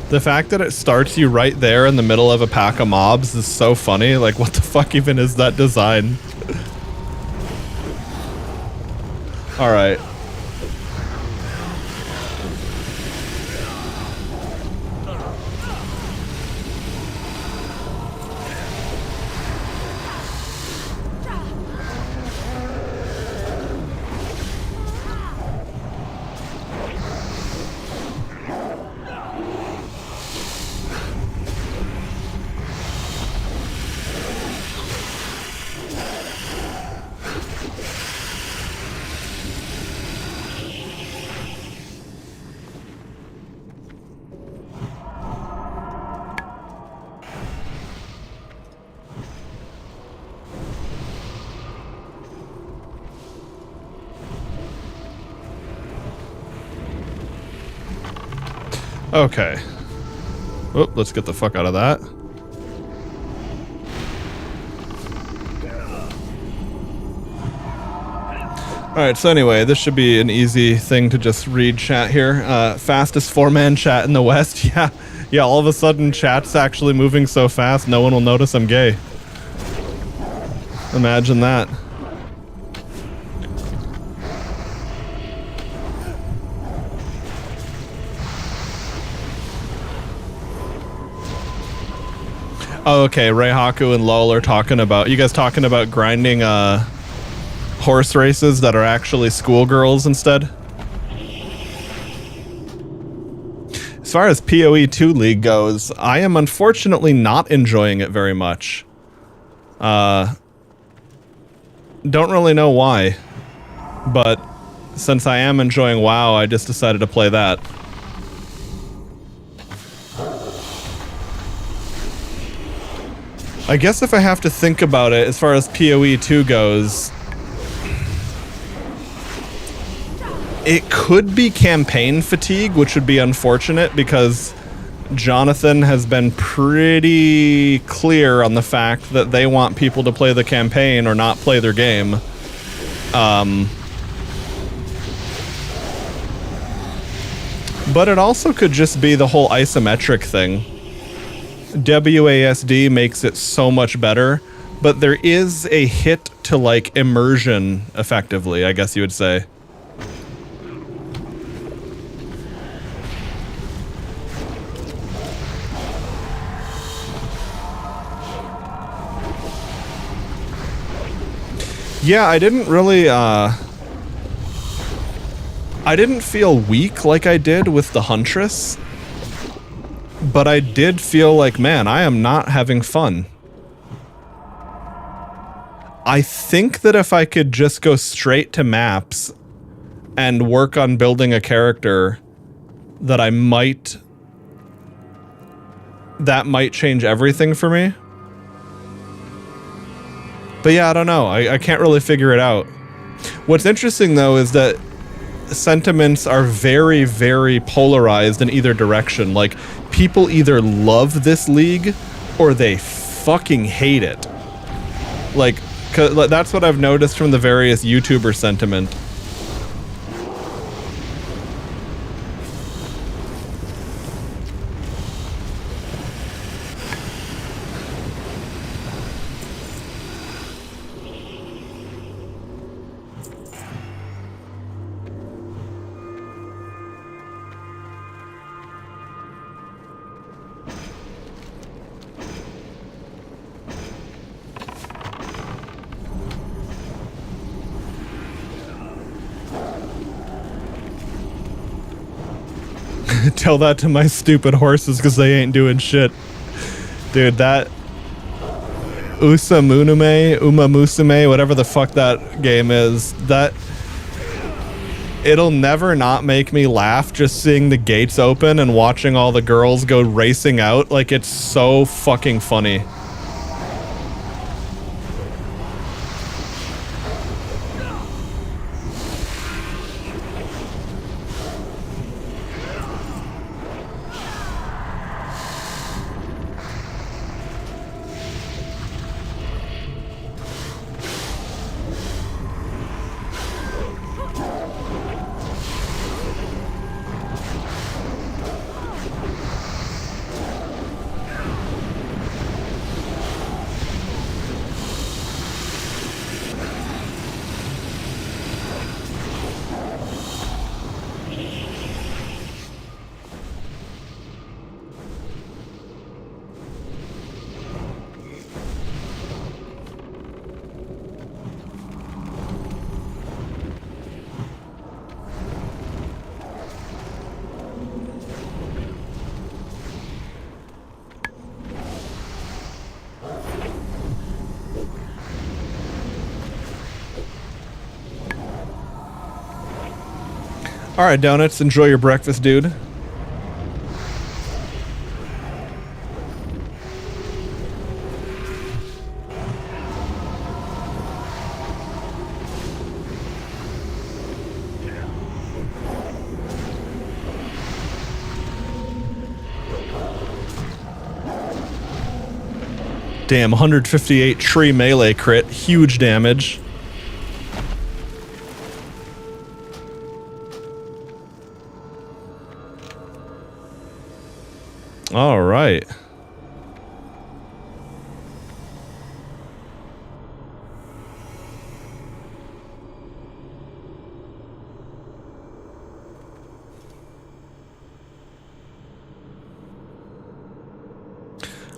A: The fact that it starts you right there in the middle of a pack of mobs is so funny. Like, what the fuck even is that design? Alright. Okay. Oh, let's get the fuck out of that. Alright, so anyway, this should be an easy thing to just read chat here. Fastest 4-man chat in the West. Yeah, all of a sudden chat's actually moving so fast, no one will notice I'm gay. Imagine that. Oh, okay, Reihaku and Lol are talking about, you guys talking about grinding horse races that are actually schoolgirls instead? As far as PoE 2 League goes, I am unfortunately not enjoying it very much. Don't really know why, but since I am enjoying WoW, I just decided to play that. I guess if I have to think about it, as far as PoE 2 goes, it could be campaign fatigue, which would be unfortunate because Jonathan has been pretty clear on the fact that they want people to play the campaign or not play their game. But it also could just be the whole isometric thing. WASD makes it so much better, but there is a hit to like immersion effectively, I guess you would say. Yeah, I didn't really, I didn't feel weak like I did with the Huntress, but I did feel like, man, I am not having fun. I think that if I could just go straight to maps and work on building a character that that might change everything for me. But yeah, I don't know. I can't really figure it out. What's interesting though is that sentiments are very, very polarized in either direction. Like, people either love this league or they fucking hate it. Like, 'cause that's what I've noticed from the various YouTuber sentiment. Tell that to my stupid horses because they ain't doing shit. Dude, that Umamusume, whatever the fuck that game is, that it'll never not make me laugh just seeing the gates open and watching all the girls go racing out. Like, it's so fucking funny. Alright, Donuts, enjoy your breakfast, dude. Damn, 158 tree melee crit, huge damage. All right.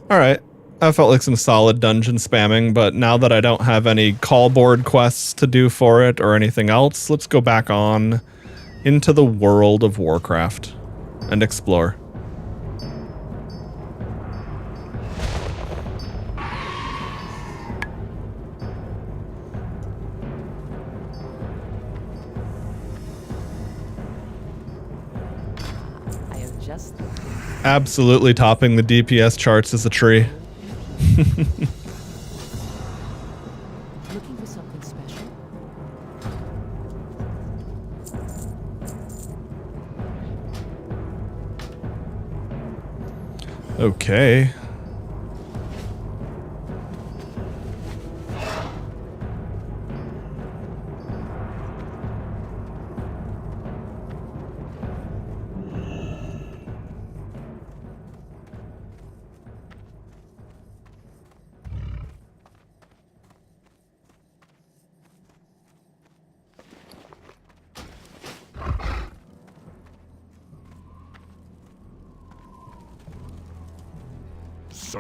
A: All right. I felt like some solid dungeon spamming, but now that I don't have any call board quests to do for it or anything else, let's go back on into the world of Warcraft and explore. Absolutely topping the DPS charts as a tree.
I: Looking for something special?
A: Okay.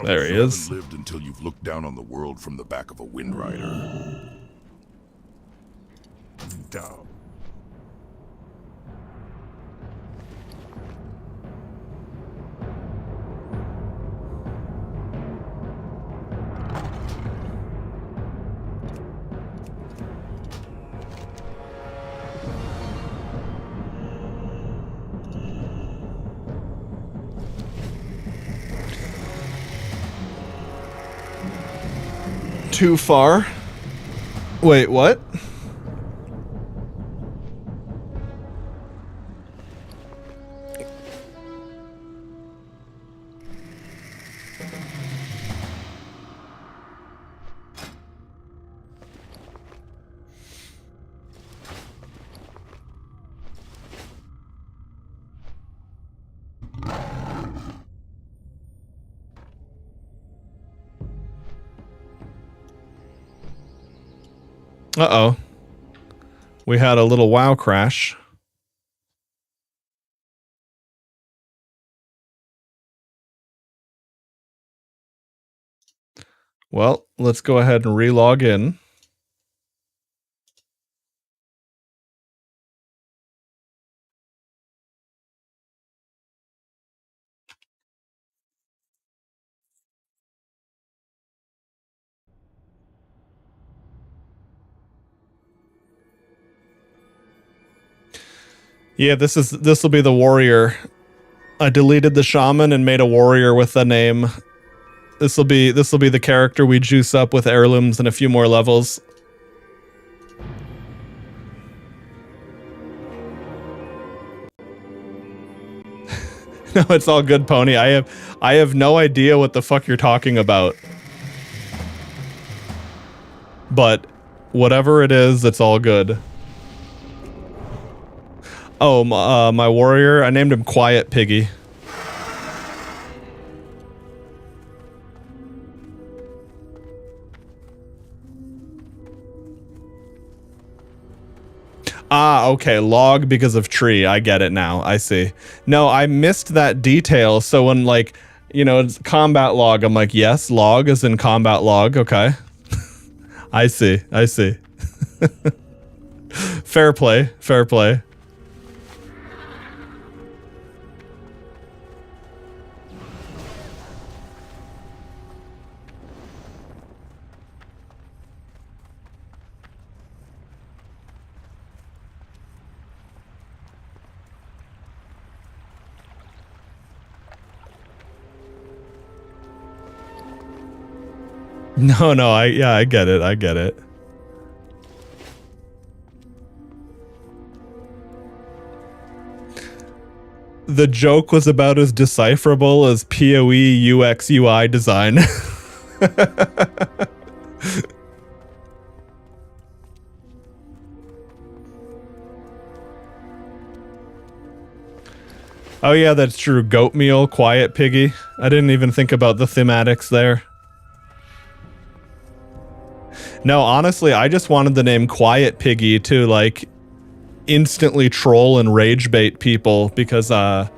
A: There he is.
D: Lived until you've looked down on the world from the back of a wind rider. Down.
A: too far. Wait, what? Uh-oh. We had a little WoW crash. Well, let's go ahead and re-log in. Yeah, this will be the warrior. I deleted the shaman and made a warrior with the name. This will be the character we juice up with heirlooms and a few more levels. No, it's all good, Pony. I have no idea what the fuck you're talking about. But whatever it is, it's all good. Oh, my warrior, I named him Quiet Piggy. Ah, okay, log because of tree. I get it now. I see. No, I missed that detail. So when, like, you know, it's combat log, I'm like, yes, log is in combat log. Okay. I see. I see. Fair play. Fair play. No, I get it. I get it. The joke was about as decipherable as PoE UX UI design. Oh yeah, that's true. Goat meal, Quiet Piggy. I didn't even think about the thematics there. No, honestly, I just wanted the name Quiet Piggy to, like, instantly troll and rage bait people because, I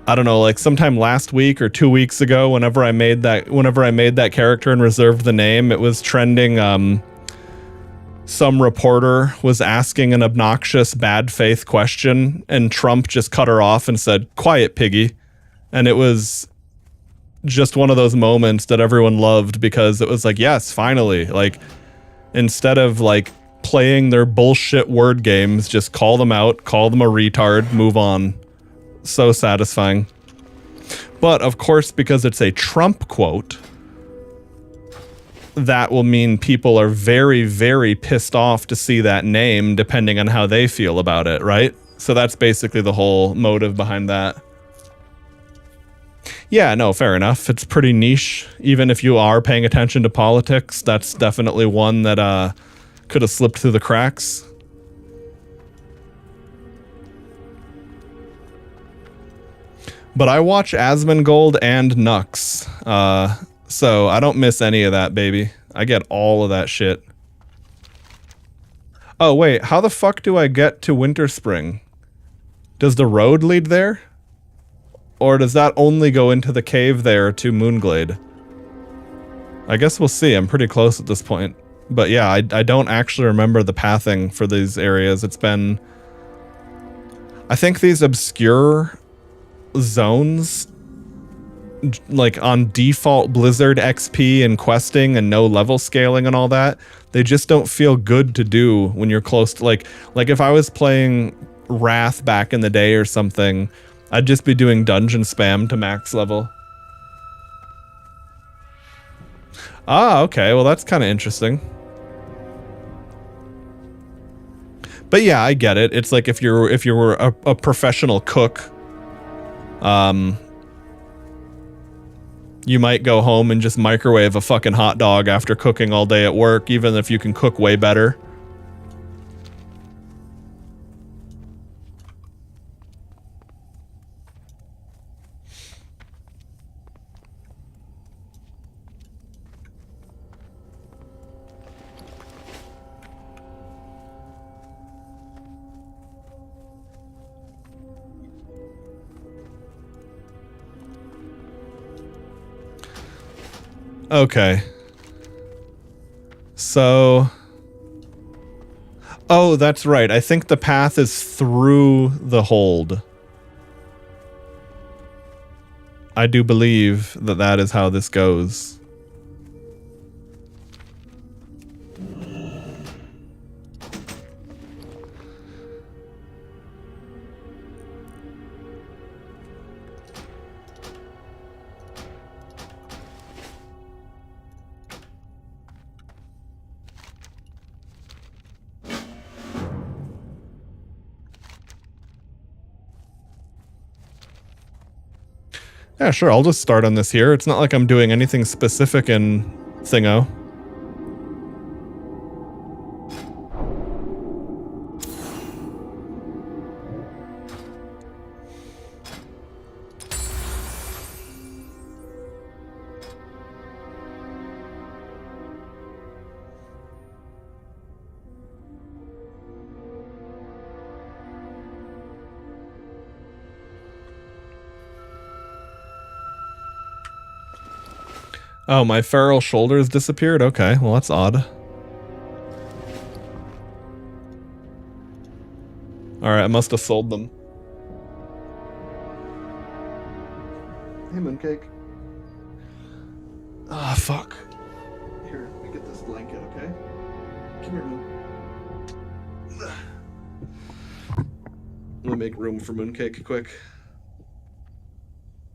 A: don't know, like sometime last week or 2 weeks ago, whenever I made that character and reserved the name, it was trending, some reporter was asking an obnoxious bad faith question and Trump just cut her off and said, "Quiet Piggy." And it was just one of those moments that everyone loved because it was like, yes, finally, like, instead of like playing their bullshit word games, just call them out, call them a retard, move on. So satisfying. But of course, because it's a Trump quote, that will mean people are very, very pissed off to see that name depending on how they feel about it, right? So that's basically the whole motive behind that. Yeah, no, fair enough. It's pretty niche. Even if you are paying attention to politics, that's definitely one that could have slipped through the cracks. But I watch Asmongold and Nux, so I don't miss any of that, baby. I get all of that shit. Oh, wait, how the fuck do I get to Winterspring? Does the road lead there? Or does that only go into the cave there to Moonglade? I guess we'll see. I'm pretty close at this point. But yeah, I don't actually remember the pathing for these areas. It's been... I think these obscure zones, like on default Blizzard XP and questing and no level scaling and all that, they just don't feel good to do when you're close to... Like if I was playing Wrath back in the day or something... I'd just be doing dungeon spam to max level. Ah, okay. Well, that's kind of interesting. But yeah, I get it. It's like if you were a professional cook, you might go home and just microwave a fucking hot dog after cooking all day at work, even if you can cook way better. Okay. So... Oh, that's right. I think the path is through the hold. I do believe that that is how this goes. Yeah, sure, I'll just start on this here. It's not like I'm doing anything specific in Thingo. Oh, my feral shoulders disappeared? Okay, well that's odd. Alright, I must have sold them. Hey, Mooncake. Ah, fuck. Here, let me get this blanket, okay? Come here, Moon. Let me make room for Mooncake quick.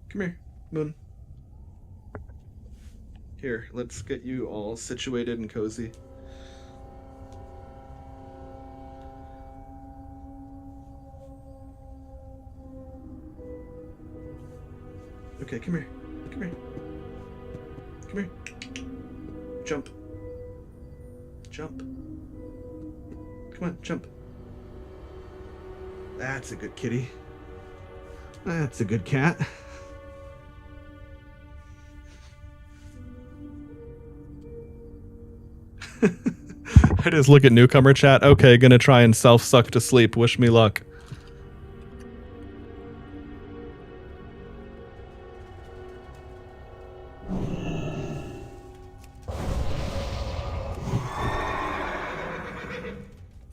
A: Come here, Moon. Here, let's get you all situated and cozy. Okay, come here. Come here. Come here. Jump. Jump. Come on, jump. That's a good kitty. That's a good cat. I just look at newcomer chat. Okay, gonna try and self-suck to sleep. Wish me luck.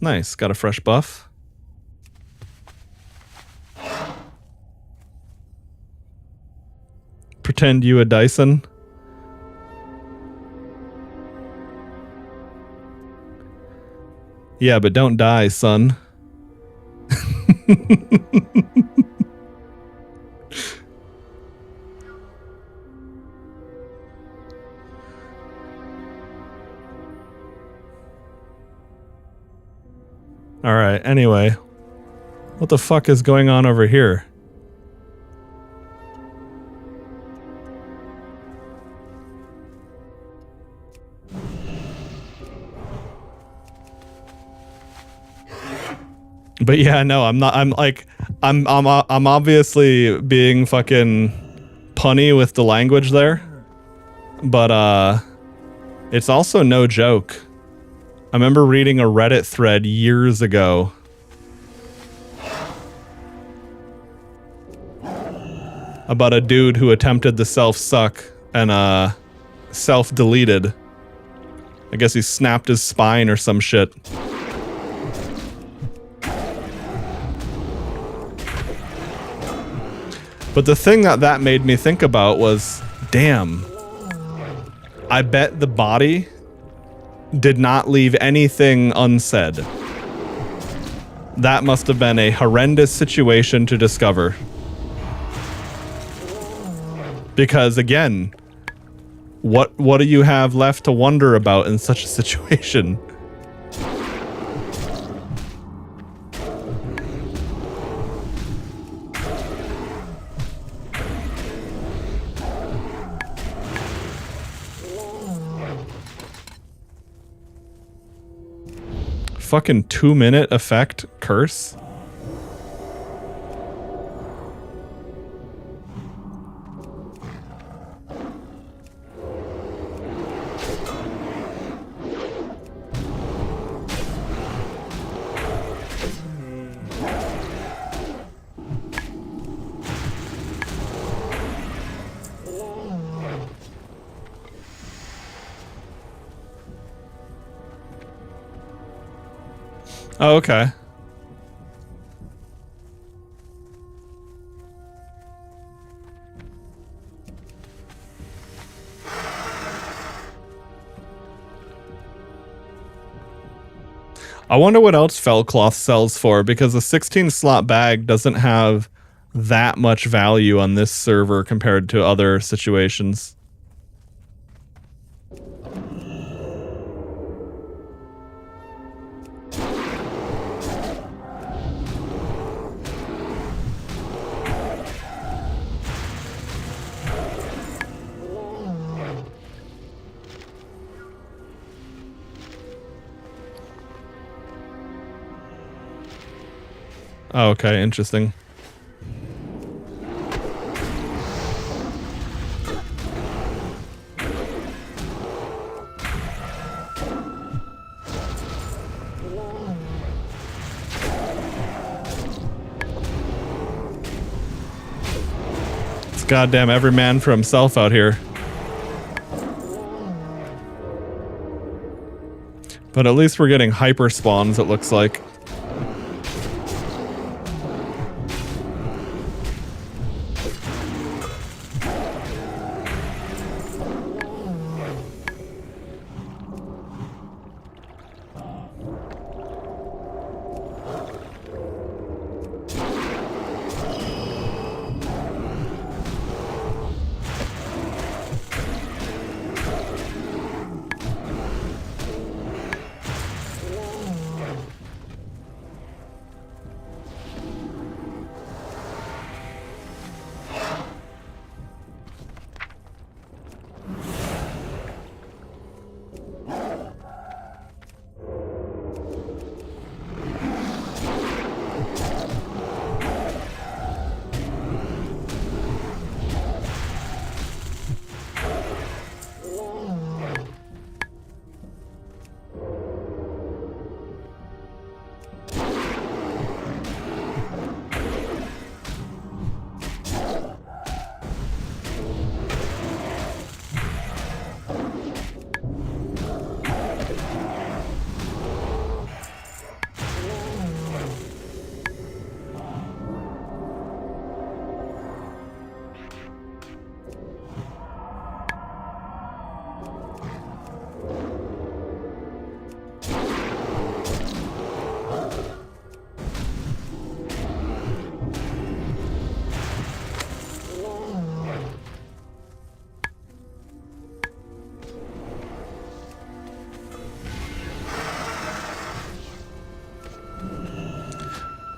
A: Nice, got a fresh buff. Pretend you a Dyson. Yeah, but don't die, son. Alright, anyway. What the fuck is going on over here? But yeah, no, I'm not. I'm obviously being fucking punny with the language there, but it's also no joke. I remember reading a Reddit thread years ago about a dude who attempted the self-suck and self-deleted. I guess he snapped his spine or some shit. But the thing that made me think about was, damn, I bet the body did not leave anything unsaid. That must have been a horrendous situation to discover. Because again, What do you have left to wonder about in such a situation? Fucking 2-minute effect curse? Oh, okay. I wonder what else Fellcloth sells for, because a 16 slot bag doesn't have that much value on this server compared to other situations. Oh, okay, interesting. It's goddamn every man for himself out here. But at least we're getting hyper spawns, it looks like.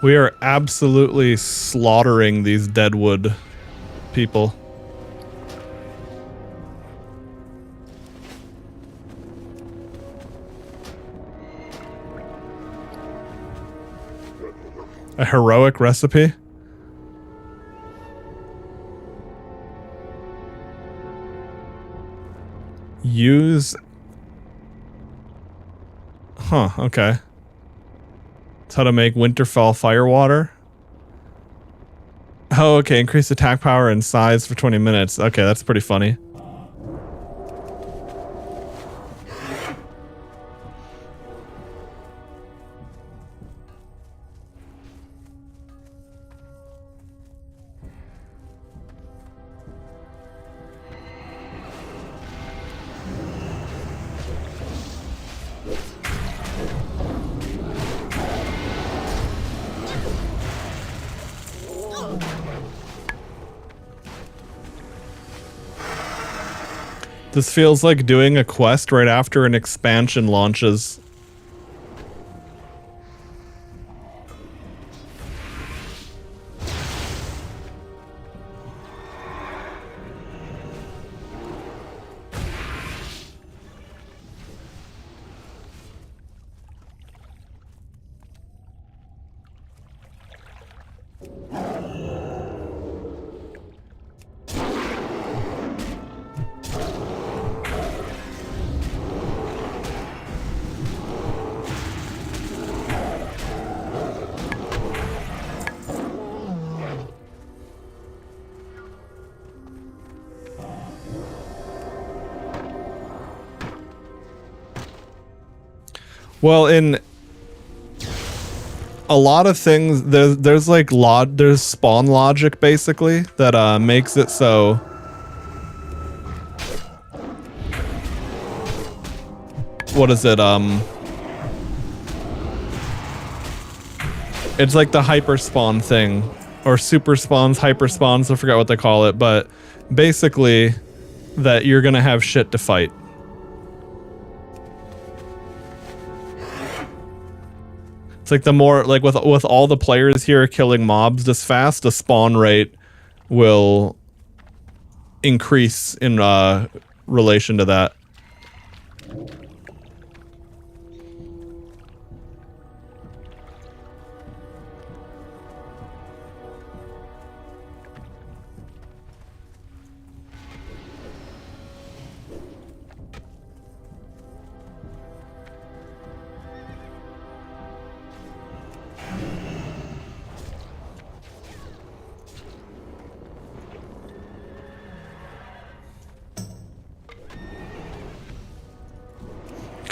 A: We are absolutely slaughtering these Deadwood people. A heroic recipe? Use... Huh, okay. It's how to make Winterfell firewater. Oh, okay. Increase attack power and size for 20 minutes. Okay, that's pretty funny. This feels like doing a quest right after an expansion launches. Well, in a lot of things, there's like there's spawn logic basically that makes it so what is it? It's like the hyper spawn thing, or super spawns, hyper spawns. I forgot what they call it, but basically that you're gonna have shit to fight. It's like the more, like with all the players here killing mobs this fast, the spawn rate will increase in relation to that.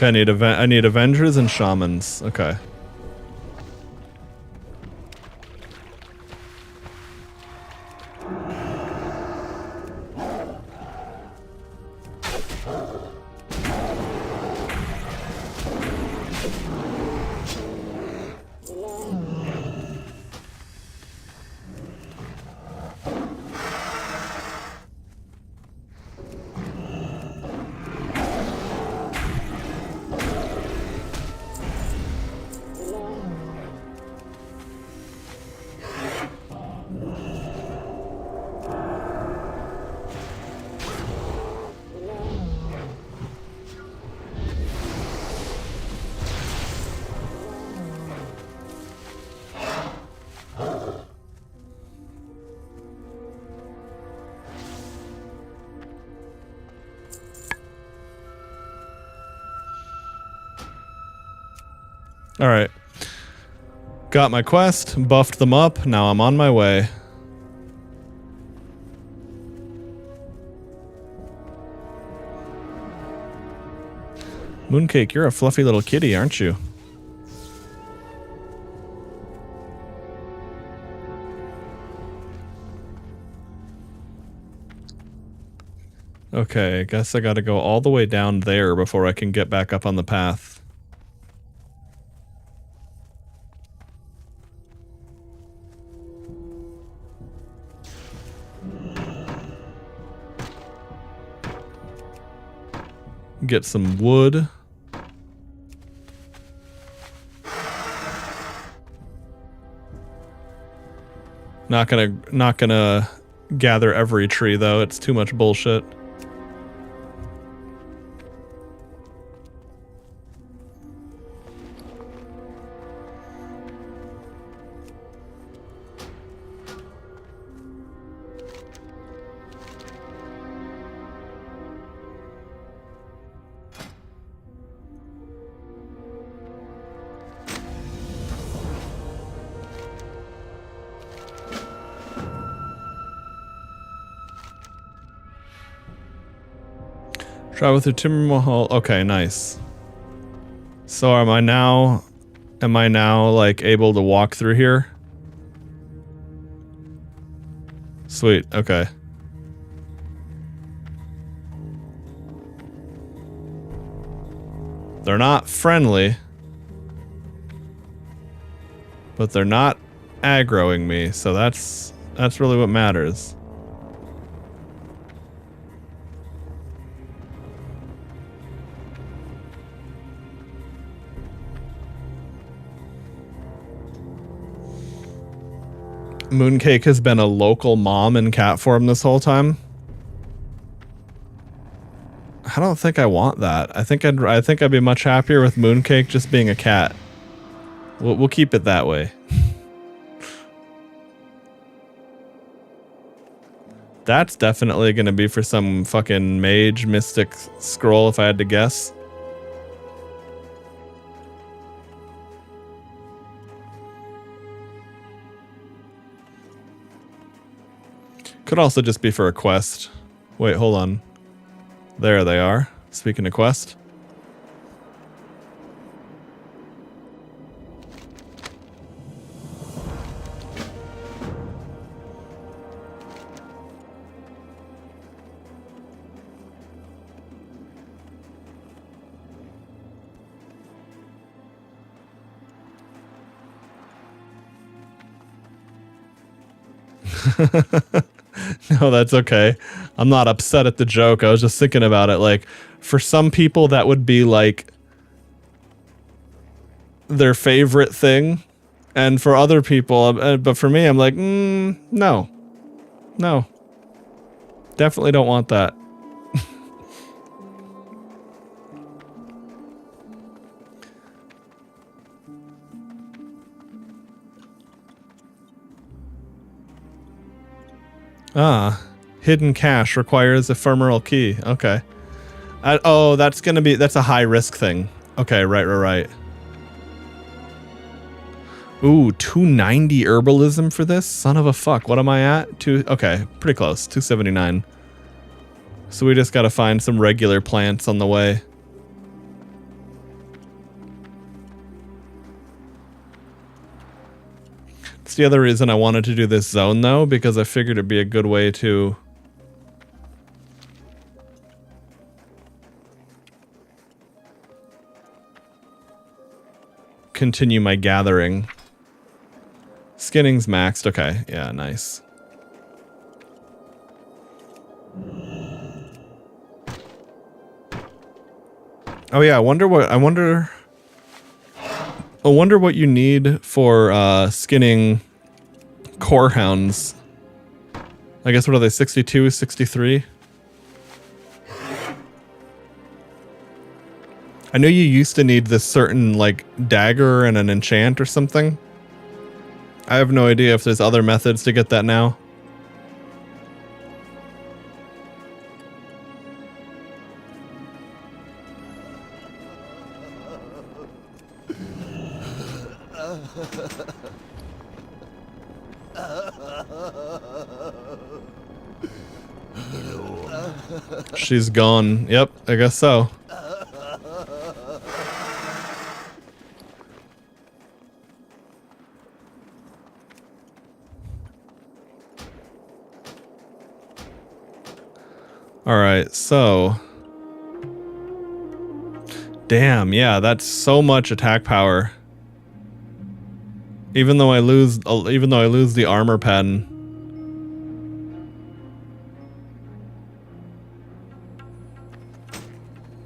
A: Okay, I need Avengers and Shamans. Okay. Alright. Got my quest, buffed them up, now I'm on my way. Mooncake, you're a fluffy little kitty, aren't you? Okay, I guess I gotta go all the way down there before I can get back up on the path. Get some wood. Not gonna gather every tree though, it's too much bullshit. Travel through Timber Mahal. Okay, nice. So am I now like able to walk through here? Sweet, okay. They're not friendly, but they're not aggroing me, so that's really what matters. Mooncake has been a local mom in cat form this whole time. I don't think I want that. I think I'd be much happier with Mooncake just being a cat. We'll keep it that way. That's definitely gonna be for some fucking mage mystic scroll if I had to guess. Could also just be for a quest. Wait, hold on. There they are. Speaking of quest. No, that's okay. I'm not upset at the joke. I was just thinking about it. Like, for some people, that would be like their favorite thing. And for other people, but for me, I'm like, no. No. Definitely don't want that. Ah, hidden cache requires ephemeral key. Okay. Oh, that's a high risk thing. Okay, right. Ooh, 290 herbalism for this? Son of a fuck. What am I at? Okay, pretty close. 279. So we just gotta find some regular plants on the way. That's the other reason I wanted to do this zone, though, because I figured it'd be a good way to continue my gathering. Skinning's maxed. Okay, yeah, nice. Oh yeah, I wonder what you need for skinning core hounds. I guess what are they, 62, 63? I know you used to need this certain like dagger and an enchant or something. I have no idea if there's other methods to get that now. She's gone. Yep, I guess so. Alright, so... Damn, yeah, that's so much attack power. Even though I lose the armor pen.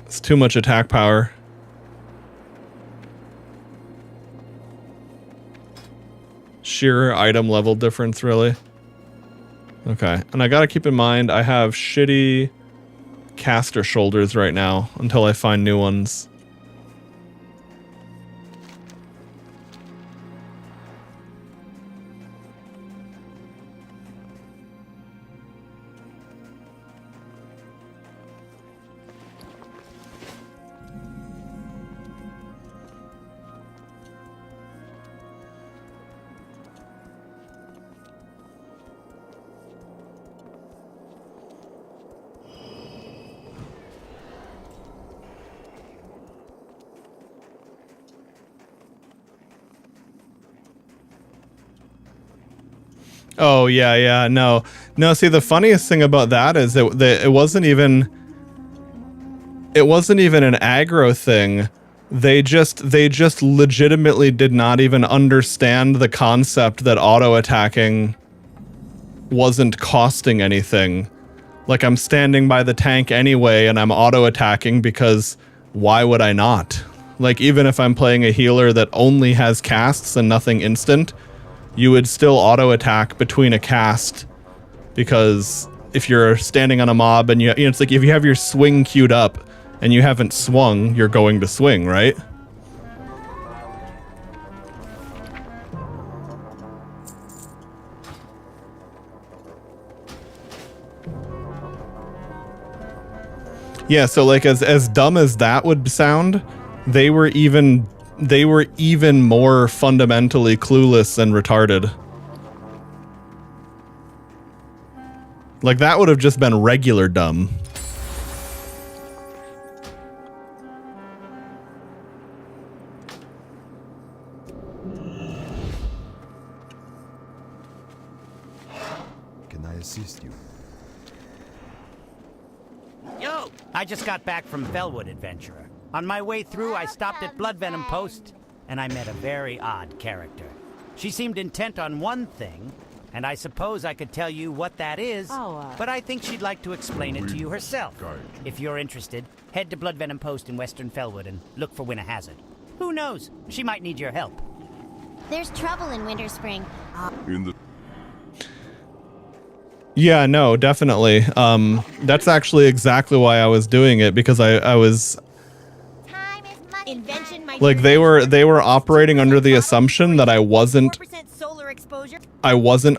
A: It's too much attack power. Sheer item level difference, really. Okay, and I gotta keep in mind I have shitty caster shoulders right now until I find new ones. Oh, yeah, no. No, see, the funniest thing about that is that it wasn't even an aggro thing. They just legitimately did not even understand the concept that auto-attacking wasn't costing anything. Like, I'm standing by the tank anyway, and I'm auto-attacking because why would I not? Like, even if I'm playing a healer that only has casts and nothing instant, you would still auto attack between a cast, because if you're standing on a mob and you know, it's like if you have your swing queued up and you haven't swung, you're going to swing, right? Yeah, so like as dumb as that would sound, they were even more fundamentally clueless and retarded. Like that would have just been regular dumb.
N: Can I assist you?
C: Yo! I just got back from Fellwood, adventurer. On my way through, I stopped at Bloodvenom Post, and I met a very odd character. She seemed intent on one thing, and I suppose I could tell you what that is, but I think she'd like to explain it to you herself. If you're interested, head to Bloodvenom Post in Western Fellwood and look for Winter Hazard. Who knows? She might need your help.
B: There's trouble in Winter Spring.
A: Yeah, no, definitely. That's actually exactly why I was doing it, because I was like they were operating under the assumption that I wasn't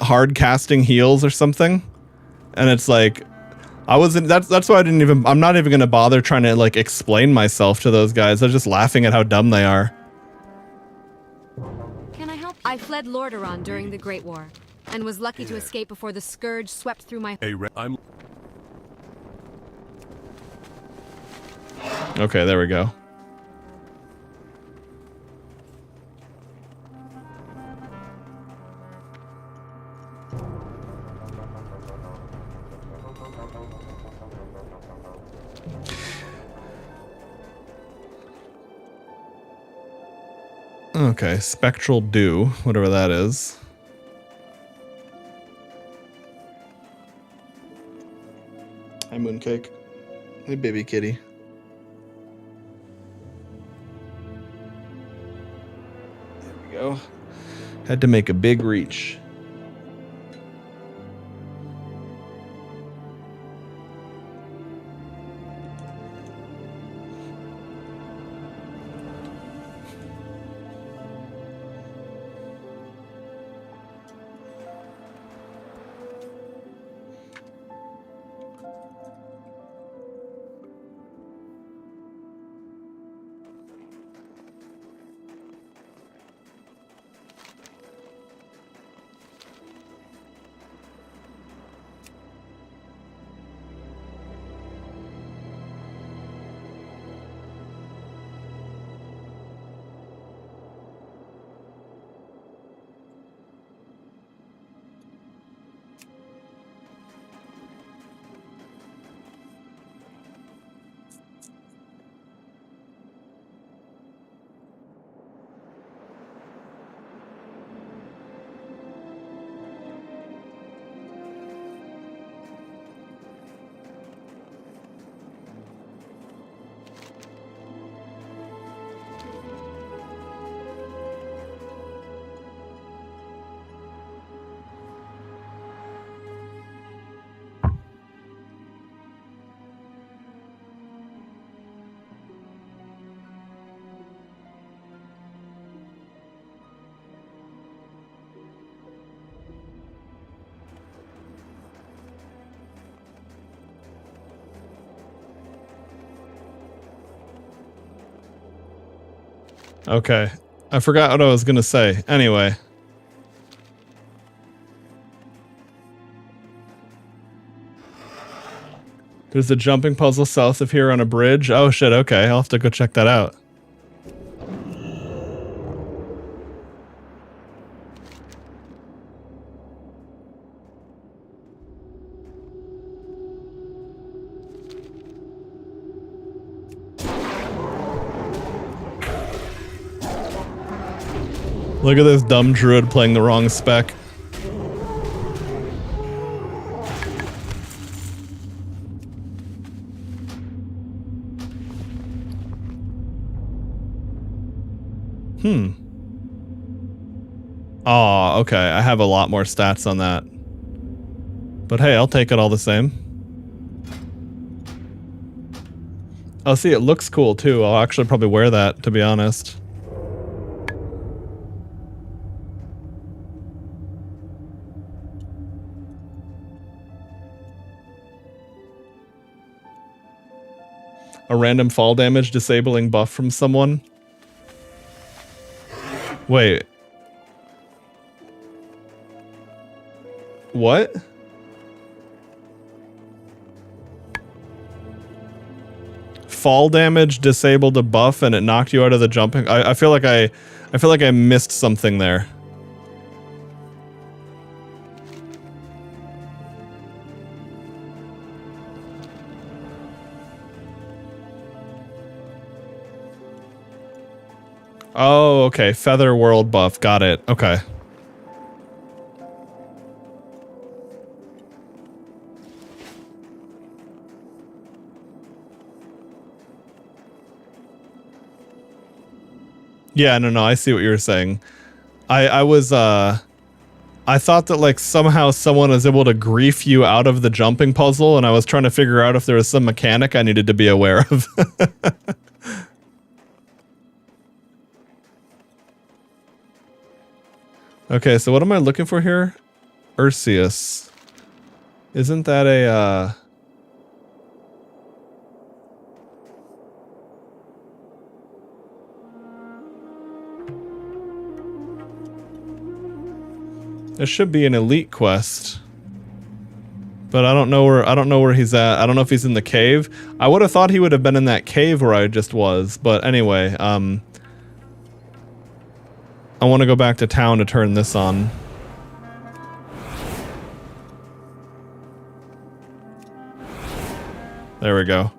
A: hard casting heals or something, and it's like I wasn't. That's why I'm not even gonna bother trying to like explain myself to those guys. I'm just laughing at how dumb they are.
O: Can I help? I fled Lordaeron during the Great War, and was lucky to escape before the Scourge swept through my...
A: Okay, there we go. Okay, Spectral Dew, whatever that is. Hi, Mooncake. Hey, baby kitty. There we go. Had to make a big reach. Okay. I forgot what I was gonna say. Anyway. There's a jumping puzzle south of here on a bridge. Oh shit, okay. I'll have to go check that out. Look at this dumb druid playing the wrong spec. Oh, okay. I have a lot more stats on that. But hey, I'll take it all the same. Oh, see, it looks cool too. I'll actually probably wear that, to be honest. A random fall damage disabling buff from someone. Wait. What? Fall damage disabled a buff and it knocked you out of the jumping. I feel like I missed something there. Oh, okay. Feather world buff. Got it. Okay. Yeah, no, I see what you were saying. I thought that like somehow someone was able to grief you out of the jumping puzzle, and I was trying to figure out if there was some mechanic I needed to be aware of. Okay, so what am I looking for here? Ursius. Isn't that a, There should be an elite quest. But I don't know where he's at. I don't know if he's in the cave. I would have thought he would have been in that cave where I just was, but anyway, I want to go back to town to turn this on. There we go.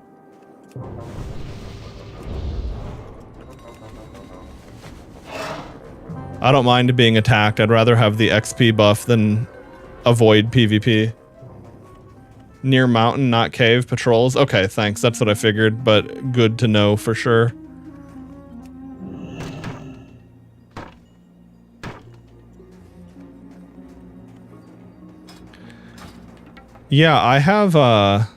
A: I don't mind being attacked. I'd rather have the XP buff than avoid PvP. Near mountain, not cave patrols. Okay, thanks. That's what I figured, but good to know for sure. Yeah, I have a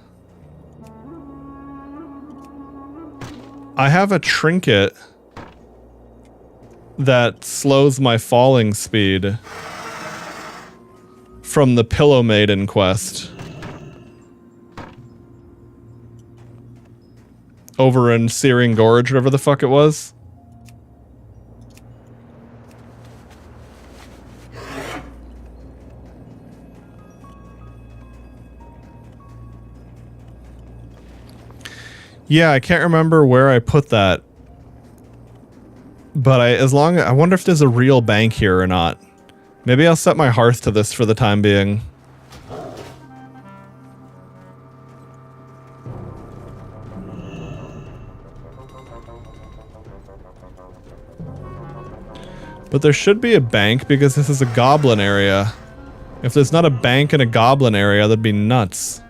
A: trinket that slows my falling speed from the Pillow Maiden quest. Over in Searing Gorge, whatever the fuck it was. Yeah, I can't remember where I put that. But I wonder if there's a real bank here or not. Maybe I'll set my hearth to this for the time being. But there should be a bank because this is a goblin area. If there's not a bank in a goblin area, that'd be nuts.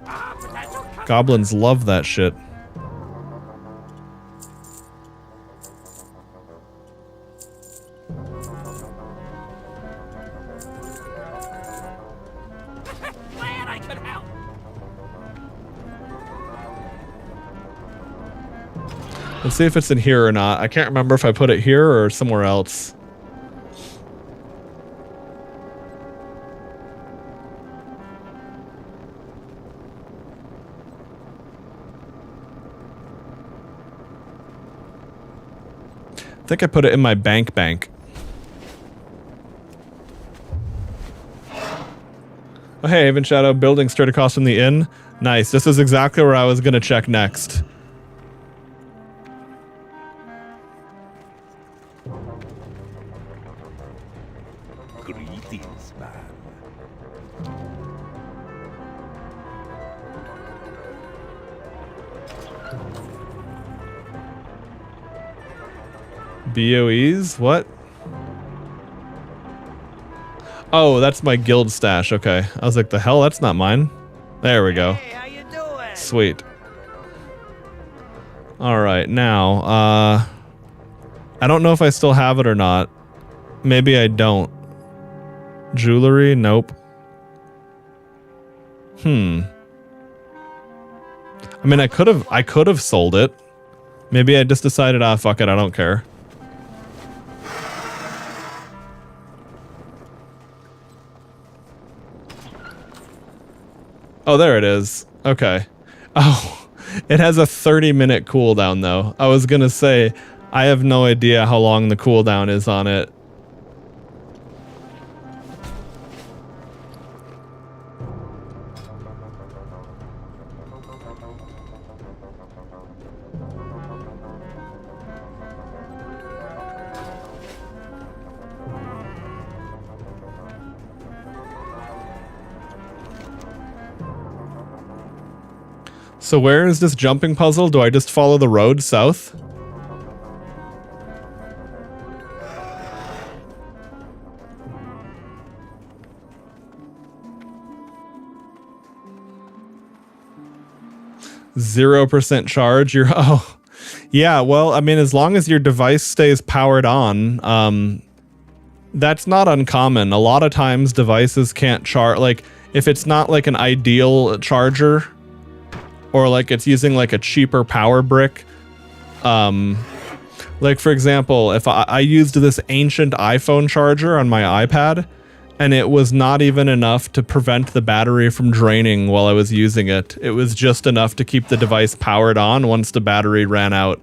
A: Goblins love that shit. Let's see if it's in here or not. I can't remember if I put it here or somewhere else. I think I put it in my bank. Oh hey, Haven Shadow, building straight across from the inn. Nice, this is exactly where I was gonna check next.
H: Greetings, man.
A: BOEs? What? Oh, that's my guild stash. Okay. I was like, the hell? That's not mine. There we go.
G: Hey, how you doing?
A: Sweet. Alright, now, I don't know if I still have it or not. Maybe I don't. Jewelry? Nope. I mean, I could have sold it. Maybe I just decided, ah, fuck it, I don't care. Oh, there it is. Okay. Oh, it has a 30-minute cooldown, though. I was gonna say, I have no idea how long the cooldown is on it. So where is this jumping puzzle? Do I just follow the road south? %0 charge. You're oh yeah, well, I mean, as long as your device stays powered on, that's not uncommon. A lot of times devices can't charge, like if it's not like an ideal charger, or like it's using like a cheaper power brick. Like for example, if I used this ancient iPhone charger on my iPad, and it was not even enough to prevent the battery from draining while I was using it. It was just enough to keep the device powered on once the battery ran out.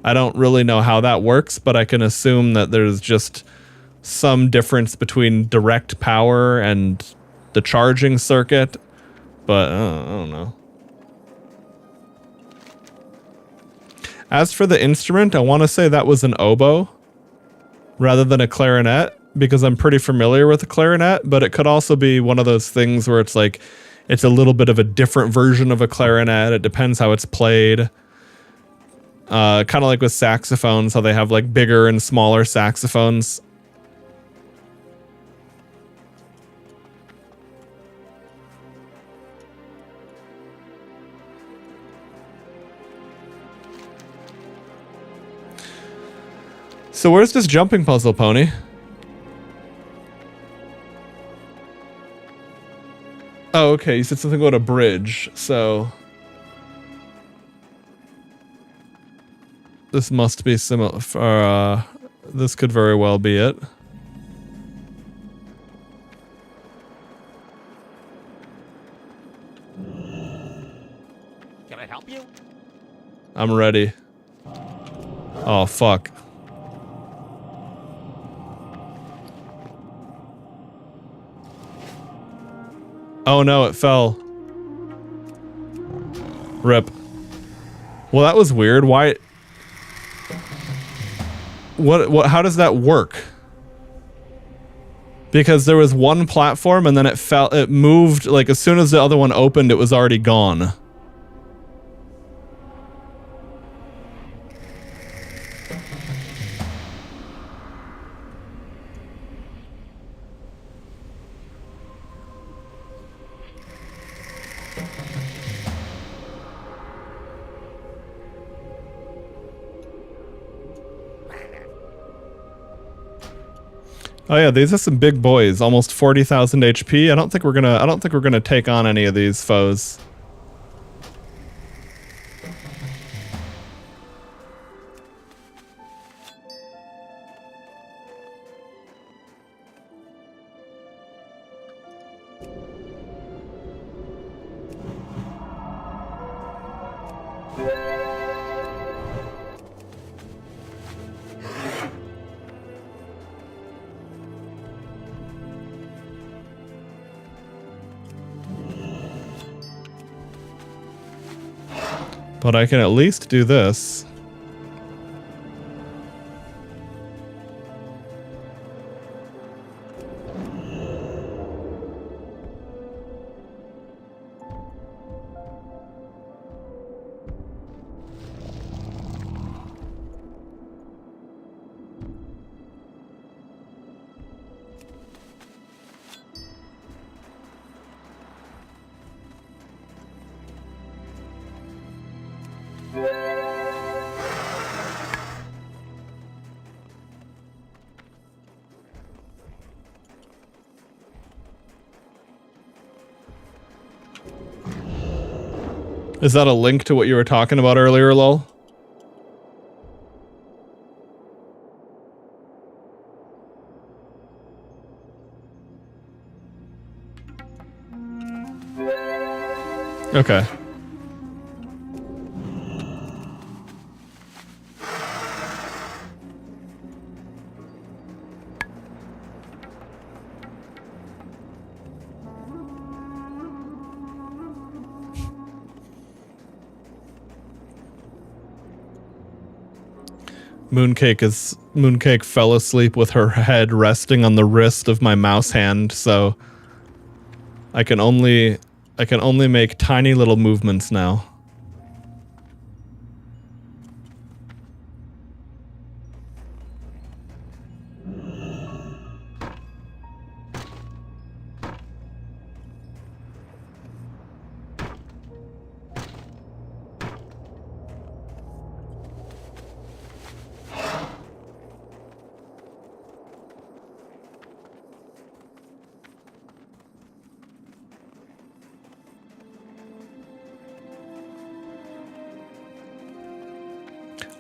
A: I don't really know how that works, but I can assume that there's just some difference between direct power and the charging circuit, but I don't know. As for the instrument, I want to say that was an oboe rather than a clarinet, because I'm pretty familiar with the clarinet, but it could also be one of those things where it's like, it's a little bit of a different version of a clarinet. It depends how it's played. Kind of like with saxophones, how they have like bigger and smaller saxophones. So where's this jumping puzzle, Pony? Oh, okay, you said something about a bridge, so... This must be similar, this could very well be it.
G: Can I help you?
A: I'm ready. Oh, fuck. Oh no, it fell. Rip. Well, that was weird. Why? What, how does that work? Because there was one platform and then it fell, it moved, like as soon as the other one opened, it was already gone. Oh yeah, these are some big boys, almost 40,000 HP. I don't think we're gonna take on any of these foes. But I can at least do this. Is that a link to what you were talking about earlier, lol? Okay. Mooncake fell asleep with her head resting on the wrist of my mouse hand, so I can only make tiny little movements now.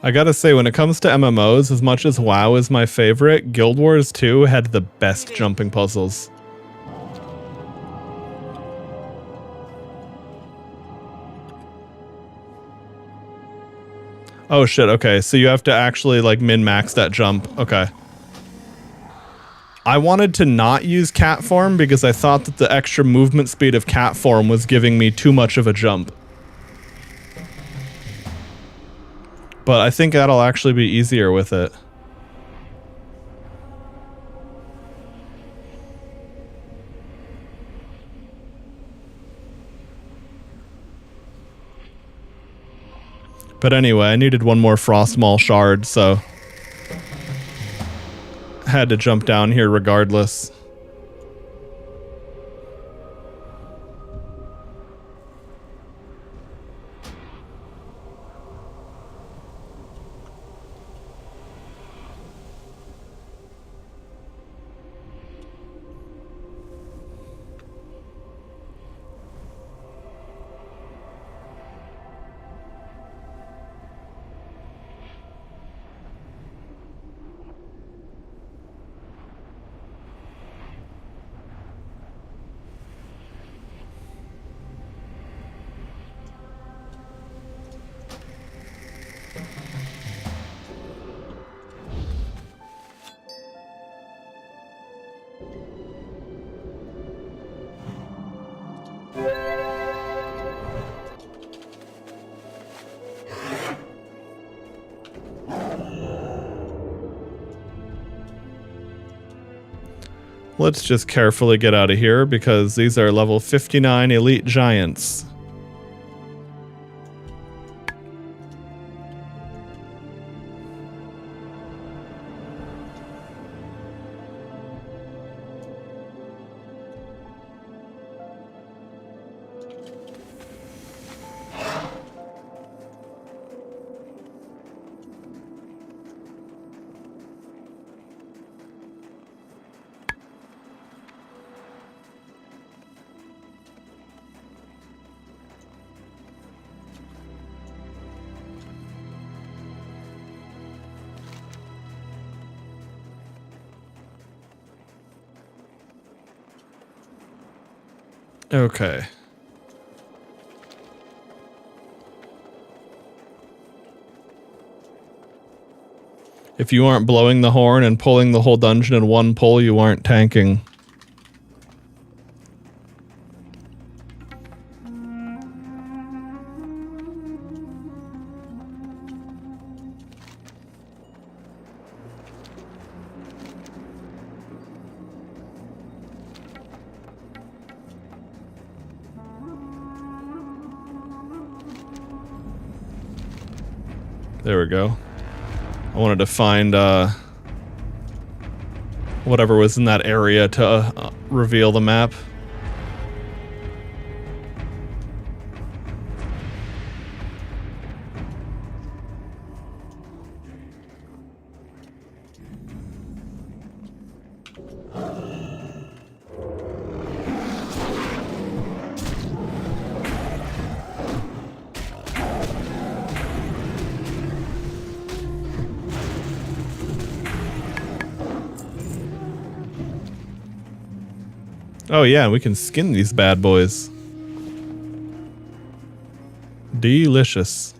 A: I gotta say, when it comes to MMOs, as much as WoW is my favorite, Guild Wars 2 had the best jumping puzzles. Oh shit, okay, so you have to actually like min-max that jump. Okay. I wanted to not use cat form because I thought that the extra movement speed of cat form was giving me too much of a jump. But I think that'll actually be easier with it. But anyway, I needed one more Frostmaul shard, so had to jump down here regardless. Let's just carefully get out of here because these are level 59 elite giants. Okay. If you aren't blowing the horn and pulling the whole dungeon in one pull, you aren't tanking. There we go. I wanted to find whatever was in that area to reveal the map. Oh yeah, we can skin these bad boys. Delicious.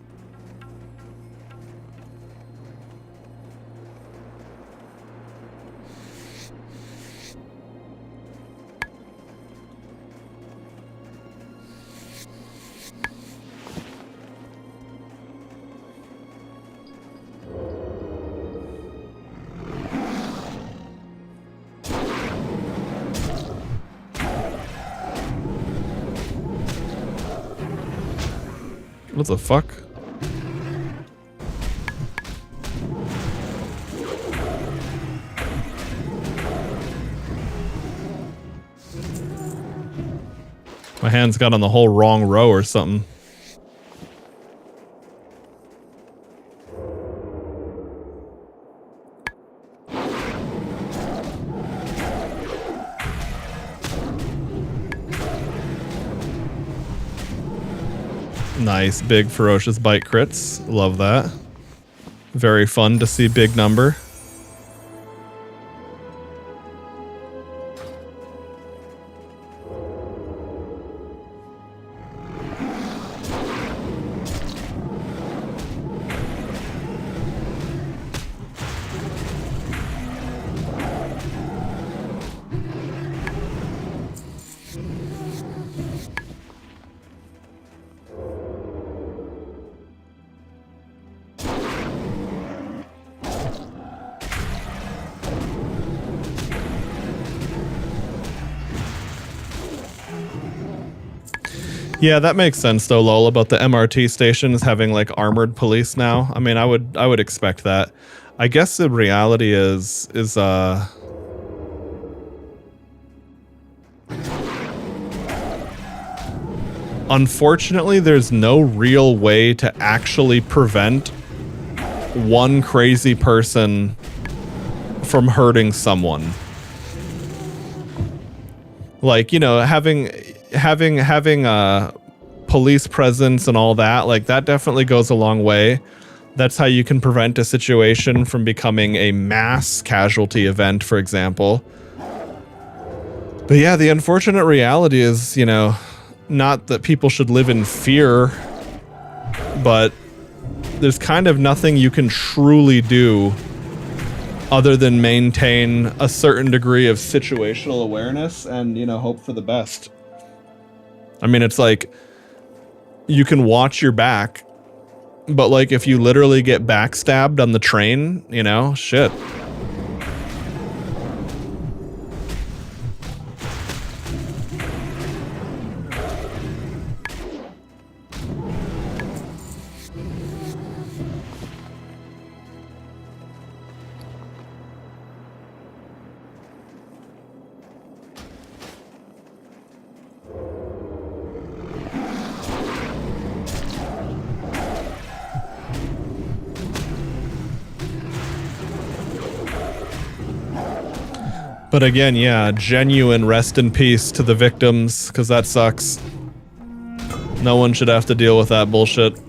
A: What the fuck? My hands got on the whole wrong row or something. Nice, big ferocious bite crits. Love that. Very fun to see big number. Yeah, that makes sense though, lol, about the MRT stations having like armored police now. I mean, I would expect that. I guess the reality is unfortunately there's no real way to actually prevent one crazy person from hurting someone. Like, you know, having police presence and all that, like that definitely goes a long way. That's how you can prevent a situation from becoming a mass casualty event, for example. But yeah, the unfortunate reality is, you know, not that people should live in fear, but there's kind of nothing you can truly do other than maintain a certain degree of situational awareness and, you know, hope for the best. I mean, it's like you can watch your back, but like if you literally get backstabbed on the train, you know, shit. But again, yeah, genuine rest in peace to the victims, because that sucks. No one should have to deal with that bullshit.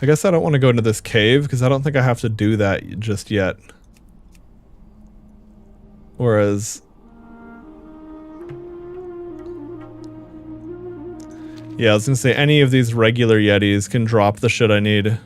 A: I guess I don't want to go into this cave because I don't think I have to do that just yet. Whereas... yeah, I was going to say any of these regular Yetis can drop the shit I need.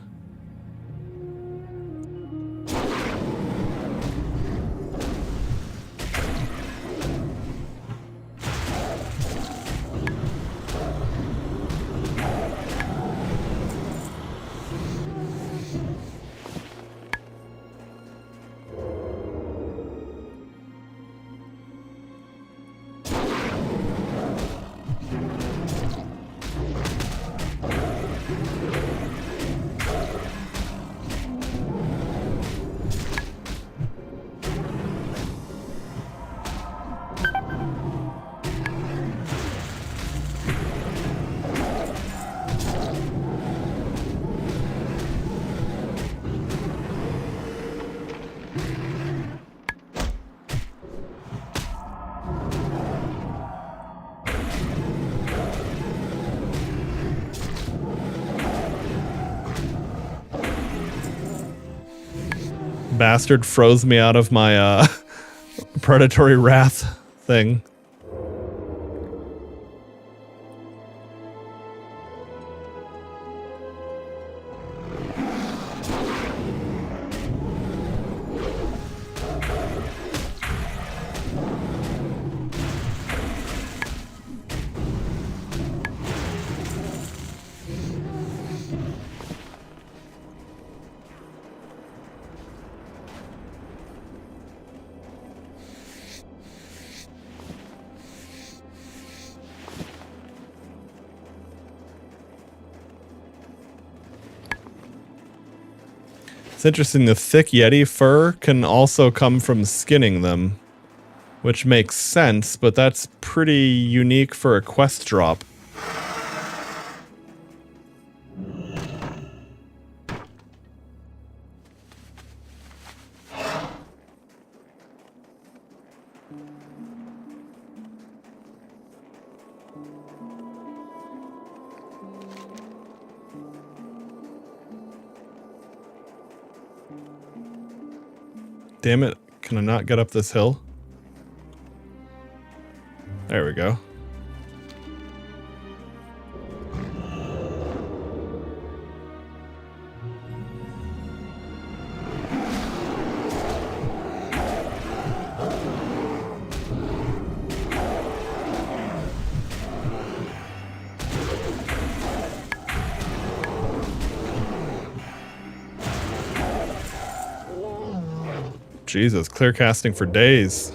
A: bastard froze me out of my predatory wrath thing. It's interesting, the thick Yeti fur can also come from skinning them, which makes sense, but that's pretty unique for a quest drop. Damn it, can I not get up this hill? There we go. Jesus, clear casting for days.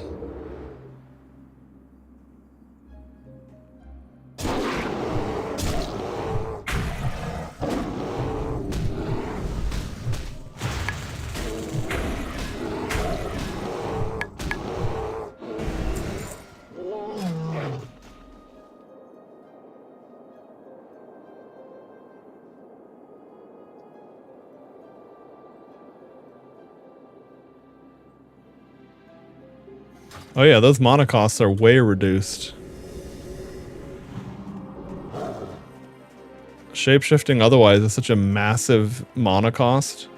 A: Oh yeah, those mana costs are way reduced. Shapeshifting otherwise is such a massive mana cost.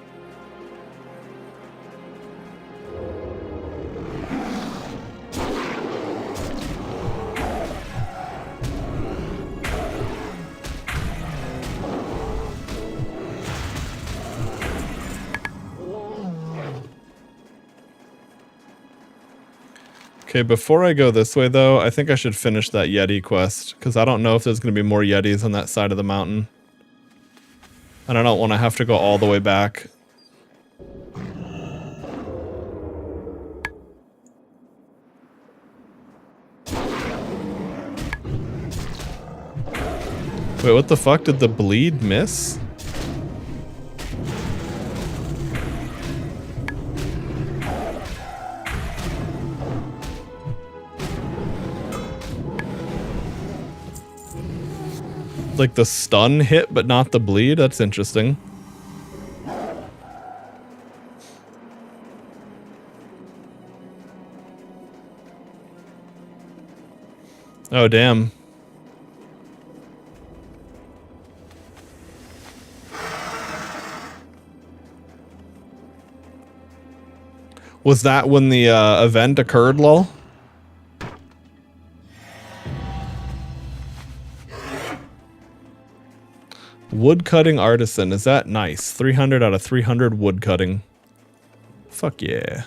A: Okay, before I go this way though, I think I should finish that Yeti quest, because I don't know if there's going to be more Yetis on that side of the mountain. And I don't want to have to go all the way back. Wait, what the fuck? Did the bleed miss? Like the stun hit, but not the bleed? That's interesting. Oh, damn. Was that when the event occurred, lol? Woodcutting artisan, is that nice? 300 out of 300 woodcutting. Fuck yeah.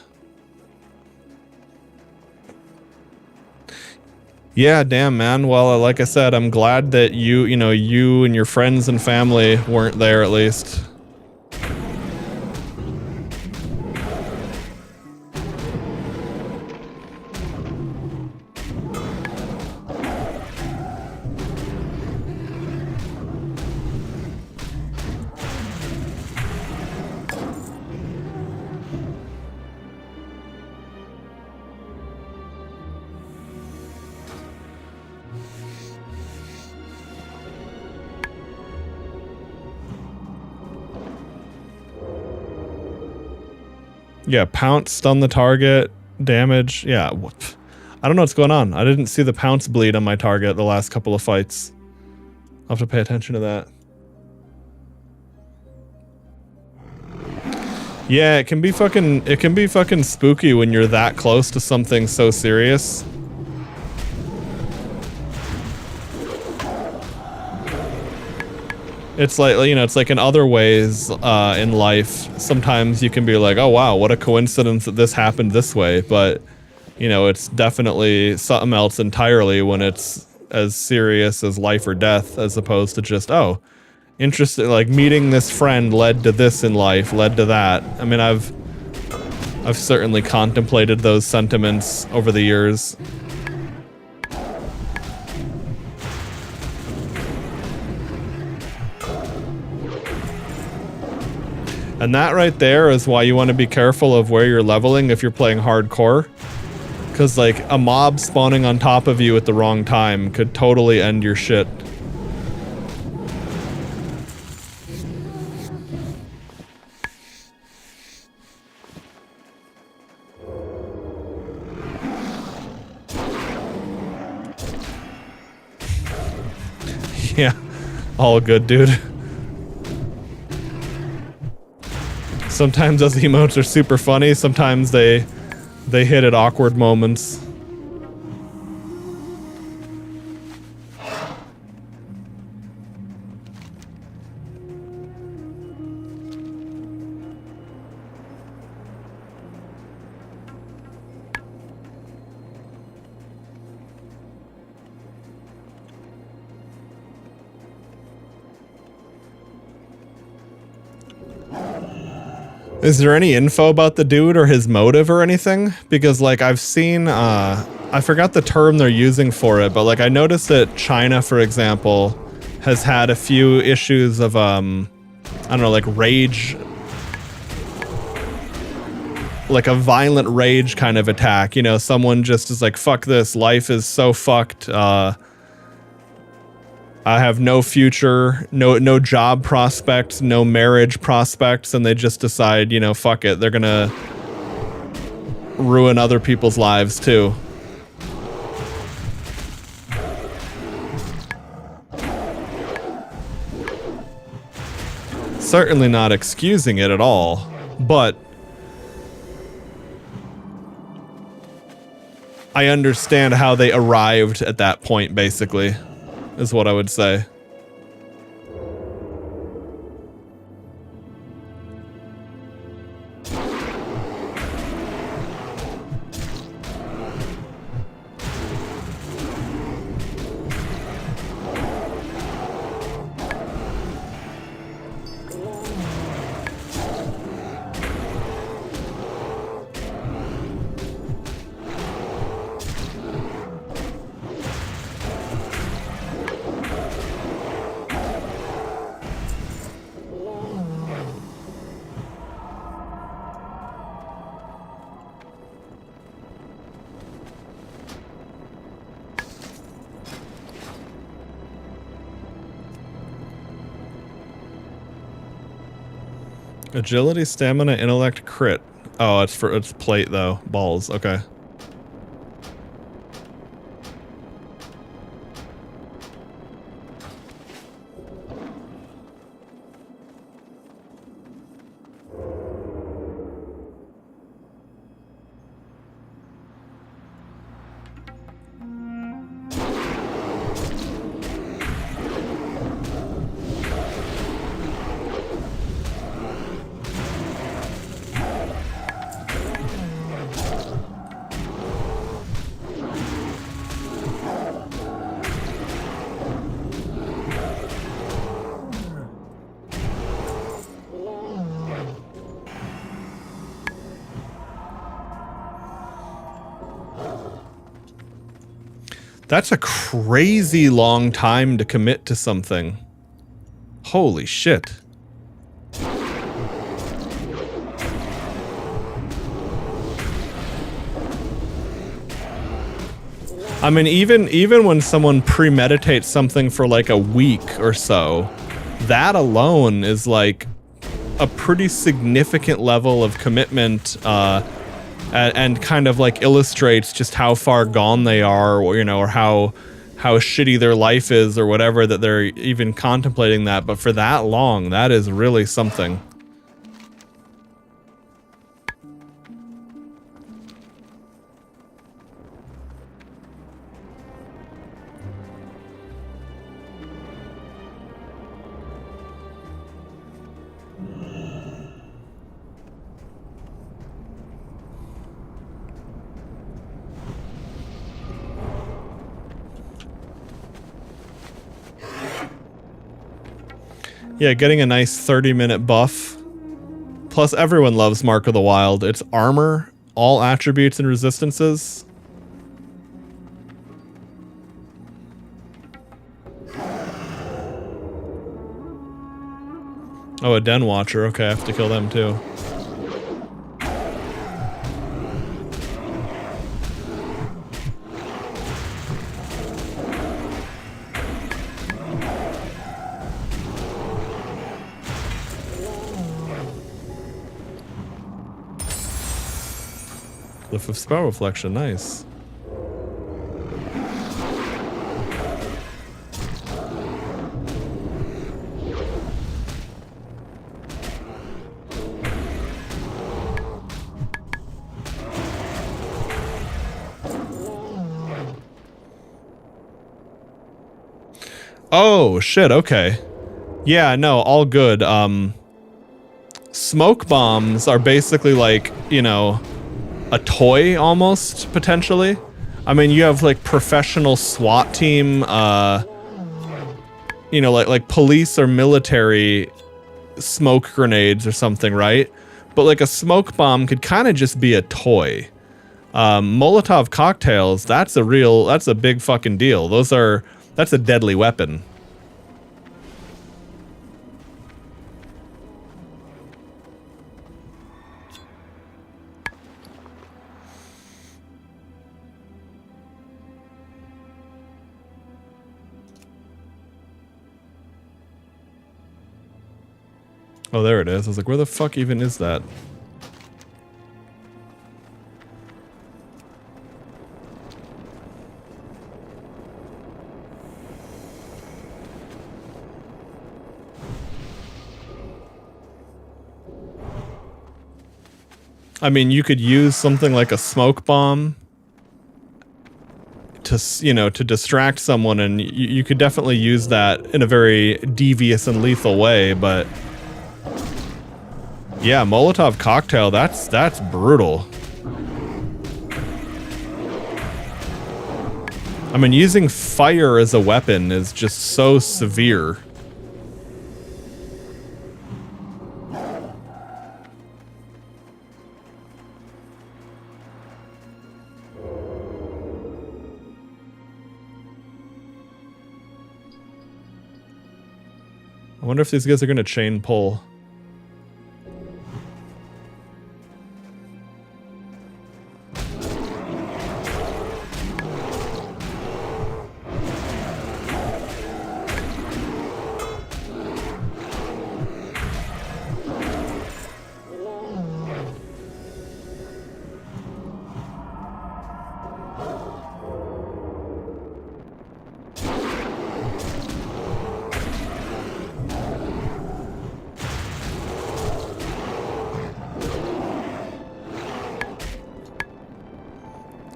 A: Yeah, damn man. Well, like I said, I'm glad that you and your friends and family weren't there at least. Yeah, pounce, stun the target, damage. Yeah, I don't know what's going on. I didn't see the pounce bleed on my target the last couple of fights. I'll have to pay attention to that. Yeah, it can be fucking spooky when you're that close to something so serious. It's like, you know, it's like in other ways in life, sometimes you can be like, oh wow, what a coincidence that this happened this way, but you know, it's definitely something else entirely when it's as serious as life or death, as opposed to just, oh, interesting, like meeting this friend led to this in life, led to that. I mean, I've certainly contemplated those sentiments over the years. And that right there is why you want to be careful of where you're leveling if you're playing hardcore. Because, like, a mob spawning on top of you at the wrong time could totally end your shit. Yeah, all good, dude. Sometimes those emotes are super funny, sometimes they hit at awkward moments. Is there any info about the dude or his motive or anything? Because, like, I've seen, I forgot the term they're using for it, but, like, I noticed that China, for example, has had a few issues of, I don't know, like, rage, like a violent rage kind of attack. You know, someone just is like, fuck this, life is so fucked, I have no future, no job prospects, no marriage prospects, and they just decide, you know, fuck it, they're gonna ruin other people's lives too. Certainly not excusing it at all, but I understand how they arrived at that point, basically. Is what I would say. Agility, stamina, intellect, crit. Oh, it's plate though. Balls. Okay. That's a crazy long time to commit to something. Holy shit. I mean, even when someone premeditates something for like a week or so, that alone is like a pretty significant level of commitment, and kind of like illustrates just how far gone they are, or, you know, or how shitty their life is or whatever, that they're even contemplating that. But for that long, that is really something. Yeah, getting a nice 30-minute buff. Plus, everyone loves Mark of the Wild. It's armor, all attributes and resistances. Oh, a Den Watcher. Okay, I have to kill them too. Cliff of Spell Reflection, nice. Oh, shit, okay. Yeah, no, all good. Smoke bombs are basically like, you know, a toy almost, potentially. I mean, you have like professional SWAT team, you know, like police or military smoke grenades or something, right? But like a smoke bomb could kind of just be a toy. Molotov cocktails, that's a big fucking deal. That's a deadly weapon. Oh, there it is. I was like, where the fuck even is that? I mean, you could use something like a smoke bomb to, you know, to distract someone, and you could definitely use that in a very devious and lethal way, but yeah, Molotov cocktail, that's brutal. I mean, using fire as a weapon is just so severe. I wonder if these guys are going to chain pull.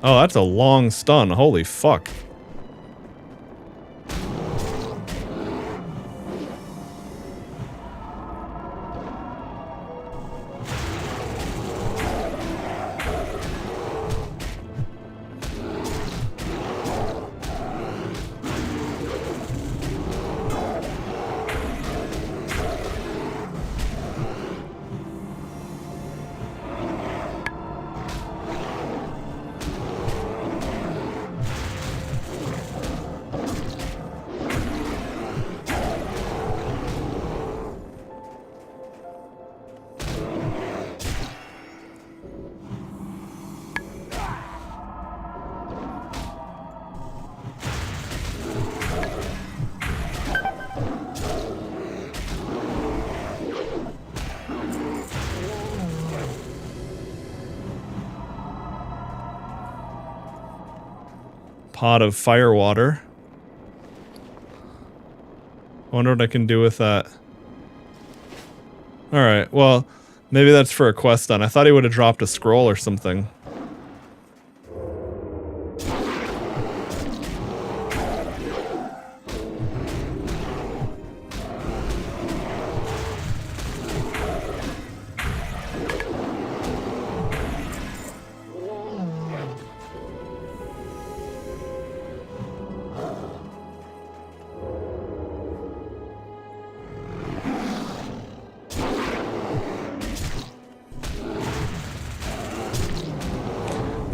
A: Oh, that's a long stun. Holy fuck. Pot of fire water. I wonder what I can do with that. Alright, well, maybe that's for a quest then. I thought he would have dropped a scroll or something.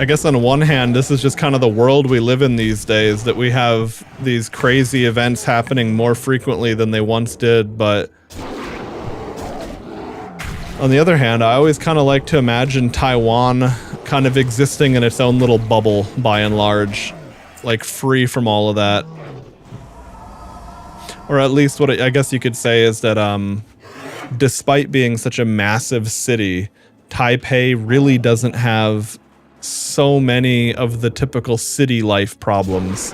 A: I guess on one hand, this is just kind of the world we live in these days, that we have these crazy events happening more frequently than they once did, but on the other hand, I always kind of like to imagine Taiwan kind of existing in its own little bubble, by and large, like free from all of that. Or at least what I guess you could say is that despite being such a massive city, Taipei really doesn't have so many of the typical city life problems.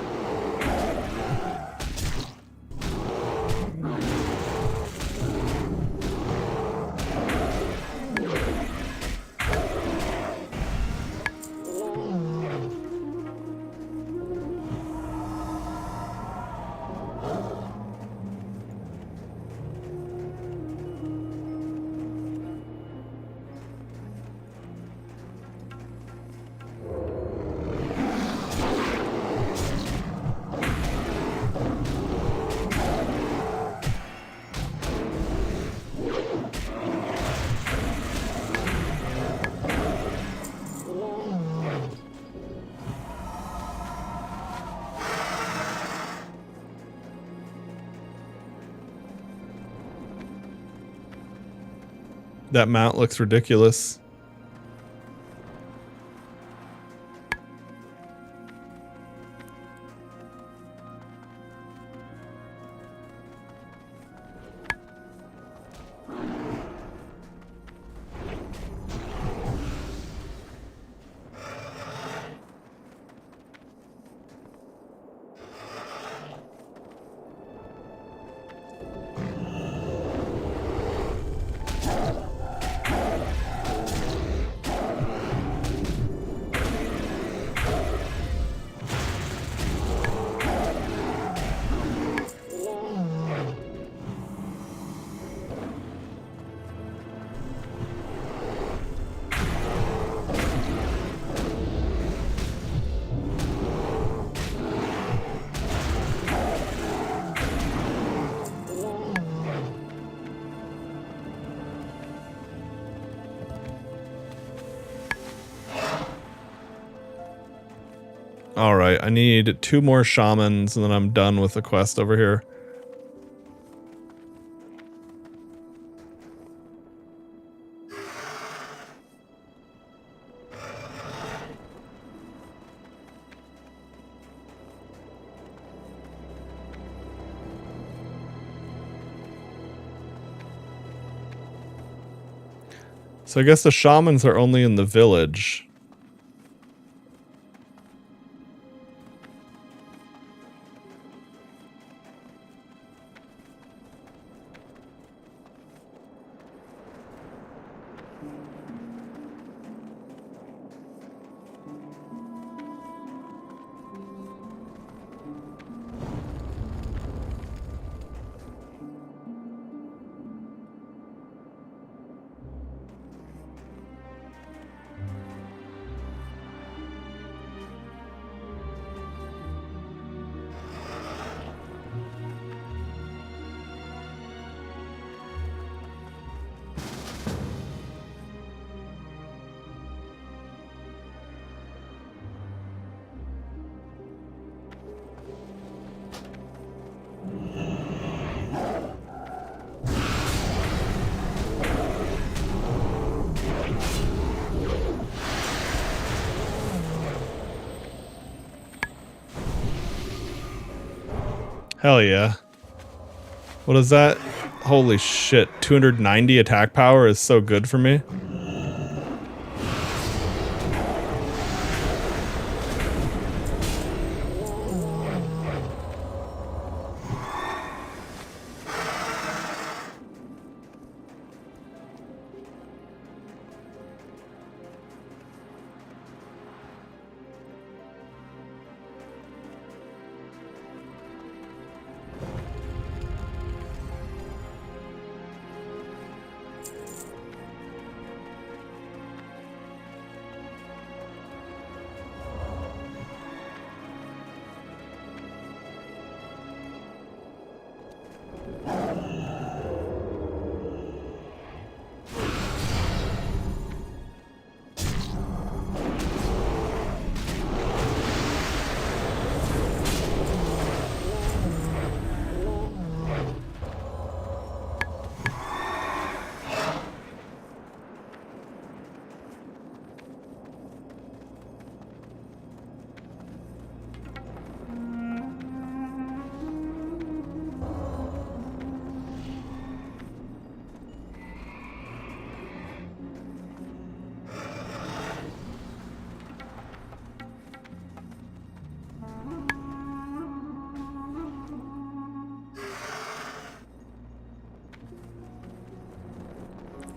A: That mount looks ridiculous. Alright, I need 2 more shamans and then I'm done with the quest over here. So I guess the shamans are only in the village. Hell yeah. What is that? Holy shit, 290 attack power is so good for me.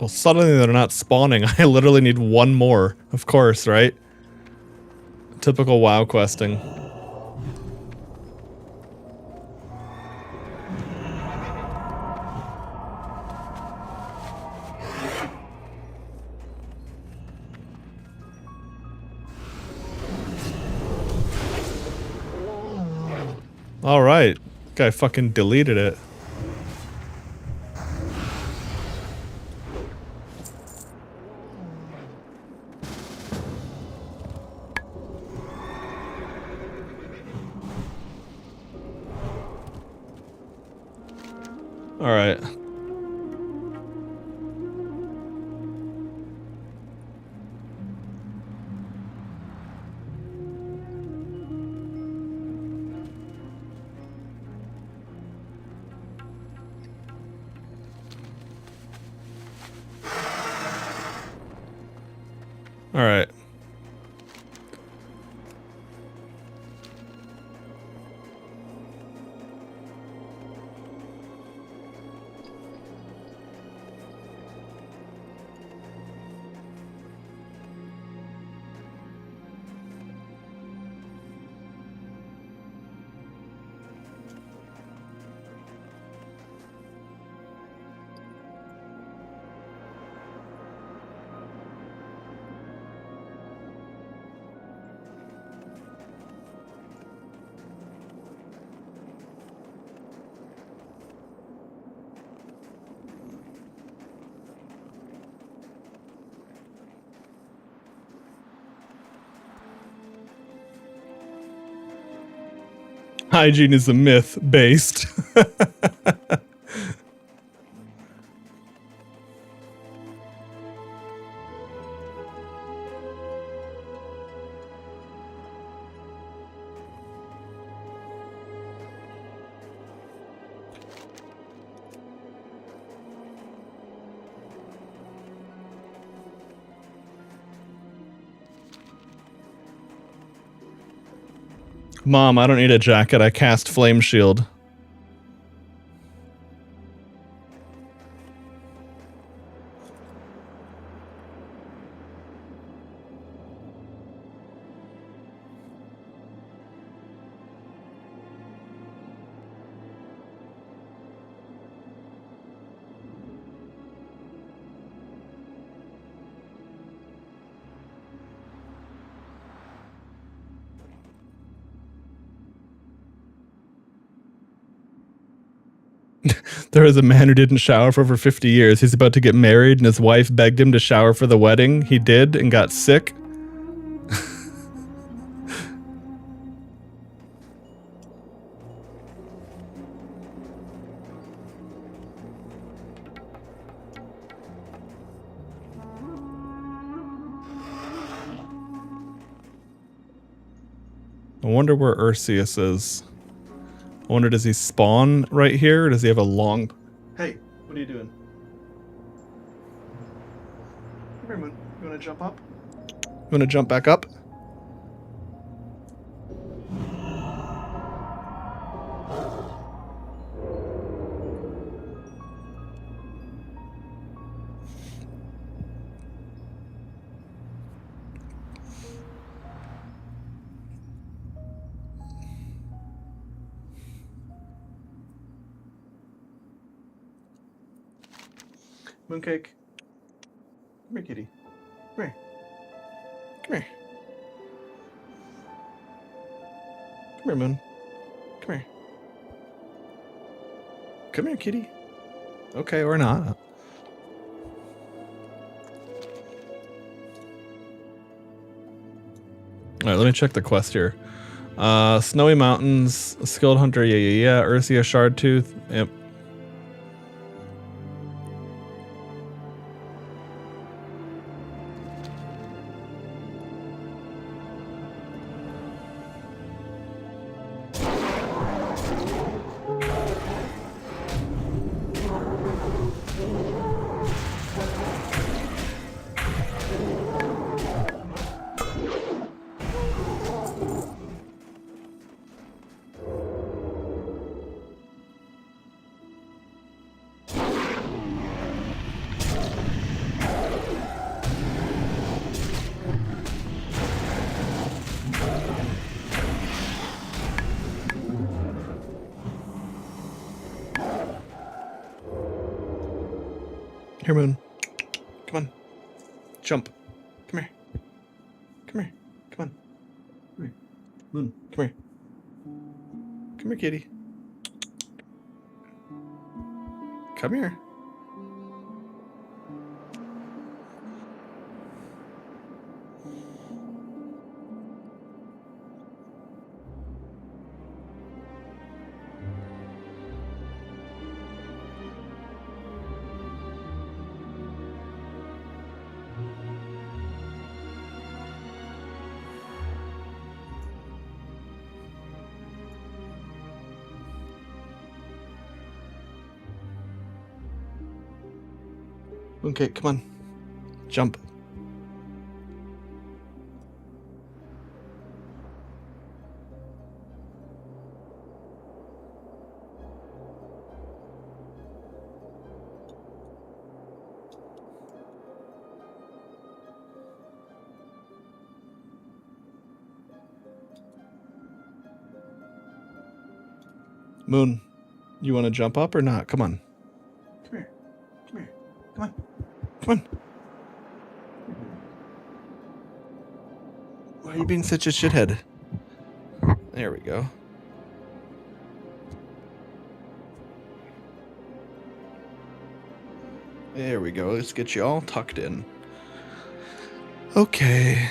A: Well, suddenly they're not spawning. I literally need one more. Of course, right? Typical WoW questing. Alright. Guy fucking deleted it. Alright. Alright. Hygiene is a myth based. Mom, I don't need a jacket. I cast Flame Shield. There is a man who didn't shower for over 50 years. He's about to get married and his wife begged him to shower for the wedding. He did and got sick. I wonder where Ursius is. I wonder, does he spawn right here, or does he have a long... Hey, what are you doing? Come here, Moon. You want to jump up? You want to jump back up? Mooncake. Come here, kitty. Come here. Come here. Come here, Moon. Come here. Come here, kitty. Okay, or not. Alright, let me check the quest here. Snowy Mountains, Skilled Hunter, yeah. Ursia Shardtooth, yep. Here, Moon. Come on. Jump. Come here. Come here. Come on. Come here. Moon, come here. Come here, kitty. Come here. Okay, come on. Jump. Moon, you want to jump up or not? Come on. Come here. Come here. Come on. Come on. Why are you being such a shithead? There we go. There we go. Let's get you all tucked in. Okay.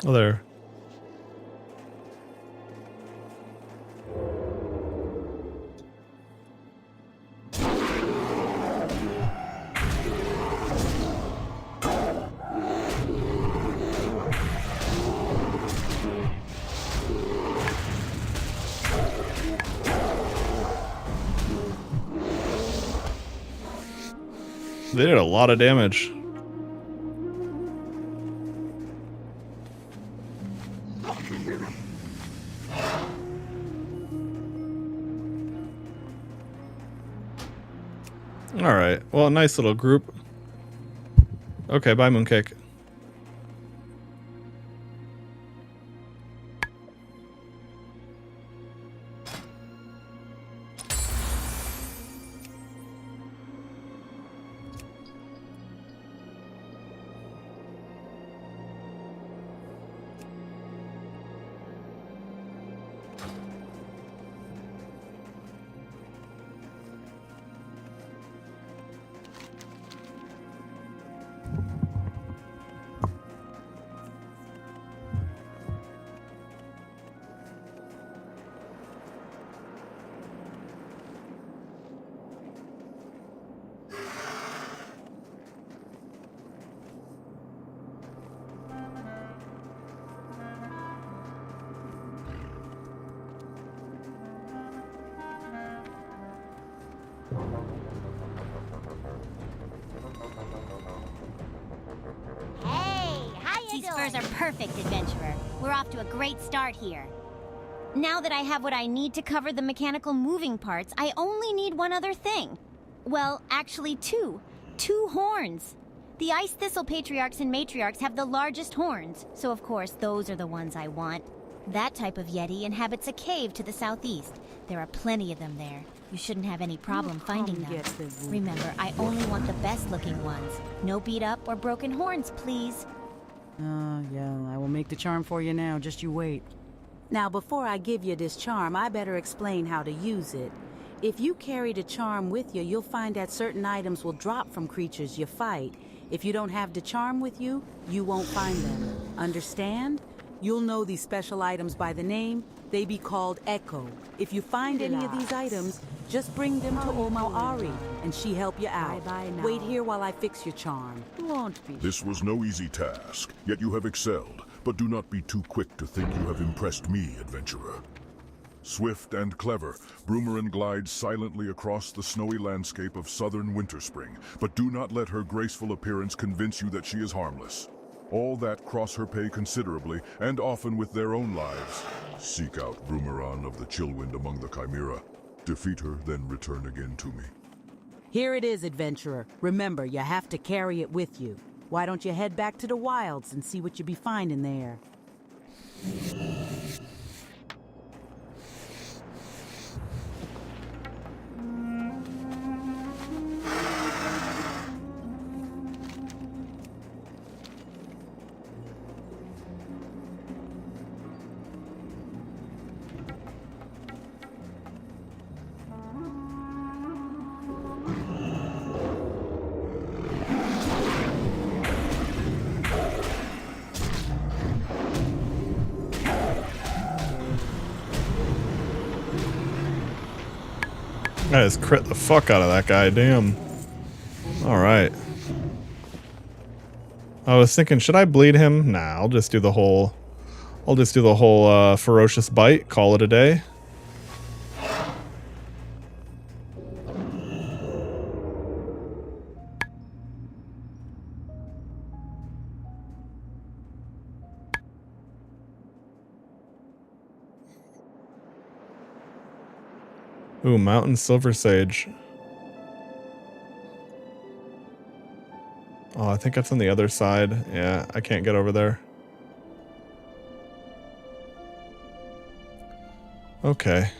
A: Oh, there. They did a lot of damage. Alright, well, nice little group. Okay, bye, Mooncake.
B: Are perfect, adventurer. We're off to a great start here. Now that I have what I need to cover the mechanical moving parts, I only need one other thing. Well, actually two. 2 horns. The Ice Thistle Patriarchs and Matriarchs have the largest horns, so of course those are the ones I want. That type of Yeti inhabits a cave to the southeast. There are plenty of them there. You shouldn't have any problem finding them. Remember, I only want the best-looking ones. No beat-up or broken horns, please.
I: Yeah, I will make the charm for you now. Just you wait.
N: Now, before I give you this charm, I better explain how to use it. If you carry the charm with you, you'll find that certain items will drop from creatures you fight. If you don't have the charm with you, you won't find them. Understand? You'll know these special items by the name. They be called Echo. If you find any of these items, just bring them to Oma Ari, and she help you out. Wait here while I fix your charm.
I: Won't be.
D: This was no easy task, yet you have excelled. But do not be too quick to think you have impressed me, adventurer. Swift and clever, Broomerin glides silently across the snowy landscape of southern Winterspring, but do not let her graceful appearance convince you that she is harmless. All that cross her pay considerably, and often with their own lives. Seek out Broomeran of the Chillwind among the Chimera. Defeat her, then return again to me.
N: Here it is, adventurer. Remember, you have to carry it with you. Why don't you head back to the wilds and see what you be finding there?
A: I just crit the fuck out of that guy, damn. Alright. I was thinking, should I bleed him? Nah, I'll just do the whole ferocious bite, call it a day. Ooh, Mountain Silver Sage. Oh, I think that's on the other side. Yeah, I can't get over there. Okay.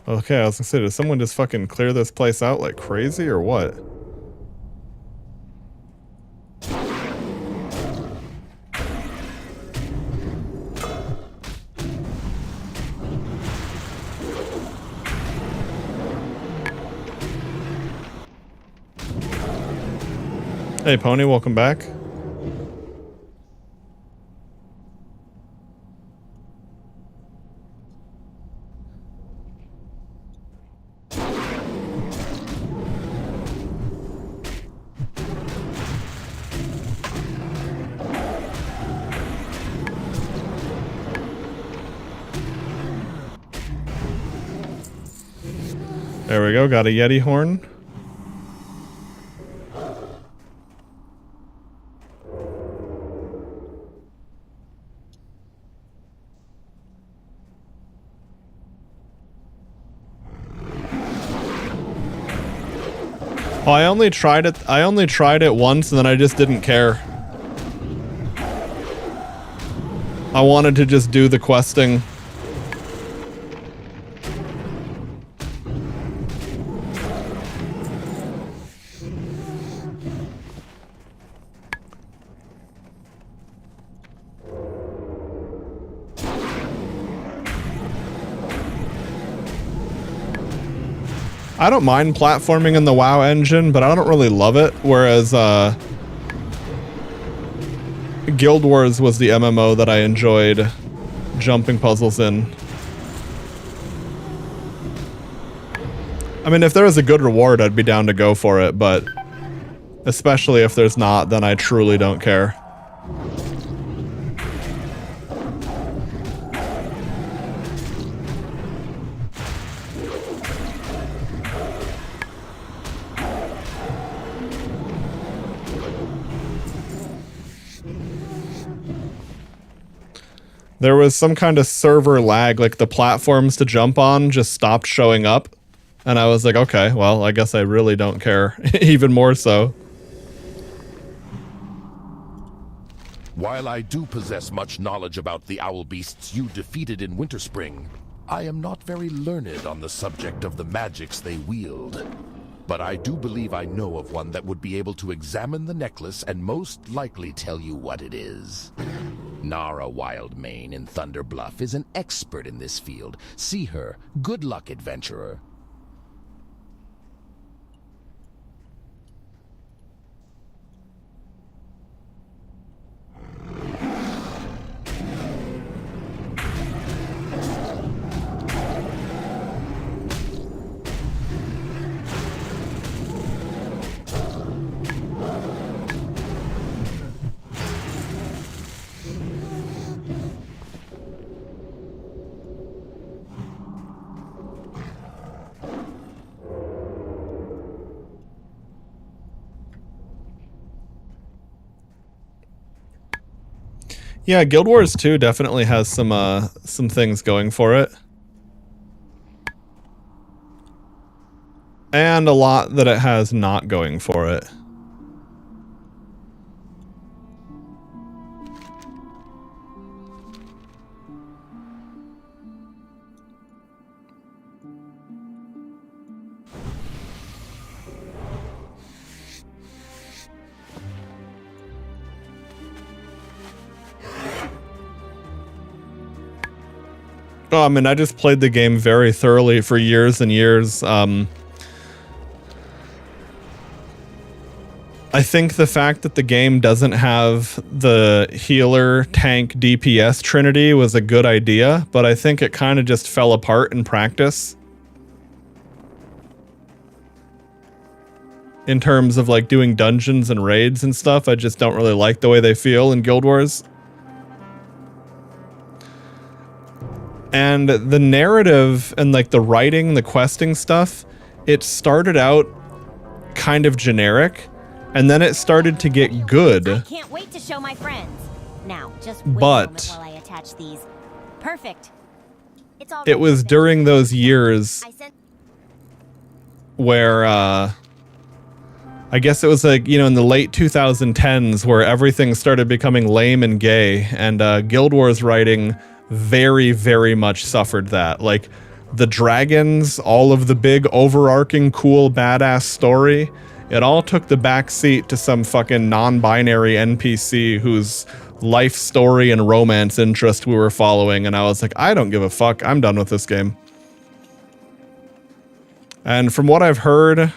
A: Okay, I was gonna say, did someone just fucking clear this place out like crazy or what? Hey Pony, welcome back. There we go, got a Yeti horn. Oh, I only tried it once and then I just didn't care. I wanted to just do the questing. I don't mind platforming in the WoW engine, but I don't really love it, whereas Guild Wars was the MMO that I enjoyed jumping puzzles in. I mean, if there was a good reward, I'd be down to go for it, but especially if there's not, then I truly don't care. There was some kind of server lag, like the platforms to jump on just stopped showing up. And I was like, okay, well, I guess I really don't care. Even more so.
D: While I do possess much knowledge about the owl beasts you defeated in Winterspring, I am not very learned on the subject of the magics they wield. But I do believe I know of one that would be able to examine the necklace and most likely tell you what it is. Nara Wildmane in Thunder Bluff is an expert in this field. See her. Good luck, adventurer.
A: Yeah, Guild Wars 2 definitely has some things going for it. And a lot that it has not going for it. Oh, I mean, I just played the game very thoroughly for years and years. I think the fact that the game doesn't have the healer, tank, DPS trinity was a good idea, but I think it kind of just fell apart in practice. In terms of like doing dungeons and raids and stuff, I just don't really like the way they feel in Guild Wars. And the narrative and like the writing, the questing stuff, it started out kind of generic, and then it started to get good.
B: I can't wait to show my friends. Now, just wait a moment while I attach these. Perfect.
A: It was during those years where I guess it was like, you know, in the late 2010s where everything started becoming lame and gay, and Guild Wars writing very, very much suffered that. Like, the dragons, all of the big overarching cool badass story, it all took the back seat to some fucking non-binary NPC whose life story and romance interest we were following, and I was like, I don't give a fuck, I'm done with this game. And from what I've heard,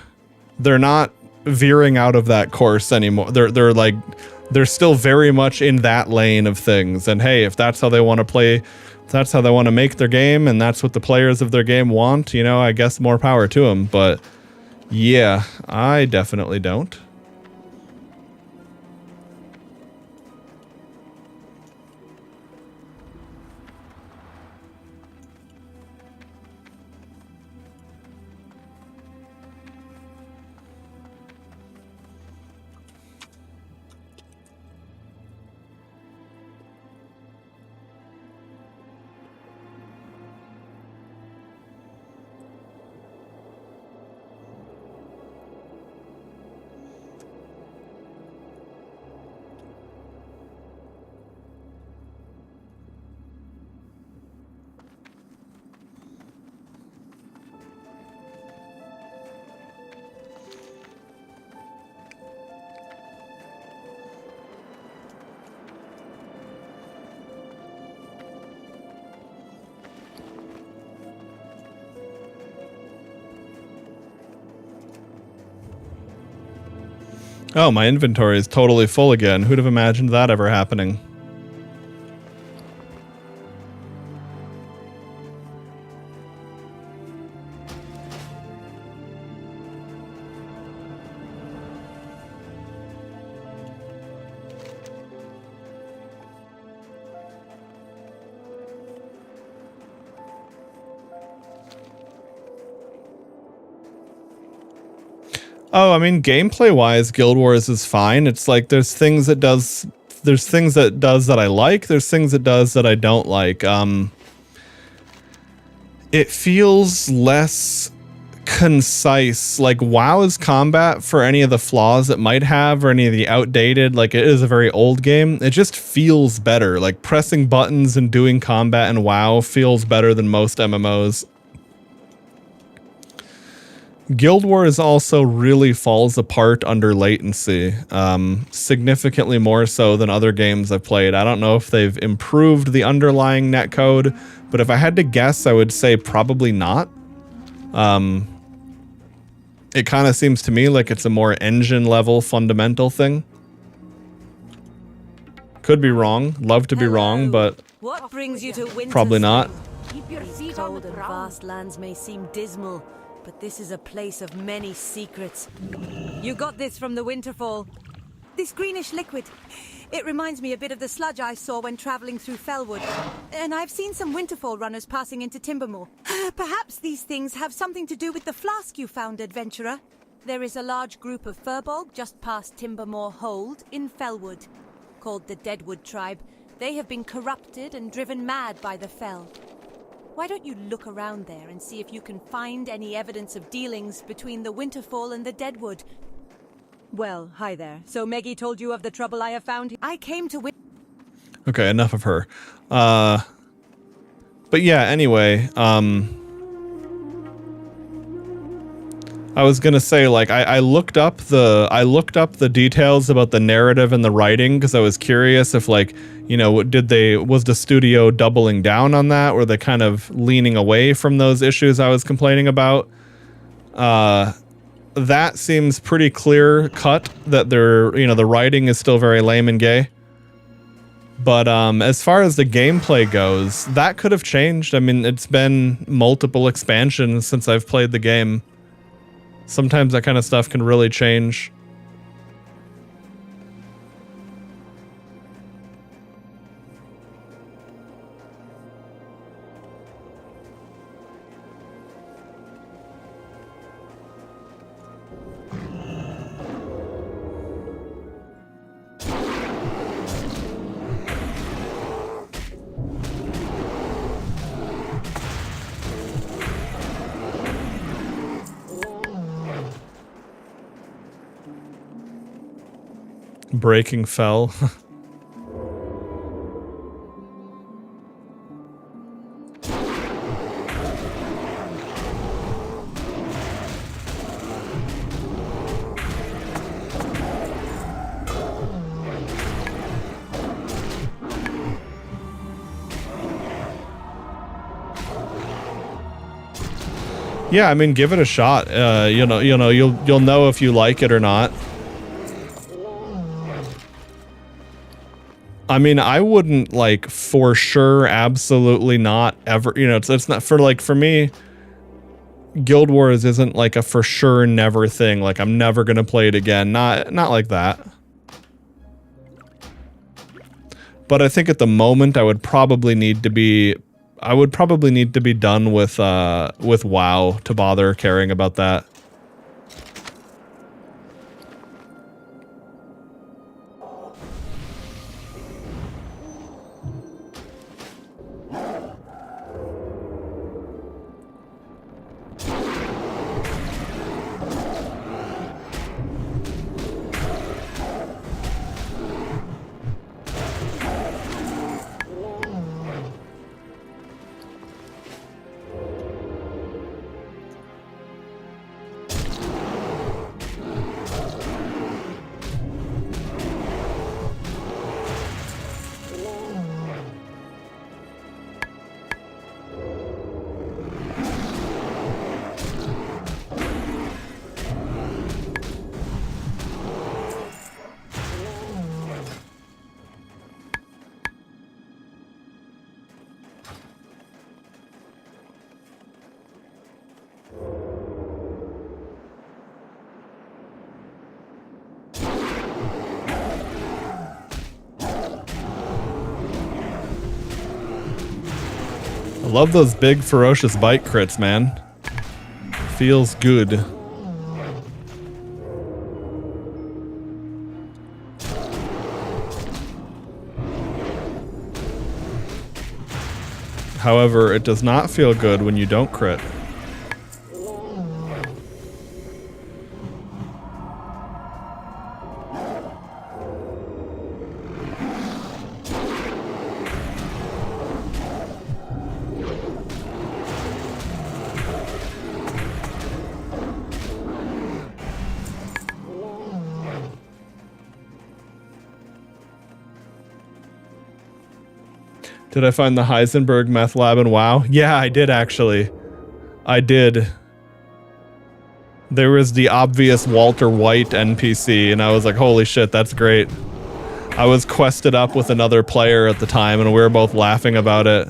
A: they're not veering out of that course anymore. They're still very much in that lane of things. And hey, if that's how they want to play, if that's how they want to make their game, and that's what the players of their game want, you know, I guess more power to them. But yeah, I definitely don't. Oh, my inventory is totally full again. Who'd have imagined that ever happening? Oh, I mean, gameplay-wise, Guild Wars is fine. It's like there's things it does there's things that it does that I like. There's things it does that I don't like. It feels less concise. Like WoW's combat, for any of the flaws it might have or any of the outdated, like it is a very old game, it just feels better. Like pressing buttons and doing combat in WoW feels better than most MMOs. Guild Wars also really falls apart under latency, significantly more so than other games I've played. I don't know if they've improved the underlying netcode, but if I had to guess, I would say probably not. It kind of seems to me like it's a more engine level fundamental thing. Could be wrong. Love to be wrong, but
I: What brings you to winter?
A: probably not.
I: Keep your feet on the ground. Vast lands may seem dismal, but this is a place of many secrets. You got this from the Winterfall. This greenish liquid. It reminds me a bit of the sludge I saw when traveling through Fellwood. And I've seen some Winterfall runners passing into Timbermoor. Perhaps these things have something to do with the flask you found, adventurer. There is a large group of Furbolg just past Timbermoor Hold in Fellwood, called the Deadwood Tribe. They have been corrupted and driven mad by the Fell. Why don't you look around there and see if you can find any evidence of dealings between the Winterfall and the Deadwood? Well, hi there. So Meggie told you of the trouble I have found? I came to
A: Okay, enough of her. But yeah, anyway, I was gonna say, like, I looked up the details about the narrative and the writing because I was curious if, like, you know, was the studio doubling down on that? Were they kind of leaning away from those issues I was complaining about? That seems pretty clear cut that the writing is still very lame and gay. But as far as the gameplay goes, that could have changed. I mean, it's been multiple expansions since I've played the game. Sometimes that kind of stuff can really change. Breaking Fell. Yeah, I mean, give it a shot. You'll know if you like it or not. I mean, I wouldn't, like, for sure, absolutely not ever, you know, it's not for me, Guild Wars isn't like a for sure never thing. Like, I'm never going to play it again. Not like that. But I think at the moment I would probably need to be done with WoW to bother caring about that. I love those big ferocious bite crits, man. Feels good. However, it does not feel good when you don't crit. Did I find the Heisenberg meth lab in WoW? Yeah, I did actually. I did. There was the obvious Walter White NPC, and I was like, holy shit, that's great. I was quested up with another player at the time, and we were both laughing about it.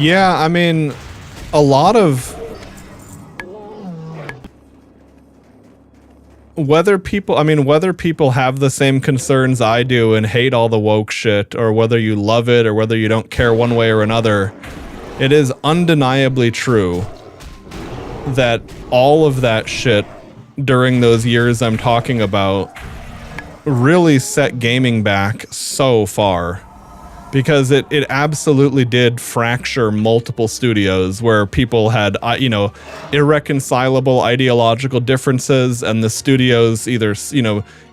A: Yeah, I mean, a lot of whether people have the same concerns I do and hate all the woke shit, or whether you love it or whether you don't care one way or another, it is undeniably true that all of that shit during those years I'm talking about really set gaming back so far. Because it absolutely did fracture multiple studios where people had, irreconcilable ideological differences, and the studios either,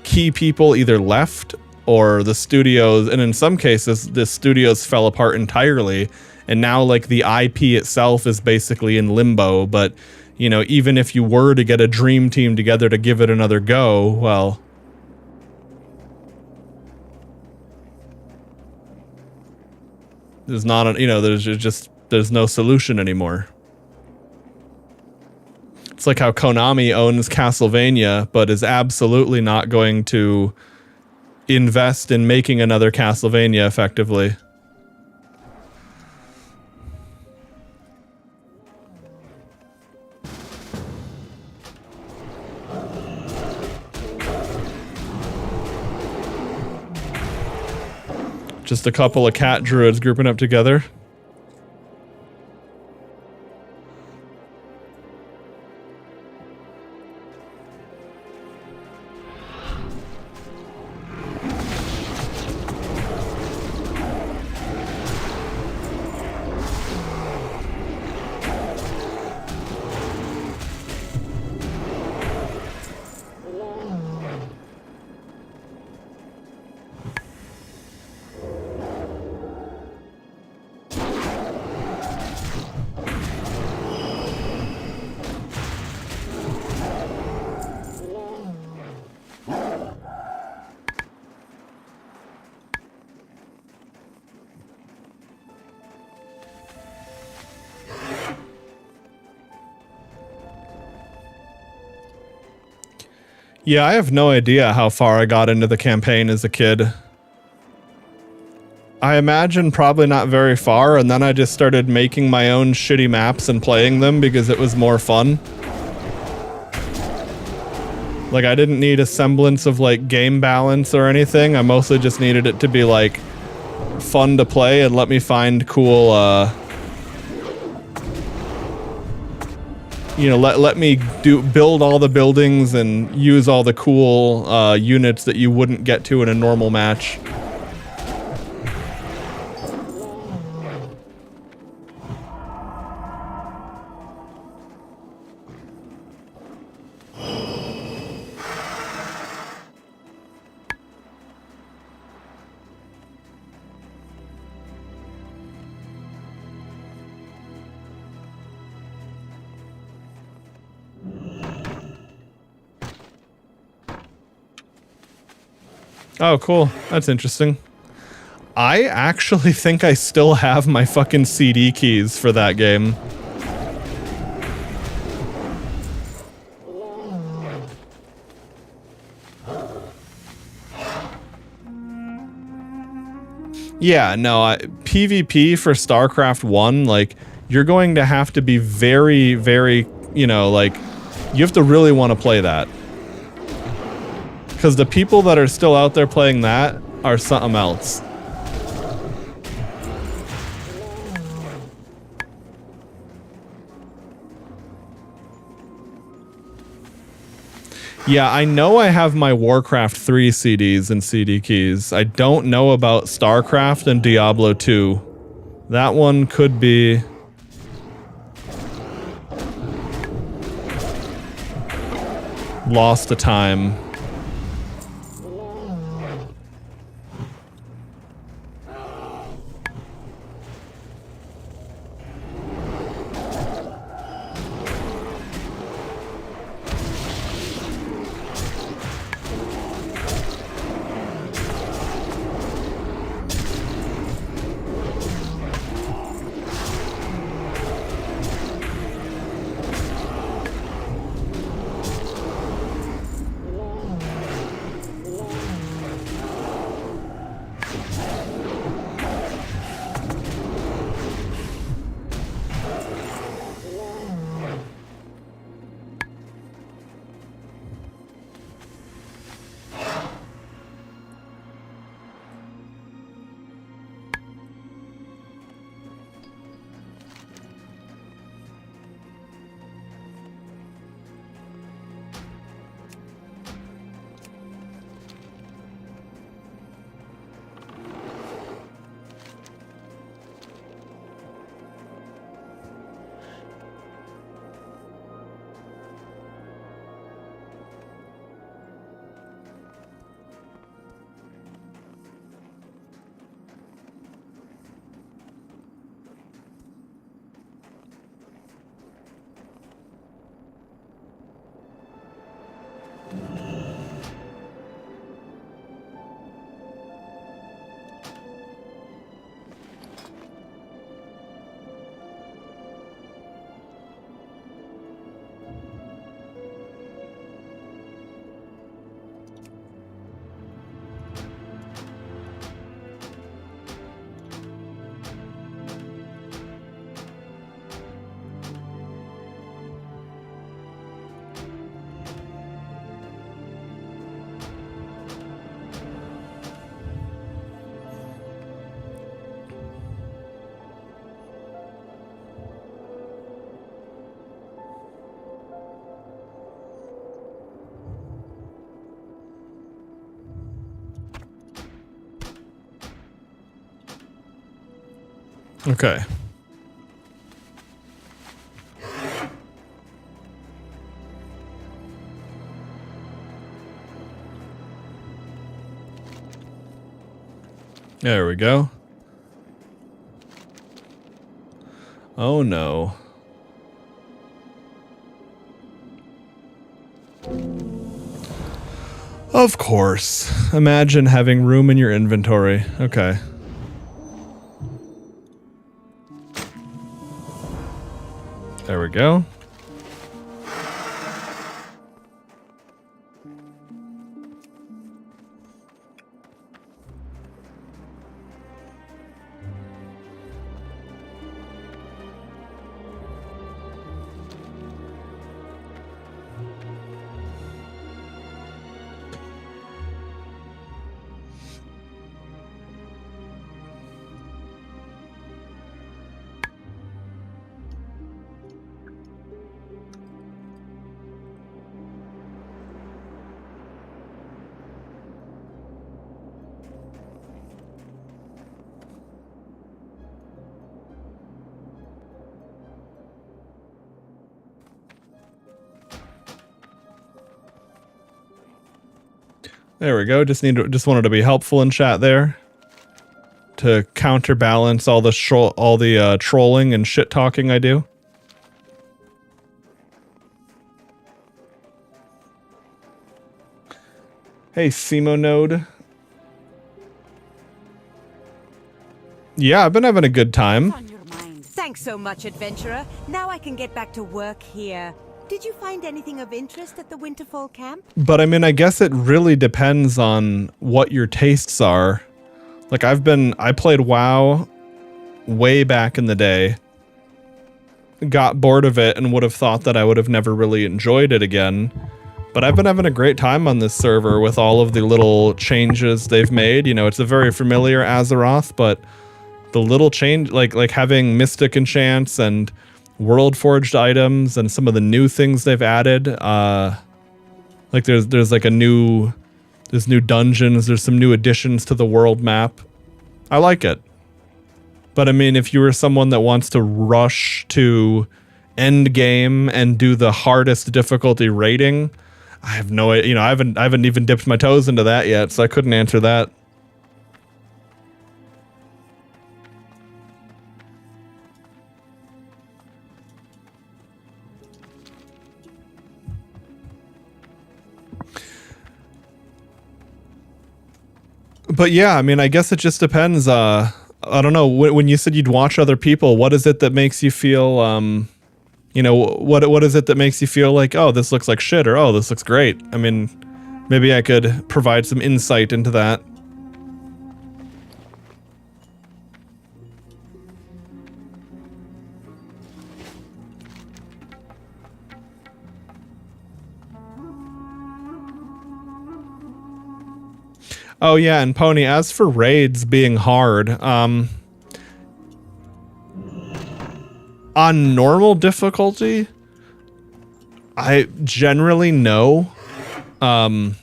A: key people either left, or the studios, and in some cases, the studios fell apart entirely, and now, like, the IP itself is basically in limbo, but, even if you were to get a dream team together to give it another go, well... There's not there's no solution anymore. It's like how Konami owns Castlevania, but is absolutely not going to invest in making another Castlevania effectively. Just a couple of cat druids grouping up together. Yeah, I have no idea how far I got into the campaign as a kid. I imagine probably not very far, and then I just started making my own shitty maps and playing them because it was more fun. Like, I didn't need a semblance of, like, game balance or anything. I mostly just needed it to be, like, fun to play and let me find cool, let me build all the buildings and use all the cool units that you wouldn't get to in a normal match. Oh, cool. That's interesting. I actually think I still have my fucking CD keys for that game. Yeah, no, PvP for StarCraft 1, like, you're going to have to be very, very, you know, like, you have to really want to play that. Because the people that are still out there playing that are something else. Yeah, I know I have my Warcraft 3 CDs and CD keys. I don't know about StarCraft and Diablo 2. That one could be... lost to time. Okay. There we go. Oh no. Of course. Imagine having room in your inventory. Okay. There we go. There we go. Just wanted to be helpful in chat there to counterbalance all the trolling and shit talking I do. Hey, Simo Node. Yeah, I've been having a good time.
I: Thanks so much, adventurer. Now I can get back to work here. Did you find anything of interest at the Winterfall camp?
A: But I mean, I guess it really depends on what your tastes are. Like I played WoW way back in the day, got bored of it and would have thought that I would have never really enjoyed it again. But I've been having a great time on this server with all of the little changes they've made. You know, it's a very familiar Azeroth, but the little change, like having Mystic enchants and World Forged items and some of the new things they've added. Like there's like there's new dungeons, there's some new additions to the world map. I like it. But I mean, if you were someone that wants to rush to end game and do the hardest difficulty rating, I have no, I haven't even dipped my toes into that yet, so I couldn't answer that. But yeah, I mean, I guess it just depends. I don't know. When you said you'd watch other people, what is it that makes you feel, you know, what is it that makes you feel like, oh, this looks like shit, or oh, this looks great? I mean, maybe I could provide some insight into that. Oh yeah, and Pony, as for raids being hard, on normal difficulty, I generally no. I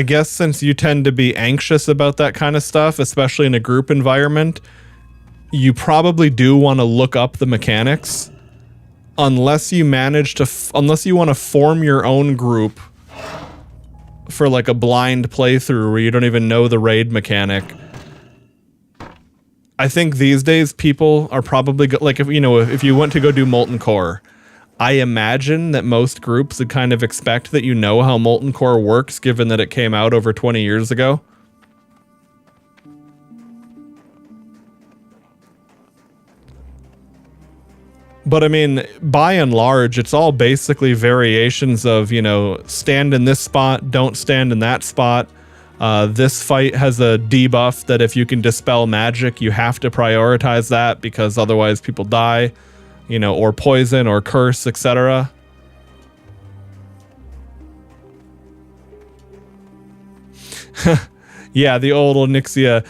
A: guess since you tend to be anxious about that kind of stuff, especially in a group environment, you probably do want to look up the mechanics. Unless you manage to, unless you want to form your own group for like a blind playthrough where you don't even know the raid mechanic. I think these days people are probably like, if you know, if you went to go do Molten Core, I imagine that most groups would kind of expect that you know how Molten Core works, given that it came out over 20 years ago. But I mean, by and large, it's all basically variations of, you know, stand in this spot, don't stand in that spot. This fight has a debuff that if you can dispel magic, you have to prioritize that because otherwise people die, you know, or poison or curse, etc. Yeah, the old Onyxia.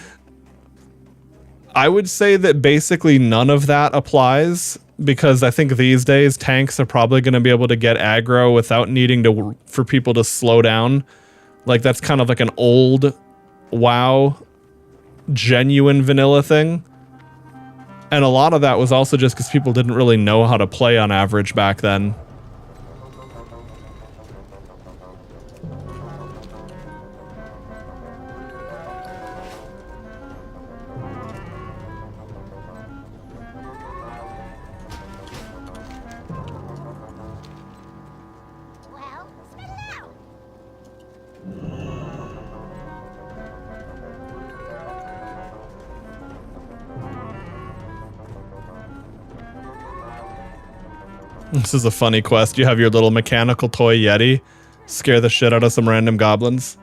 A: I would say that basically none of that applies, because I think these days tanks are probably going to be able to get aggro without needing to for people to slow down. Like that's kind of like an old WoW genuine vanilla thing. And a lot of that was also just because people didn't really know how to play on average back then. This is a funny quest. You have your little mechanical toy Yeti scare the shit out of some random goblins.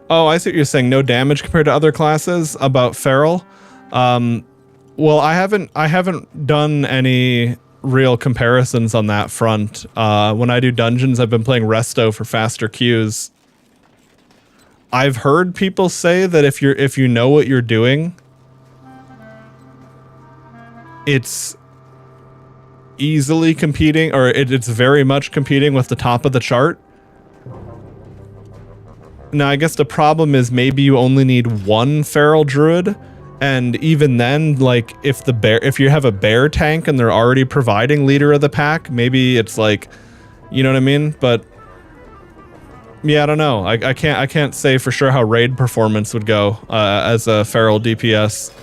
A: Oh, I see what you're saying. No damage compared to other classes about Feral. Well, I haven't done any real comparisons on that front. When I do dungeons, I've been playing Resto for faster queues. I've heard people say that if you know what you're doing, it's easily competing, or it's very much competing with the top of the chart. Now, I guess the problem is maybe you only need one feral druid, and even then, like if you have a bear tank and they're already providing leader of the pack, maybe it's like, you know what I mean? But yeah, I don't know. I can't say for sure how raid performance would go as a feral DPS.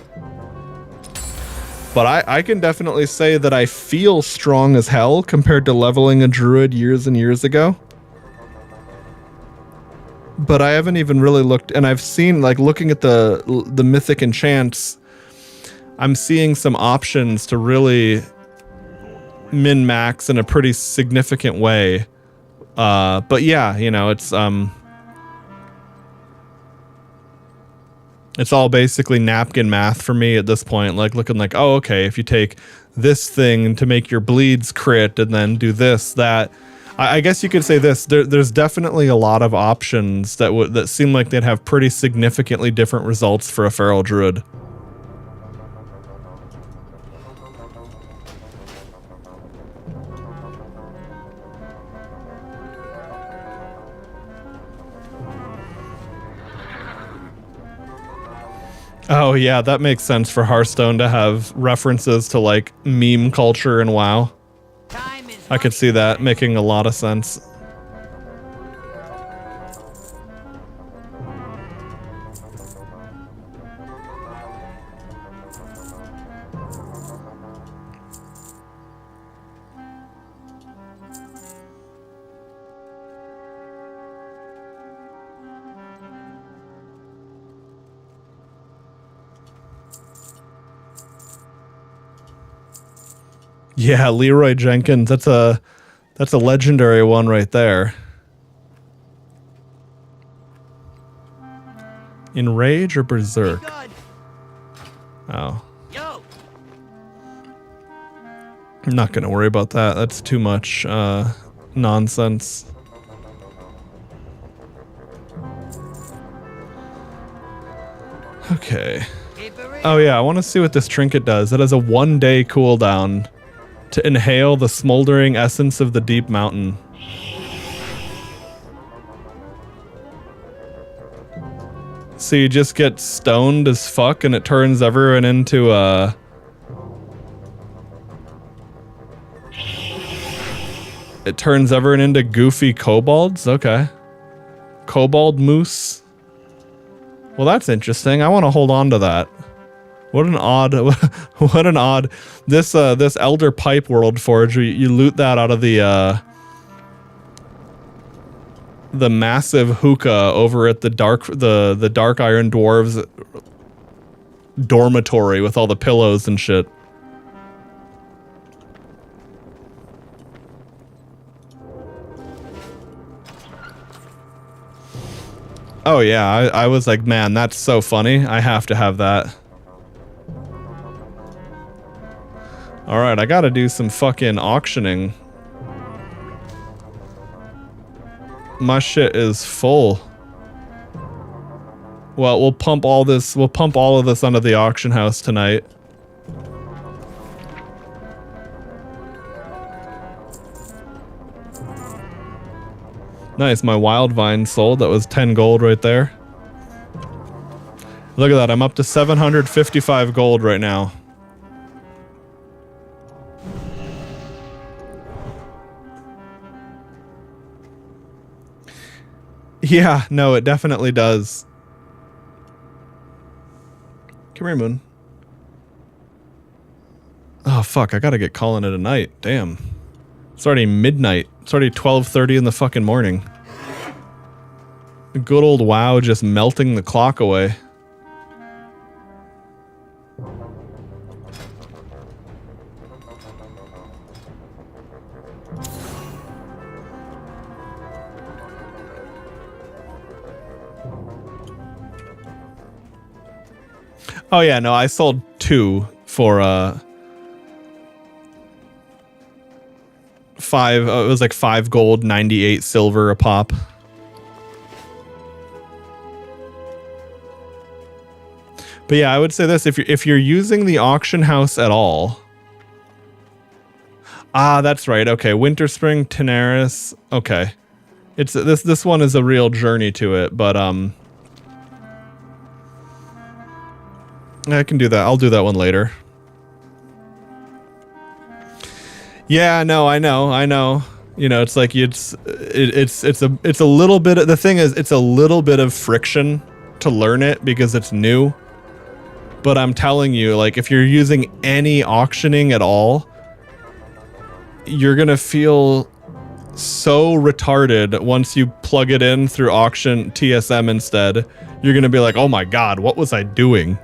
A: But I can definitely say that I feel strong as hell compared to leveling a druid years and years ago. But I haven't even really looked, and I've seen, like, looking at the mythic enchants, I'm seeing some options to really min-max in a pretty significant way. But yeah, you know, it's all basically napkin math for me at this point, like looking like, oh, okay, if you take this thing to make your bleeds crit and then do this, that, I guess you could say this, there's definitely a lot of options that seem like they'd have pretty significantly different results for a feral druid. Oh yeah, that makes sense for Hearthstone to have references to like meme culture and WoW. I could see that making a lot of sense. Yeah, Leroy Jenkins, that's a legendary one right there. Enrage or Berserk? Oh. I'm not gonna worry about that. That's too much nonsense. Okay. Oh yeah, I want to see what this trinket does. It has a 1-day cooldown to inhale the smoldering essence of the deep mountain. So you just get stoned as fuck and it turns everyone into it turns everyone into goofy kobolds? Okay. Kobold moose? Well, that's interesting. I want to hold on to that. What an odd, what an odd, this Elder Pipe World Forge, you loot that out of the massive hookah over at the Dark Iron Dwarves dormitory with all the pillows and shit. Oh yeah, I was like, man, that's so funny. I have to have that. Alright, I gotta do some fucking auctioning. My shit is full. Well, we'll pump all of this onto the auction house tonight. Nice, my wild vine sold. That was 10 gold right there. Look at that, I'm up to 755 gold right now. Yeah, no, it definitely does. Come here, Moon. Oh, fuck, I gotta get calling it a night. Damn. It's already midnight. It's already 12:30 in the fucking morning. Good old WoW just melting the clock away. Oh yeah, no, I sold 2 for 5, it was like 5 gold, 98 silver a pop. But yeah, I would say this, if you're using the auction house at all. Ah, that's right. Okay, Winter Spring Tenaris. Okay. It's this one is a real journey to it, but I can do that. I'll do that one later. Yeah, no, I know. You know, it's like it's a little bit of, the thing is it's a little bit of friction to learn it because it's new. But I'm telling you, like if you're using any auctioning at all, you're going to feel so retarded once you plug it in through auction TSM instead. You're going to be like, oh my god, what was I doing?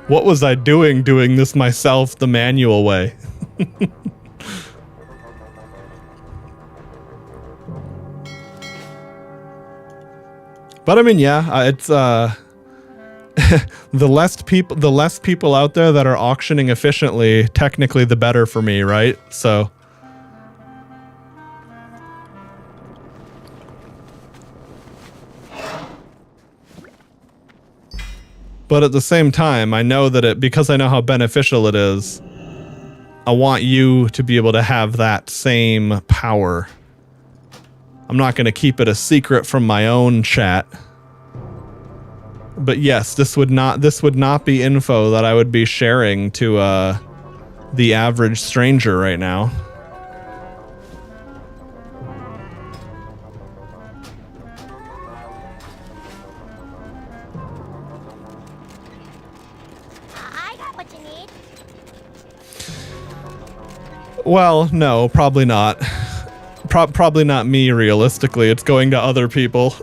A: What was I doing this myself the manual way? But I mean, yeah, it's the less people out there that are auctioning efficiently, technically the better for me, right? So but at the same time, I know that because I know how beneficial it is, I want you to be able to have that same power. I'm not going to keep it a secret from my own chat. But yes, this would not be info that I would be sharing to the average stranger right now.
B: I got what you need.
A: Well, no, probably not. Probably not me, realistically. It's going to other people.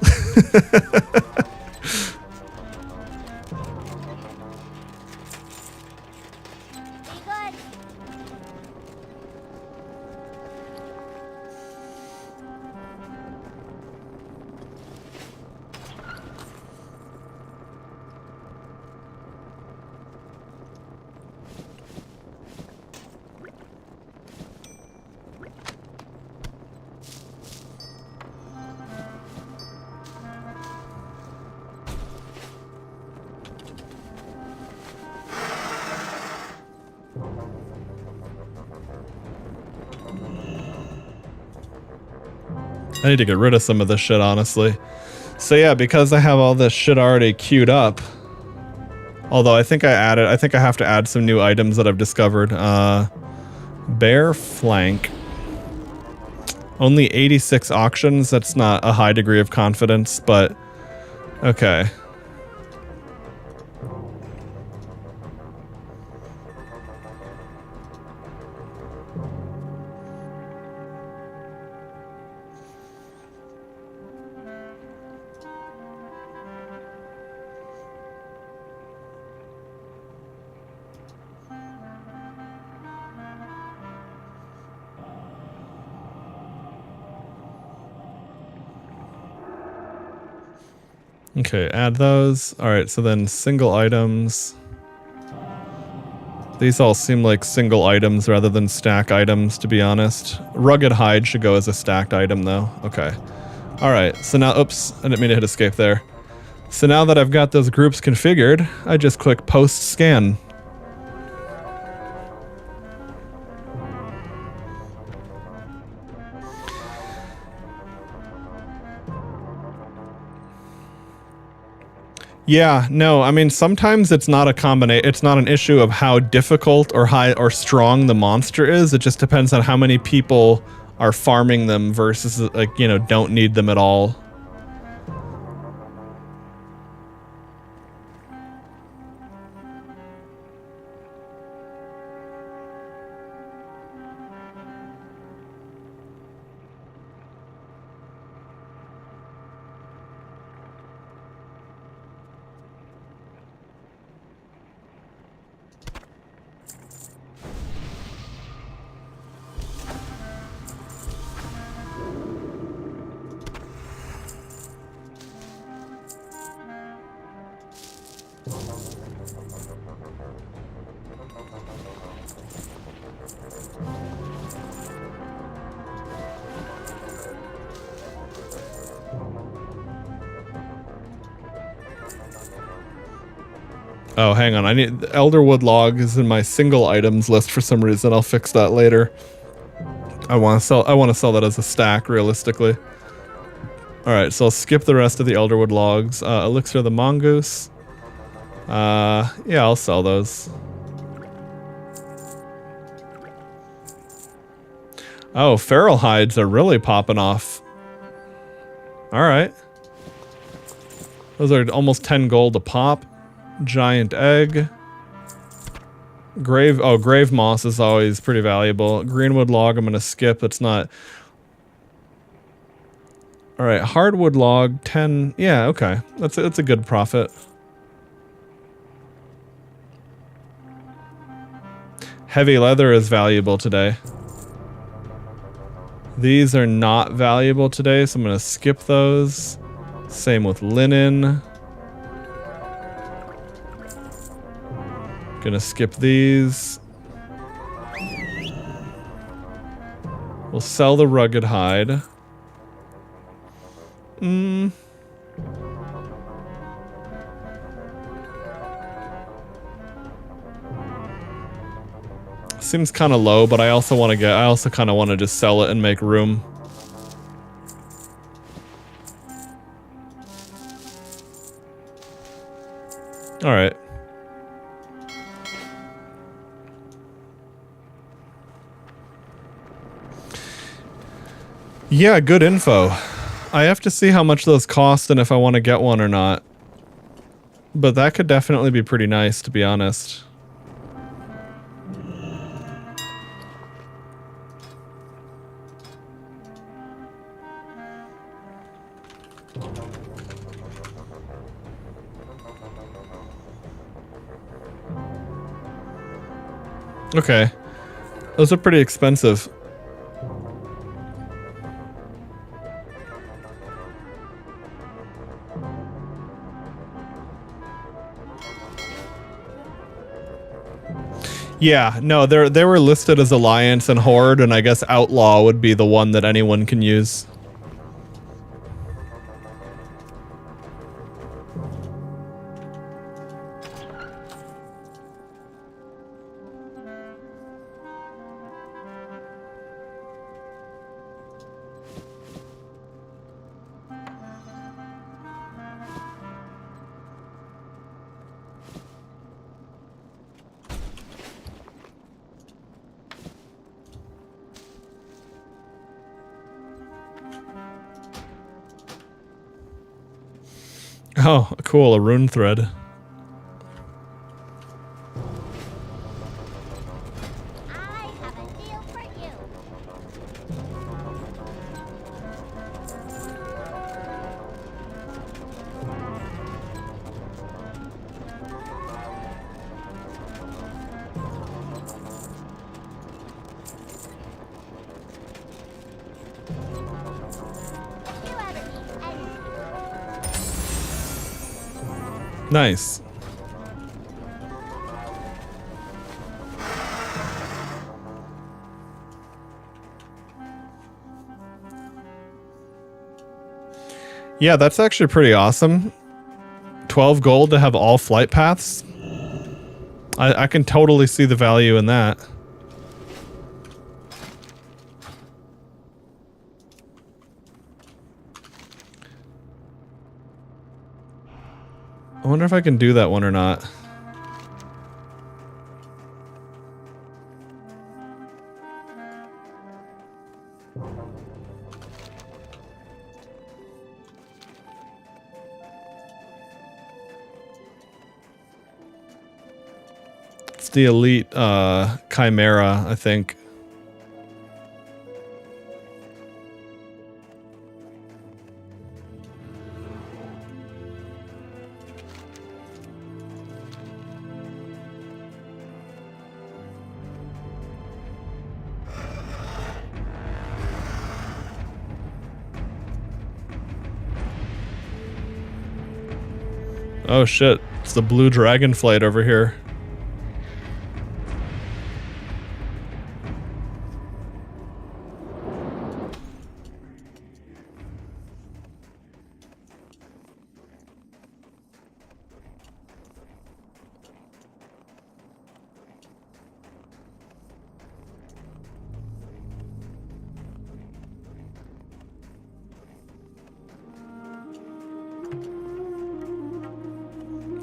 A: I need to get rid of some of this shit, honestly. So yeah, because I have all this shit already queued up. Although I think I have to add some new items that I've discovered. Bear flank. Only 86 auctions. That's not a high degree of confidence, but okay. Okay, add those. Alright, so then single items. These all seem like single items rather than stack items, to be honest. Rugged hide should go as a stacked item, though. Okay. Alright, so now... Oops, I didn't mean to hit escape there. So now that I've got those groups configured, I just click post scan. Yeah, no, I mean, sometimes it's not it's not an issue of how difficult or high or strong the monster is. It just depends on how many people are farming them versus, like, you know, don't need them at all. Oh, hang on. I need Elderwood log is in my single items list for some reason. I'll fix that later. I want to sell that as a stack, realistically. All right, so I'll skip the rest of the Elderwood logs. Elixir of the Mongoose. Yeah, I'll sell those. Oh, feral hides are really popping off. All right. Those are almost 10 gold a pop. Giant egg. Grave moss is always pretty valuable. Greenwood log I'm going to skip. It's not... All right, hardwood log 10. Yeah, okay. That's a good profit. Heavy leather is valuable today. These are not valuable today, so I'm going to skip those. Same with linen. Gonna skip these. We'll sell the rugged hide. Seems kind of low, but I also kind of want to just sell it and make room. All right. Yeah, good info. I have to see how much those cost and if I want to get one or not. But that could definitely be pretty nice, to be honest. Okay. Those are pretty expensive. Yeah, no, they were listed as Alliance and Horde, and I guess Outlaw would be the one that anyone can use. Oh, cool, a rune thread. Nice. Yeah, that's actually pretty awesome. 12 gold to have all flight paths. I can totally see the value in that. I wonder if I can do that one or not. It's the elite Chimera, I think. Oh shit, it's the blue dragon flight over here.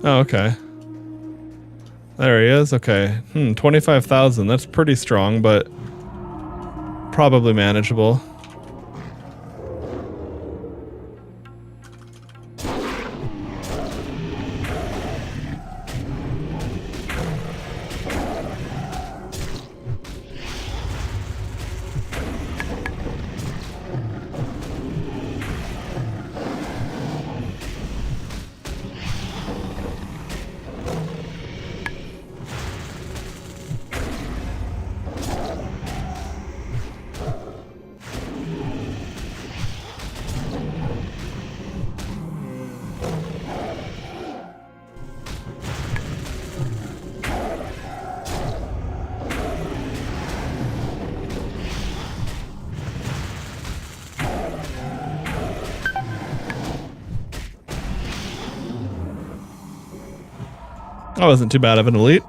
A: Oh, okay. There he is. Okay. 25,000. That's pretty strong, but probably manageable. I wasn't too bad of an elite.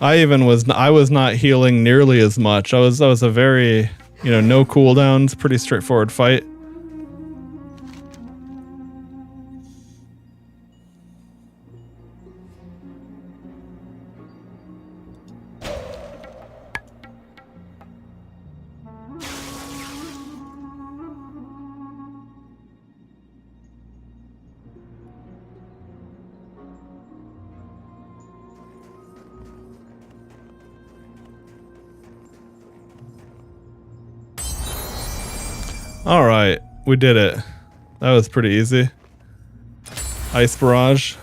A: I was not healing nearly as much. That was a very, no cooldowns, pretty straightforward fight. All right, we did it. That was pretty easy. Ice barrage.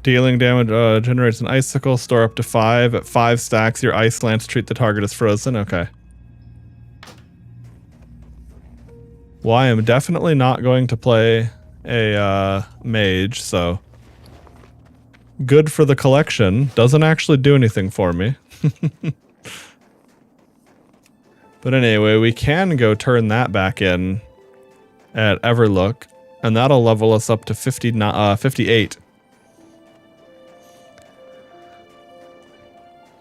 A: Dealing damage generates an icicle. Store up to 5. At 5 stacks, your ice lance treat the target as frozen. Okay. Well, I am definitely not going to play a mage, so good for the collection. Doesn't actually do anything for me. But anyway, we can go turn that back in at Everlook, and that'll level us up to 58.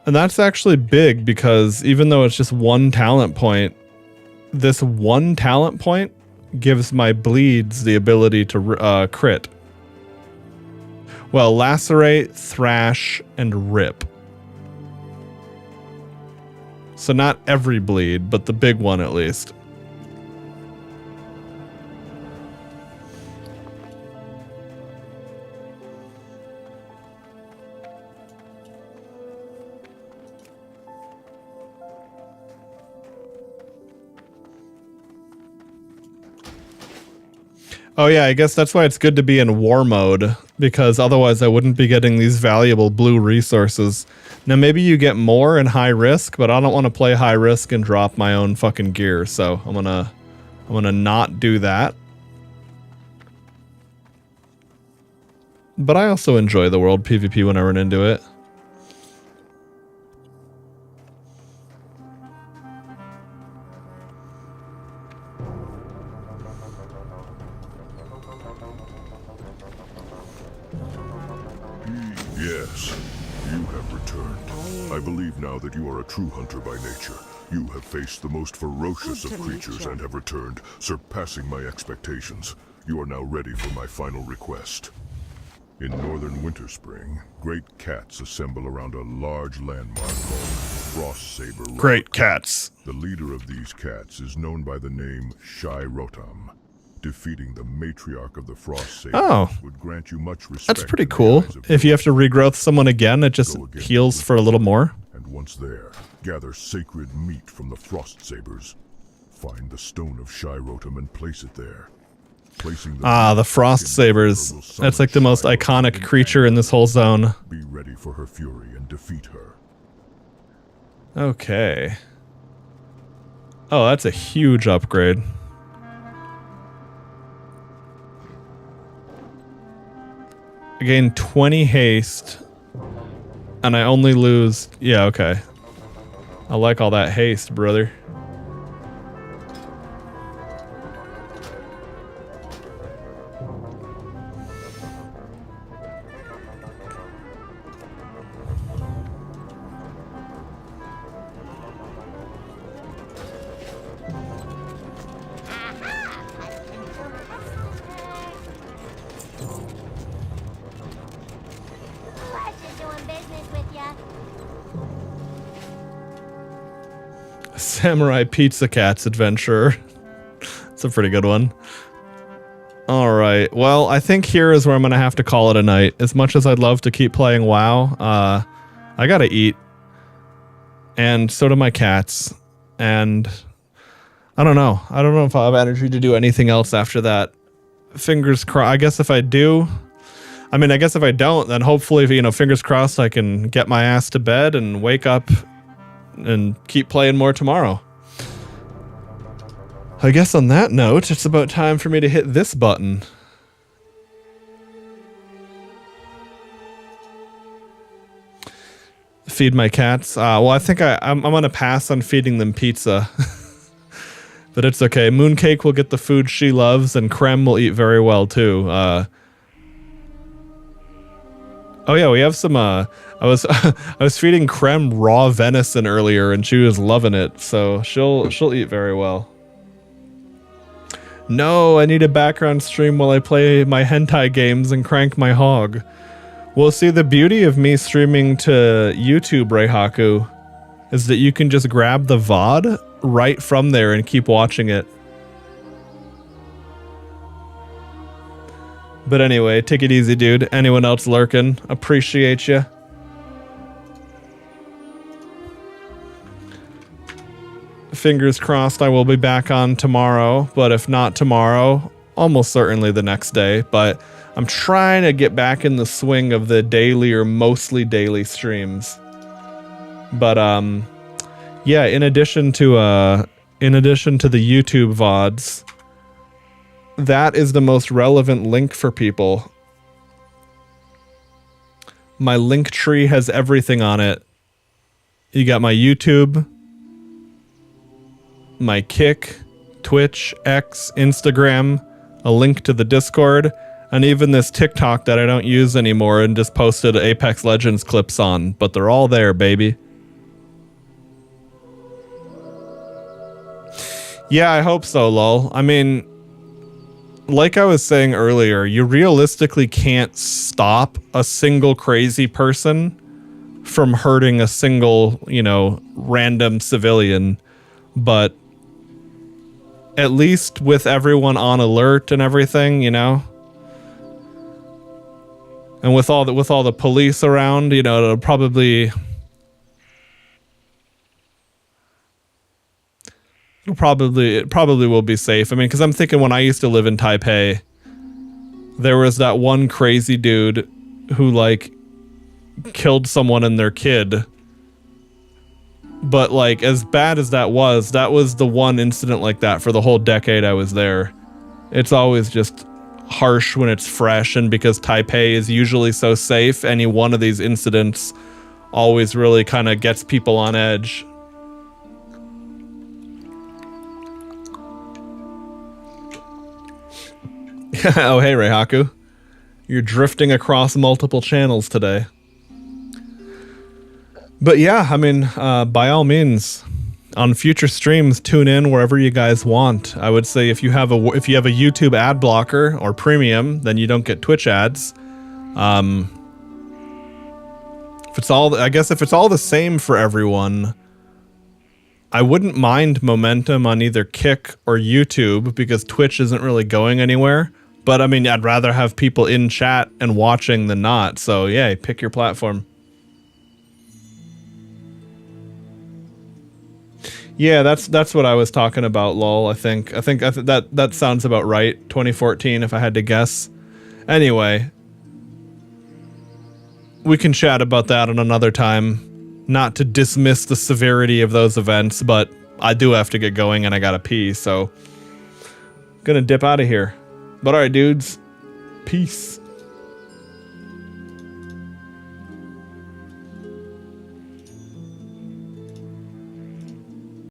A: And that's actually big because even though it's just 1 talent point, this 1 talent point gives my bleeds the ability to crit. Well, lacerate, thrash, and rip. So not every bleed, but the big one at least. Oh yeah, I guess that's why it's good to be in war mode, because otherwise I wouldn't be getting these valuable blue resources. Now maybe you get more in high risk, but I don't want to play high risk and drop my own fucking gear, so I'm gonna not do that. But I also enjoy the world PvP when I run into it.
D: Yes, you have returned. I believe now that you are a true hunter by nature. You have faced the most ferocious of creatures and have returned, surpassing my expectations. You are now ready for my final request. In northern Winterspring, great cats assemble around a large landmark called Frost Saber Rock.
A: Great cats.
D: The leader of these cats is known by the name Shai Rotam. Defeating the matriarch of the Frost Saber would grant you much respect.
A: That's pretty cool. If you have to regrowth someone again, it just heals for a little more.
D: And once there, gather sacred meat from the Frost Sabers. Find the stone of Shai Rotam and place it there.
A: The Frost Sabers. That's like the most iconic creature in this whole zone.
D: Be ready for her fury and defeat her.
A: Okay. Oh, that's a huge upgrade. I gain 20 haste, and I only lose... Yeah, okay. I like all that haste, brother. Samurai Pizza Cats Adventure. It's a pretty good one. Alright, well, I think here is where I'm going to have to call it a night. As much as I'd love to keep playing WoW, I gotta eat. And so do my cats. And I don't know. I don't know if I'll have energy to do anything else after that. Fingers crossed. I guess if I do... I mean, I guess if I don't, then hopefully, fingers crossed, I can get my ass to bed and wake up and keep playing more tomorrow. I guess on that note, it's about time for me to hit this button. Feed my cats. Well, I think I'm gonna pass on feeding them pizza. But it's okay. Mooncake will get the food she loves, and Krem will eat very well too. Oh yeah, we have some I was I was feeding Creme raw venison earlier and she was loving it, so she'll eat very well. No, I need a background stream while I play my hentai games and crank my hog. Well, see, the beauty of me streaming to YouTube, Reihaku, is that you can just grab the VOD right from there and keep watching it. But anyway, take it easy, dude. Anyone else lurking? Appreciate you. Fingers crossed I will be back on tomorrow, but if not tomorrow, almost certainly the next day. But I'm trying to get back in the swing of the daily or mostly daily streams. But yeah, in addition to the YouTube VODs, that is the most relevant link for people. My link tree has everything on it. You got my YouTube, my Kick, Twitch, X, Instagram, a link to the Discord, and even this TikTok that I don't use anymore and just posted Apex Legends clips on, but they're all there, baby. Yeah, I hope so, lol. I mean, like I was saying earlier, you realistically can't stop a single crazy person from hurting a single, you know, random civilian, but at least with everyone on alert and everything, you know, and with all the police around, you know, it probably will be safe. I mean, because I'm thinking when I used to live in Taipei, there was that one crazy dude who like killed someone and their kid. But like, as bad as that was the one incident like that for the whole decade I was there. It's always just harsh when it's fresh, and because Taipei is usually so safe, any one of these incidents always really kind of gets people on edge. Oh, hey, Reihaku. You're drifting across multiple channels today. But yeah, I mean, by all means, on future streams, tune in wherever you guys want. I would say if you have a YouTube ad blocker or premium, then you don't get Twitch ads. If it's all the same for everyone, I wouldn't mind momentum on either Kick or YouTube because Twitch isn't really going anywhere. But I mean, I'd rather have people in chat and watching than not. So yeah, pick your platform. Yeah, that's what I was talking about, lol. I think that sounds about right. 2014, if I had to guess. Anyway, we can chat about that on another time. Not to dismiss the severity of those events, but I do have to get going and I gotta pee, so gonna dip out of here. But alright, dudes. Peace.